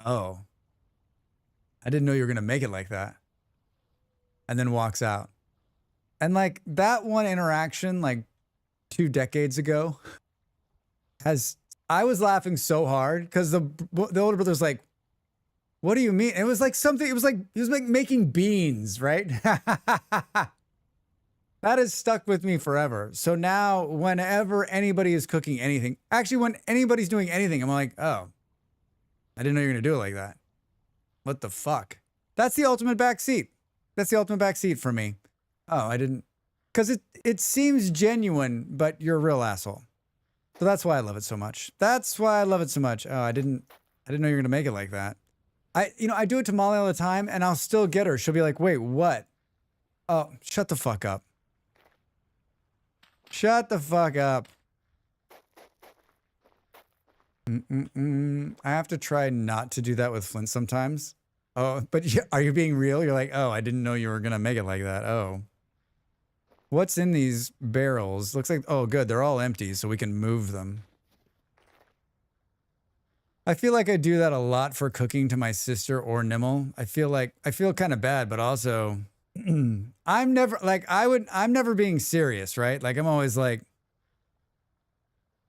"Oh, I didn't know you were going to make it like that." And then walks out. And like that one interaction, like 2 decades ago, I was laughing so hard because the older brother's like, "What do you mean?" It was like something, it was like, he was like making beans, right? That has stuck with me forever. So now whenever anybody is cooking anything, actually when anybody's doing anything, I'm like, "Oh, I didn't know you were going to do it like that. What the fuck?" That's the ultimate backseat. That's the ultimate backseat for me. Oh, I didn't, because it seems genuine, but you're a real asshole. So that's why I love it so much. That's why I love it so much. Oh, I didn't know you were going to make it like that. I do it to Molly all the time, and I'll still get her. She'll be like, "Wait, what?" Oh, shut the fuck up. Shut the fuck up. I have to try not to do that with Flint sometimes. Oh, but are you being real? You're like, "Oh, I didn't know you were going to make it like that." Oh. What's in these barrels? Looks like, oh, good. They're all empty, so we can move them. I feel like I do that a lot for cooking to my sister or Nimble. I feel kind of bad, but also I'm never being serious, right? Like I'm always like,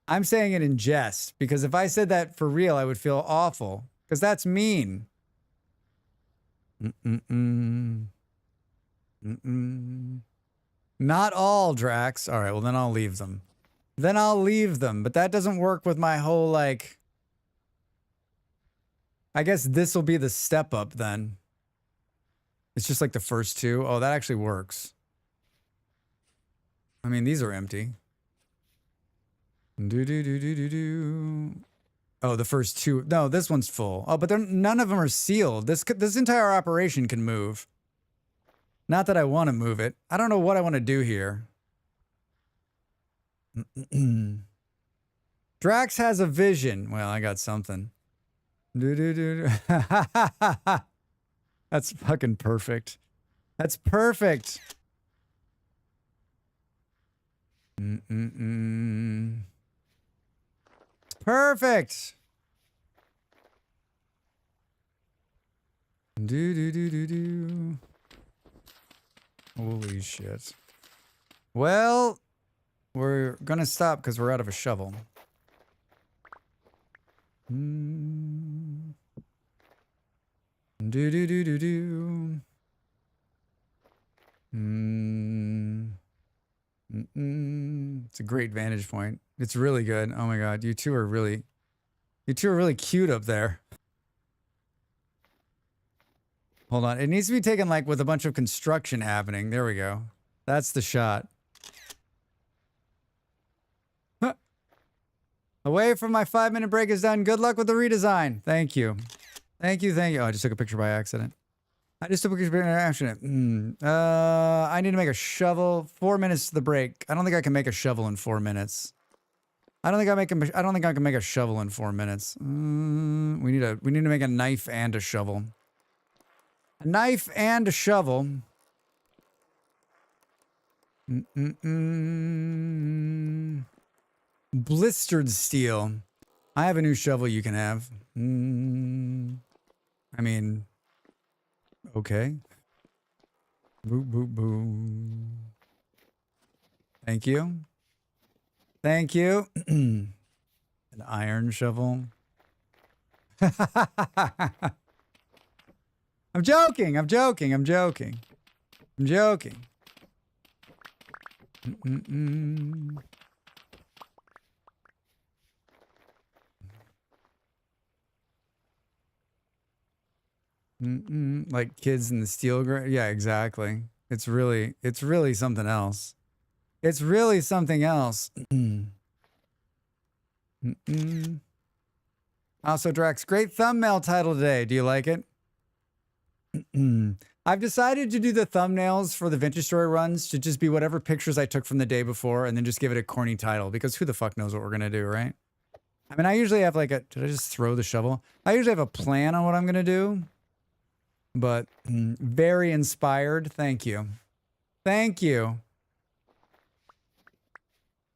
I'm saying it in jest because if I said that for real, I would feel awful because that's mean. Not all, Drax. All right, well, then I'll leave them. But that doesn't work with my whole, like... I guess this will be the step up then. It's just like the first two. Oh, that actually works. I mean, these are empty. Oh, the first two. No, this one's full. Oh, but none of them are sealed. This entire operation can move. Not that I want to move it. I don't know what I want to do here. Drax has a vision. Well, I got something. That's fucking perfect. That's perfect. Perfect. Holy shit. Well, we're gonna stop because we're out of a shovel. Do do do do do. It's a great vantage point. It's really good. Oh my god, you two are really cute up there. Hold on, it needs to be taken like with a bunch of construction happening. There we go. That's the shot. Huh. Away from my 5-minute break is done. Good luck with the redesign. Thank you. Thank you, thank you. Oh, I just took a picture by accident. I just took a picture by accident. I need to make a shovel. 4 minutes to the break. I don't think I can make a shovel in 4 minutes. I don't think I can make a shovel in 4 minutes. We need to make a knife and a shovel. A knife and a shovel. Blistered steel. I have a new shovel you can have. I mean, okay. Boo, boo, boo. Thank you. Thank you. An iron shovel. I'm joking. I'm joking. I'm joking. I'm joking. Like kids in the steel yeah, exactly. It's really something else. It's really something else. Also, Drax, great thumbnail title today. Do you like it? I've decided to do the thumbnails for the Vintage Story runs to just be whatever pictures I took from the day before and then just give it a corny title because who the fuck knows what we're going to do, right? I mean, I usually have like did I just throw the shovel? I usually have a plan on what I'm going to do, but very inspired. Thank you. Thank you.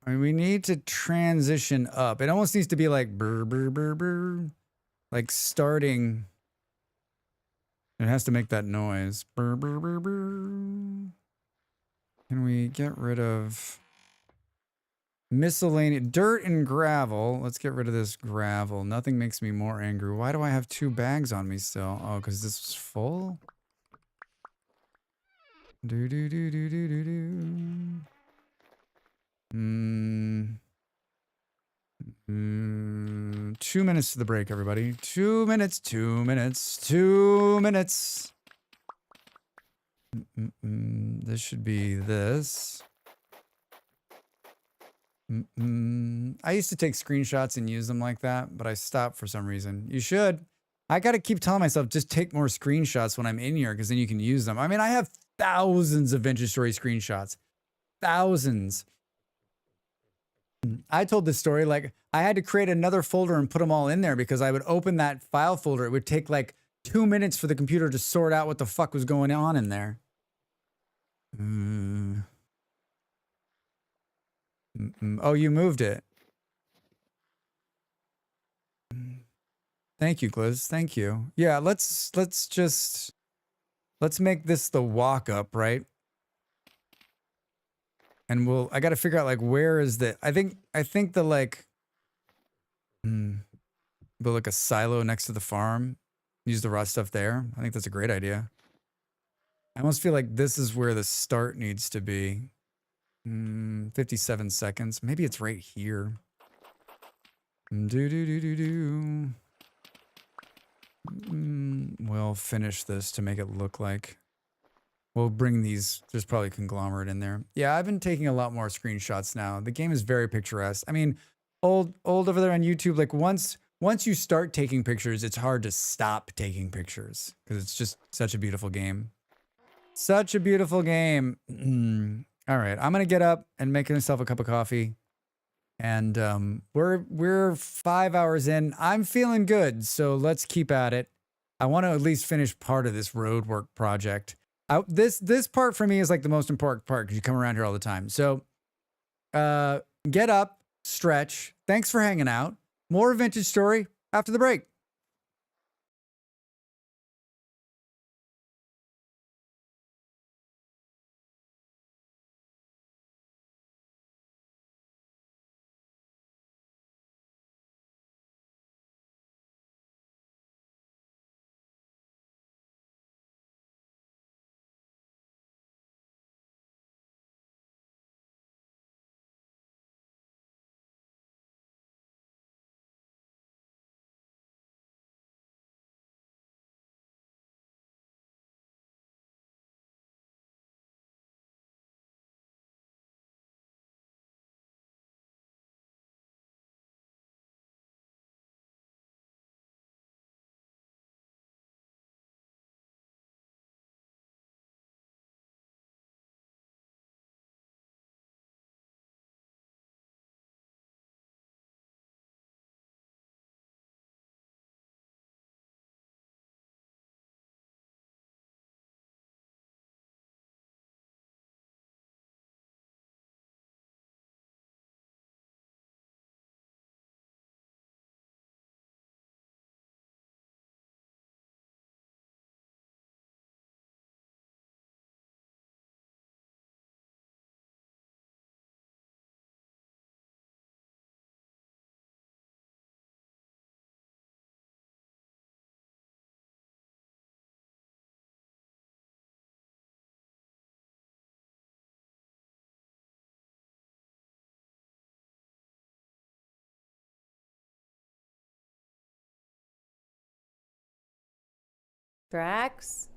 I mean, we need to transition up. It almost needs to be like brr, brr, brr, brr, like starting. It has to make that noise. Brr, brr, brr, brr. Can we get rid of miscellaneous dirt and gravel? Let's get rid of this gravel. Nothing makes me more angry. Why do I have 2 bags on me still? Oh, because this was full? Do do do do do do do. 2 minutes to the break, everybody. 2 minutes, 2 minutes, 2 minutes. This should be this. I used to take screenshots and use them like that, but I stopped for some reason. You should. I got to keep telling myself, just take more screenshots when I'm in here because then you can use them. I mean, I have thousands of Vintage Story screenshots. Thousands. I told this story, like, I had to create another folder and put them all in there because I would open that file folder. It would take like 2 minutes for the computer to sort out what the fuck was going on in there. Oh, you moved it. Thank you, Gliz. Thank you. Yeah, let's make this the walk up, right? And I got to figure out like where is the I think the like build like a silo next to the farm. Use the raw stuff there. I think that's a great idea. I almost feel like this is where the start needs to be. 57 seconds. Maybe it's right here. Do do do do do. We'll finish this to make it look like. We'll bring these. There's probably conglomerate in there. Yeah, I've been taking a lot more screenshots now. The game is very picturesque. I mean, old over there on YouTube. Like once you start taking pictures, it's hard to stop taking pictures because it's just such a beautiful game. Such a beautiful game. All right, I'm gonna get up and make myself a cup of coffee. And we're 5 hours in. I'm feeling good, so let's keep at it. I want to at least finish part of this roadwork project. This part for me is like the most important part because you come around here all the time. So get up, stretch. Thanks for hanging out. More Vintage Story after the break. Drax?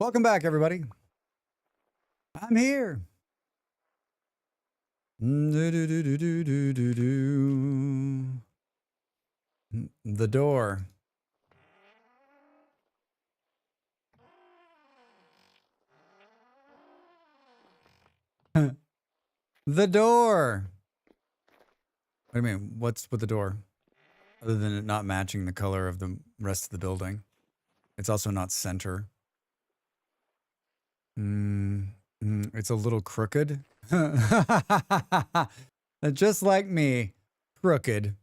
Welcome back, everybody. I'm here. The door. The door. What do you mean? What's with the door? Other than it not matching the color of the rest of the building. It's also not center. It's a little crooked. Just like me. Crooked.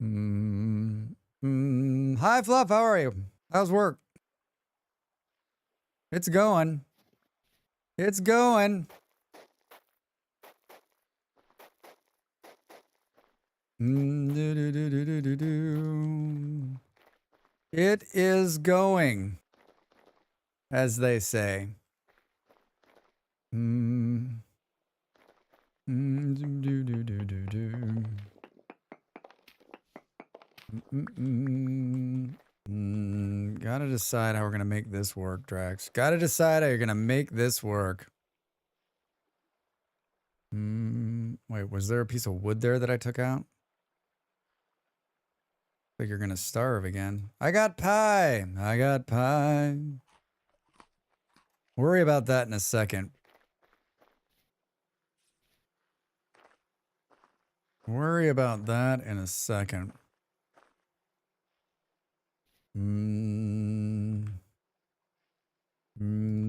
Hi, Fluff. How are you? How's work? It's going. It's going. It is going, as they say. Gotta decide how we're gonna make this work, Drax. Gotta decide how you're gonna make this work. Wait, was there a piece of wood there that I took out? I think you're gonna starve again. I got pie. I got pie. Worry about that in a second. Worry about that in a second.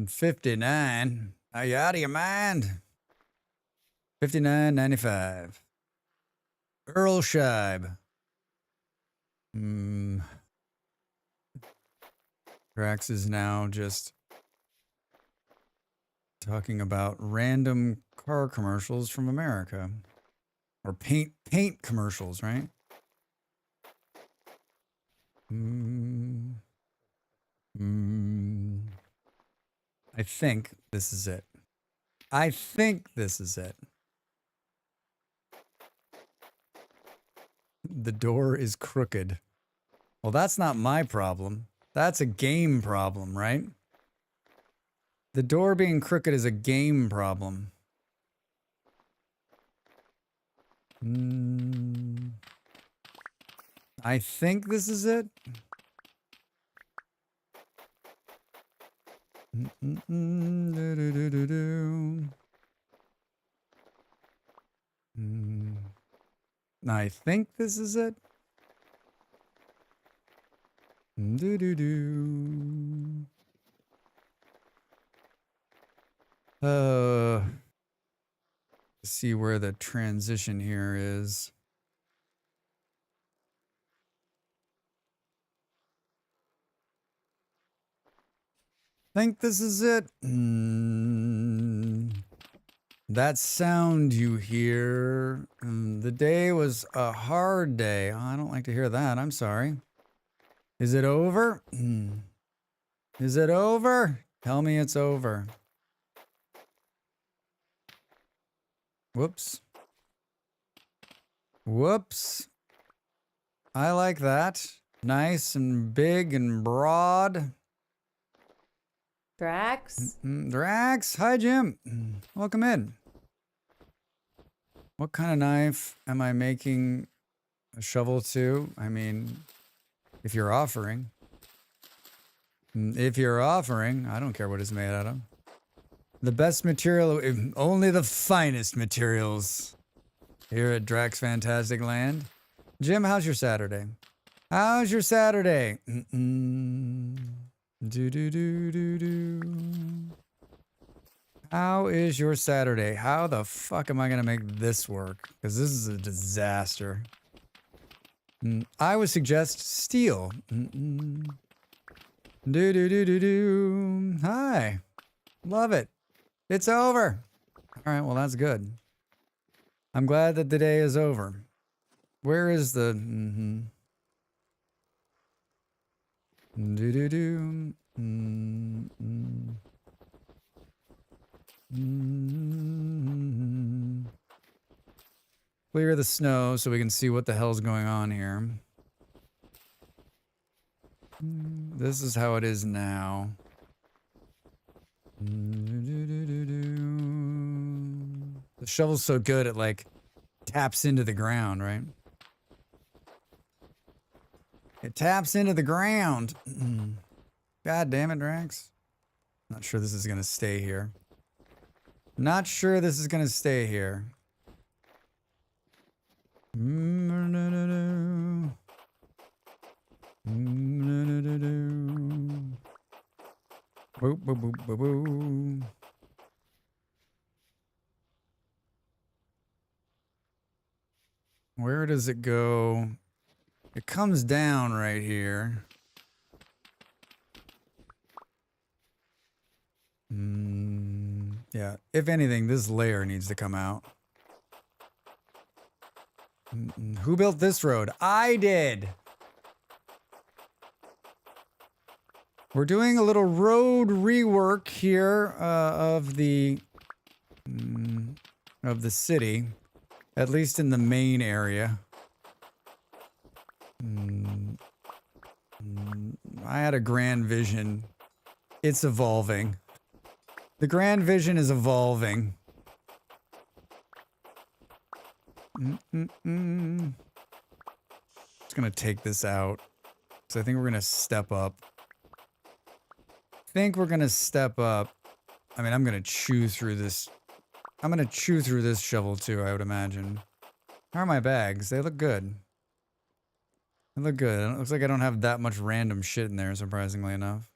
59. Are you out of your mind? 59.95. Earl Scheib. Drax is now just talking about random car commercials from America. Or paint commercials, right? I think this is it. I think this is it. The door is crooked. Well, that's not my problem. That's a game problem, right? The door being crooked is a game problem. I think this is it. I think this is it. See where the transition here is. Think this is it. That sound you hear. The day was a hard day. Oh, I don't like to hear that. I'm sorry. Is it over? Is it over? Tell me it's over. Whoops. Whoops. I like that. Nice and big and broad. Drax? Drax, hi Jim. Welcome in. What kind of knife am I making a shovel to? I mean, if you're offering. If you're offering, I don't care what it's made out of. The best material, only the finest materials here at Drax Fantastic Land. Jim, how's your Saturday? How's your Saturday? How is your Saturday? How the fuck am I going to make this work? Because this is a disaster. I would suggest steel. Hi. Love it. It's over. All right, well, that's good. I'm glad that the day is over. Where is the... Clear the snow so we can see what the hell's going on here. This is how it is now. The shovel's so good it like taps into the ground, right? It taps into the ground. God damn it, Drax. Not sure this is gonna stay here. Not sure this is gonna stay here. Boop, boop, boop, boop, boop. Where does it go? It comes down right here. Yeah, if anything, this layer needs to come out. Who built this road? I did. We're doing a little road rework here of the city, at least in the main area. I had a grand vision. It's evolving. The grand vision is evolving. Just gonna take this out. So I think we're gonna step up. I think we're gonna step up. I mean, I'm gonna chew through this. I'm gonna chew through this shovel too, I would imagine. How are my bags? They look good. They look good. It looks like I don't have that much random shit in there, surprisingly enough.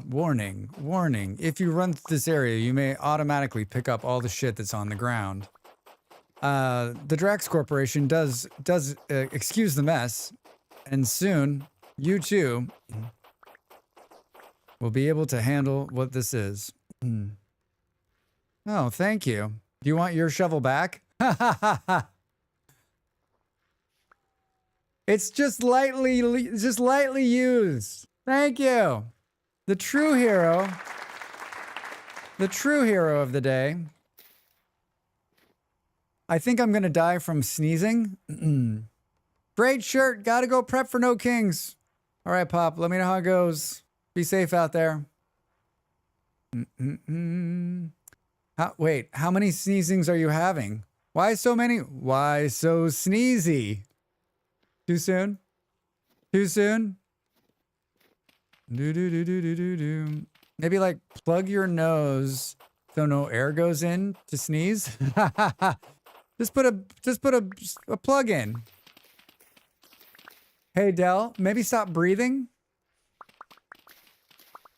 Warning, warning. If you run through this area, you may automatically pick up all the shit that's on the ground. The Drax Corporation does excuse the mess, and soon you too will be able to handle what this is. Oh, thank you. Do you want your shovel back? It's just lightly used. Thank you. The true hero of the day. I think I'm gonna die from sneezing. Great shirt. Gotta go prep for No Kings. All right, Pop. Let me know how it goes. Be safe out there. Wait, how many sneezings are you having? Why so many? Why so sneezy? Too soon? Too soon? Do. Maybe like plug your nose so no air goes in to sneeze. Just put a plug in. Hey Del, maybe stop breathing.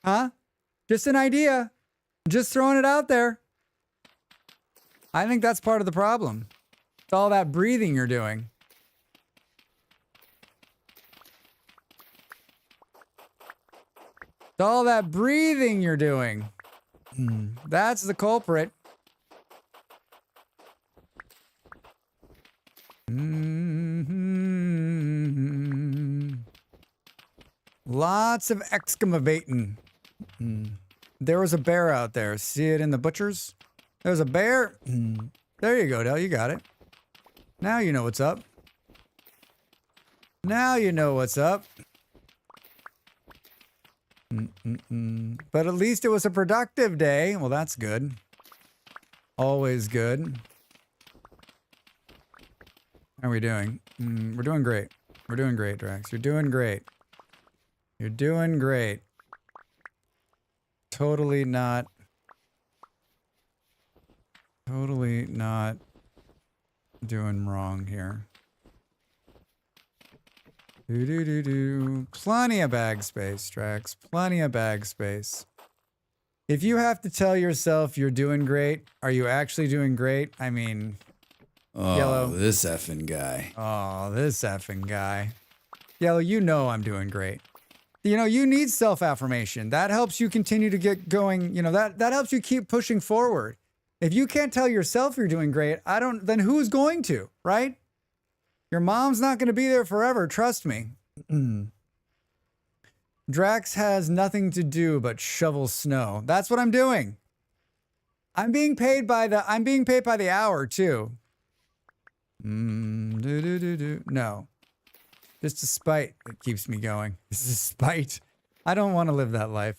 Huh? Just an idea. Just throwing it out there. I think that's part of the problem. It's all that breathing you're doing. It's all that breathing you're doing. That's the culprit. Lots of excavating. There was a bear out there. See it in the butchers? There's a bear. There you go, Del. You got it. Now you know what's up. Now you know what's up. But at least it was a productive day. Well, that's good. Always good. How are we doing? We're doing great. We're doing great, Drax. You're doing great. You're doing great. Totally not doing wrong here. Plenty of bag space, Drax. Plenty of bag space. If you have to tell yourself you're doing great, are you actually doing great? I mean, Yellow. This effing guy. Oh, this effing guy. Yellow, you know I'm doing great. You know, you need self-affirmation. That helps you continue to get going. You know, that helps you keep pushing forward. If you can't tell yourself you're doing great, then who's going to, right? Your mom's not going to be there forever, trust me. Drax has nothing to do but shovel snow. That's what I'm doing. I'm being paid by the hour too. No. Just a spite that keeps me going. This is spite. I don't want to live that life.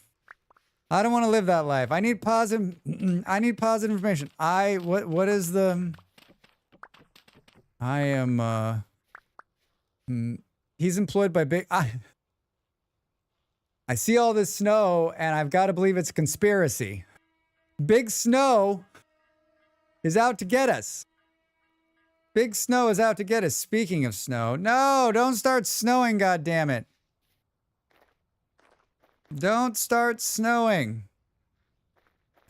I don't want to live that life. I need positive information. What is the I am he's employed by big I see all this snow and I've got to believe it's a conspiracy. Big Snow is out to get us. Big Snow is out to get us. Speaking of snow, no, don't start snowing, goddammit. Don't start snowing.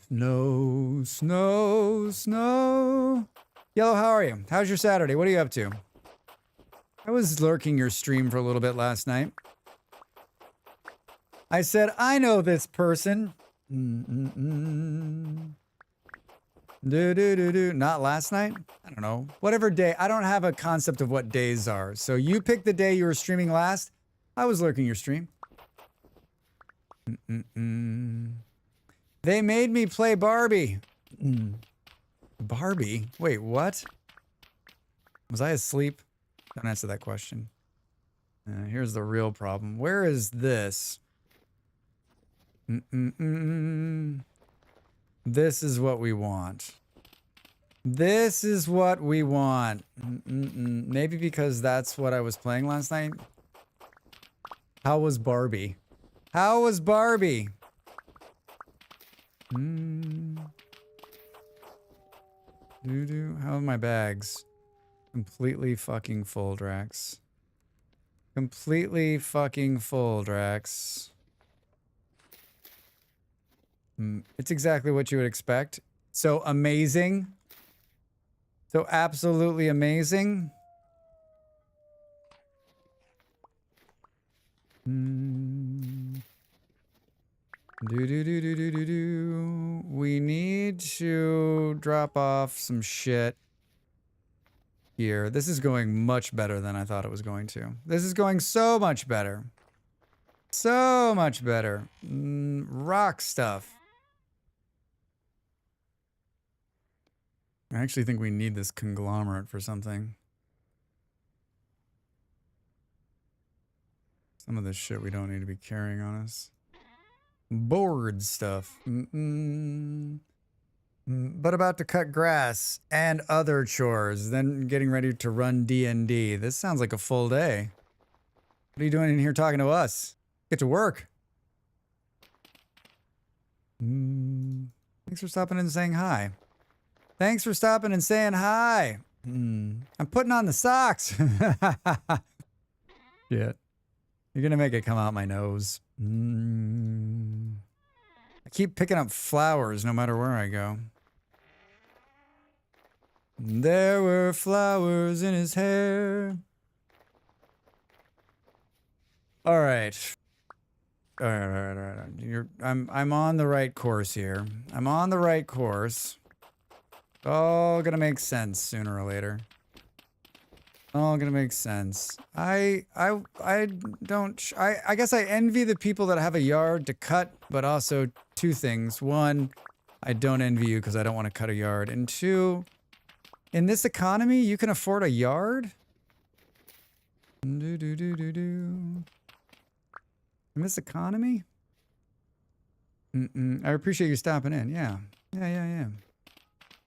Snow, snow, snow. Yellow, how are you? How's your Saturday? What are you up to? I was lurking your stream for a little bit last night. I said, I know this person. Not last night? I don't know. Whatever day. I don't have a concept of what days are. So you picked the day you were streaming last. I was lurking your stream. They made me play Barbie. Barbie? Wait, what? Was I asleep? Don't answer that question. Here's the real problem. Where is this? This is what we want. This is what we want. Maybe because that's what I was playing last night. How was Barbie? How was Barbie? How are my bags? Completely fucking full, Drax. Completely fucking full, Drax. It's exactly what you would expect. So amazing. So absolutely amazing. We need to drop off some shit here. This is going much better than I thought it was going to. This is going so much better. So much better. Rock stuff. I actually think we need this conglomerate for something. Some of this shit we don't need to be carrying on us. Board stuff. But about to cut grass and other chores, then getting ready to run D&D. This sounds like a full day. What are you doing in here talking to us? Get to work. Thanks for stopping in and saying hi. Thanks for stopping and saying hi. I'm putting on the socks. Shit. You're gonna make it come out my nose. I keep picking up flowers no matter where I go. There were flowers in his hair. All right. All right. I'm on the right course here. I'm on the right course. All gonna make sense sooner or later. All gonna make sense. I guess I envy the people that have a yard to cut, but also two things. One, I don't envy you because I don't want to cut a yard. And two, in this economy, you can afford a yard? In this economy? I appreciate you stopping in. Yeah.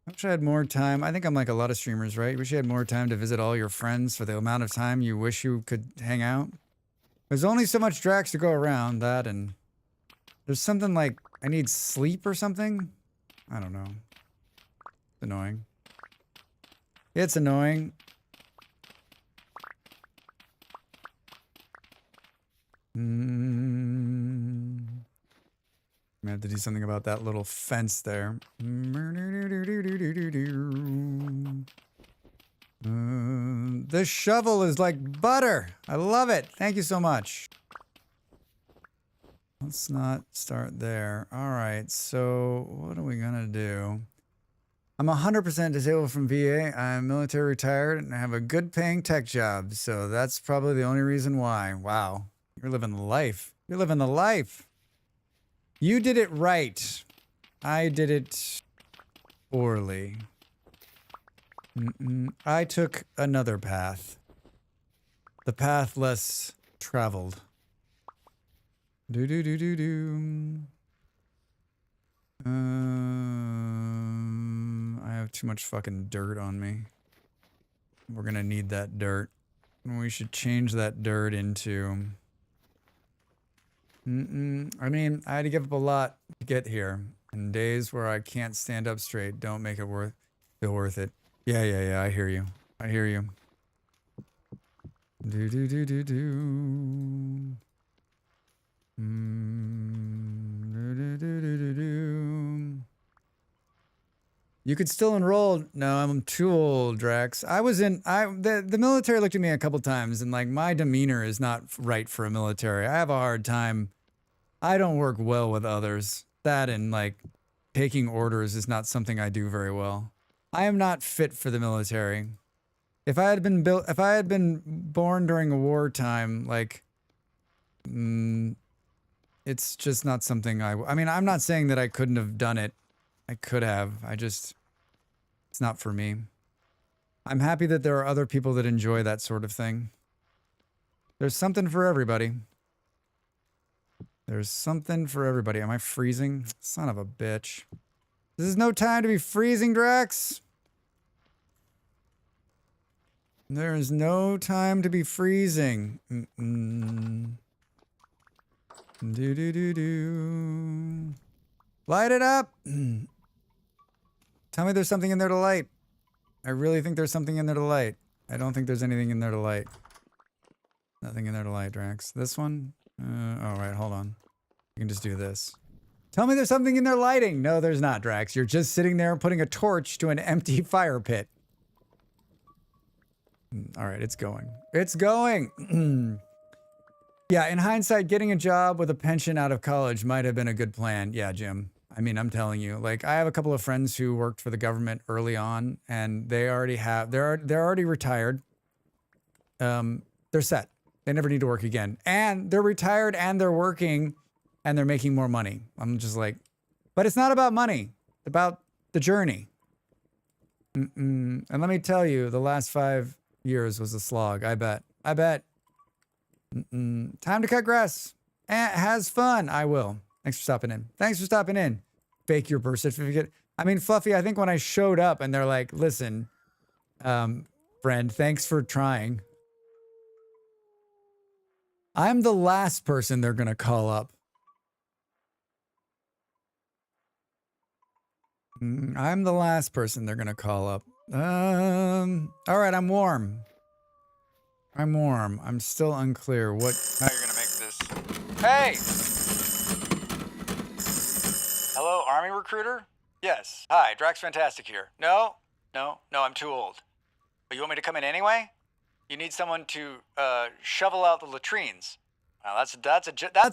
I wish I had more time. I think I'm like a lot of streamers, right? Wish you had more time to visit all your friends for the amount of time you wish you could hang out. There's only so much Drax to go around, that, and there's something like I need sleep or something. I don't know. It's annoying. It's annoying. I have to do something about that little fence there. This shovel is like butter. I love it. Thank you so much. Let's not start there. All right, so what are we gonna do? I'm 100% disabled from VA. I'm military retired and I have a good paying tech job. So that's probably the only reason why. Wow, you're living the life. You're living the life. You did it right. I did it poorly. I took another path. The path less traveled. I have too much fucking dirt on me. We're gonna need that dirt. We should change that dirt into... I mean, I had to give up a lot to get here. And days where I can't stand up straight don't make it feel worth it. Yeah, I hear you. I hear you. You could still enroll. No, I'm too old, Drax. The military looked at me a couple times and like my demeanor is not right for a military. I have a hard time. I don't work well with others. That and like taking orders is not something I do very well. I am not fit for the military. If I had been born during a wartime, like, it's just not something I mean, I'm not saying that I couldn't have done it. I could have. It's not for me. I'm happy that there are other people that enjoy that sort of thing. There's something for everybody. There's something for everybody. Am I freezing? Son of a bitch. This is no time to be freezing, Drax. There is no time to be freezing. Do. Light it up. Tell me there's something in there to light. I really think there's something in there to light. I don't think there's anything in there to light. Nothing in there to light, Drax. This one? All right, hold on. You can just do this. Tell me there's something in there lighting. No, there's not, Drax. You're just sitting there putting a torch to an empty fire pit. All right, it's going. It's going. Yeah, in hindsight, getting a job with a pension out of college might have been a good plan. Yeah, Jim. I mean, I'm telling you, like, I have a couple of friends who worked for the government early on, and they already have, they're already retired. They're set. They never need to work again. And they're retired and they're working and they're making more money. I'm just like, but it's not about money. It's about the journey. And let me tell you, the last 5 years was a slog. I bet. Time to cut grass. Has fun. I will. Thanks for stopping in. Thanks for stopping in. Fake your birth certificate. I mean, Fluffy, I think when I showed up and they're like, listen, friend, thanks for trying. I'm the last person they're going to call up. I'm the last person they're going to call up. All right, I'm warm. I'm still unclear how you're going to make this. Hey! Hello, Army recruiter? Yes. Hi, Drax Fantastic here. No, I'm too old. But you want me to come in anyway? You need someone to shovel out the latrines. Well, that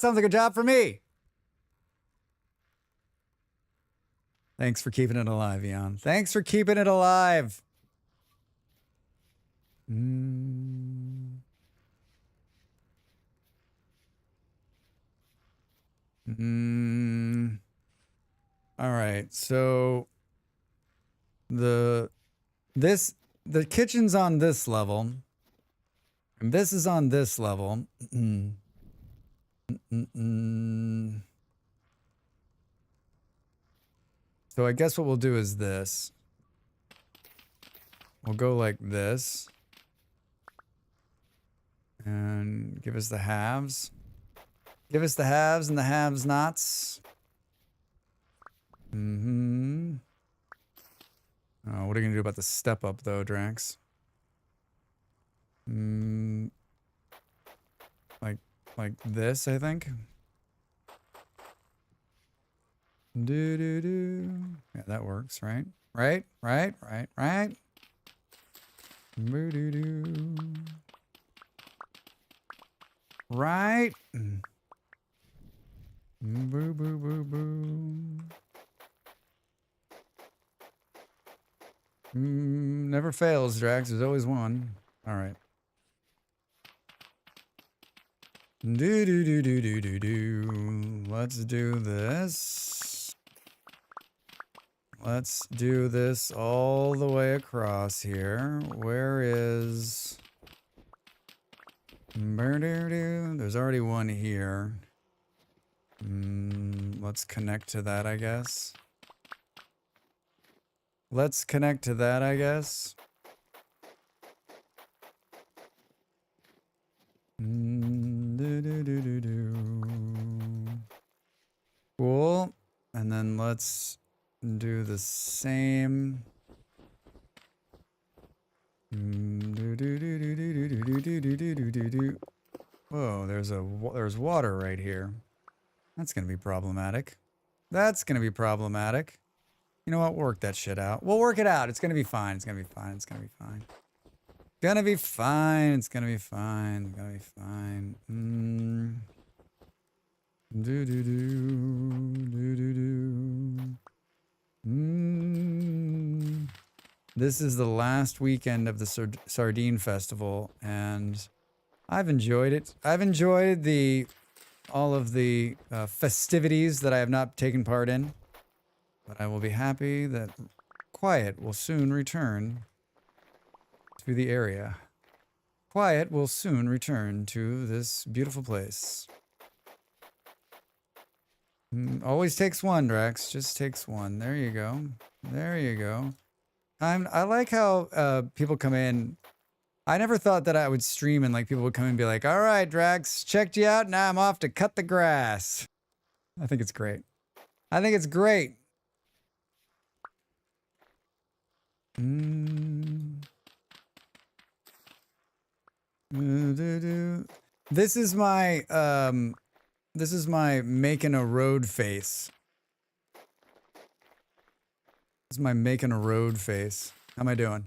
sounds like a job for me. Thanks for keeping it alive, Ian. Thanks for keeping it alive. All right, so the kitchen's on this level, and this is on this level. So I guess what we'll do is this. We'll go like this. And give us the halves. Give us the haves and the have-nots. Oh, what are you going to do about the step up, though, Drax? Like this, I think. Yeah, that works, right? Right. Right. Never fails, Drax. There's always one. All right. Let's do this. Let's do this all the way across here. Where is... There's already one here. Let's connect to that, I guess. Cool. And then let's do the same. Whoa, there's water right here. That's gonna be problematic. You know what? Work that shit out. We'll work it out. It's gonna be fine. It's gonna be fine. This is the last weekend of the Sardine Festival, and I've enjoyed it. I've enjoyed all of the festivities that I have not taken part in, but I will be happy that Quiet will soon return to the area. Quiet will soon return to this beautiful place. Always takes one, Drax. Just takes one. There you go. There you go. I like how people come in. I never thought that I would stream and like people would come in and be like, all right, Drax, checked you out. Now I'm off to cut the grass. I think it's great. I think it's great. This is my making a road face. This is my making a road face. How am I doing?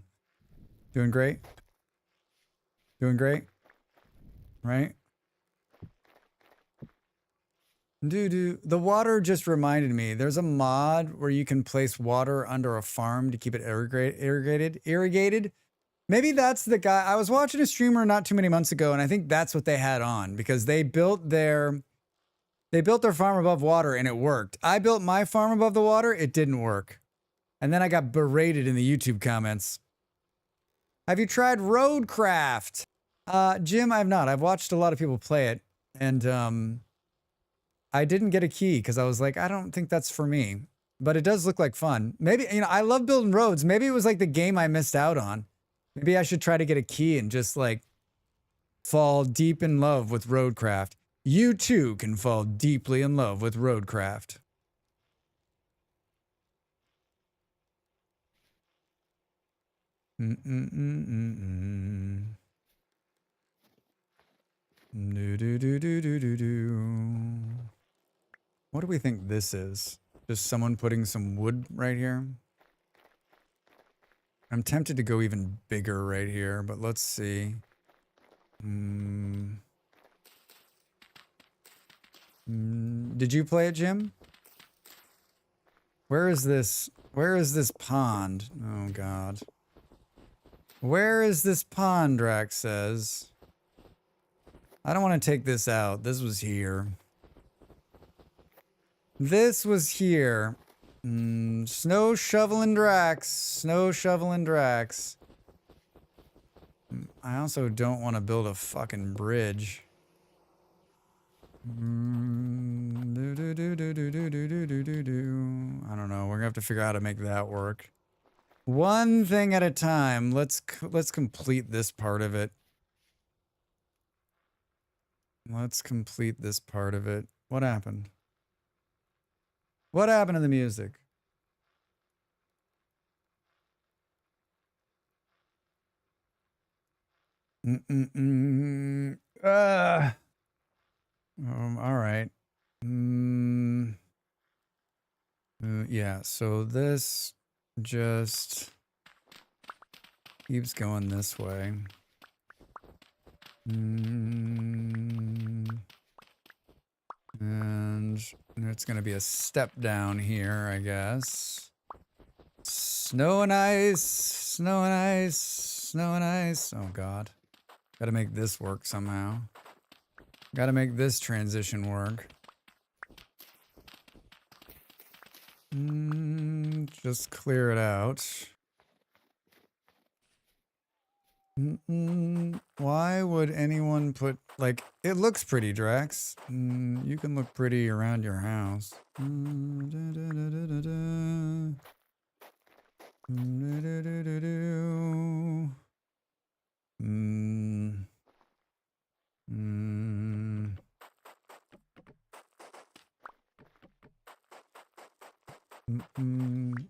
Doing great? Doing great? Right? The water just reminded me. There's a mod where you can place water under a farm to keep it irrigated. Maybe that's the guy. I was watching a streamer not too many months ago, and I think that's what they had on because they built their farm above water and it worked. I built my farm above the water, it didn't work. And then I got berated in the YouTube comments. Have you tried Roadcraft? Jim, I have not. I've watched a lot of people play it, and I didn't get a key because I was like, I don't think that's for me. But it does look like fun. Maybe, I love building roads. Maybe it was like the game I missed out on. Maybe I should try to get a key and just like fall deep in love with Roadcraft. You too can fall deeply in love with Roadcraft. What do we think this is? Just someone putting some wood right here? I'm tempted to go even bigger right here, but let's see. Did you play it, Jim? Where is this? Where is this pond? Oh, God. Where is this pond, Drax says? I don't want to take this out. This was here. This was here. Snow shoveling Drax. Snow shoveling Drax. I also don't want to build a fucking bridge. I don't know. We're gonna have to figure out how to make that work. One thing at a time. Let's complete this part of it. Let's complete this part of it. What happened? What happened to the music? All right. Yeah, so this just keeps going this way. And it's going to be a step down here, I guess. Snow and ice, snow and ice, snow and ice. Oh, God. Got to make this work somehow. Got to make this transition work. Just clear it out. Why would anyone put, like, it looks pretty, Drax. You can look pretty around your house.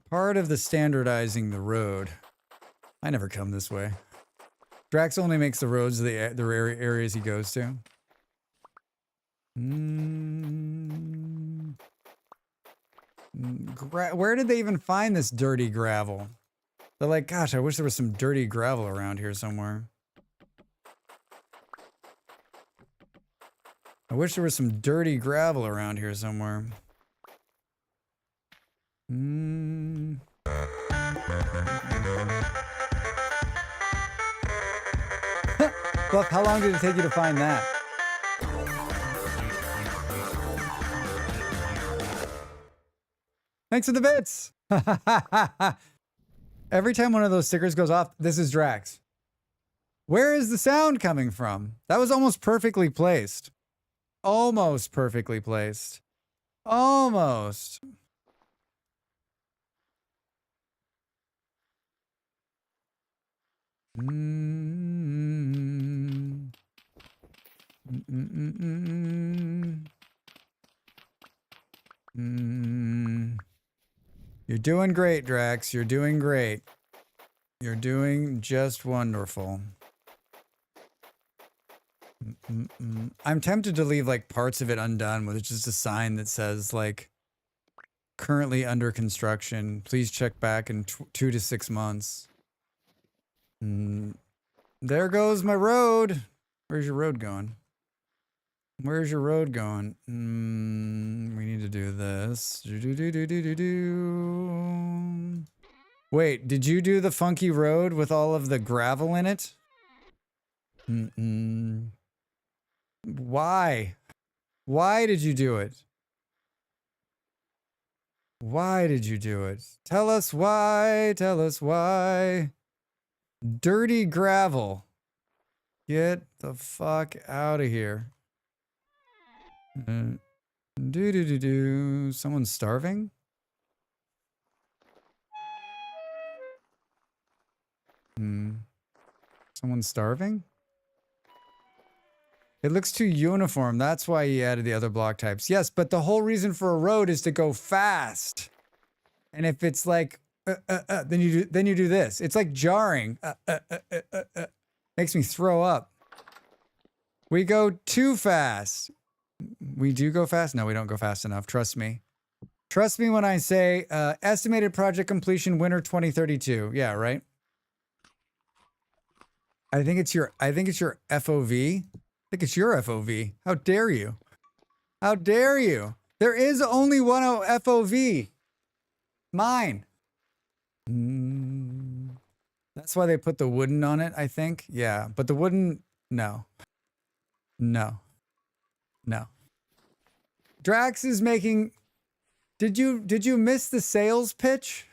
Part of the standardizing the road. I never come this way. Drax only makes the roads the areas he goes to. Where did they even find this dirty gravel? They're like, gosh, I wish there was some dirty gravel around here somewhere. I wish there was some dirty gravel around here somewhere. Buff, how long did it take you to find that? Thanks for the bits. Every time one of those stickers goes off, this is Drax. Where is the sound coming from? That was almost perfectly placed. Almost perfectly placed. Almost. You're doing great, Drax. You're doing great. You're doing just wonderful. I'm tempted to leave like parts of it undone with just a sign that says like currently under construction. Please check back in 2 to 6 months. There goes my road. Where's your road going? Where's your road going? We need to do this. Wait, did you do the funky road with all of the gravel in it? Why? Why did you do it? Why did you do it? Tell us why. Tell us why. Dirty gravel. Get the fuck out of here. Someone's starving? Someone's starving? It looks too uniform. That's why he added the other block types. Yes, but the whole reason for a road is to go fast. And if it's like, then you do this. It's like jarring. Makes me throw up. We go too fast. We do go fast? No, we don't go fast enough. Trust me. Trust me when I say estimated project completion winter 2032. Yeah, right? I think it's your FOV. I think it's your FOV. How dare you? How dare you? There is only one FOV. Mine. That's why they put the wooden on it, I think. Yeah, but the wooden, no. No. No. Drax is making... Did you miss the sales pitch?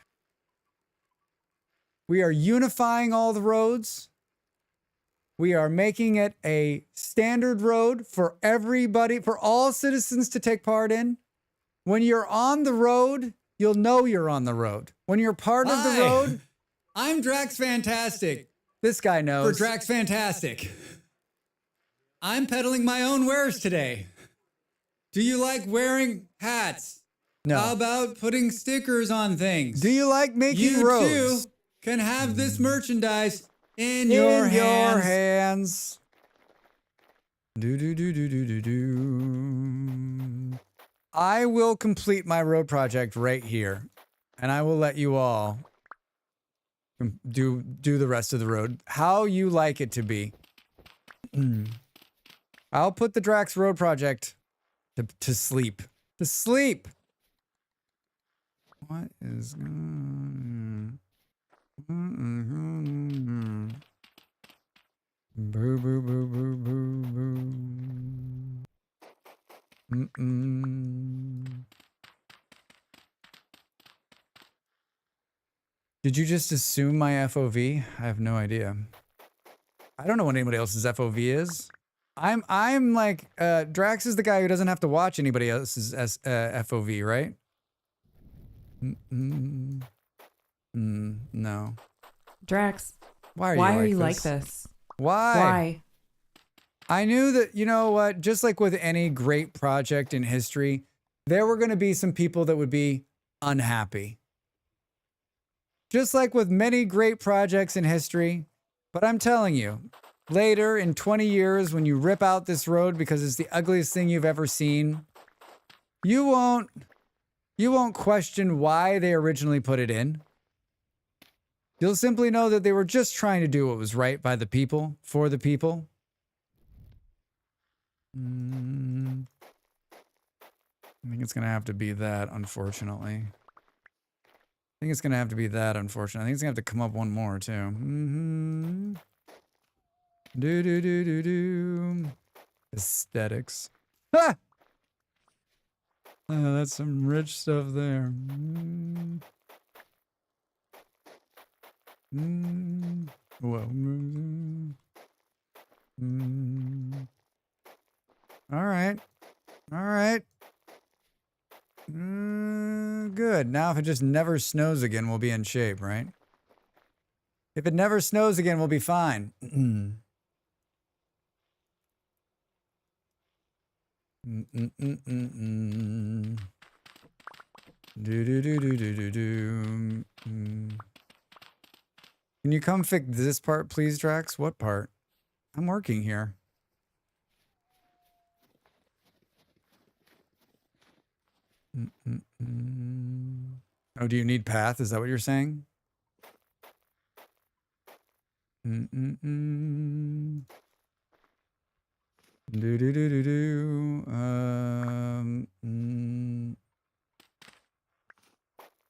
We are unifying all the roads. We are making it a standard road for everybody, for all citizens to take part in. When you're on the road, you'll know you're on the road. When you're part of the road... I'm Drax Fantastic. This guy knows. For Drax Fantastic. I'm peddling my own wares today. Do you like wearing hats? No. How about putting stickers on things? Do you like making roads? You too can have this merchandise in your hands. I will complete my road project right here, and I will let you all do the rest of the road how you like it to be. I'll put the Drax road project to sleep. To sleep. What is going on? Boo, boo, boo, boo, boo, boo. Did you just assume my FOV? I have no idea. I don't know what anybody else's FOV is. I'm like, Drax is the guy who doesn't have to watch anybody else's FOV, right? No. Drax, Why are you like this? Why? I knew that, you know what, just like with any great project in history, there were going to be some people that would be unhappy. Just like with many great projects in history. But I'm telling you, later in 20 years, when you rip out this road because it's the ugliest thing you've ever seen, you won't question why they originally put it in. You'll simply know that they were just trying to do what was right by the people, for the people. I think it's going to have to be that, unfortunately. I think it's going to have to be that, unfortunately. I think it's going to have to come up one more, too. Aesthetics. Ha! That's some rich stuff there. Well, all right. All right. Good. Now, if it just never snows again, we'll be in shape, right? If it never snows again, we'll be fine. Do do do do do do do. Can you come fix this part, please, Drax? What part? I'm working here. Oh, do you need path? Is that what you're saying? Do do do do do.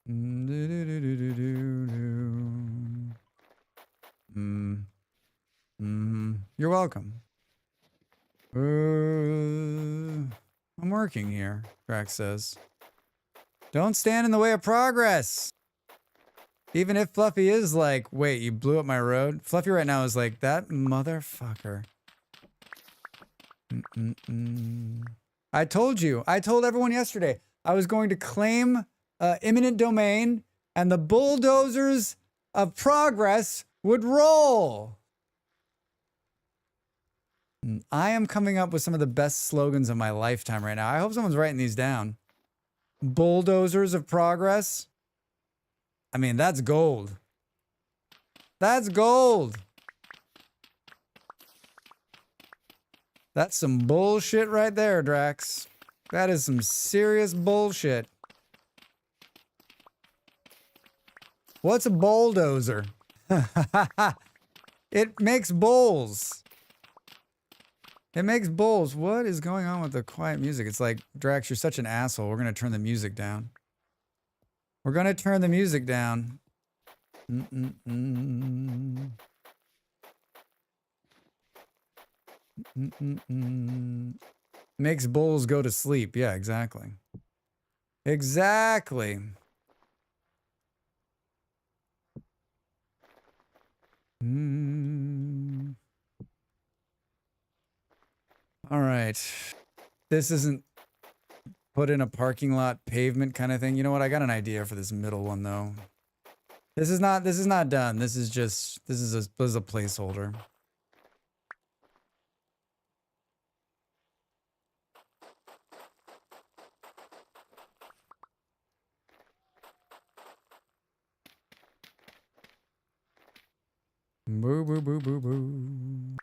Do do do do do do. You're welcome. I'm working here, Drax says. Don't stand in the way of progress. Even if Fluffy is like, wait, you blew up my road? Fluffy right now is like, that motherfucker. I told you. I told everyone yesterday. I was going to claim eminent domain and the bulldozers of progress would roll. I am coming up with some of the best slogans of my lifetime right now. I hope someone's writing these down. Bulldozers of progress. I mean, that's gold. That's gold. That's some bullshit right there, Drax. That is some serious bullshit. What's a bulldozer? It makes bowls. It makes bowls. What is going on with the quiet music? It's like, Drax, you're such an asshole. We're going to turn the music down. We're going to turn the music down. Makes bulls go to sleep. Yeah, exactly. Exactly. All right. This isn't put in a parking lot pavement kind of thing. You know what? I got an idea for this middle one though. This is not done. This is a placeholder. Boo boo boo boo boo.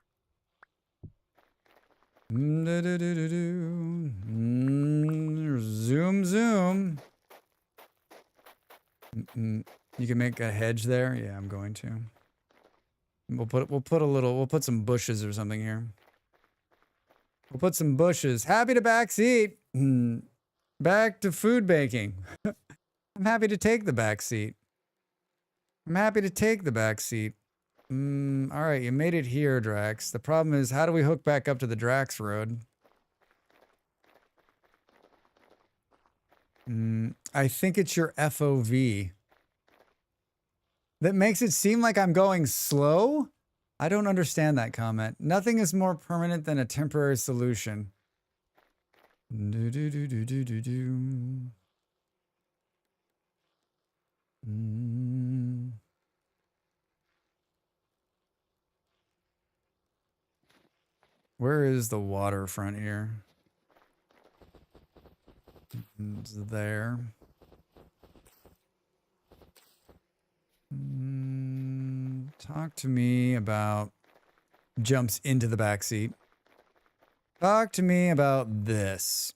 Zoom zoom. You can make a hedge there. Yeah, I'm going to. We'll put some bushes or something here. We'll put some bushes. Happy to backseat. Back to food baking. I'm happy to take the back seat. I'm happy to take the back seat. All right, you made it here, Drax. The problem is, how do we hook back up to the Drax road? I think it's your FOV. That makes it seem like I'm going slow? I don't understand that comment. Nothing is more permanent than a temporary solution. Do do do do do do do. Where is the waterfront here? It's there. Talk to me about jumps into the backseat. Talk to me about this.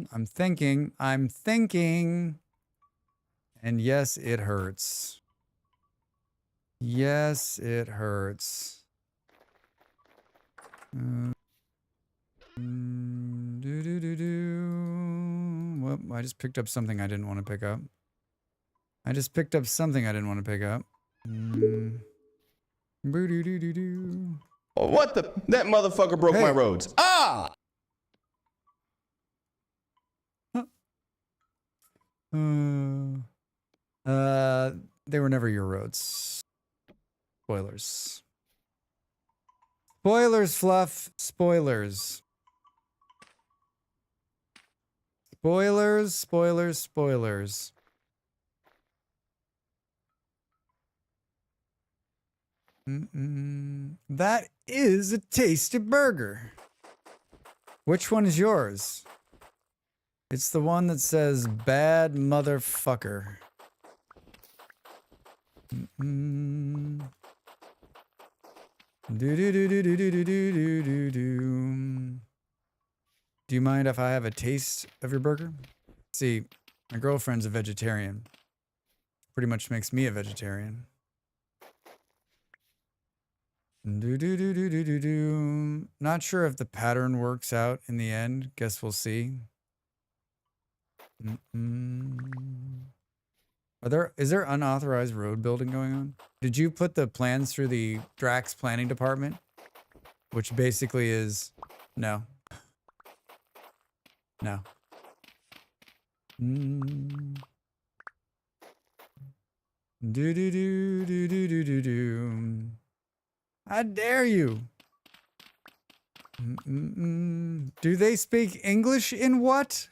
I'm thinking. And yes, it hurts. Yes, it hurts. Do do do do. Oh, I just picked up something I didn't want to pick up. I just picked up something I didn't want to pick up. Boo-doo-doo-doo-doo. Oh, what the? That motherfucker broke my roads. Ah! They were never your roads. Spoilers. Spoilers, Fluff. Spoilers. Spoilers, spoilers, spoilers. That is a tasty burger. Which one is yours? It's the one that says bad motherfucker. Do you mind if I have a taste of your burger? See, my girlfriend's a vegetarian. Pretty much makes me a vegetarian. Not sure if the pattern works out in the end. Guess we'll see. Is there unauthorized road building going on? Did you put the plans through the Drax planning department? Which basically is no. No. How dare you? Do they speak English in what?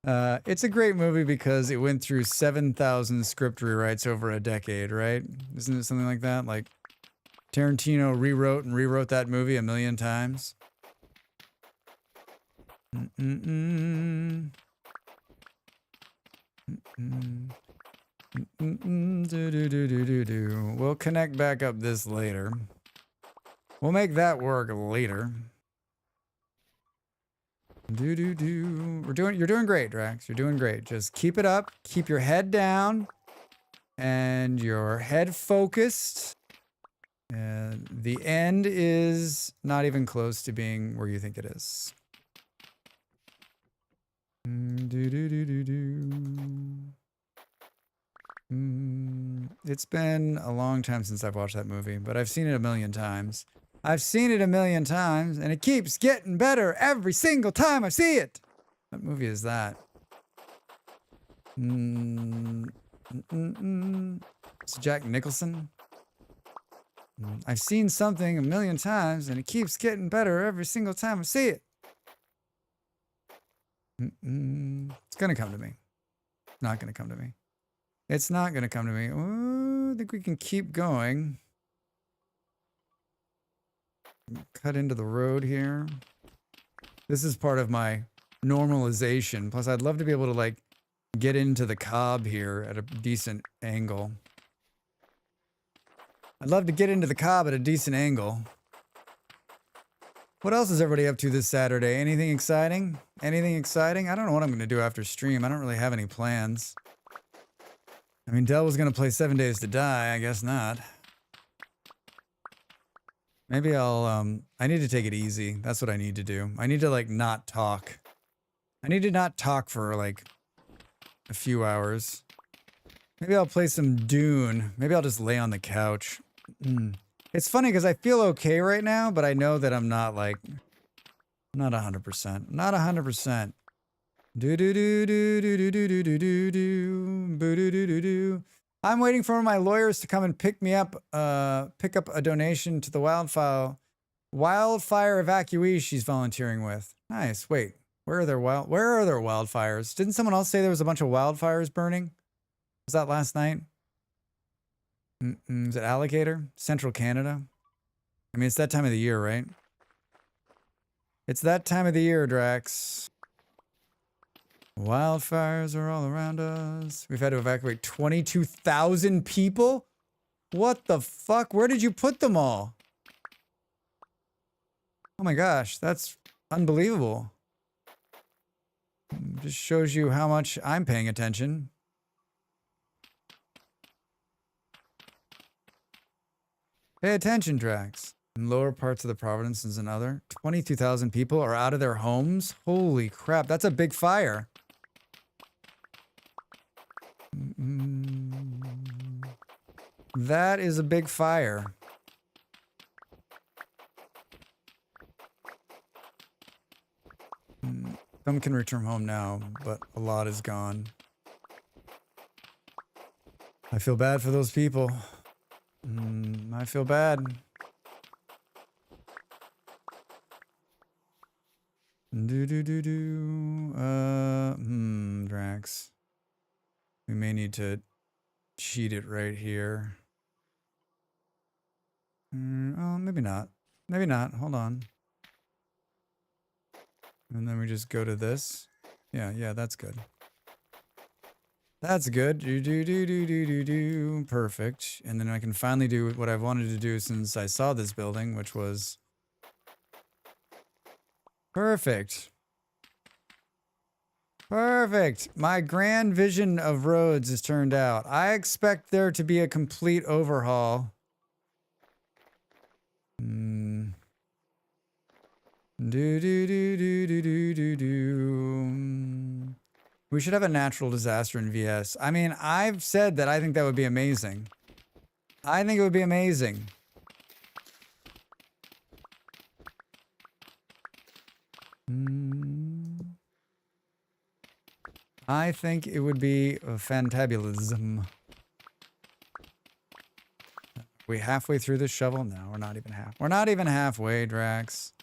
It's a great movie because it went through 7,000 script rewrites over a decade, right? Isn't it something like that? Like Tarantino rewrote and rewrote that movie 1,000,000 times. We'll connect back up this later. We'll make that work later. You're doing great, Drax. You're doing great. Just keep it up. Keep your head down and your head focused. The end is not even close to being where you think it is. It's been a long time since I've watched that movie, but I've seen it 1,000,000 times. I've seen it 1,000,000 times, and it keeps getting better every single time I see it. What movie is that? It's Jack Nicholson. I've seen something 1,000,000 times, and it keeps getting better every single time I see it. It's gonna come to me. Not gonna come to me. It's not gonna come to me. Oh, I think we can keep going. Cut into the road here. This is part of my normalization. Plus, I'd love to be able to like get into the cob here at a decent angle. I'd love to get into the cob at a decent angle. What else is everybody up to this Saturday? Anything exciting? Anything exciting? I don't know what I'm going to do after stream. I don't really have any plans. I mean, Dell was going to play 7 Days to Die. I guess not. Maybe I need to take it easy. That's what I need to do. I need to like not talk. I need to not talk for like a few hours. Maybe I'll play some Dune. Maybe I'll just lay on the couch. It's funny because I feel okay right now, but I know that I'm not like, not 100%. Not 100%. I'm waiting for my lawyers to come and pick me up, pick up a donation to the wildfire evacuees she's volunteering with. Nice. Wait, where are there wildfires? Didn't someone else say there was a bunch of wildfires burning? Was that last night? Is it Alligator? Central Canada? I mean, it's that time of the year, right? It's that time of the year, Drax. Wildfires are all around us. We've had to evacuate 22,000 people? What the fuck? Where did you put them all? Oh my gosh, that's unbelievable. Just shows you how much I'm paying attention. Pay attention, Drax. In lower parts of the province is another. 22,000 people are out of their homes. Holy crap, that's a big fire. That is a big fire. Some can return home now, but a lot is gone. I feel bad for those people. I feel bad. Drax. We may need to cheat it right here. Oh, maybe not. Maybe not. Hold on. And then we just go to this. Yeah, that's good. That's good. Perfect. And then I can finally do what I've wanted to do since I saw this building, which was perfect. Perfect. My grand vision of roads has turned out. I expect there to be a complete overhaul. We should have a natural disaster in VS. I mean, I've said that I think that would be amazing. I think it would be amazing. I think it would be a fantabulism. We halfway through the shovel? No, we're not even half. We're not even halfway, Drax.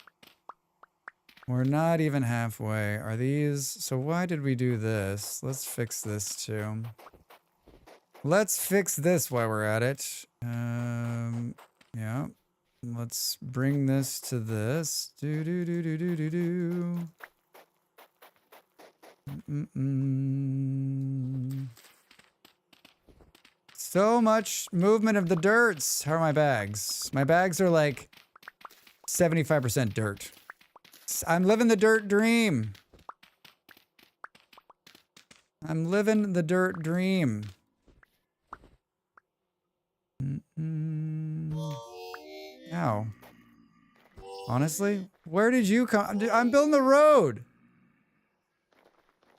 We're not even halfway. Are these... So why did we do this? Let's fix this too. Let's fix this while we're at it. Yeah. Let's bring this to this. So much movement of the dirts. How are my bags? My bags are like 75% dirt. I'm living the dirt dream. I'm living the dirt dream. Ow. Honestly, where did you come? I'm building the road.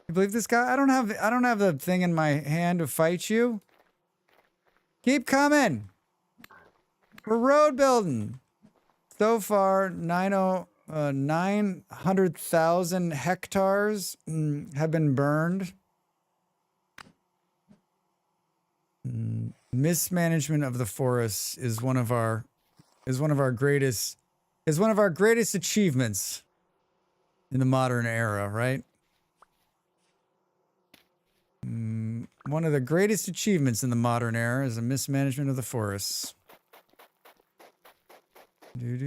You believe this guy? I don't have the thing in my hand to fight you. Keep coming. We're road building. So far, 900,000 hectares have been burned. Mismanagement of the forests is one of our greatest achievements in the modern era, right? One of the greatest achievements in the modern era is a mismanagement of the forests. You're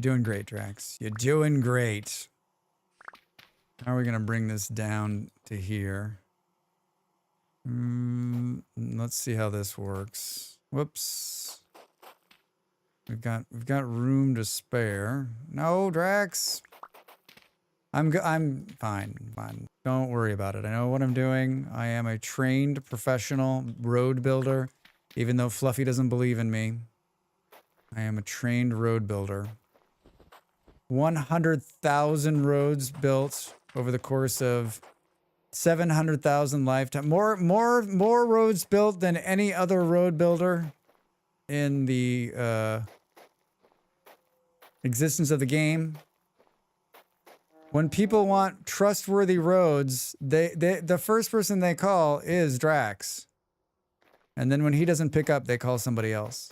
doing great, Drax. You're doing great. How are we gonna bring this down to here? Let's see how this works. Whoops. We've got room to spare. No, Drax. I'm fine. Don't worry about it. I know what I'm doing. I am a trained professional road builder, even though Fluffy doesn't believe in me. I am a trained road builder. 100,000 roads built over the course of 700,000 lifetime. More roads built than any other road builder in the existence of the game. When people want trustworthy roads, the first person they call is Drax. And then when he doesn't pick up, they call somebody else.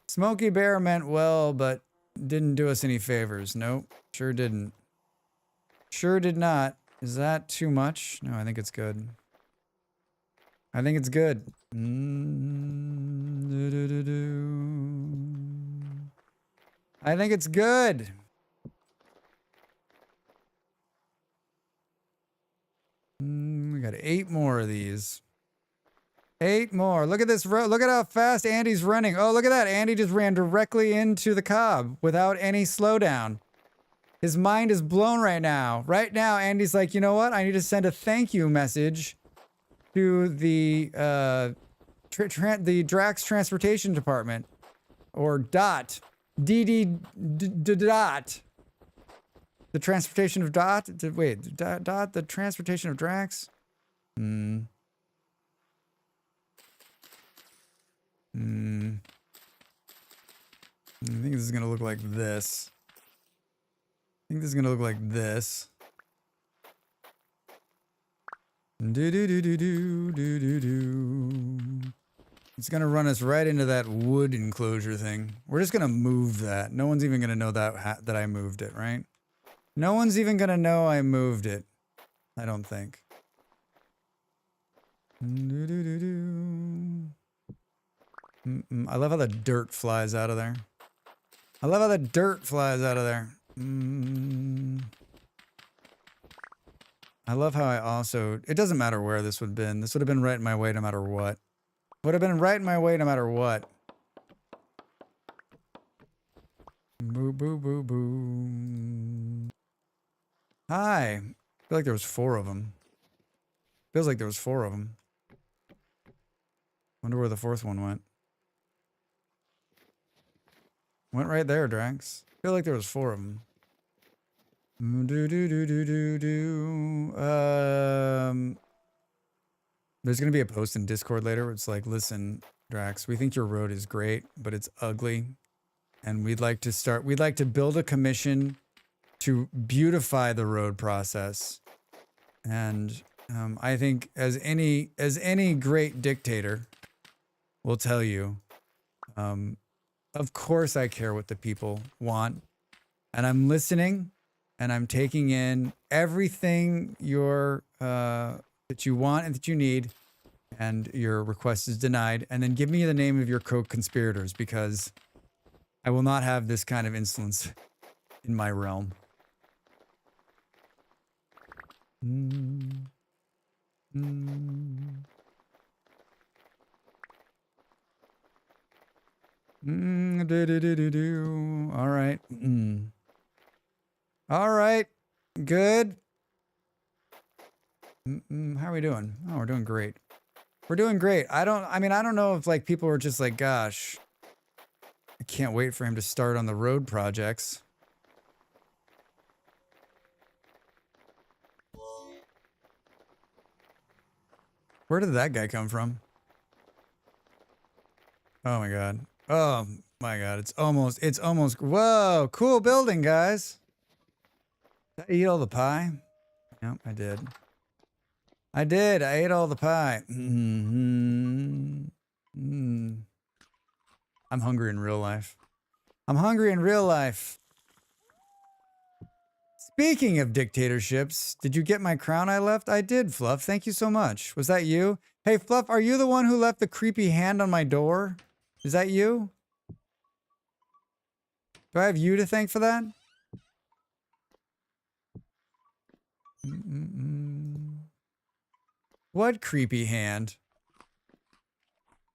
Smokey Bear meant well, but didn't do us any favors. Nope, sure didn't. Sure did not. Is that too much? No, I think it's good. I think it's good. I think it's good. We got 8 more of these. 8 more. Look at this road. Look at how fast Andy's running. Oh, look at that. Andy just ran directly into the cob without any slowdown. His mind is blown right now. Right now, Andy's like, you know what? I need to send a thank you message to the the Drax Transportation Department, or DOT, DOT, the transportation of DOT. Wait, DOT, the transportation of Drax. I think this is gonna look like this. I think this is gonna look like this. Do do do do do do do do. It's gonna run us right into that wood enclosure thing. We're just gonna move that. No one's even gonna know that that I moved it, right? No one's even gonna know I moved it. I don't think. Do do do do. I love how the dirt flies out of there. I love how the dirt flies out of there. I love how I also... It doesn't matter where this would have been. This would have been right in my way no matter what. Would have been right in my way no matter what. Boo, boo, boo, boo. Hi. I feel like there was 4 of them. Feels like there was 4 of them. Wonder where the 4th one went. Went right there, Drax. Feel like there was 4 of them. Do do do do do do. There's gonna be a post in Discord later where it's like, listen, Drax, we think your road is great, but it's ugly, and we'd like to build a commission to beautify the road process. And I think as any great dictator will tell you, of course I care what the people want, and I'm listening, and I'm taking in everything that you want and that you need, and your request is denied. And then give me the name of your co-conspirators, because I will not have this kind of insolence in my realm. All right. All right. Good. How are we doing? Oh, we're doing great. We're doing great. I don't know if like people are just like, gosh, I can't wait for him to start on the road projects. Where did that guy come from? Oh my god. Oh my god. It's almost, whoa, cool building, guys. Did I eat all the pie? Yep, I did. I ate all the pie. I'm hungry in real life. I'm hungry in real life. Speaking of dictatorships, did you get my crown I left? I did, Fluff. Thank you so much. Was that you? Hey, Fluff, are you the one who left the creepy hand on my door? Is that you? Do I have you to thank for that? What creepy hand?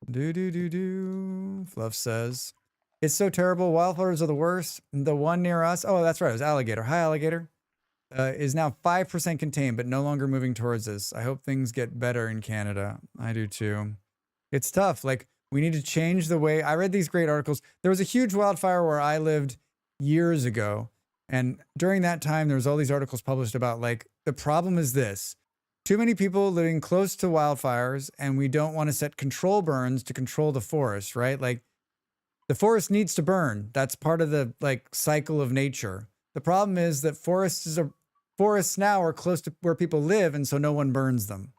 Do. Fluff says. It's so terrible. Wildflowers are the worst. The one near us. Oh, that's right. It was Alligator. Hi, Alligator. Is now 5% contained, but no longer moving towards us. I hope things get better in Canada. I do too. It's tough. Like, we need to change the way. I read these great articles. There was a huge wildfire where I lived years ago. And during that time, there was all these articles published about, like, the problem is this. Too many people living close to wildfires, and we don't want to set control burns to control the forest, right? Like, the forest needs to burn. That's part of the, like, cycle of nature. The problem is that forests now are close to where people live, and so no one burns them.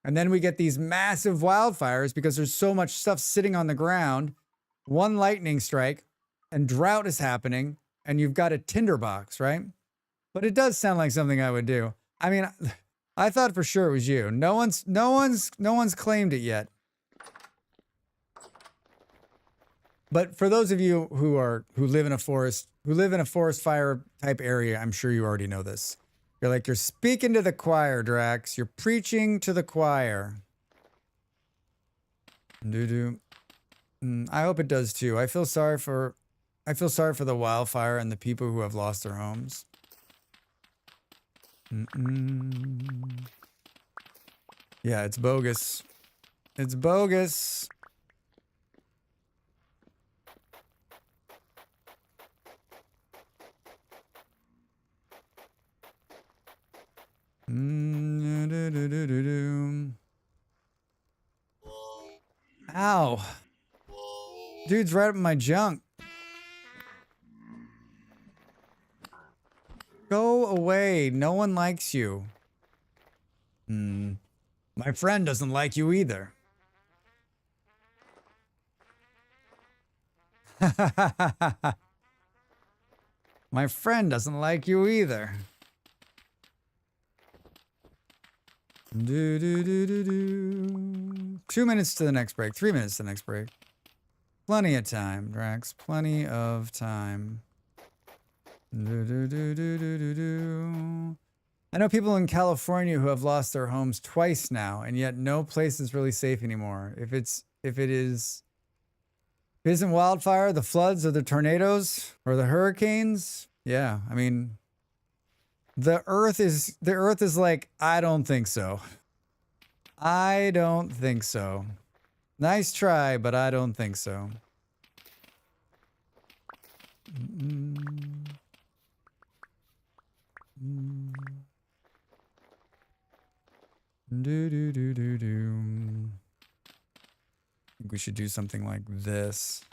And then we get these massive wildfires because there's so much stuff sitting on the ground. One lightning strike, and drought is happening, and you've got a tinderbox, right? But it does sound like something I would do. I mean, I thought for sure it was you. No one's claimed it yet. But for those of you who live in a forest fire type area, I'm sure you already know this. You're speaking to the choir, Drax. You're preaching to the choir. I hope it does too. I feel sorry for the wildfire and the people who have lost their homes. Mm-mm. Yeah, it's bogus. It's bogus. Do-do-do-do-do. Ow. Dude's right up in my junk. Go away. No one likes you. My friend doesn't like you either. My friend doesn't like you either. Do, do, do, do, do. 2 minutes to the next break. 3 minutes to the next break. Plenty of time, Drax. Plenty of time. Do, do, do, do, do, do, do. I know people in California who have lost their homes twice now, and yet no place is really safe anymore. If it isn't wildfire, the floods, or the tornadoes, or the hurricanes, yeah, I mean, the earth is like, I don't think so. I don't think so. Nice try, but I don't think so. Do do do do do. I think we should do something like this.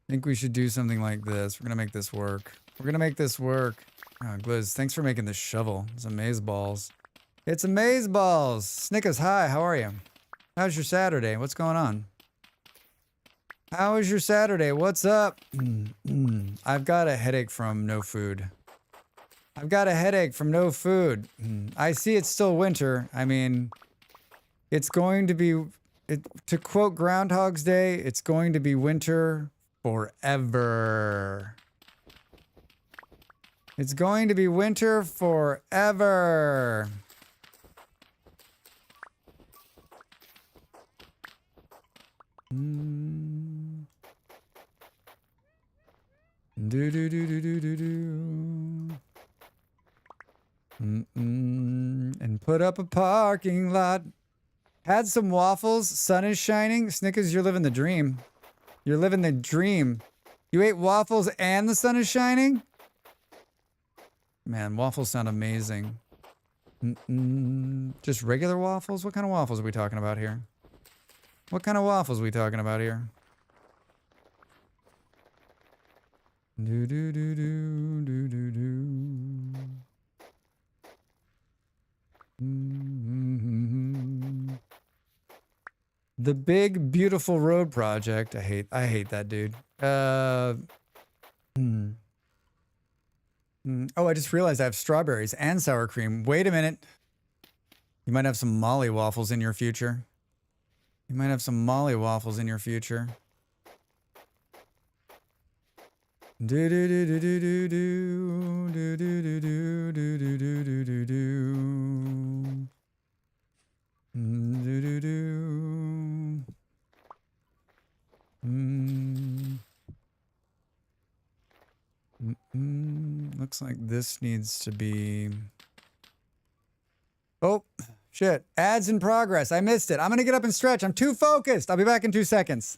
We're gonna make this work. Oh, Gliz, thanks for making this shovel. It's amazeballs. It's amazeballs. Snickers, hi, how are you? How's your Saturday? What's going on? How is your Saturday? What's up? I've got a headache from no food. I see it's still winter. I mean, it's going to be, to quote Groundhog's Day, it's going to be winter forever. It's going to be winter forever. Do do do do do do do. And put up a parking lot. Had some waffles. Sun is shining. Snickers, you're living the dream. You're living the dream. You ate waffles and the sun is shining? Man, waffles sound amazing. Just regular waffles? What kind of waffles are we talking about here? Do do do do do do do. The big beautiful road project. I hate that dude. Oh, I just realized I have strawberries and sour cream. Wait a minute. You might have some Molly waffles in your future. Do do do do do do do do do do do do do do do do do. Do do do. Looks like this needs to be. Oh, shit. Ads in progress. I missed it. I'm gonna get up and stretch. I'm too focused. I'll be back in 2 seconds.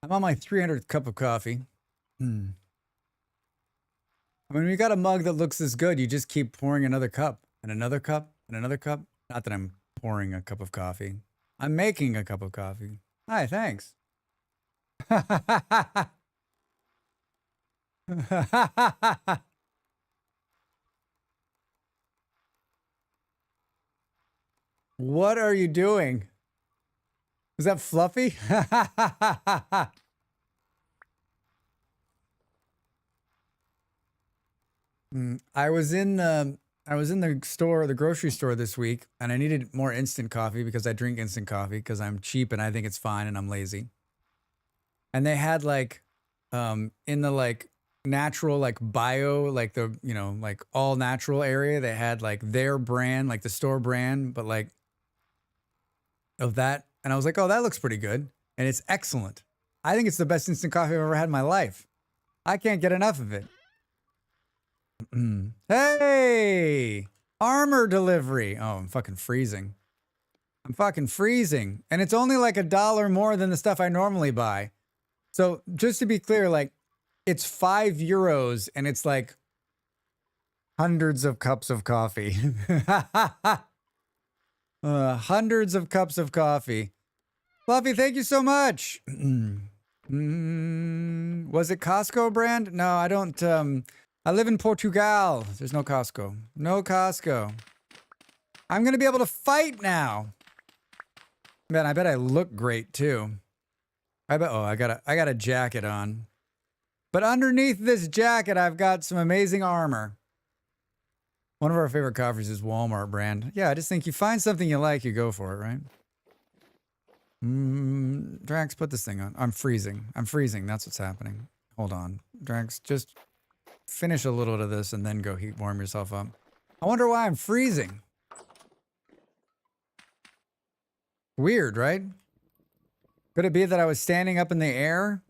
I'm on my 300th cup of coffee. I mean, when you got a mug that looks this good, you just keep pouring another cup and another cup and another cup. Not that I'm pouring a cup of coffee. I'm making a cup of coffee. Hi, thanks. What are you doing? Was that Fluffy? I was in the store, the grocery store this week, and I needed more instant coffee because I drink instant coffee because I'm cheap and I think it's fine and I'm lazy. And they had like in the like natural like bio like the like all natural area, they had like their brand, like the store brand, but like of that, and I was like, "Oh, that looks pretty good." And it's excellent. I think it's the best instant coffee I've ever had in my life. I can't get enough of it. Hey, armor delivery. Oh, I'm fucking freezing. I'm fucking freezing. And it's only like $1 more than the stuff I normally buy. So just to be clear, like it's €5 and it's like hundreds of cups of coffee. Hundreds of cups of coffee. Fluffy, thank you so much. Was it Costco brand? No, I don't. I live in Portugal. There's no Costco. No Costco. I'm going to be able to fight now. Man, I bet I look great too. I bet. Oh, I got a jacket on. But underneath this jacket, I've got some amazing armor. One of our favorite coffees is Walmart brand. Yeah, I just think you find something you like, you go for it, right? Drax, put this thing on. I'm freezing. I'm freezing. That's what's happening. Hold on. Drax, just finish a little of this and then go warm yourself up. I wonder why I'm freezing. Weird, right? Could it be that I was standing up in the air?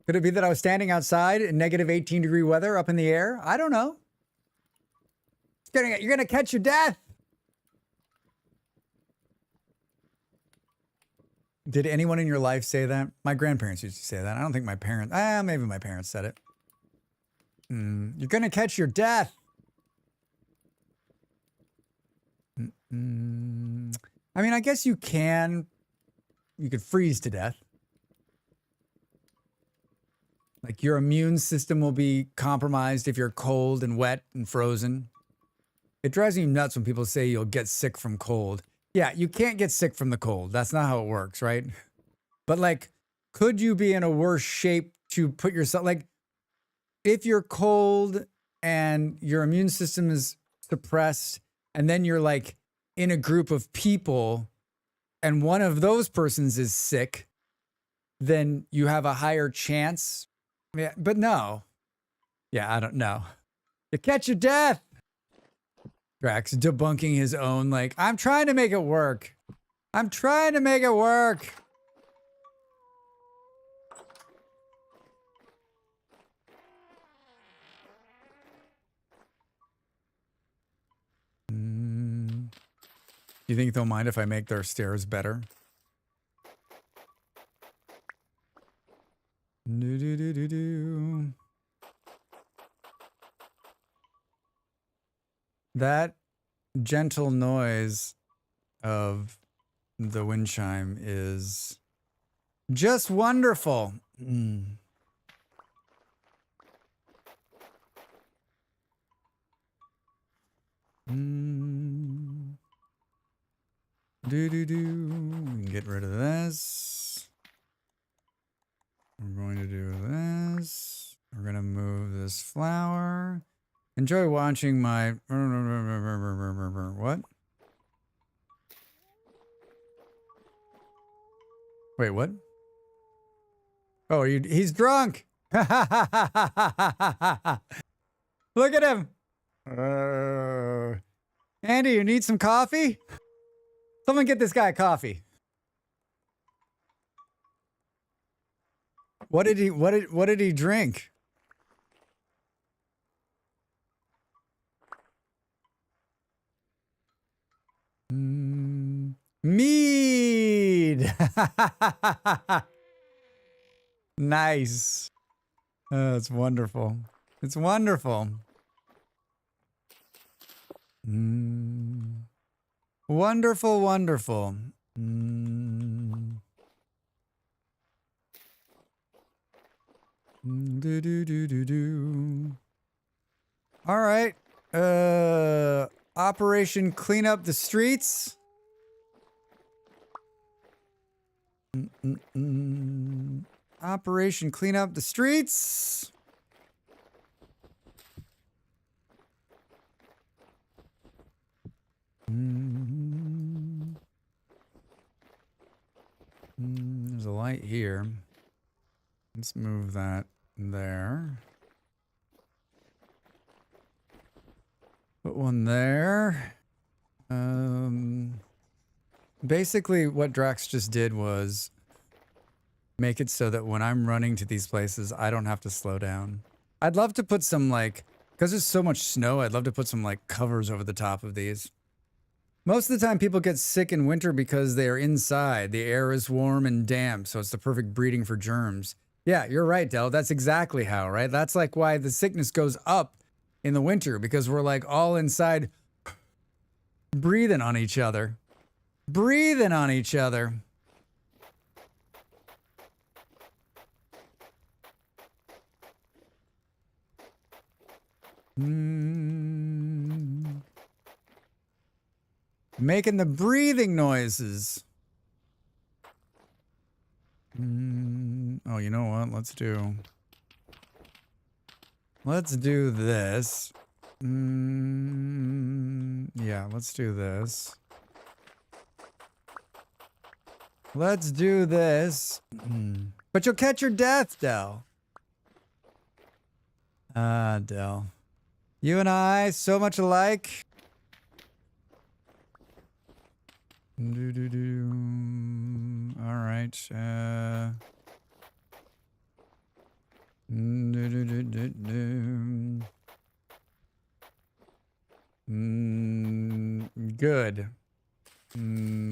Could it be that I was standing outside in negative 18-degree weather up in the air? I don't know. You're gonna catch your death. Did anyone in your life say that? My grandparents used to say that. I don't think my parents, maybe my parents said it. You're gonna catch your death. I mean, I guess you could freeze to death. Like your immune system will be compromised if you're cold and wet and frozen. It drives me nuts when people say you'll get sick from cold. Yeah, you can't get sick from the cold. That's not how it works, right? But like, could you be in a worse shape to put yourself, like, if you're cold and your immune system is suppressed, and then you're like in a group of people and one of those persons is sick, then you have a higher chance. Yeah, but no. Yeah, I don't know. You catch your death. Drax debunking his own, like, I'm trying to make it work. I'm trying to make it work. You think they'll mind if I make their stairs better? That gentle noise of the wind chime is just wonderful. We can get rid of this. We're going to do this. We're going to move this flower. Enjoy watching my... What? Wait, what? Oh, he's drunk! Look at him! Andy, you need some coffee? Someone get this guy coffee. What did he drink? Mead. Nice. Oh, it's wonderful. It's wonderful. Wonderful, wonderful. Do do do do do. All right. Operation Clean Up the Streets. Operation Clean Up the Streets. There's a light here. Let's move that there. Put one there. Basically what Drax just did was make it so that when I'm running to these places, I don't have to slow down. I'd love to put some because there's so much snow, I'd love to put some covers over the top of these. Most of the time people get sick in winter because they are inside. The air is warm and damp, so it's the perfect breeding for germs. Yeah, you're right, Del. That's exactly how, right? That's why the sickness goes up in the winter, because we're all inside breathing on each other. Breathing on each other. Making the breathing noises. Oh, you know what? Let's do this. Yeah, let's do this. Let's do this. But you'll catch your death, Del. Del. You and I, so much alike. All right. Good.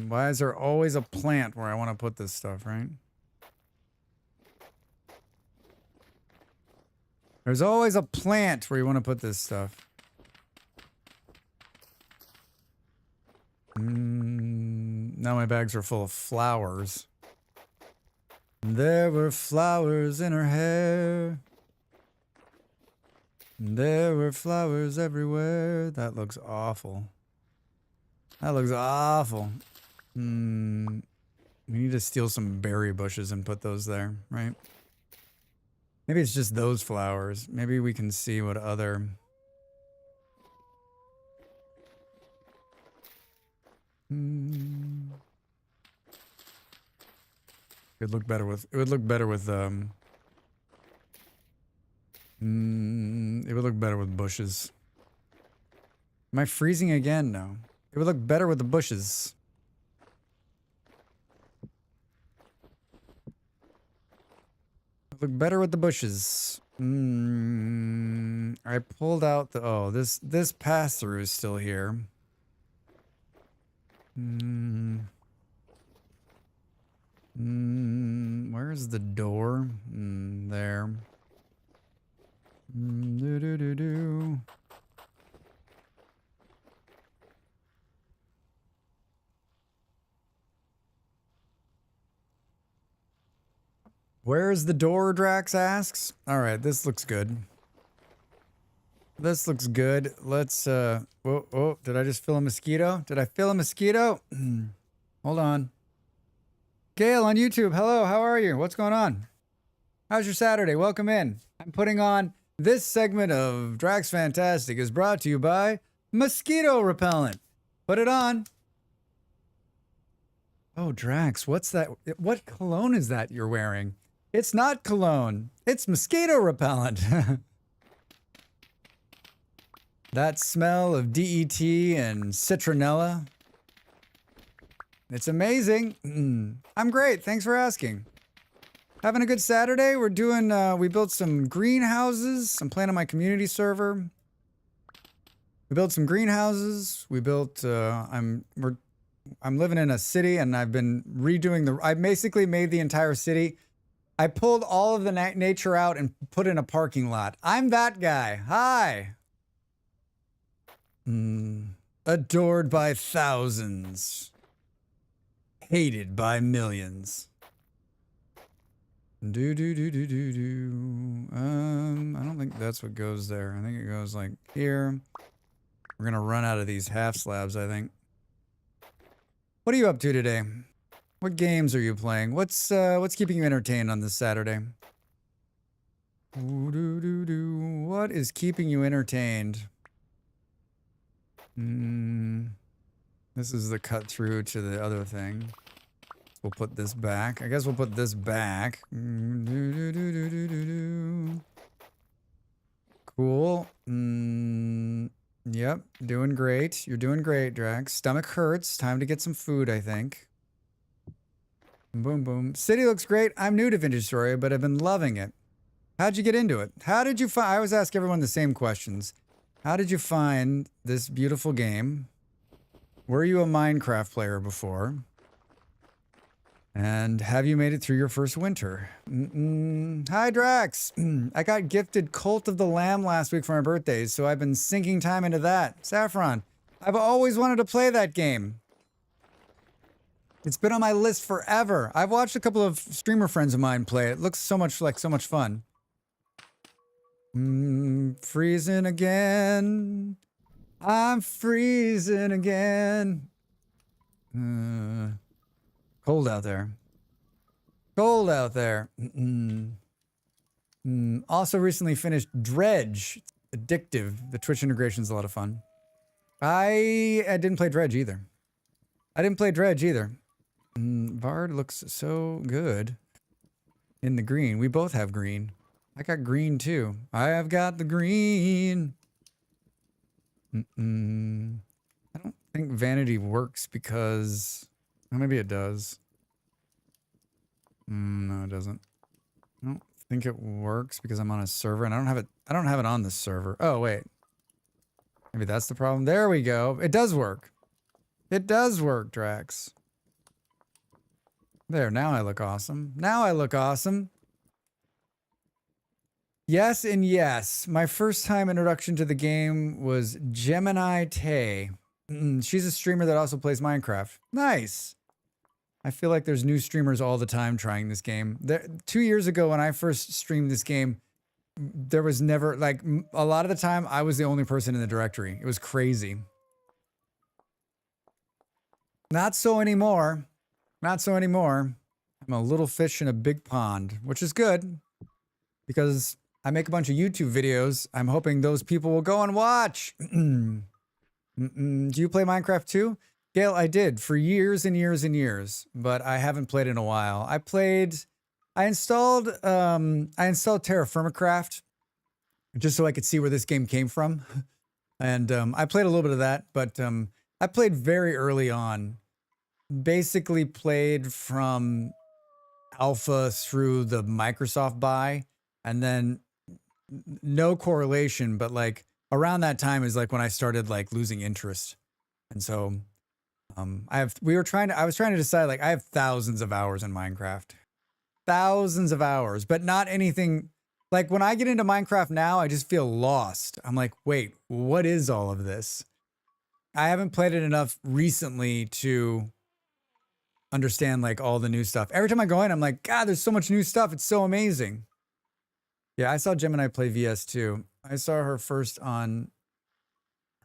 Why is there always a plant where I want to put this stuff, right? There's always a plant where you want to put this stuff. Now my bags are full of flowers. There were flowers in her hair. There were flowers everywhere. That looks awful. That looks awful. We need to steal some berry bushes and put those there, right? Maybe it's just those flowers. Maybe we can see what other... It would look better with it would look better with bushes. Am I freezing again? No. It would look better with the bushes. It would look better with the bushes. I pulled out the this pass-through is still here. Where's the door? There. Where's the door, Drax asks. All right, this looks good. This looks good. Let's, whoa, did I just fill a mosquito? Did I fill a mosquito? Hold on. Gail on YouTube, hello, how are you? What's going on? How's your Saturday? Welcome in. I'm putting on this segment of Drax Fantastic is brought to you by mosquito repellent. Put it on. Oh, Drax, what's that? What cologne is that you're wearing? It's not cologne. It's mosquito repellent. That smell of DET and citronella. It's amazing. I'm great. Thanks for asking. Having a good Saturday. We're doing, we built some greenhouses. I'm playing on my community server. We built some greenhouses. We built, we're I'm living in a city and I've been redoing I basically made the entire city. I pulled all of the nature out and put in a parking lot. I'm that guy. Hi. Adored by thousands. Hated by millions. I don't think that's what goes there. I think it goes like here. We're gonna run out of these half slabs, I think. What are you up to today? What games are you playing? What's keeping you entertained on this Saturday? What is keeping you entertained? This is the cut through to the other thing. We'll put this back. I guess we'll put this back. Cool. Yep, doing great. You're doing great, Drax. Stomach hurts. Time to get some food, I think. Boom, boom. City looks great. I'm new to Vintage Story, but I've been loving it. How'd you get into it? How did you find... I always ask everyone the same questions. How did you find this beautiful game? Were you a Minecraft player before? And have you made it through your first winter? Hi, Drax. I got gifted Cult of the Lamb last week for my birthday, so I've been sinking time into that. Saffron, I've always wanted to play that game. It's been on my list forever. I've watched a couple of streamer friends of mine play it. It looks so much fun. Freezing again. I'm freezing again. Cold out there. Cold out there. Also recently finished Dredge. Addictive. The Twitch integration is a lot of fun. I didn't play Dredge either. Vard looks so good in the green. We both have green. I got green too. I have got the green. I don't think vanity works because... Well, maybe it does. No, it doesn't. I don't think it works because I'm on a server and I don't have it on this server. Oh, wait. Maybe that's the problem. There we go. It does work. It does work, Drax. There, now I look awesome. Yes and yes. My first time introduction to the game was Gemini Tay. She's a streamer that also plays Minecraft. Nice. I feel like there's new streamers all the time trying this game. 2 years ago when I first streamed this game, there was never, like, a lot of the time I was the only person in the directory. It was crazy. Not so anymore. I'm a little fish in a big pond, which is good because I make a bunch of YouTube videos. I'm hoping those people will go and watch. Do you play Minecraft too? Gail, I did for years and years and years, but I haven't played in a while. I installed Terra Firmacraft just so I could see where this game came from. And I played a little bit of that, but I played very early on. Basically played from alpha through the Microsoft buy, and then no correlation, but like around that time is like when I started like losing interest. And so I was trying to decide, like, I have thousands of hours in Minecraft. Thousands of hours, but not anything. Like when I get into Minecraft now, I just feel lost. I'm like, wait, what is all of this? I haven't played it enough recently to understand like all the new stuff. Every time I go in, I'm like, God, there's so much new stuff. It's so amazing. Yeah, I saw Gemini play VS too. I saw her first on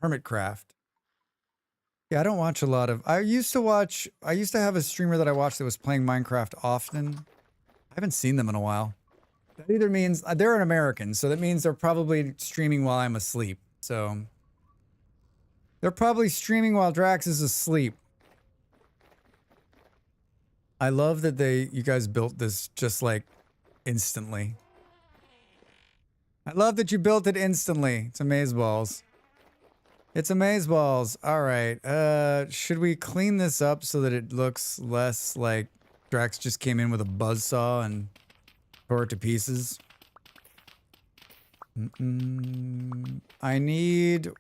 Hermitcraft. Yeah, I don't watch a lot of... I used to have a streamer that I watched that was playing Minecraft often. I haven't seen them in a while. That either means... they're an American, so that means they're probably streaming while I'm asleep. So... they're probably streaming while Drax is asleep. I love that you guys built this just like instantly. I love that you built it instantly. It's amazeballs. It's amazeballs. All right. Should we clean this up so that it looks less like Drax just came in with a buzzsaw and tore it to pieces? I need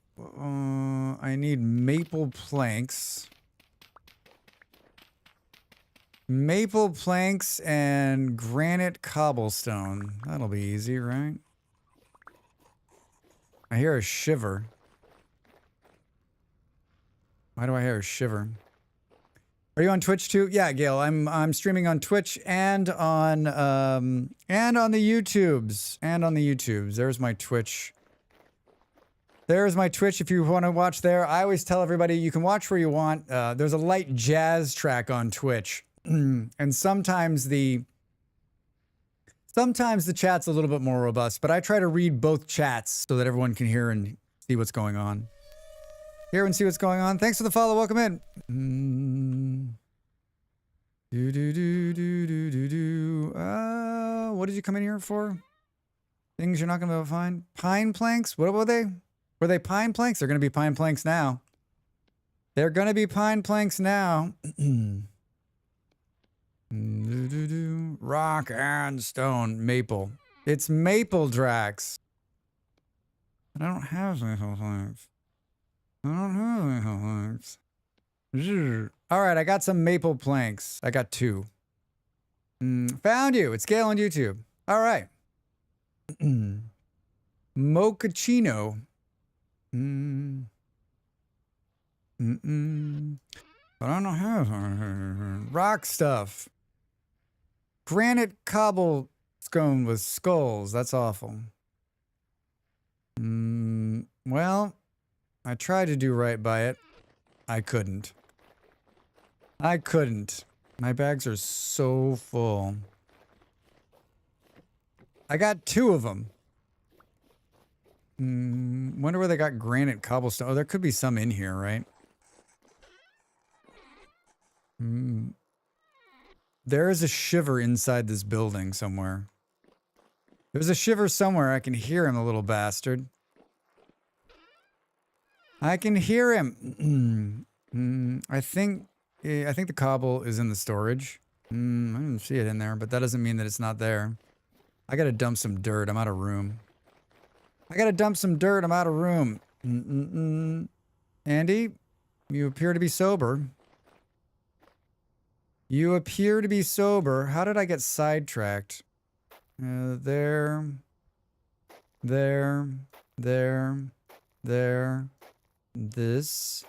maple planks. Maple planks and granite cobblestone. That'll be easy, right? I hear a shiver. Why do I hear a shiver? Are you on Twitch too? Yeah, Gail. I'm streaming on Twitch and on the YouTubes. And on the YouTubes. There's my Twitch. There's my Twitch if you want to watch there. I always tell everybody you can watch where you want. There's a light jazz track on Twitch. And sometimes the chat's a little bit more robust, but I try to read both chats so that everyone can hear and see what's going on. Hear and see what's going on. Thanks for the follow. Welcome in. What did you come in here for? Things you're not going to be able to find? Pine planks? What were they? Were they pine planks? They're going to be pine planks now. They're going to be pine planks now. Rock and stone. Maple. It's maple, Drax. I don't have maple planks. I don't have maple planks. All right, I got some maple planks. I got 2. Found you. It's Gale on YouTube. All right. Mochaccino. But I don't have rock stuff. Granite cobblestone with skulls. That's awful. Well, I tried to do right by it. I couldn't. My bags are so full. I got 2 of them. Wonder where they got granite cobblestone. Oh, there could be some in here, right? There is a shiver inside this building somewhere. There's a shiver somewhere. I can hear him, the little bastard. I can hear him. I think the cobble is in the storage. I didn't see it in there, but that doesn't mean that it's not there. I gotta dump some dirt. I'm out of room. Andy, you appear to be sober. How did I get sidetracked? There. This.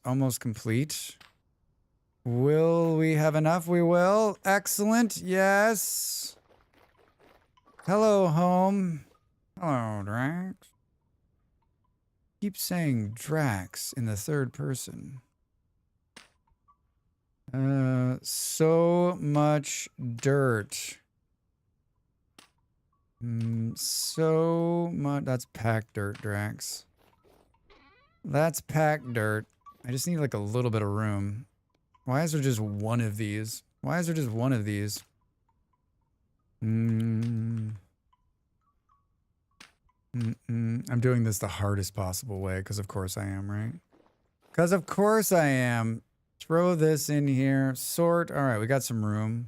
Almost complete. Will we have enough? We will. Excellent. Yes. Hello, home. Hello, Drax. Keep saying Drax in the third person. So much dirt. So much. That's packed dirt, Drax. That's packed dirt. I just need like a little bit of room. Why is there just one of these? I'm doing this the hardest possible way, because of course I am, right? Throw this in here. Sort. All right, we got some room.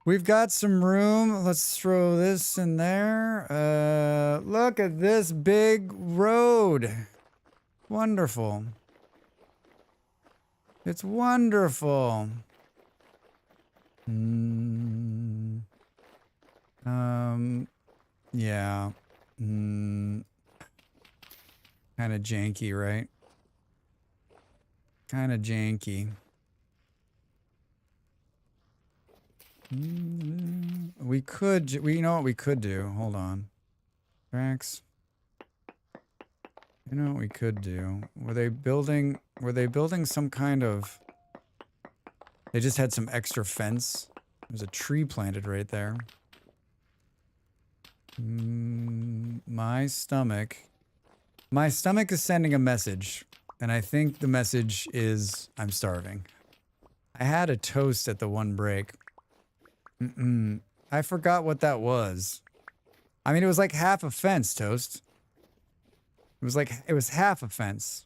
Let's throw this in there. Look at this big road. Wonderful. It's wonderful. Yeah. Kind of janky, right? Kind of janky. You know what we could do? Hold on. Drax. You know what we could do? Were they building some kind of... They just had some extra fence. There's a tree planted right there. My stomach is sending a message. And I think the message is, I'm starving. I had a toast at the one break. I forgot what that was. I mean, it was like half a fence, Toast. It was half a fence.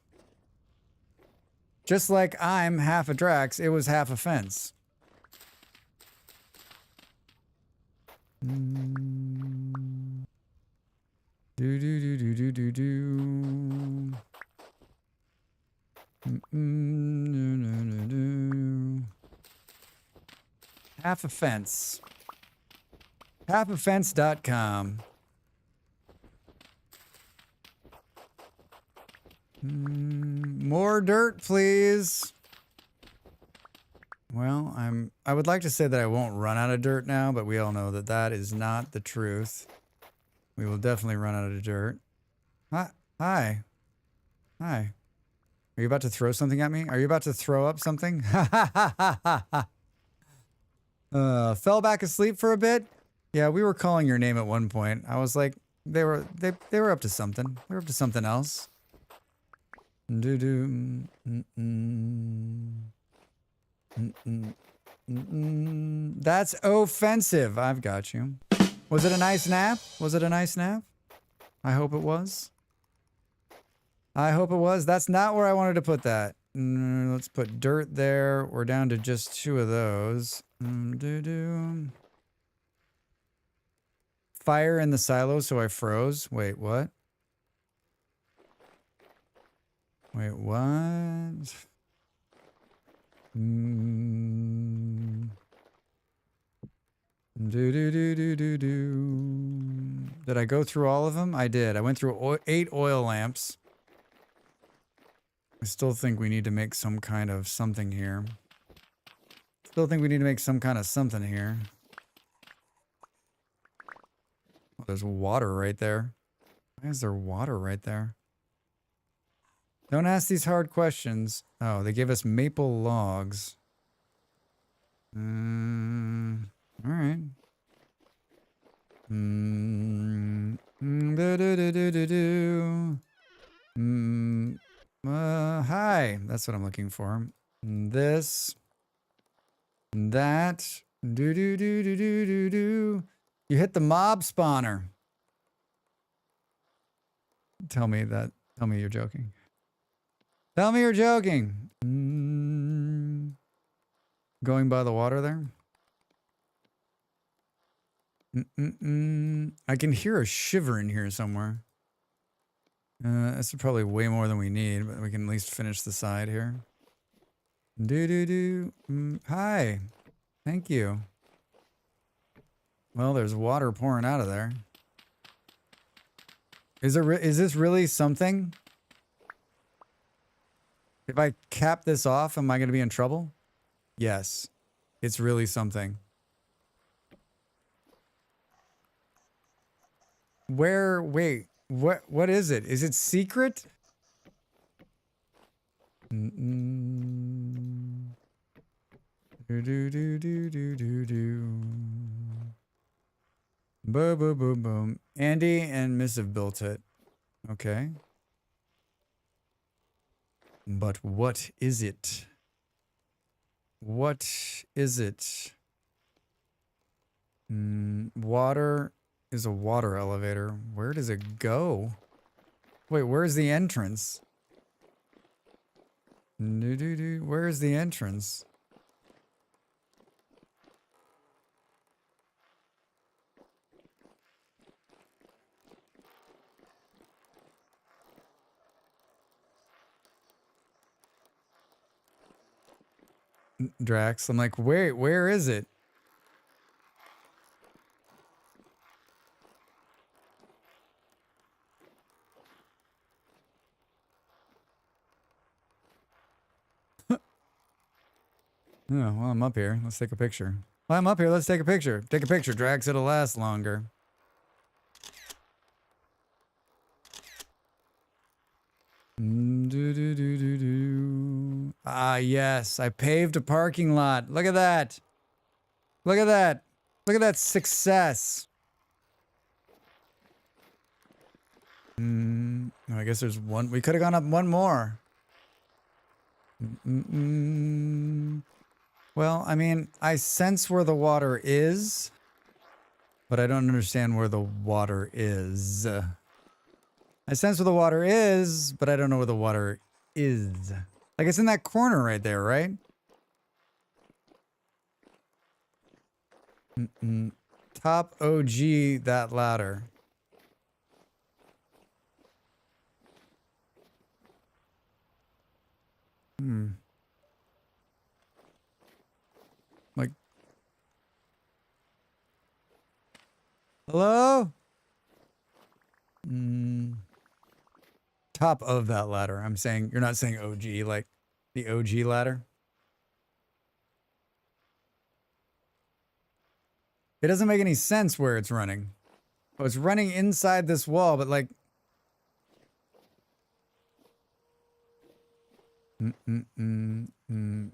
Just like I'm half a Drax, it was half a fence. half a fence. Halfafence.com. More dirt, please. Well, I would like to say that I won't run out of dirt now, but we all know that that is not the truth. We will definitely run out of dirt. Hi. Hi. Hi. Are you about to throw something at me? Are you about to throw up something? Fell back asleep for a bit. Yeah, we were calling your name at one point. I was like, they were up to something. They were up to something else. Doo-doo. That's offensive. I've got you. Was it a nice nap? Was it a nice nap? I hope it was. I hope it was. That's not where I wanted to put that. Let's put dirt there. We're down to just 2 of those. Fire in the silo, so I froze. Wait, what? Wait, what? Did I go through all of them? I did. I went through 8 oil lamps. I still think we need to make some kind of something here. Still think we need to make some kind of something here. Oh, there's water right there. Why is there water right there? Don't ask these hard questions. Oh, they gave us maple logs. All right. Hi. That's what I'm looking for. This. That. Do. You hit the mob spawner. Tell me you're joking. Tell me you're joking. Going by the water there. I can hear a shiver in here somewhere. This is probably way more than we need, but we can at least finish the side here. Hi. Thank you. Well, there's water pouring out of there. Is this really something? If I cap this off, am I going to be in trouble? Yes. It's really something. Wait, what is it? Is it secret? Boom. Andy and Miss have built it. Okay. But what is it? What is it? Water is a water elevator. Where does it go? Wait, where's the entrance? Where is the entrance? Drax, I'm like, where is it? Oh, well, I'm up here. Let's take a picture. Well, I'm up here. Let's take a picture. Take a picture, Drax. It'll last longer. Ah, yes. I paved a parking lot. Look at that. Look at that. Look at that success. I guess there's one. We could have gone up one more. Well, I mean, I sense where the water is, but I don't understand where the water is. I sense where the water is, but I don't know where the water is. Like, it's in that corner right there, right? Top OG that ladder. Like, Hello? Top of that ladder. I'm saying, you're not saying OG, like the OG ladder. It doesn't make any sense where it's running. Oh, it's running inside this wall, but like...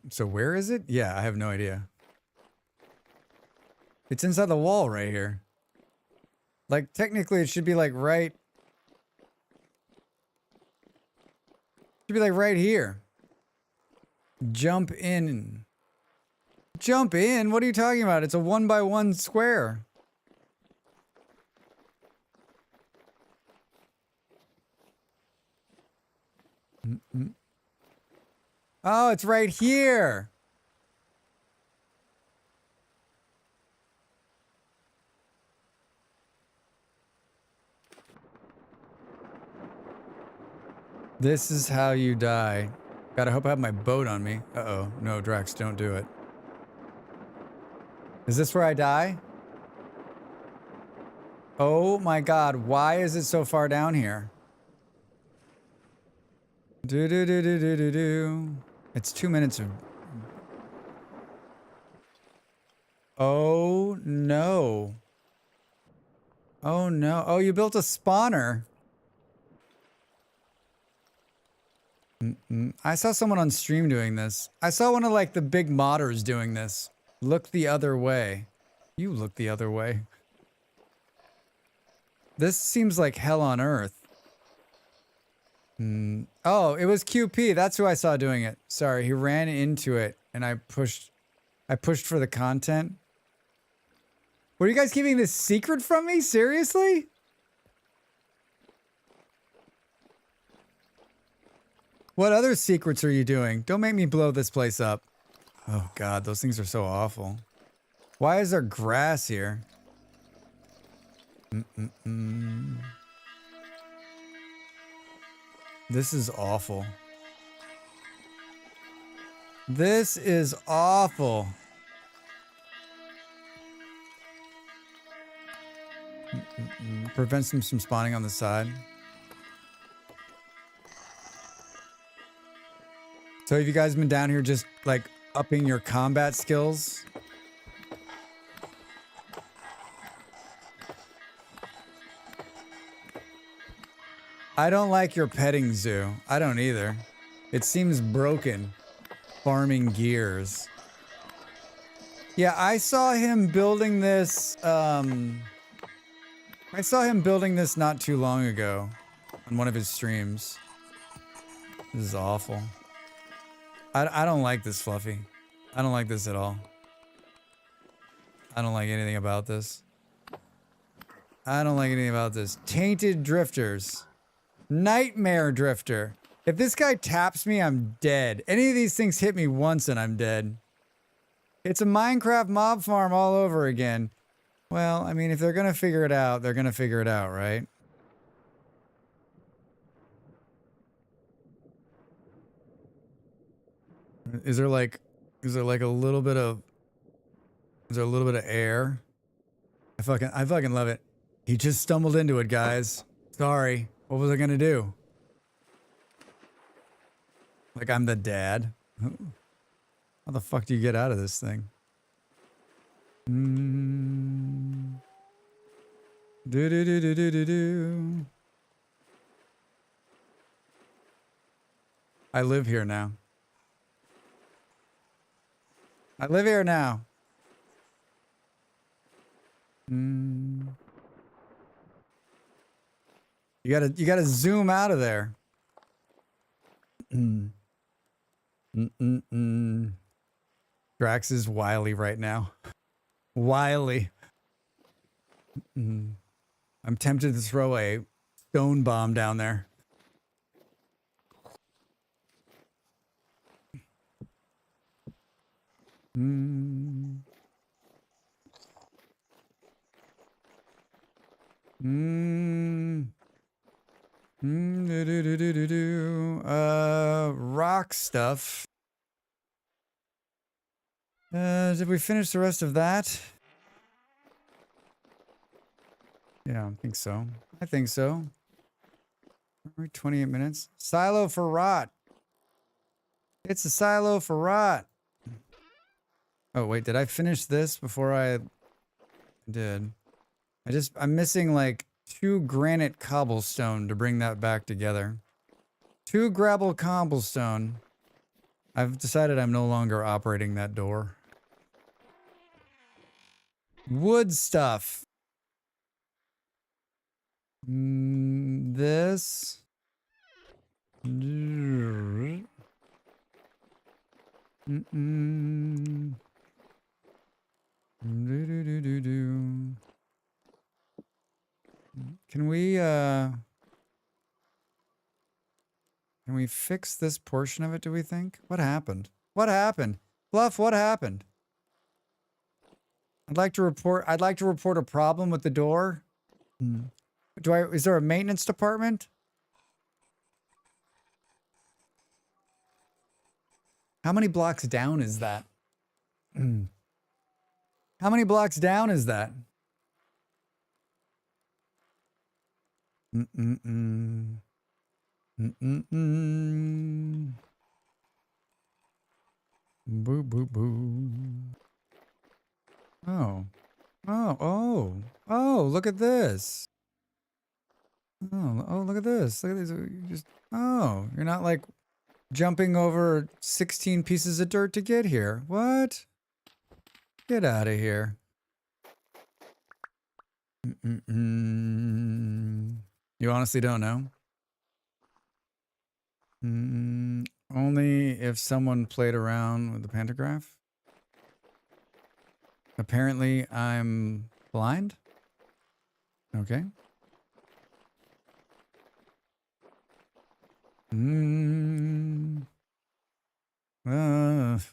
So where is it? Yeah, I have no idea. It's inside the wall right here. Like, technically, it should be like right... Should be like right here. Jump in. Jump in? What are you talking about? It's a 1x1 square. Oh, it's right here. This is how you die. Gotta hope I have my boat on me. Uh-oh. No, Drax, don't do it. Is this where I die? Oh my god, why is it so far down here? Do. It's 2 minutes of... Oh no. Oh no. Oh, you built a spawner. I saw someone on stream doing this. I saw one of like the big modders doing this. Look the other way. You look the other way. This seems like hell on earth. Oh, it was QP. That's who I saw doing it. Sorry, he ran into it and I pushed for the content. Were you guys keeping this secret from me? Seriously? What other secrets are you doing? Don't make me blow this place up. Oh god, those things are so awful. Why is there grass here? This is awful. This is awful. Prevents them from spawning on the side. So have you guys been down here just like upping your combat skills? I don't like your petting zoo. I don't either. It seems broken. Farming gears. Yeah, I saw him building this, I saw him building this not too long ago on one of his streams. This is awful. I don't like this, Fluffy. I don't like this at all. I don't like anything about this. I don't like anything about this. Tainted drifters. Nightmare drifter. If this guy taps me, I'm dead. Any of these things hit me once and I'm dead. It's a Minecraft mob farm all over again. Well, I mean, if they're gonna figure it out, they're gonna figure it out, right? Is there like a little bit of... Is there a little bit of air? I fucking love it. He just stumbled into it, guys. Sorry. What was I gonna do? Like I'm the dad? How the fuck do you get out of this thing? Do. I live here now. I live here now. You gotta zoom out of there. Drax is wily right now. Wily. I'm tempted to throw a stone bomb down there. Rock stuff. Did we finish the rest of that? Yeah, I think so. I think so. We're 28 minutes. Silo for rot. It's a silo for rot. Oh, wait, did I finish this before I did? I'm missing like 2 granite cobblestone to bring that back together. 2 gravel cobblestone. I've decided I'm no longer operating that door. Wood stuff. This. Can we fix this portion of it, do we think? What happened? What happened? Fluff, what happened? I'd like to report a problem with the door. Is there a maintenance department? How many blocks down is that? How many blocks down is that? Boo, boo, boo. Oh. Oh, look at this. Oh, look at this. Look at this. You're not like jumping over 16 pieces of dirt to get here. What? Get out of here. You honestly don't know? Only if someone played around with the pantograph. Apparently, I'm blind. Okay.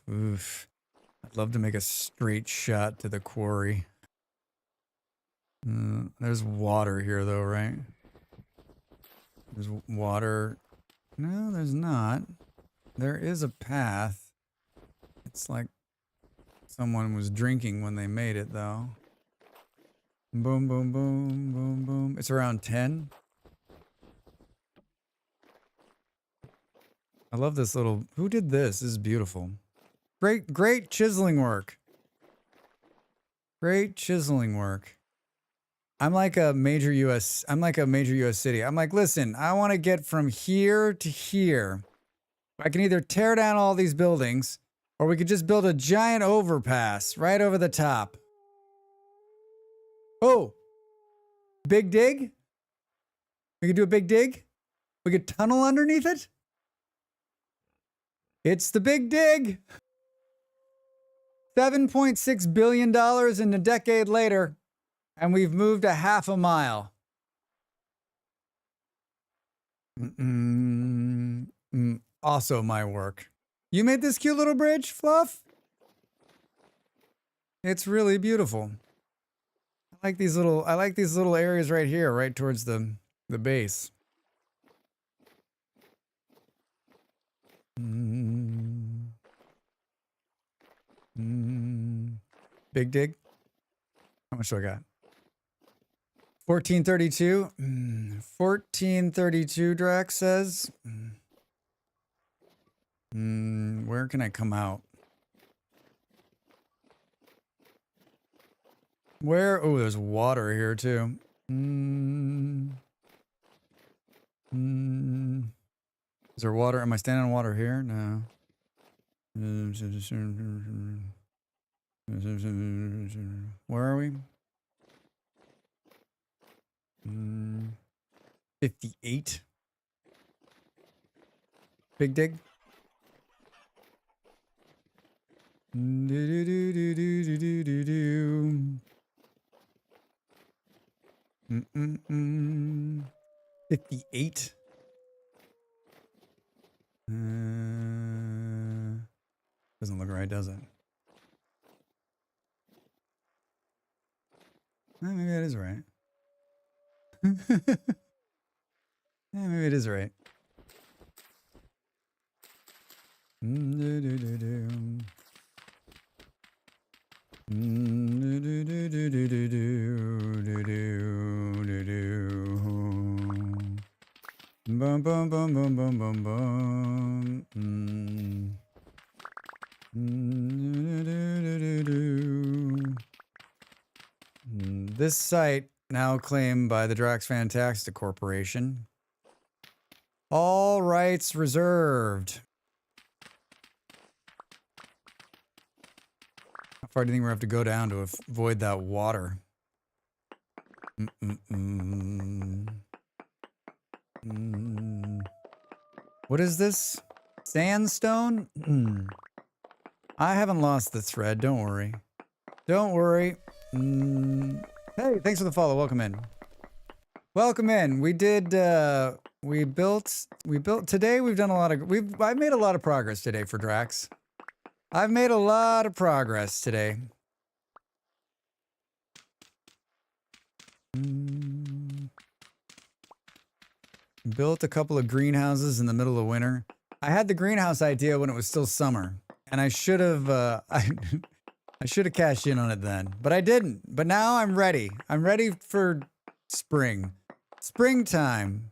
Oof. I'd love to make a straight shot to the quarry. There's water here, though, right? There's water. No, there's not. There is a path. It's like someone was drinking when they made it, though. Boom, boom, boom, boom, boom. It's around 10. I love this little... Who did this? This is beautiful. Great chiseling work. Great chiseling work. I'm like a major US city. I'm like, listen, I want to get from here to here. I can either tear down all these buildings, or we could just build a giant overpass right over the top. Oh, big dig? We could do a big dig? We could tunnel underneath it? It's the big dig. $7.6 billion in a decade later, and we've moved a half a mile. Also my work. You made this cute little bridge, Fluff? It's really beautiful. I like these little areas right here, right towards the base. Big dig. How much do I got? 1432. 1432, Drax says. Where can I come out? Where? Oh, there's water here too. Is there water? Am I standing on water here? No. Where are we? 58. Big dig. Do. 58. Doesn't look right, does it? Maybe it is right. Yeah, maybe it is right. Boom, boom, boom, boom, boom, boom, boom. This site now claimed by the Drax Fantastic Corporation. All rights reserved. How far do you think we have to go down to avoid that water? What is this? Sandstone? I haven't lost the thread. Don't worry. Don't worry. Hey, thanks for the follow. Welcome in. Welcome in. We did, we built, today we've done a lot of, I've made a lot of progress today for Drax. I've made a lot of progress today. Built a couple of greenhouses in the middle of winter. I had the greenhouse idea when it was still summer, and I should have I should have cashed in on it then, but I didn't. But now I'm ready. I'm ready for spring. Springtime.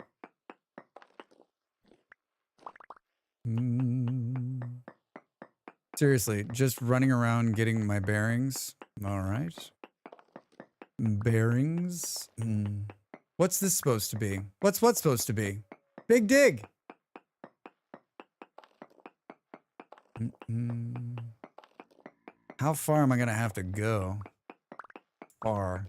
Seriously, just running around getting my bearings. All right. Bearings. What's this supposed to be? What's supposed to be? Big dig. How far am I gonna have to go? Far.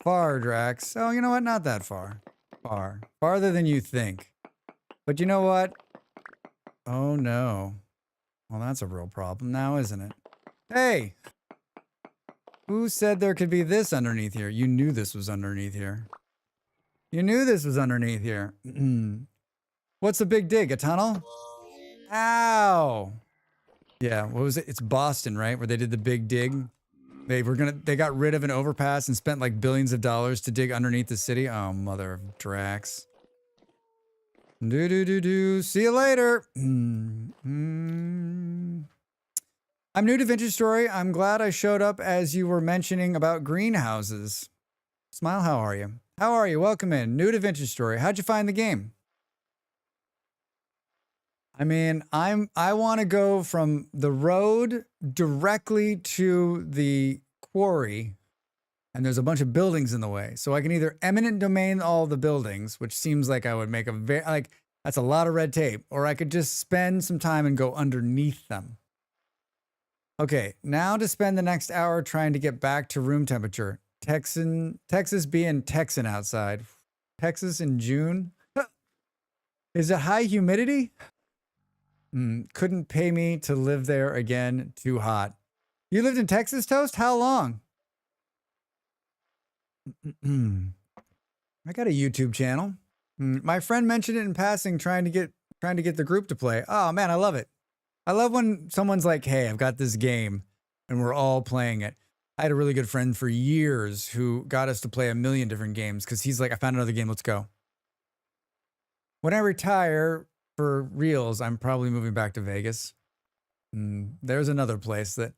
Far, Drax. Oh, you know what? Not that far. Far. Farther than you think. But you know what? Oh no. Well, that's a real problem now, isn't it? Hey! Who said there could be this underneath here? You knew this was underneath here. You knew this was underneath here. What's a big dig? A tunnel? Ow! Yeah, what was it? It's Boston, right? Where they did the big dig. They got rid of an overpass and spent like billions of dollars to dig underneath the city. Oh, mother of Drax. See you later. I'm new to Vintage Story. I'm glad I showed up as you were mentioning about greenhouses. Smile, how are you? How are you? Welcome in. New to Vintage Story. How'd you find the game? I mean, I want to go from the road directly to the quarry, and there's a bunch of buildings in the way. So I can either eminent domain all the buildings, which seems like I would make that's a lot of red tape, or I could just spend some time and go underneath them. Okay, now to spend the next hour trying to get back to room temperature. Texas being Texan outside. Texas in June? Is it high humidity? Couldn't pay me to live there again. Too hot. You lived in Texas, Toast? How long? I got a YouTube channel. My friend mentioned it in passing, trying to get the group to play. Oh man, I love it. I love when someone's like, "Hey, I've got this game," and we're all playing it. I had a really good friend for years who got us to play a million different games because he's like, "I found another game. Let's go." When I retire for reals, I'm probably moving back to Vegas. There's another place that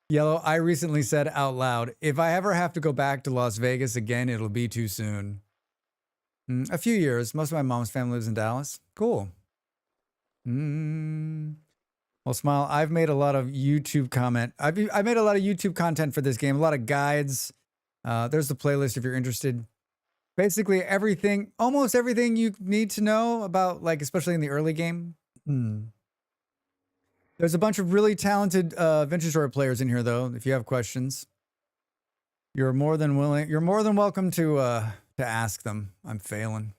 Yellow, I recently said out loud, if I ever have to go back to Las Vegas again, it'll be too soon. A few years. Most of my mom's family lives in Dallas. Cool. Well, Smile, I've made a lot of YouTube I made a lot of YouTube content for this game, a lot of guides. There's the playlist if you're interested. Basically everything, almost everything you need to know about, like, especially in the early game. There's a bunch of really talented Vintage Story players in here, though. If you have questions, you're more than welcome to ask them. I'm failing.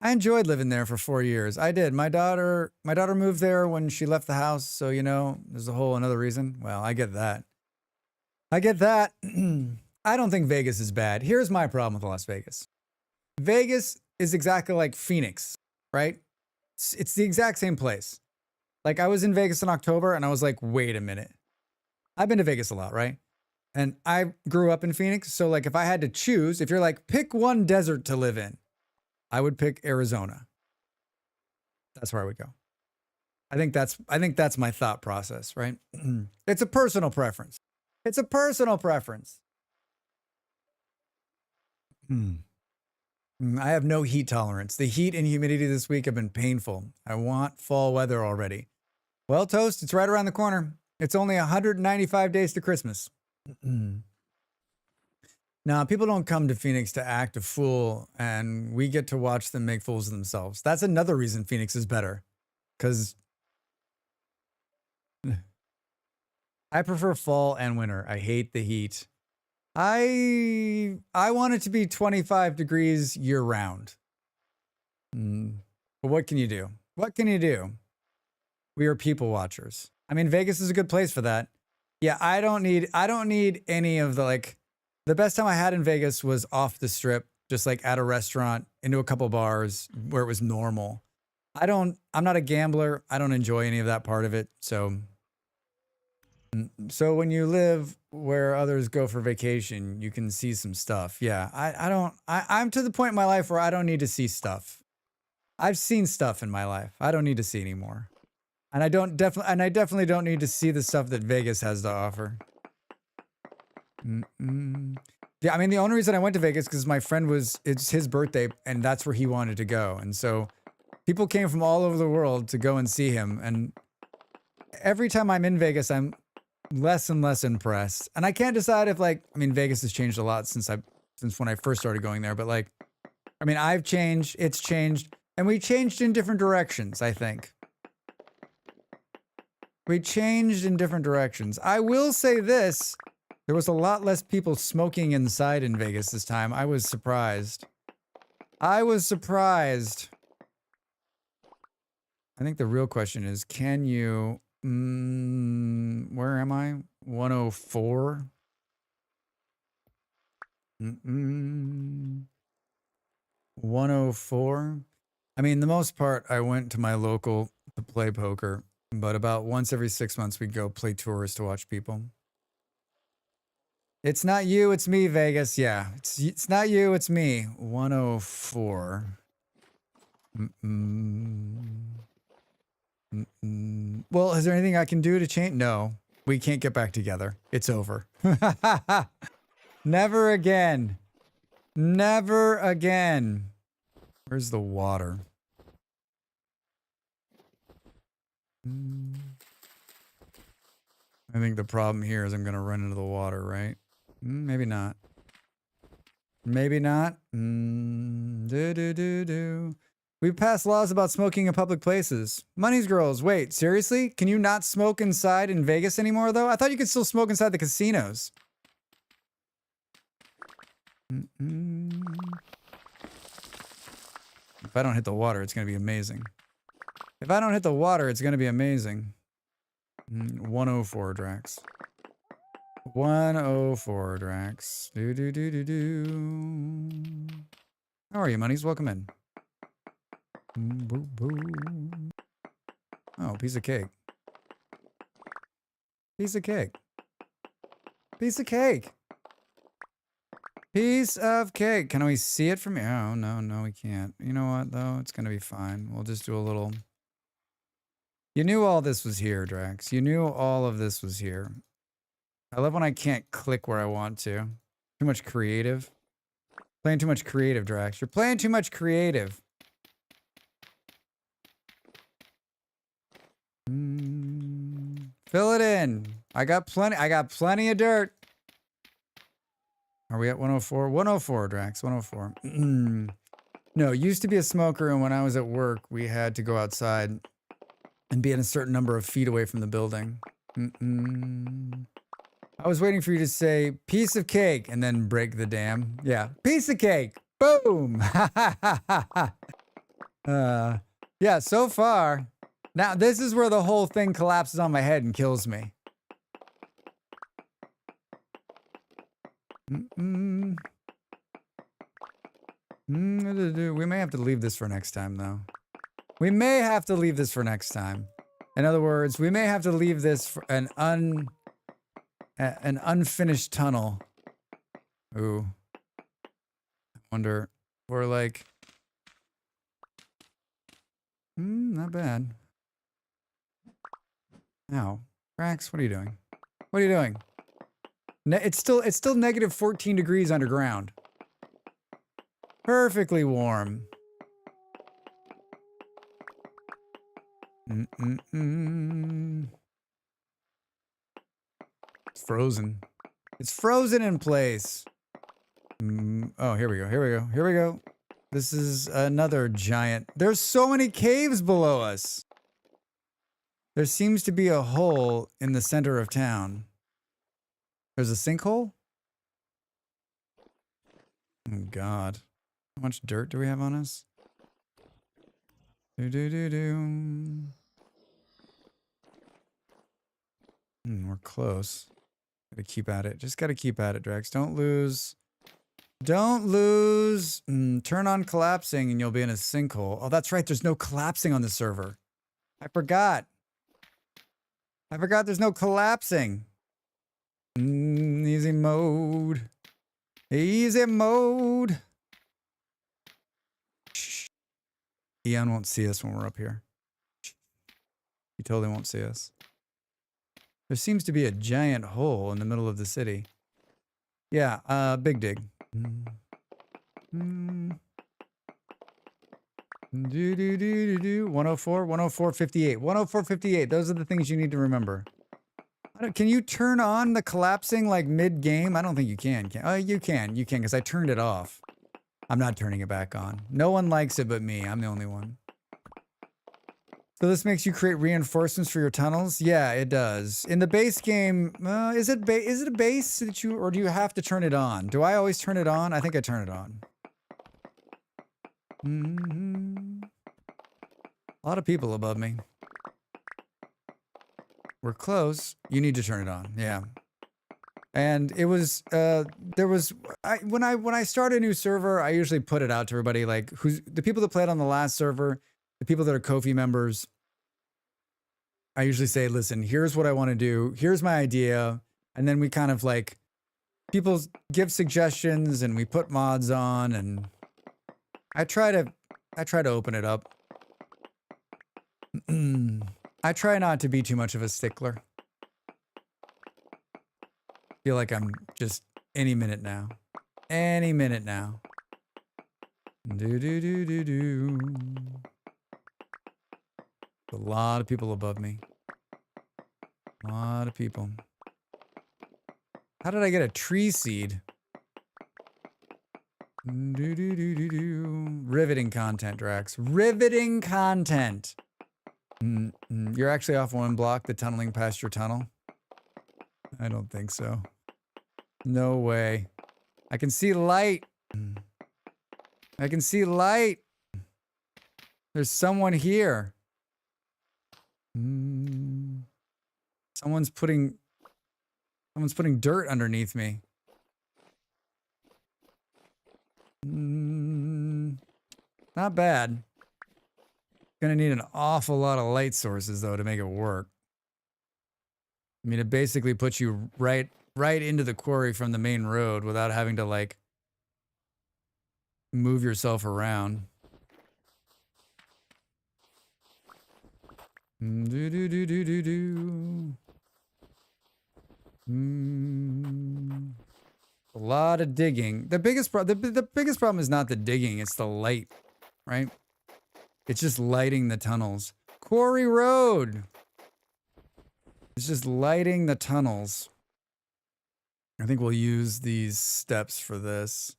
I enjoyed living there for 4 years. I did. My daughter moved there when she left the house, so you know, there's a whole another reason. Well, I get that. I don't think Vegas is bad. Here's my problem with Las Vegas. Vegas is exactly like Phoenix, right? It's the exact same place. Like, I was in Vegas in October and I was like, wait a minute. I've been to Vegas a lot, right? And I grew up in Phoenix. So like, if I had to choose, if you're like, pick one desert to live in, I would pick Arizona. That's where I would go. I think that's my thought process, right? It's a personal preference. I have no heat tolerance. The heat and humidity this week have been painful. I want fall weather already. Well, Toast, it's right around the corner. It's only 195 days to Christmas. Now, people don't come to Phoenix to act a fool, and we get to watch them make fools of themselves. That's another reason Phoenix is better. Because I prefer fall and winter. I hate the heat. I want it to be 25 degrees year round. But what can you do? What can you do? We are people watchers. I mean, Vegas is a good place for that. Yeah, I don't need any of the like. The best time I had in Vegas was off the strip, just like at a restaurant, into a couple bars where it was normal. I'm not a gambler. I don't enjoy any of that part of it. So when you live where others go for vacation, you can see some stuff. Yeah, I'm to the point in my life where I don't need to see stuff. I've seen stuff in my life. I don't need to see anymore. And I definitely don't need to see the stuff that Vegas has to offer. Yeah, I mean, the only reason I went to Vegas because my friend it's his birthday and that's where he wanted to go. And so people came from all over the world to go and see him. And every time I'm in Vegas, I'm less and less impressed. And I can't decide if Vegas has changed a lot since when I first started going there. But I've changed, it's changed, and we changed in different directions, I think. We changed in different directions. I will say this. There was a lot less people smoking inside in Vegas this time. I was surprised. I think the real question is, can you... where am I? 104? 104? I mean, the most part, I went to my local to play poker, but about once every 6 months, we'd go play tours to watch people. It's not you, it's me, Vegas. Yeah, it's not you, it's me. 104. Well, is there anything I can do to change? No, we can't get back together. It's over. Never again. Never again. Where's the water? I think the problem here is I'm going to run into the water, right? Maybe not. Maybe not. We passed laws about smoking in public places. Money's girls, wait, seriously? Can you not smoke inside in Vegas anymore, though? I thought you could still smoke inside the casinos. If I don't hit the water, it's going to be amazing. If I don't hit the water, it's going to be amazing. 104, Drax. 104, Drax. How are you, monies? Welcome in. Oh, piece of cake. Piece of cake. Piece of cake. Piece of cake. Can we see it from here? Oh, no, we can't. You know what, though? It's going to be fine. We'll just do a little... You knew all this was here, Drax. You knew all of this was here. I love when I can't click where I want to. Too much creative. Playing too much creative, Drax. You're playing too much creative. Fill it in. I got plenty of dirt. Are we at 104? 104, Drax. 104. No, used to be a smoker, and when I was at work, we had to go outside and be in a certain number of feet away from the building. I was waiting for you to say, piece of cake, and then break the dam. Yeah, piece of cake. Boom. Yeah, so far. Now, this is where the whole thing collapses on my head and kills me. We may have to leave this for next time, though. We may have to leave this for next time. In other words, we may have to leave this for an unfinished tunnel. Ooh. I wonder, we're like... not bad. Ow. Rax, what are you doing? What are you doing? It's still negative 14 degrees underground. Perfectly warm. Mm-mm-mm. It's frozen. It's frozen in place. Oh, here we go. Here we go. Here we go. This is another giant. There's so many caves below us. There seems to be a hole in the center of town. There's a sinkhole? Oh, God. How much dirt do we have on us? Do. We're close. Gotta keep at it. Just gotta keep at it, Drex. Don't lose. Don't lose. Turn on collapsing and you'll be in a sinkhole. Oh, that's right. There's no collapsing on the server. I forgot. I forgot there's no collapsing. Easy mode. Easy mode. Shh. Eon won't see us when we're up here. He totally won't see us. There seems to be a giant hole in the middle of the city. Yeah, big dig. Do 104, 104, 58. 104, 58. Those are the things you need to remember. Can you turn on the collapsing like mid-game? I don't think you can. Oh, you can. You can because I turned it off. I'm not turning it back on. No one likes it but me. I'm the only one. So this makes you create reinforcements for your tunnels? Yeah, it does. In the base game, is it a base that you, or do you have to turn it on? Do I always turn it on? I think I turn it on. A lot of people above me. We're close. You need to turn it on. Yeah. And it was when I start a new server, I usually put it out to everybody, like who's the people that played on the last server, the people that are Ko-fi members. I usually say, listen, here's what I want to do. Here's my idea. And then we kind of like, people give suggestions and we put mods on, and I try to open it up. I try not to be too much of a stickler. Feel like I'm just any minute now. Any minute now. Do. A lot of people above me. A lot of people. How did I get a tree seed? Riveting content, Drax. Riveting content. You're actually off one block, the tunneling past your tunnel? I don't think so. No way. I can see light. I can see light. There's someone here. Someone's putting dirt underneath me. Not bad. Gonna need an awful lot of light sources though to make it work. I mean, it basically puts you right into the quarry from the main road without having to like move yourself around. A lot of digging. The biggest problem is not the digging, it's the light, right? It's just lighting the tunnels. Quarry Road. It's just lighting the tunnels. I think we'll use these steps for this.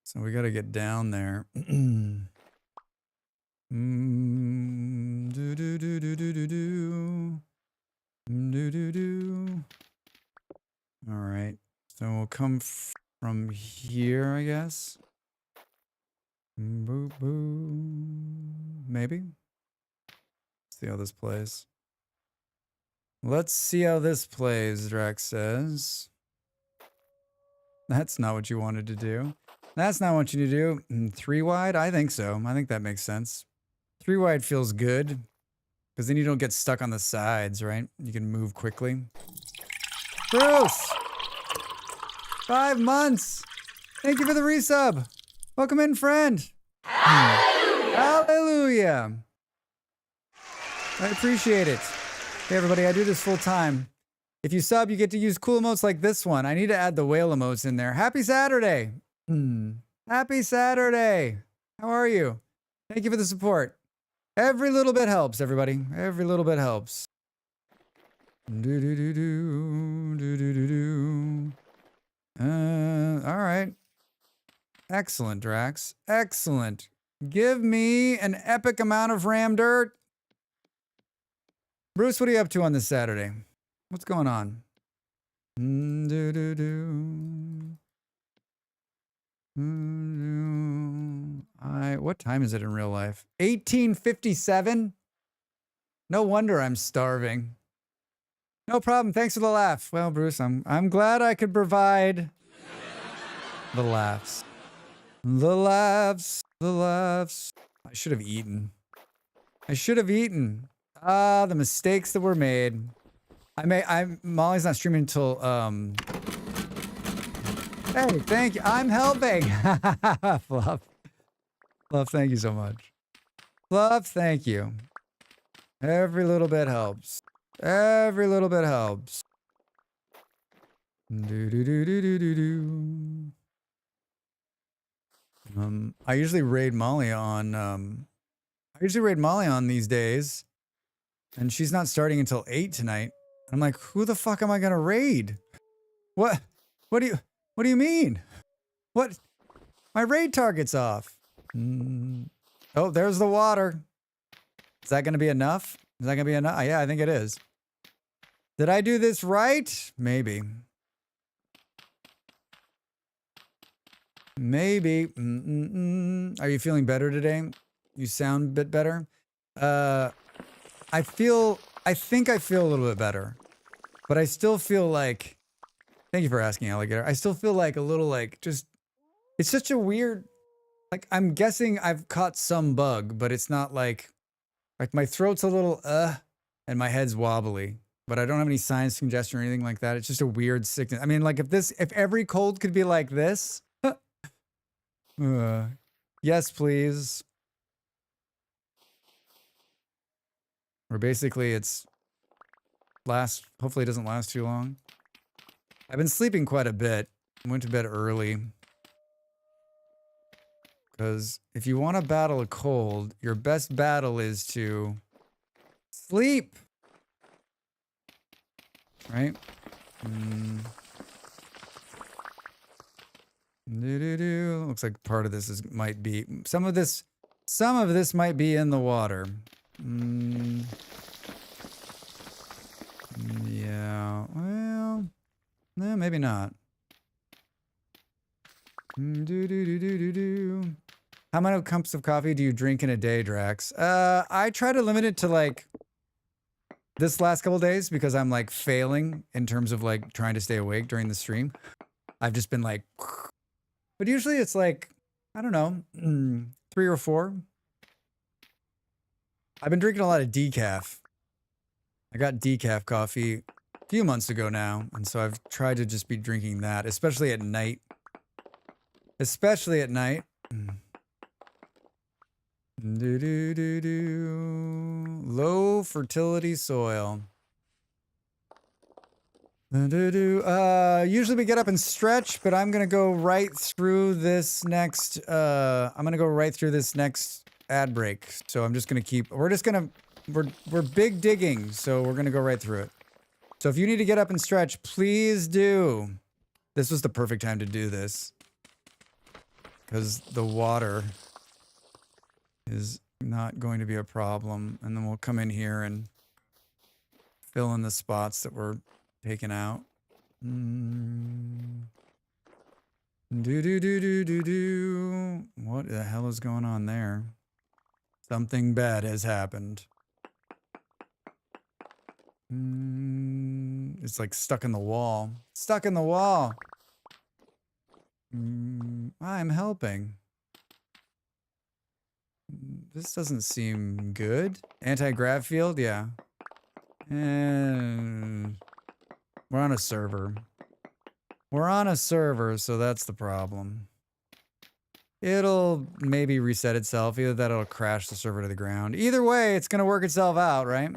So we got to get down there. All right. So we'll come from here, I guess. Boo boo. Maybe. See how this plays. Let's see how this plays, Drax says. That's not what you wanted to do. That's not what you to do. 3 wide? I think so. I think that makes sense. 3 wide feels good. Because then you don't get stuck on the sides, right? You can move quickly. Bruce! 5 months! Thank you for the resub! Welcome in, friend! Hallelujah! I appreciate it. Hey, everybody, I do this full time. If you sub, you get to use cool emotes like this one. I need to add the whale emotes in there. Happy Saturday! Happy Saturday. How are you? Thank you for the support. Every little bit helps, everybody. Every little bit helps. Do do do do do do do do. All right. Excellent, Drax. Excellent. Give me an epic amount of ram dirt. Bruce, what are you up to on this Saturday? What's going on? Do do do. What time is it in real life? 1857? No wonder I'm starving. No problem. Thanks for the laugh. Well, Bruce, I'm glad I could provide the laughs. The laughs. The laughs. I should have eaten. I should have eaten. Ah, the mistakes that were made. Molly's not streaming until Hey, thank you. I'm helping. Fluff. Fluff, thank you so much. Fluff, thank you. Every little bit helps. Every little bit helps. Do do do do do do do. I usually raid Molly on these days, and she's not starting until 8 tonight. I'm like, who the fuck am I gonna raid? What do you mean? What? My raid target's off. Oh, there's the water. Is that gonna be enough? Is that gonna be enough? Yeah, I think it is. Did I do this right? Maybe. Maybe. Are you feeling better today? You sound a bit better. I think I feel a little bit better, but I still feel like, thank you for asking, alligator. I still feel like a little like just, it's such a weird, like I'm guessing I've caught some bug, but it's not like my throat's a little, and my head's wobbly, but I don't have any sinus congestion or anything like that. It's just a weird sickness. I mean, like if every cold could be like this, yes, please. Or basically hopefully it doesn't last too long. I've been sleeping quite a bit. I went to bed early. Because if you want to battle a cold, your best battle is to sleep. Right? Looks like part of this might be some of this might be in the water. Yeah, well, no, maybe not. How many cups of coffee do you drink in a day, Drax? I try to limit it to like this last couple days because I'm like failing in terms of like trying to stay awake during the stream. I've just been like, but usually it's like, I don't know, 3 or 4. I've been drinking a lot of decaf. I got decaf coffee a few months ago now, and so I've tried to just be drinking that, especially at night. Especially at night. Low fertility soil. Usually we get up and stretch, but I'm gonna go right through this next. Ad break. So I'm just gonna we're big digging, so we're gonna go right through it. So if you need to get up and stretch, please do. This was the perfect time to do this, because the water is not going to be a problem, and then we'll come in here and fill in the spots that were taken out. What the hell is going on there? Something bad has happened. It's like stuck in the wall. Stuck in the wall. I'm helping. This doesn't seem good. Anti-grav field? Yeah. And we're on a server. We're on a server, so that's the problem. It'll maybe reset itself. Either that or it'll crash the server to the ground. Either way, it's going to work itself out, right?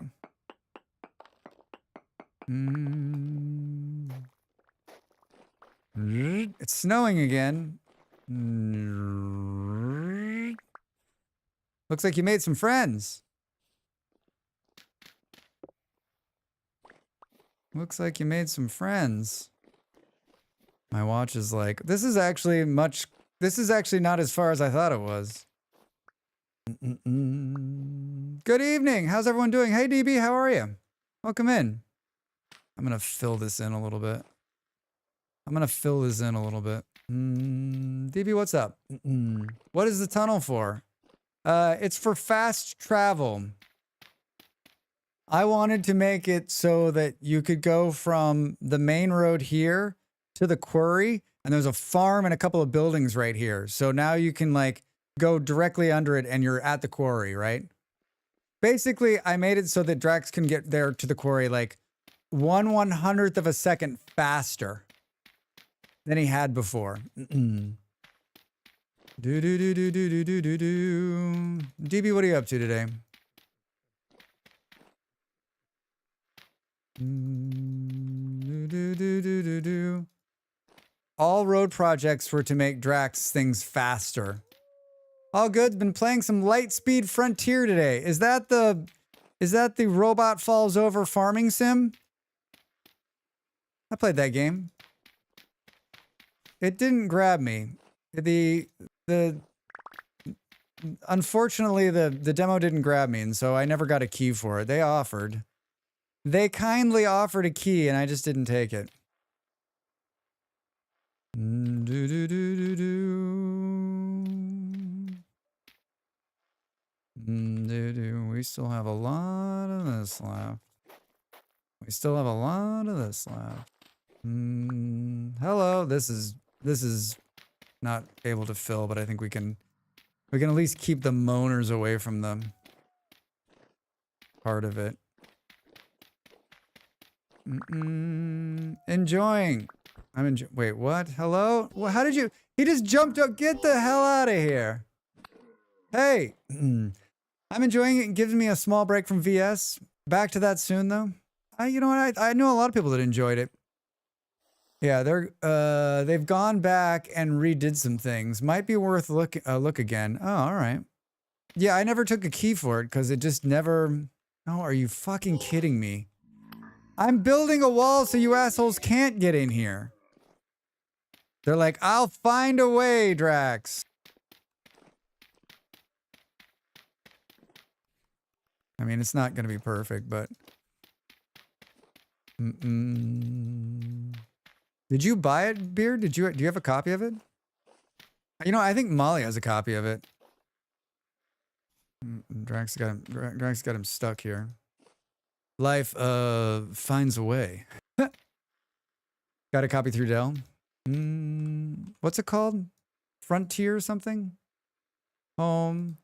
It's snowing again. Looks like you made some friends. Looks like you made some friends. My watch is like, this is actually not as far as I thought it was. Good evening. How's everyone doing? Hey, DB, how are you? Welcome in. I'm going to fill this in a little bit. DB, what's up? What is the tunnel for? It's for fast travel. I wanted to make it so that you could go from the main road here to the quarry, and there's a farm and a couple of buildings right here. So now you can like go directly under it and you're at the quarry, right? Basically, I made it so that Drax can get there to the quarry like 1/100th of a second faster than he had before. DB, what are you up to today? All road projects were to make Drax things faster. All good. Been playing some Lightspeed Frontier today. Is that the robot falls over farming sim? I played that game. It didn't grab me. Unfortunately the demo didn't grab me, and so I never got a key for it. They kindly offered a key and I just didn't take it. We still have a lot of this left. Hello. This is not able to fill, but I think we can at least keep the moaners away from the part of it. Enjoying. Wait, what? Hello? Well, how did you? He just jumped up. Get the hell out of here. Hey. I'm enjoying it. It gives me a small break from VS. Back to that soon, though. You know what? I know a lot of people that enjoyed it. Yeah, they've gone back and redid some things. Might be worth look again. Oh, all right. Yeah, I never took a key for it because it just never. Oh, are you fucking kidding me? I'm building a wall so you assholes can't get in here. They're like, I'll find a way, Drax. I mean, it's not going to be perfect, but... Did you buy it, Beard? Do you have a copy of it? You know, I think Molly has a copy of it. Drax got him stuck here. Life finds a way. Got a copy through Dell. What's it called? Frontier something? Home.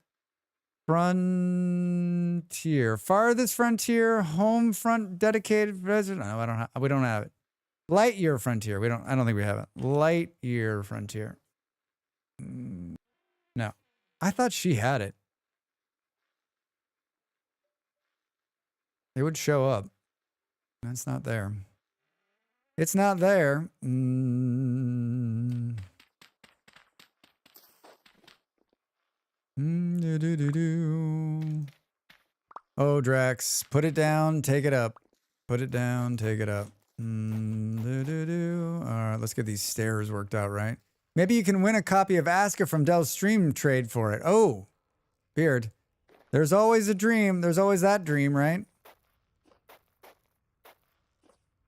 Frontier. Farthest frontier. Home front dedicated resident. No, we don't have it. Light year frontier. I don't think we have it. Light year frontier. No. I thought she had it. It would show up. That's not there. It's not there. Oh, Drax, put it down, take it up. Put it down, take it up. All right, let's get these stairs worked out, right? Maybe you can win a copy of Aska from Dell's Stream trade for it. Oh, Beard. There's always a dream. There's always that dream, right?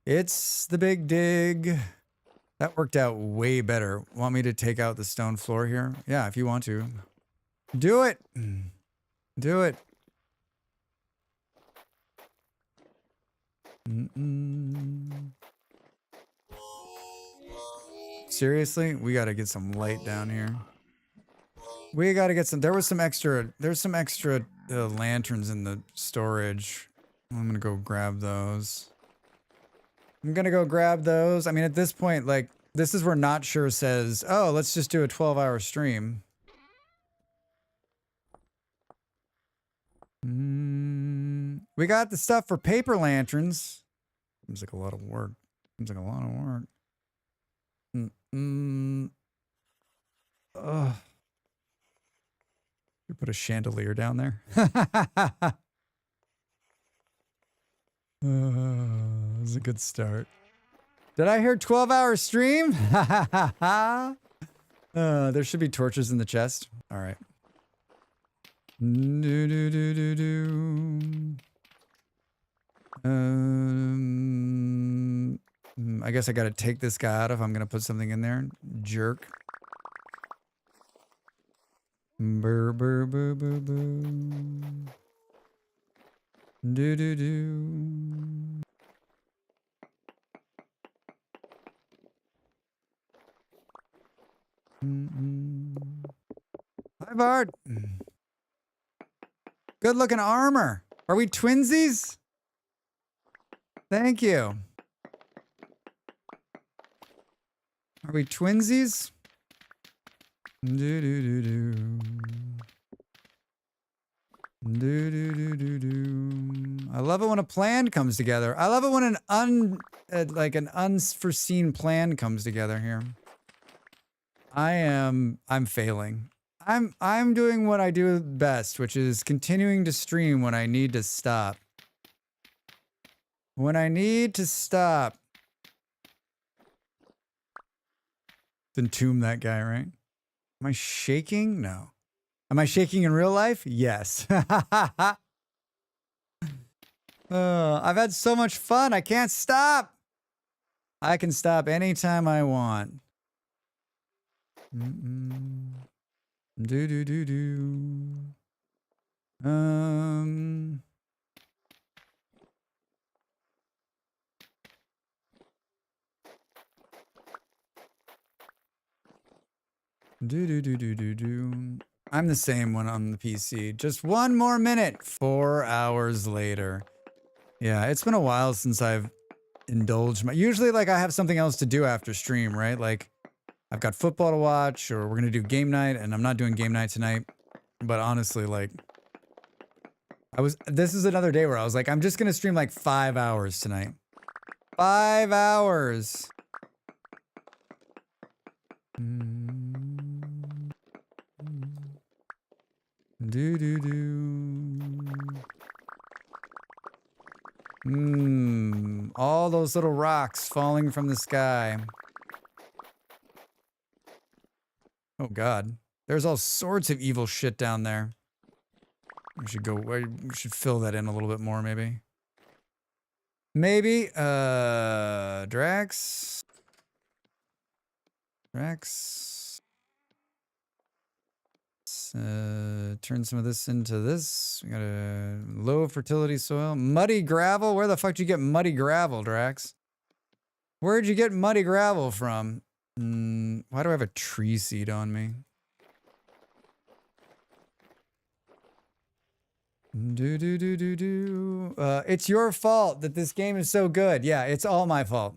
It's the big dig. That worked out way better. Want me to take out the stone floor here? Yeah, if you want to. Do it. Do it. Seriously? We got to get some light down here. We got to get some... There's some extra lanterns in the storage. I'm going to go grab those. I mean, at this point, like, this is where Not Sure says, oh, let's just do a 12-hour stream. We got the stuff for paper lanterns. Seems like a lot of work. Put a chandelier down there. This is a good start. Did I hear 12-hour stream? There should be torches in the chest. All right. I guess I got to take this guy out if I'm going to put something in there. Jerk. Burr, burr, burr, burr, burr. Do do do. Hi, Bart. Good looking armor. Are we twinsies? Thank you. Are we twinsies? Do do do do. Do do do do do. I love it when a plan comes together. I love it when an unforeseen plan comes together here. I'm failing. I'm doing what I do best, which is continuing to stream when I need to stop. When I need to stop. Entomb that guy, right? Am I shaking? No. Am I shaking in real life? Yes. I've had so much fun. I can't stop. I can stop anytime I want. Do do do do. Do do do do do do. I'm the same one on the PC. Just one more minute. 4 hours later. Yeah, it's been a while since I've indulged my. Usually, like, I have something else to do after stream, right? Like, I've got football to watch, or we're gonna do game night, and I'm not doing game night tonight. But honestly, like, this is another day where I was like, I'm just gonna stream like 5 hours tonight. 5 hours. Do do do. All those little rocks falling from the sky. Oh God, there's all sorts of evil shit down there. We should fill that in a little bit more, maybe. Maybe, Drax. Turn some of this into this. We got a low fertility soil. Muddy gravel? Where the fuck did you get muddy gravel, Drax? Where'd you get muddy gravel from? Why do I have a tree seed on me? Do do do do do. It's your fault that this game is so good. Yeah, it's all my fault.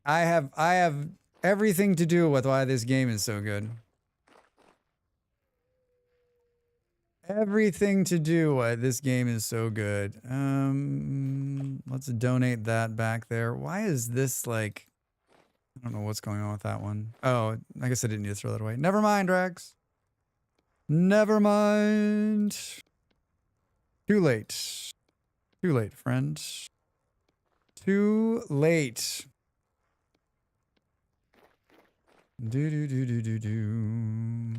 I have everything to do with why this game is so good. Everything to do why this game is so good. Let's donate that back there. Why is this like... I don't know what's going on with that one. Oh, I guess I didn't need to throw that away. Never mind, Drax. Never mind. Too late. Too late, friend. Too late. Do do do do do do.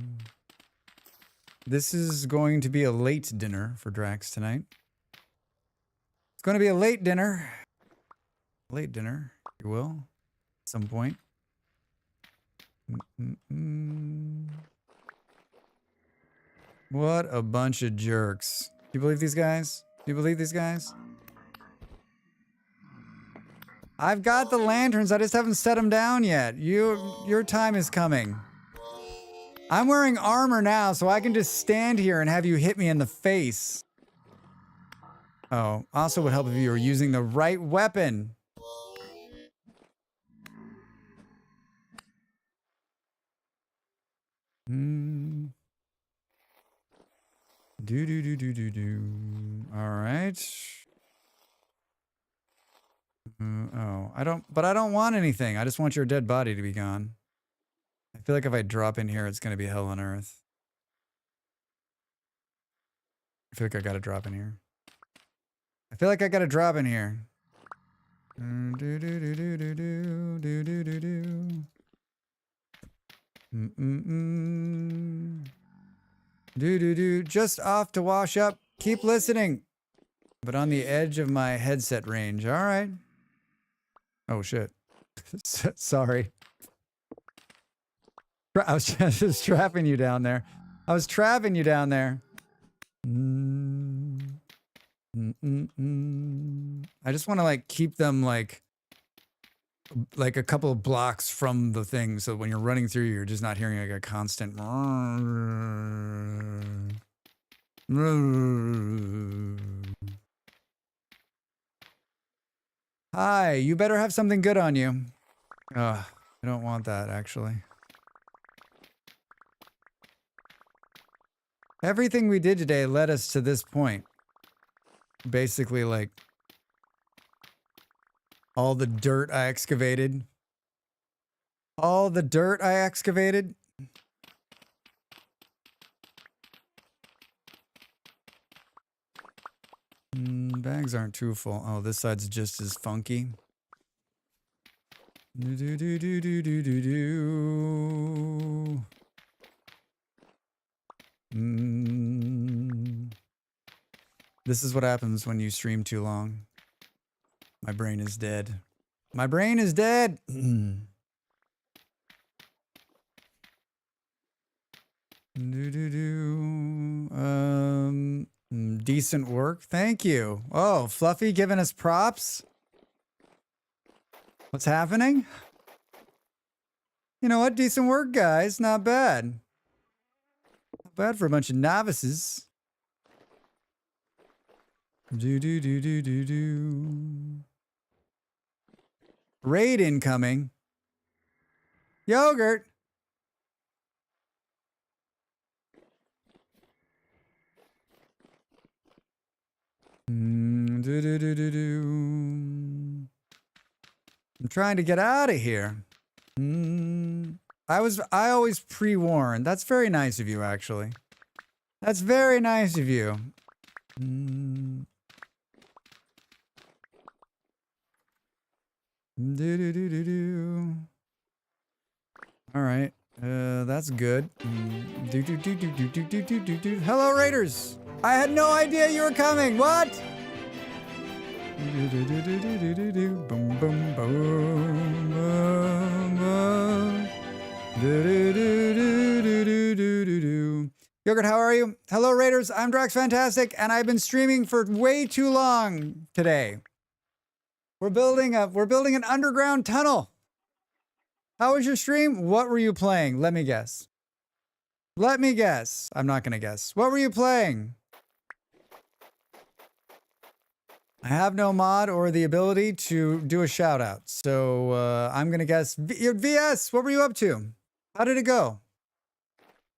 This is going to be a late dinner for Drax tonight. It's going to be a late dinner. Late dinner, if you will. At some point. What a bunch of jerks. Do you believe these guys? Do you believe these guys? I've got the lanterns. I just haven't set them down yet. Your time is coming. I'm wearing armor now, so I can just stand here and have you hit me in the face. Oh, also would help if you were using the right weapon. Do do do do do do. All right. Oh, I don't want anything. I just want your dead body to be gone. I feel like if I drop in here, it's going to be hell on earth. feel like I gotta drop in here. I feel like I gotta drop in here. Just off to wash up. Keep listening. But on the edge of my headset range. All right. Oh, shit. Sorry. I was just trapping you down there. I was trapping you down there. I just want to like keep them like a couple of blocks from the thing, so when you're running through, you're just not hearing like a constant. Hi, you better have something good on you. I don't want that actually. Everything we did today led us to this point. Basically, like all the dirt I excavated. All the dirt I excavated. Bags aren't too full. Oh, this side's just as funky. This is what happens when you stream too long. My brain is dead. My brain is dead. Decent work. Thank you. Oh, Fluffy giving us props. What's happening? You know what? Decent work, guys. Not bad. Not bad for a bunch of novices. Raid incoming. Yogurt. I'm trying to get out of here. I always pre-warned. That's very nice of you, actually. That's very nice of you. All right. That's good. Hello, Raiders. I had no idea you were coming. What? Boom, boom, boom, boom. Yogurt, how are you? Hello, Raiders. I'm Drax Fantastic, and I've been streaming for way too long today. We're building an underground tunnel. How was your stream? What were you playing? Let me guess. Let me guess. I'm not gonna guess. What were you playing? I have no mod or the ability to do a shout out, so I'm gonna guess. VS, what were you up to? How did it go?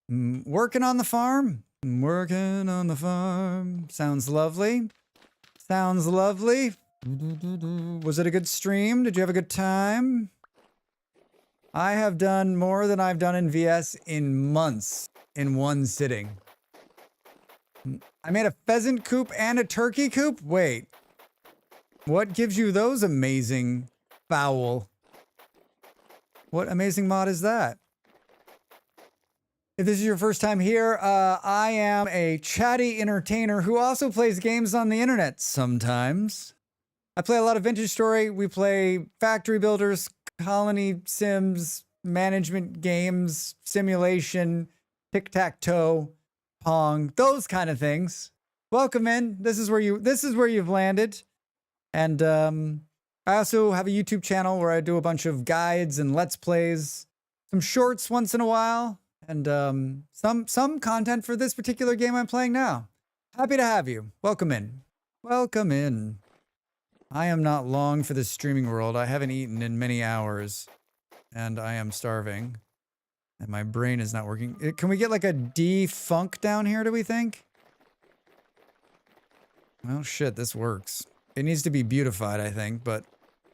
Working on the farm? Working on the farm. Sounds lovely. Sounds lovely. Was it a good stream? Did you have a good time? I have done more than I've done in VS in months in one sitting. I made a pheasant coop and a turkey coop? Wait. What gives you those amazing fowl? What amazing mod is that? If this is your first time here, I am a chatty entertainer who also plays games on the internet sometimes. I play a lot of Vintage Story. We play factory builders, colony sims, management games, simulation, tic-tac-toe, Pong, those kind of things. Welcome in. This is where you've landed. And I also have a YouTube channel where I do a bunch of guides and let's plays, some shorts once in a while, and some content for this particular game I'm playing now. Happy to have you. Welcome in. Welcome in. I am not long for this streaming world. I haven't eaten in many hours, and I am starving, and my brain is not working. Can we get like a defunk down here, do we think? Well, shit, this works. It needs to be beautified, I think, but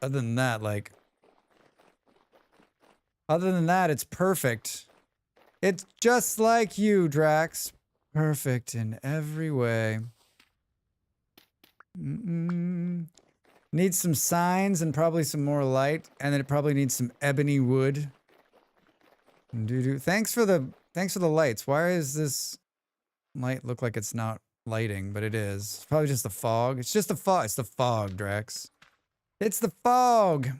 other than that, it's perfect. It's just like you, Drax. Perfect in every way. Needs some signs and probably some more light, and then it probably needs some ebony wood. Thanks for the lights. Why is this light look like it's not lighting, but it is? It's probably just the fog. It's just the fog. It's the fog, Drax. It's the fog.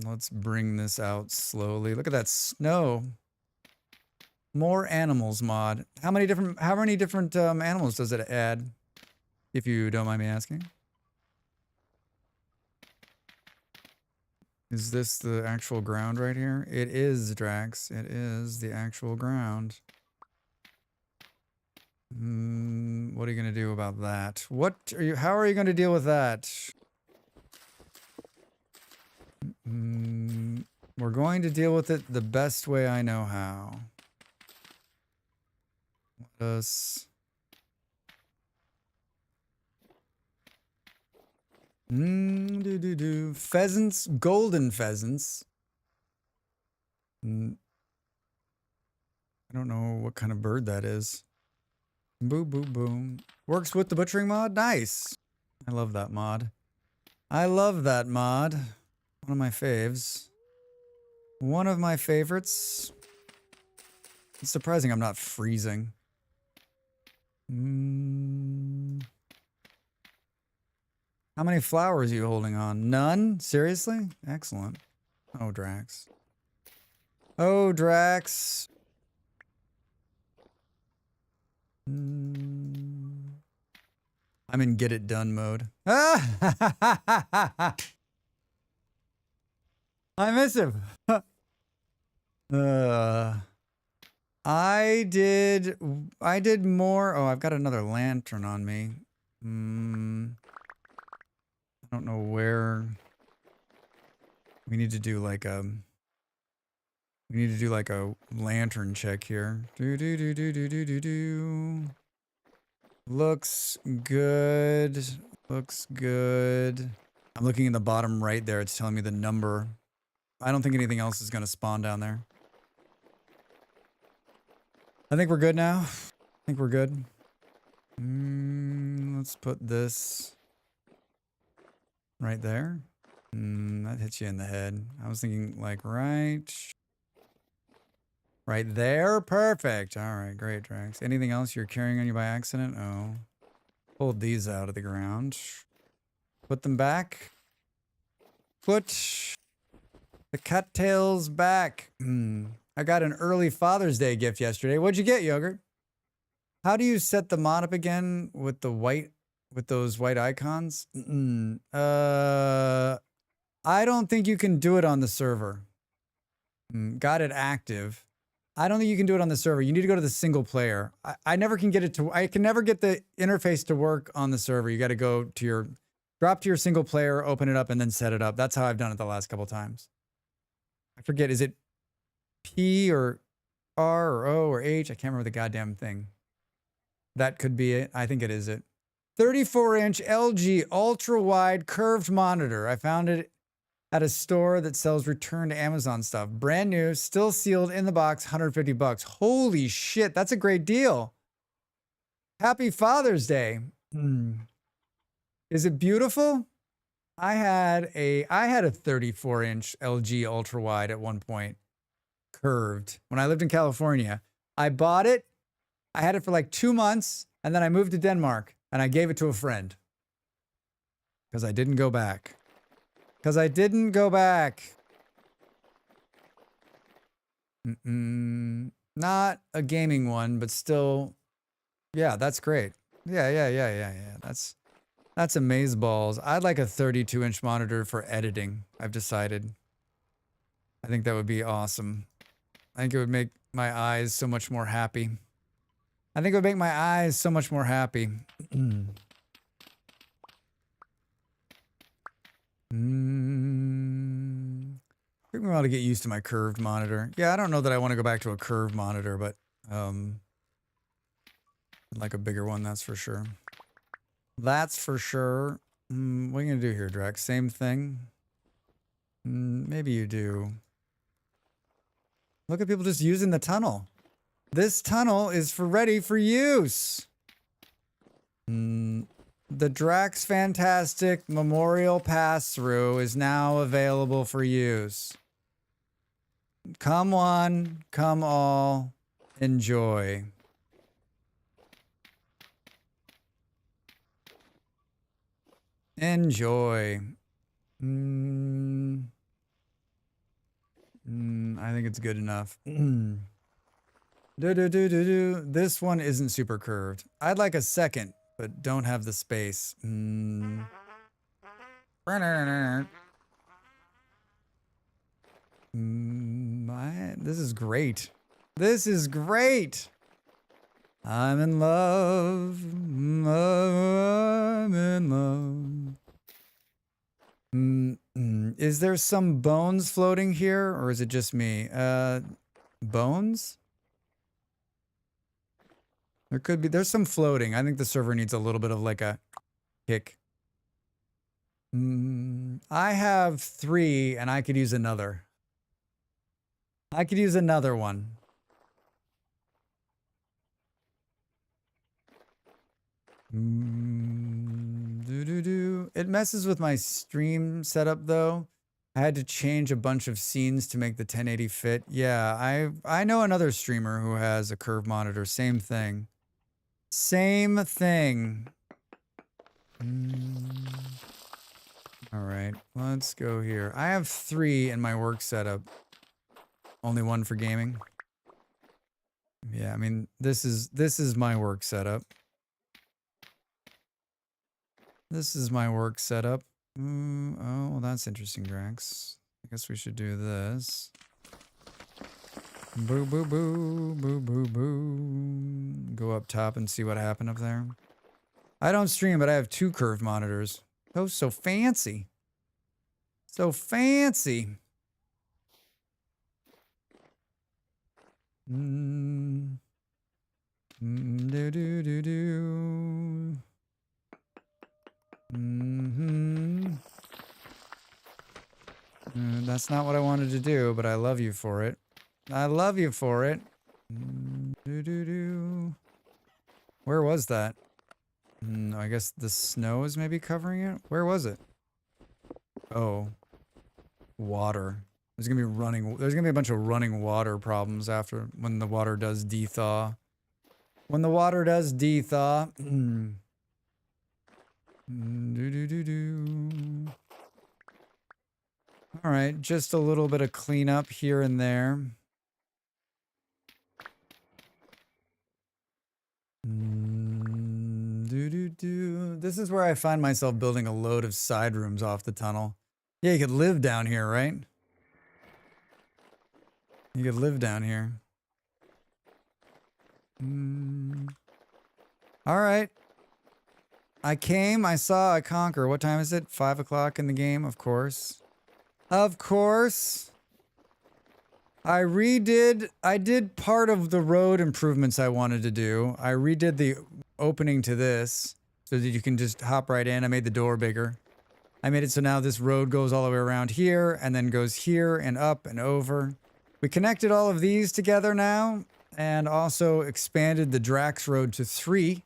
Let's bring this out slowly. Look at that snow. More animals mod. How many different animals does it add? If you don't mind me asking. Is this the actual ground right here? It is, Drax. It is the actual ground. What are you going to do about that? How are you going to deal with that? We're going to deal with it the best way I know how. Let us... Pheasants, golden pheasants. I don't know what kind of bird that is. Boo, boo, boom. Works with the butchering mod? Nice. I love that mod. I love that mod. One of my faves. One of my favorites. It's surprising I'm not freezing. How many flowers are you holding on? None? Seriously? Excellent. Oh, Drax. Oh, Drax. I'm in get it done mode. I miss him. I did more. Oh, I've got another lantern on me. I don't know where. We need to do like a lantern check here. Looks good. Looks good. I'm looking in the bottom right there. It's telling me the number. I don't think anything else is going to spawn down there. I think we're good now. I think we're good. Let's put this right there. That hits you in the head. I was thinking like right there. Perfect. All right, great, Drax. Anything else you're carrying on you by accident? Oh. Hold these out of the ground. Put them back. Put the cattails back. I got an early Father's Day gift yesterday. What'd you get, Yogurt? How do you set the mod up again with the white, with those white icons? I don't think you can do it on the server. Got it active. I don't think you can do it on the server. You need to go to the single player. I never can get it to, I can never get the interface to work on the server. You got to go to your, drop to your single player, open it up, and then set it up. That's how I've done it the last couple times. I forget, is it P or R or O or H? I can't remember the goddamn thing. That could be it. I think it is it. 34-inch LG ultra-wide curved monitor. I found it at a store that sells returned Amazon stuff. Brand new, still sealed in the box, $150. Holy shit, that's a great deal. Happy Father's Day. Is it beautiful? I had a 34-inch LG ultra wide at one point, curved. When I lived in California, I bought it. I had it for like 2 months, and then I moved to Denmark, and I gave it to a friend because I didn't go back. Not a gaming one, but still, yeah, that's great. Yeah. That's amazeballs. I'd like a 32-inch monitor for editing, I've decided. I think that would be awesome. I think it would make my eyes so much more happy. I think Took me a while to get used to my curved monitor. Yeah, I don't know that I want to go back to a curved monitor, but I'd like a bigger one, that's for sure. That's for sure. What are you going to do here, Drax? Same thing? Maybe you do. Look at people just using the tunnel. This tunnel is ready for use. The Drax Fantastic Memorial Pass-Through is now available for use. Come one, come all, enjoy. Enjoy. I think it's good enough. This one isn't super curved. I'd like a second, but don't have the space. This is great. This is great. I'm in love. I'm in love. Is there some bones floating here, or is it just me? Bones? There could be. There's some floating. I think the server needs a little bit of like a kick. I have 3, and I could use another. I could use another one. It messes with my stream setup though. I had to change a bunch of scenes to make the 1080 fit. Yeah, I know another streamer who has a curved monitor. Same thing. Same thing. All right, let's go here. I have 3 in my work setup. Only 1 for gaming. Yeah, I mean, this is my work setup. This is my work setup. Oh, well, that's interesting, Drax. I guess we should do this. Boo, boo, boo, boo, boo, boo. Go up top and see what happened up there. I don't stream, but I have 2 curved monitors. Oh, so fancy. So fancy. Do, do, do, do. That's not what I wanted to do, but I love you for it. I love you for it. Where was that? I guess the snow is maybe covering it. Where was it? Oh, water. There's gonna be a bunch of running water problems after when the water does de-thaw. When the water does de-thaw. All right, just a little bit of cleanup here and there. This is where I find myself building a load of side rooms off the tunnel. Yeah, you could live down here, right? You could live down here. All right. I came, I saw, I conquer. What time is it? 5 o'clock in the game, of course. Of course. I did part of the road improvements I wanted to do. I redid the opening to this so that you can just hop right in. I made the door bigger. I made it so now this road goes all the way around here and then goes here and up and over. We connected all of these together now and also expanded the Drax road to 3.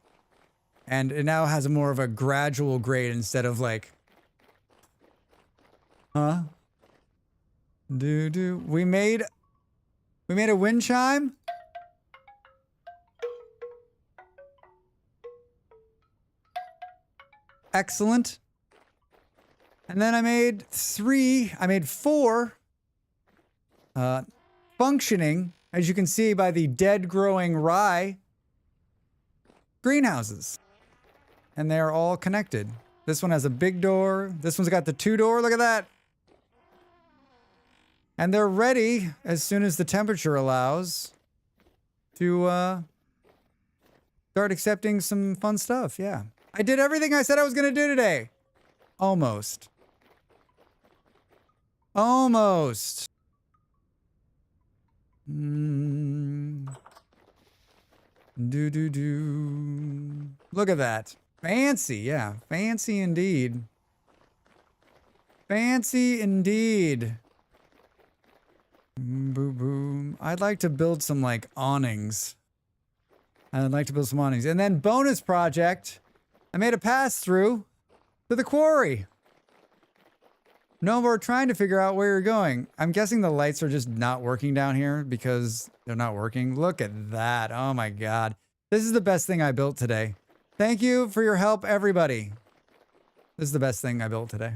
And it now has more of a gradual grade instead of like... Huh? We made a wind chime? Excellent. And then I made 4 functioning, as you can see by the dead growing rye, greenhouses. And they're all connected. This one has a big door. This one's got the 2-door. Look at that. And they're ready as soon as the temperature allows to start accepting some fun stuff. Yeah. I did everything I said I was going to do today. Almost. Almost. Look at that. Fancy, yeah. Fancy indeed. Fancy indeed. Boom, boom. I'd like to build some like awnings. I'd like to build some awnings. And then bonus project, I made a pass through to the quarry. No, we're trying to figure out where you're going. I'm guessing the lights are just not working down here because they're not working. Look at that. Oh my God. This is the best thing I built today. Thank you for your help, everybody. This is the best thing I built today.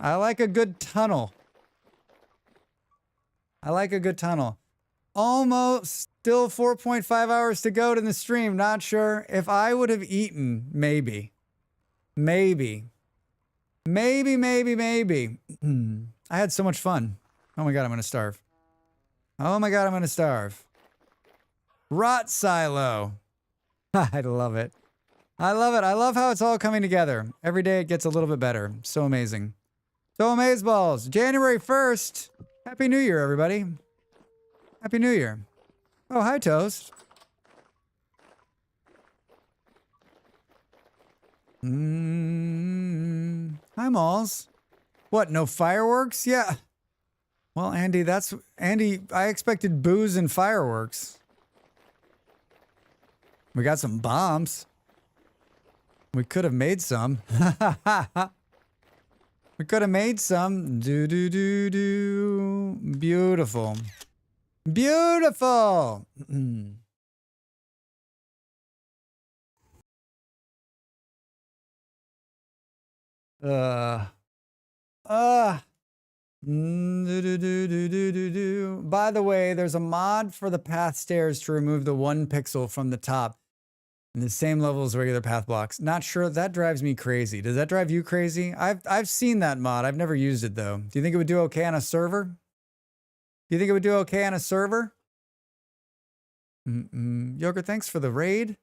I like a good tunnel. I like a good tunnel. Almost still 4.5 hours to go to the stream. Not sure if I would have eaten. Maybe. Maybe. I had so much fun. Oh my God, I'm going to starve. Oh my God, I'm going to starve. Rot silo. I love it. I love it. I love how it's all coming together. Every day it gets a little bit better. So amazing. So amazeballs. January 1st. Happy New Year, everybody. Happy New Year. Oh, hi, Toast. Hi, Malls. What, no fireworks? Yeah. Well, Andy, I expected booze and fireworks. We got some bombs. We could have made some. We could have made some. Beautiful. Beautiful. By the way, there's a mod for the path stairs to remove the 1 pixel from the top in the same level as regular path blocks. Not sure. That drives me crazy. Does that drive you crazy? I've seen that mod. I've never used it though. Do you think it would do okay on a server? Do you think it would do okay on a server? Yogurt, thanks for the raid.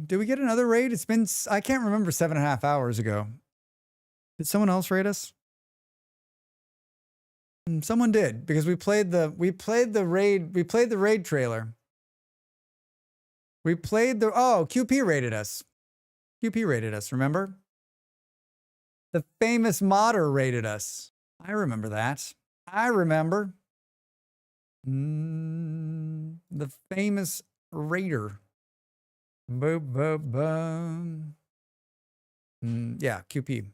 Did we get another raid? It's been, I can't remember 7.5 hours ago. Did someone else raid us? Someone did, because we played the raid trailer. QP rated us. QP rated us, remember? The famous modder rated us. I remember that. I remember. The famous raider. Yeah, QP.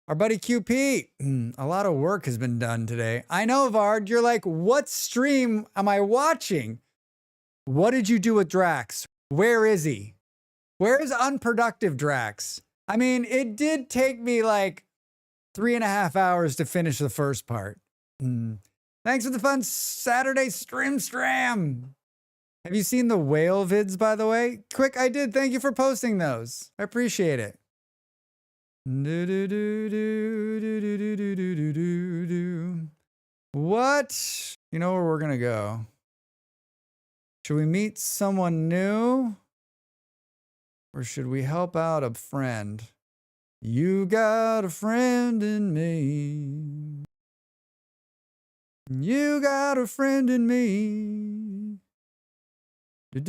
Our buddy QP. A lot of work has been done today. I know, Vard. You're like, what stream am I watching? What did you do with Drax? Where is he? Where is unproductive Drax? I mean, it did take me like 3.5 hours to finish the first part. Thanks for the fun Saturday stram. Have you seen the whale vids, by the way? Quick, I did. Thank you for posting those. I appreciate it. What? You know where we're going to go? Should we meet someone new? Or should we help out a friend? You got a friend in me. You got a friend in me. Let's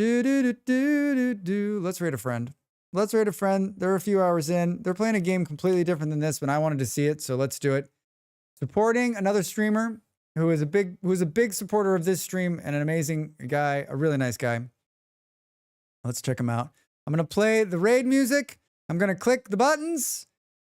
raid a friend. Let's raid a friend. They're a few hours in. They're playing a game completely different than this, but I wanted to see it, so let's do it. Supporting another streamer who is a big supporter of this stream and an amazing guy, a really nice guy. Let's check him out. I'm going to play the raid music. I'm going to click the buttons.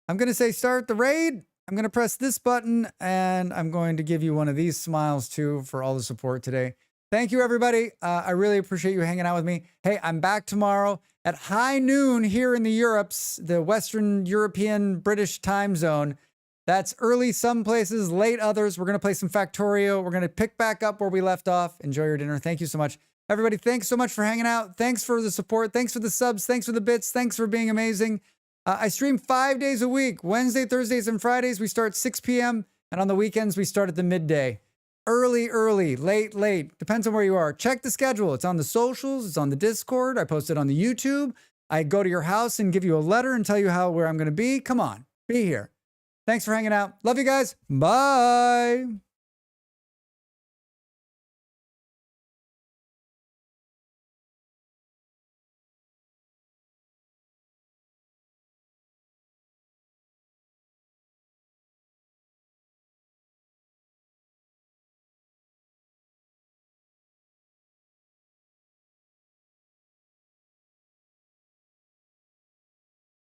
I'm going to say start the raid. I'm going to press this button, and I'm going to give you one of these smiles too for all the support today. Thank you, everybody. I really appreciate you hanging out with me. Hey, I'm back tomorrow at high noon here in the Western European British time zone. That's early some places, late others. We're going to play some Factorio. We're going to pick back up where we left off. Enjoy your dinner. Thank you so much. Everybody, thanks so much for hanging out. Thanks for the support. Thanks for the subs. Thanks for the bits. Thanks for being amazing. I stream 5 days a week. Wednesday, Thursdays, and Fridays, we start 6 p.m. And on the weekends, we start at the midday. Early, late. Depends on where you are. Check the schedule. It's on the socials. It's on the Discord. I post it on the YouTube. I go to your house and give you a letter and tell you where I'm going to be. Come on, be here. Thanks for hanging out. Love you guys. Bye.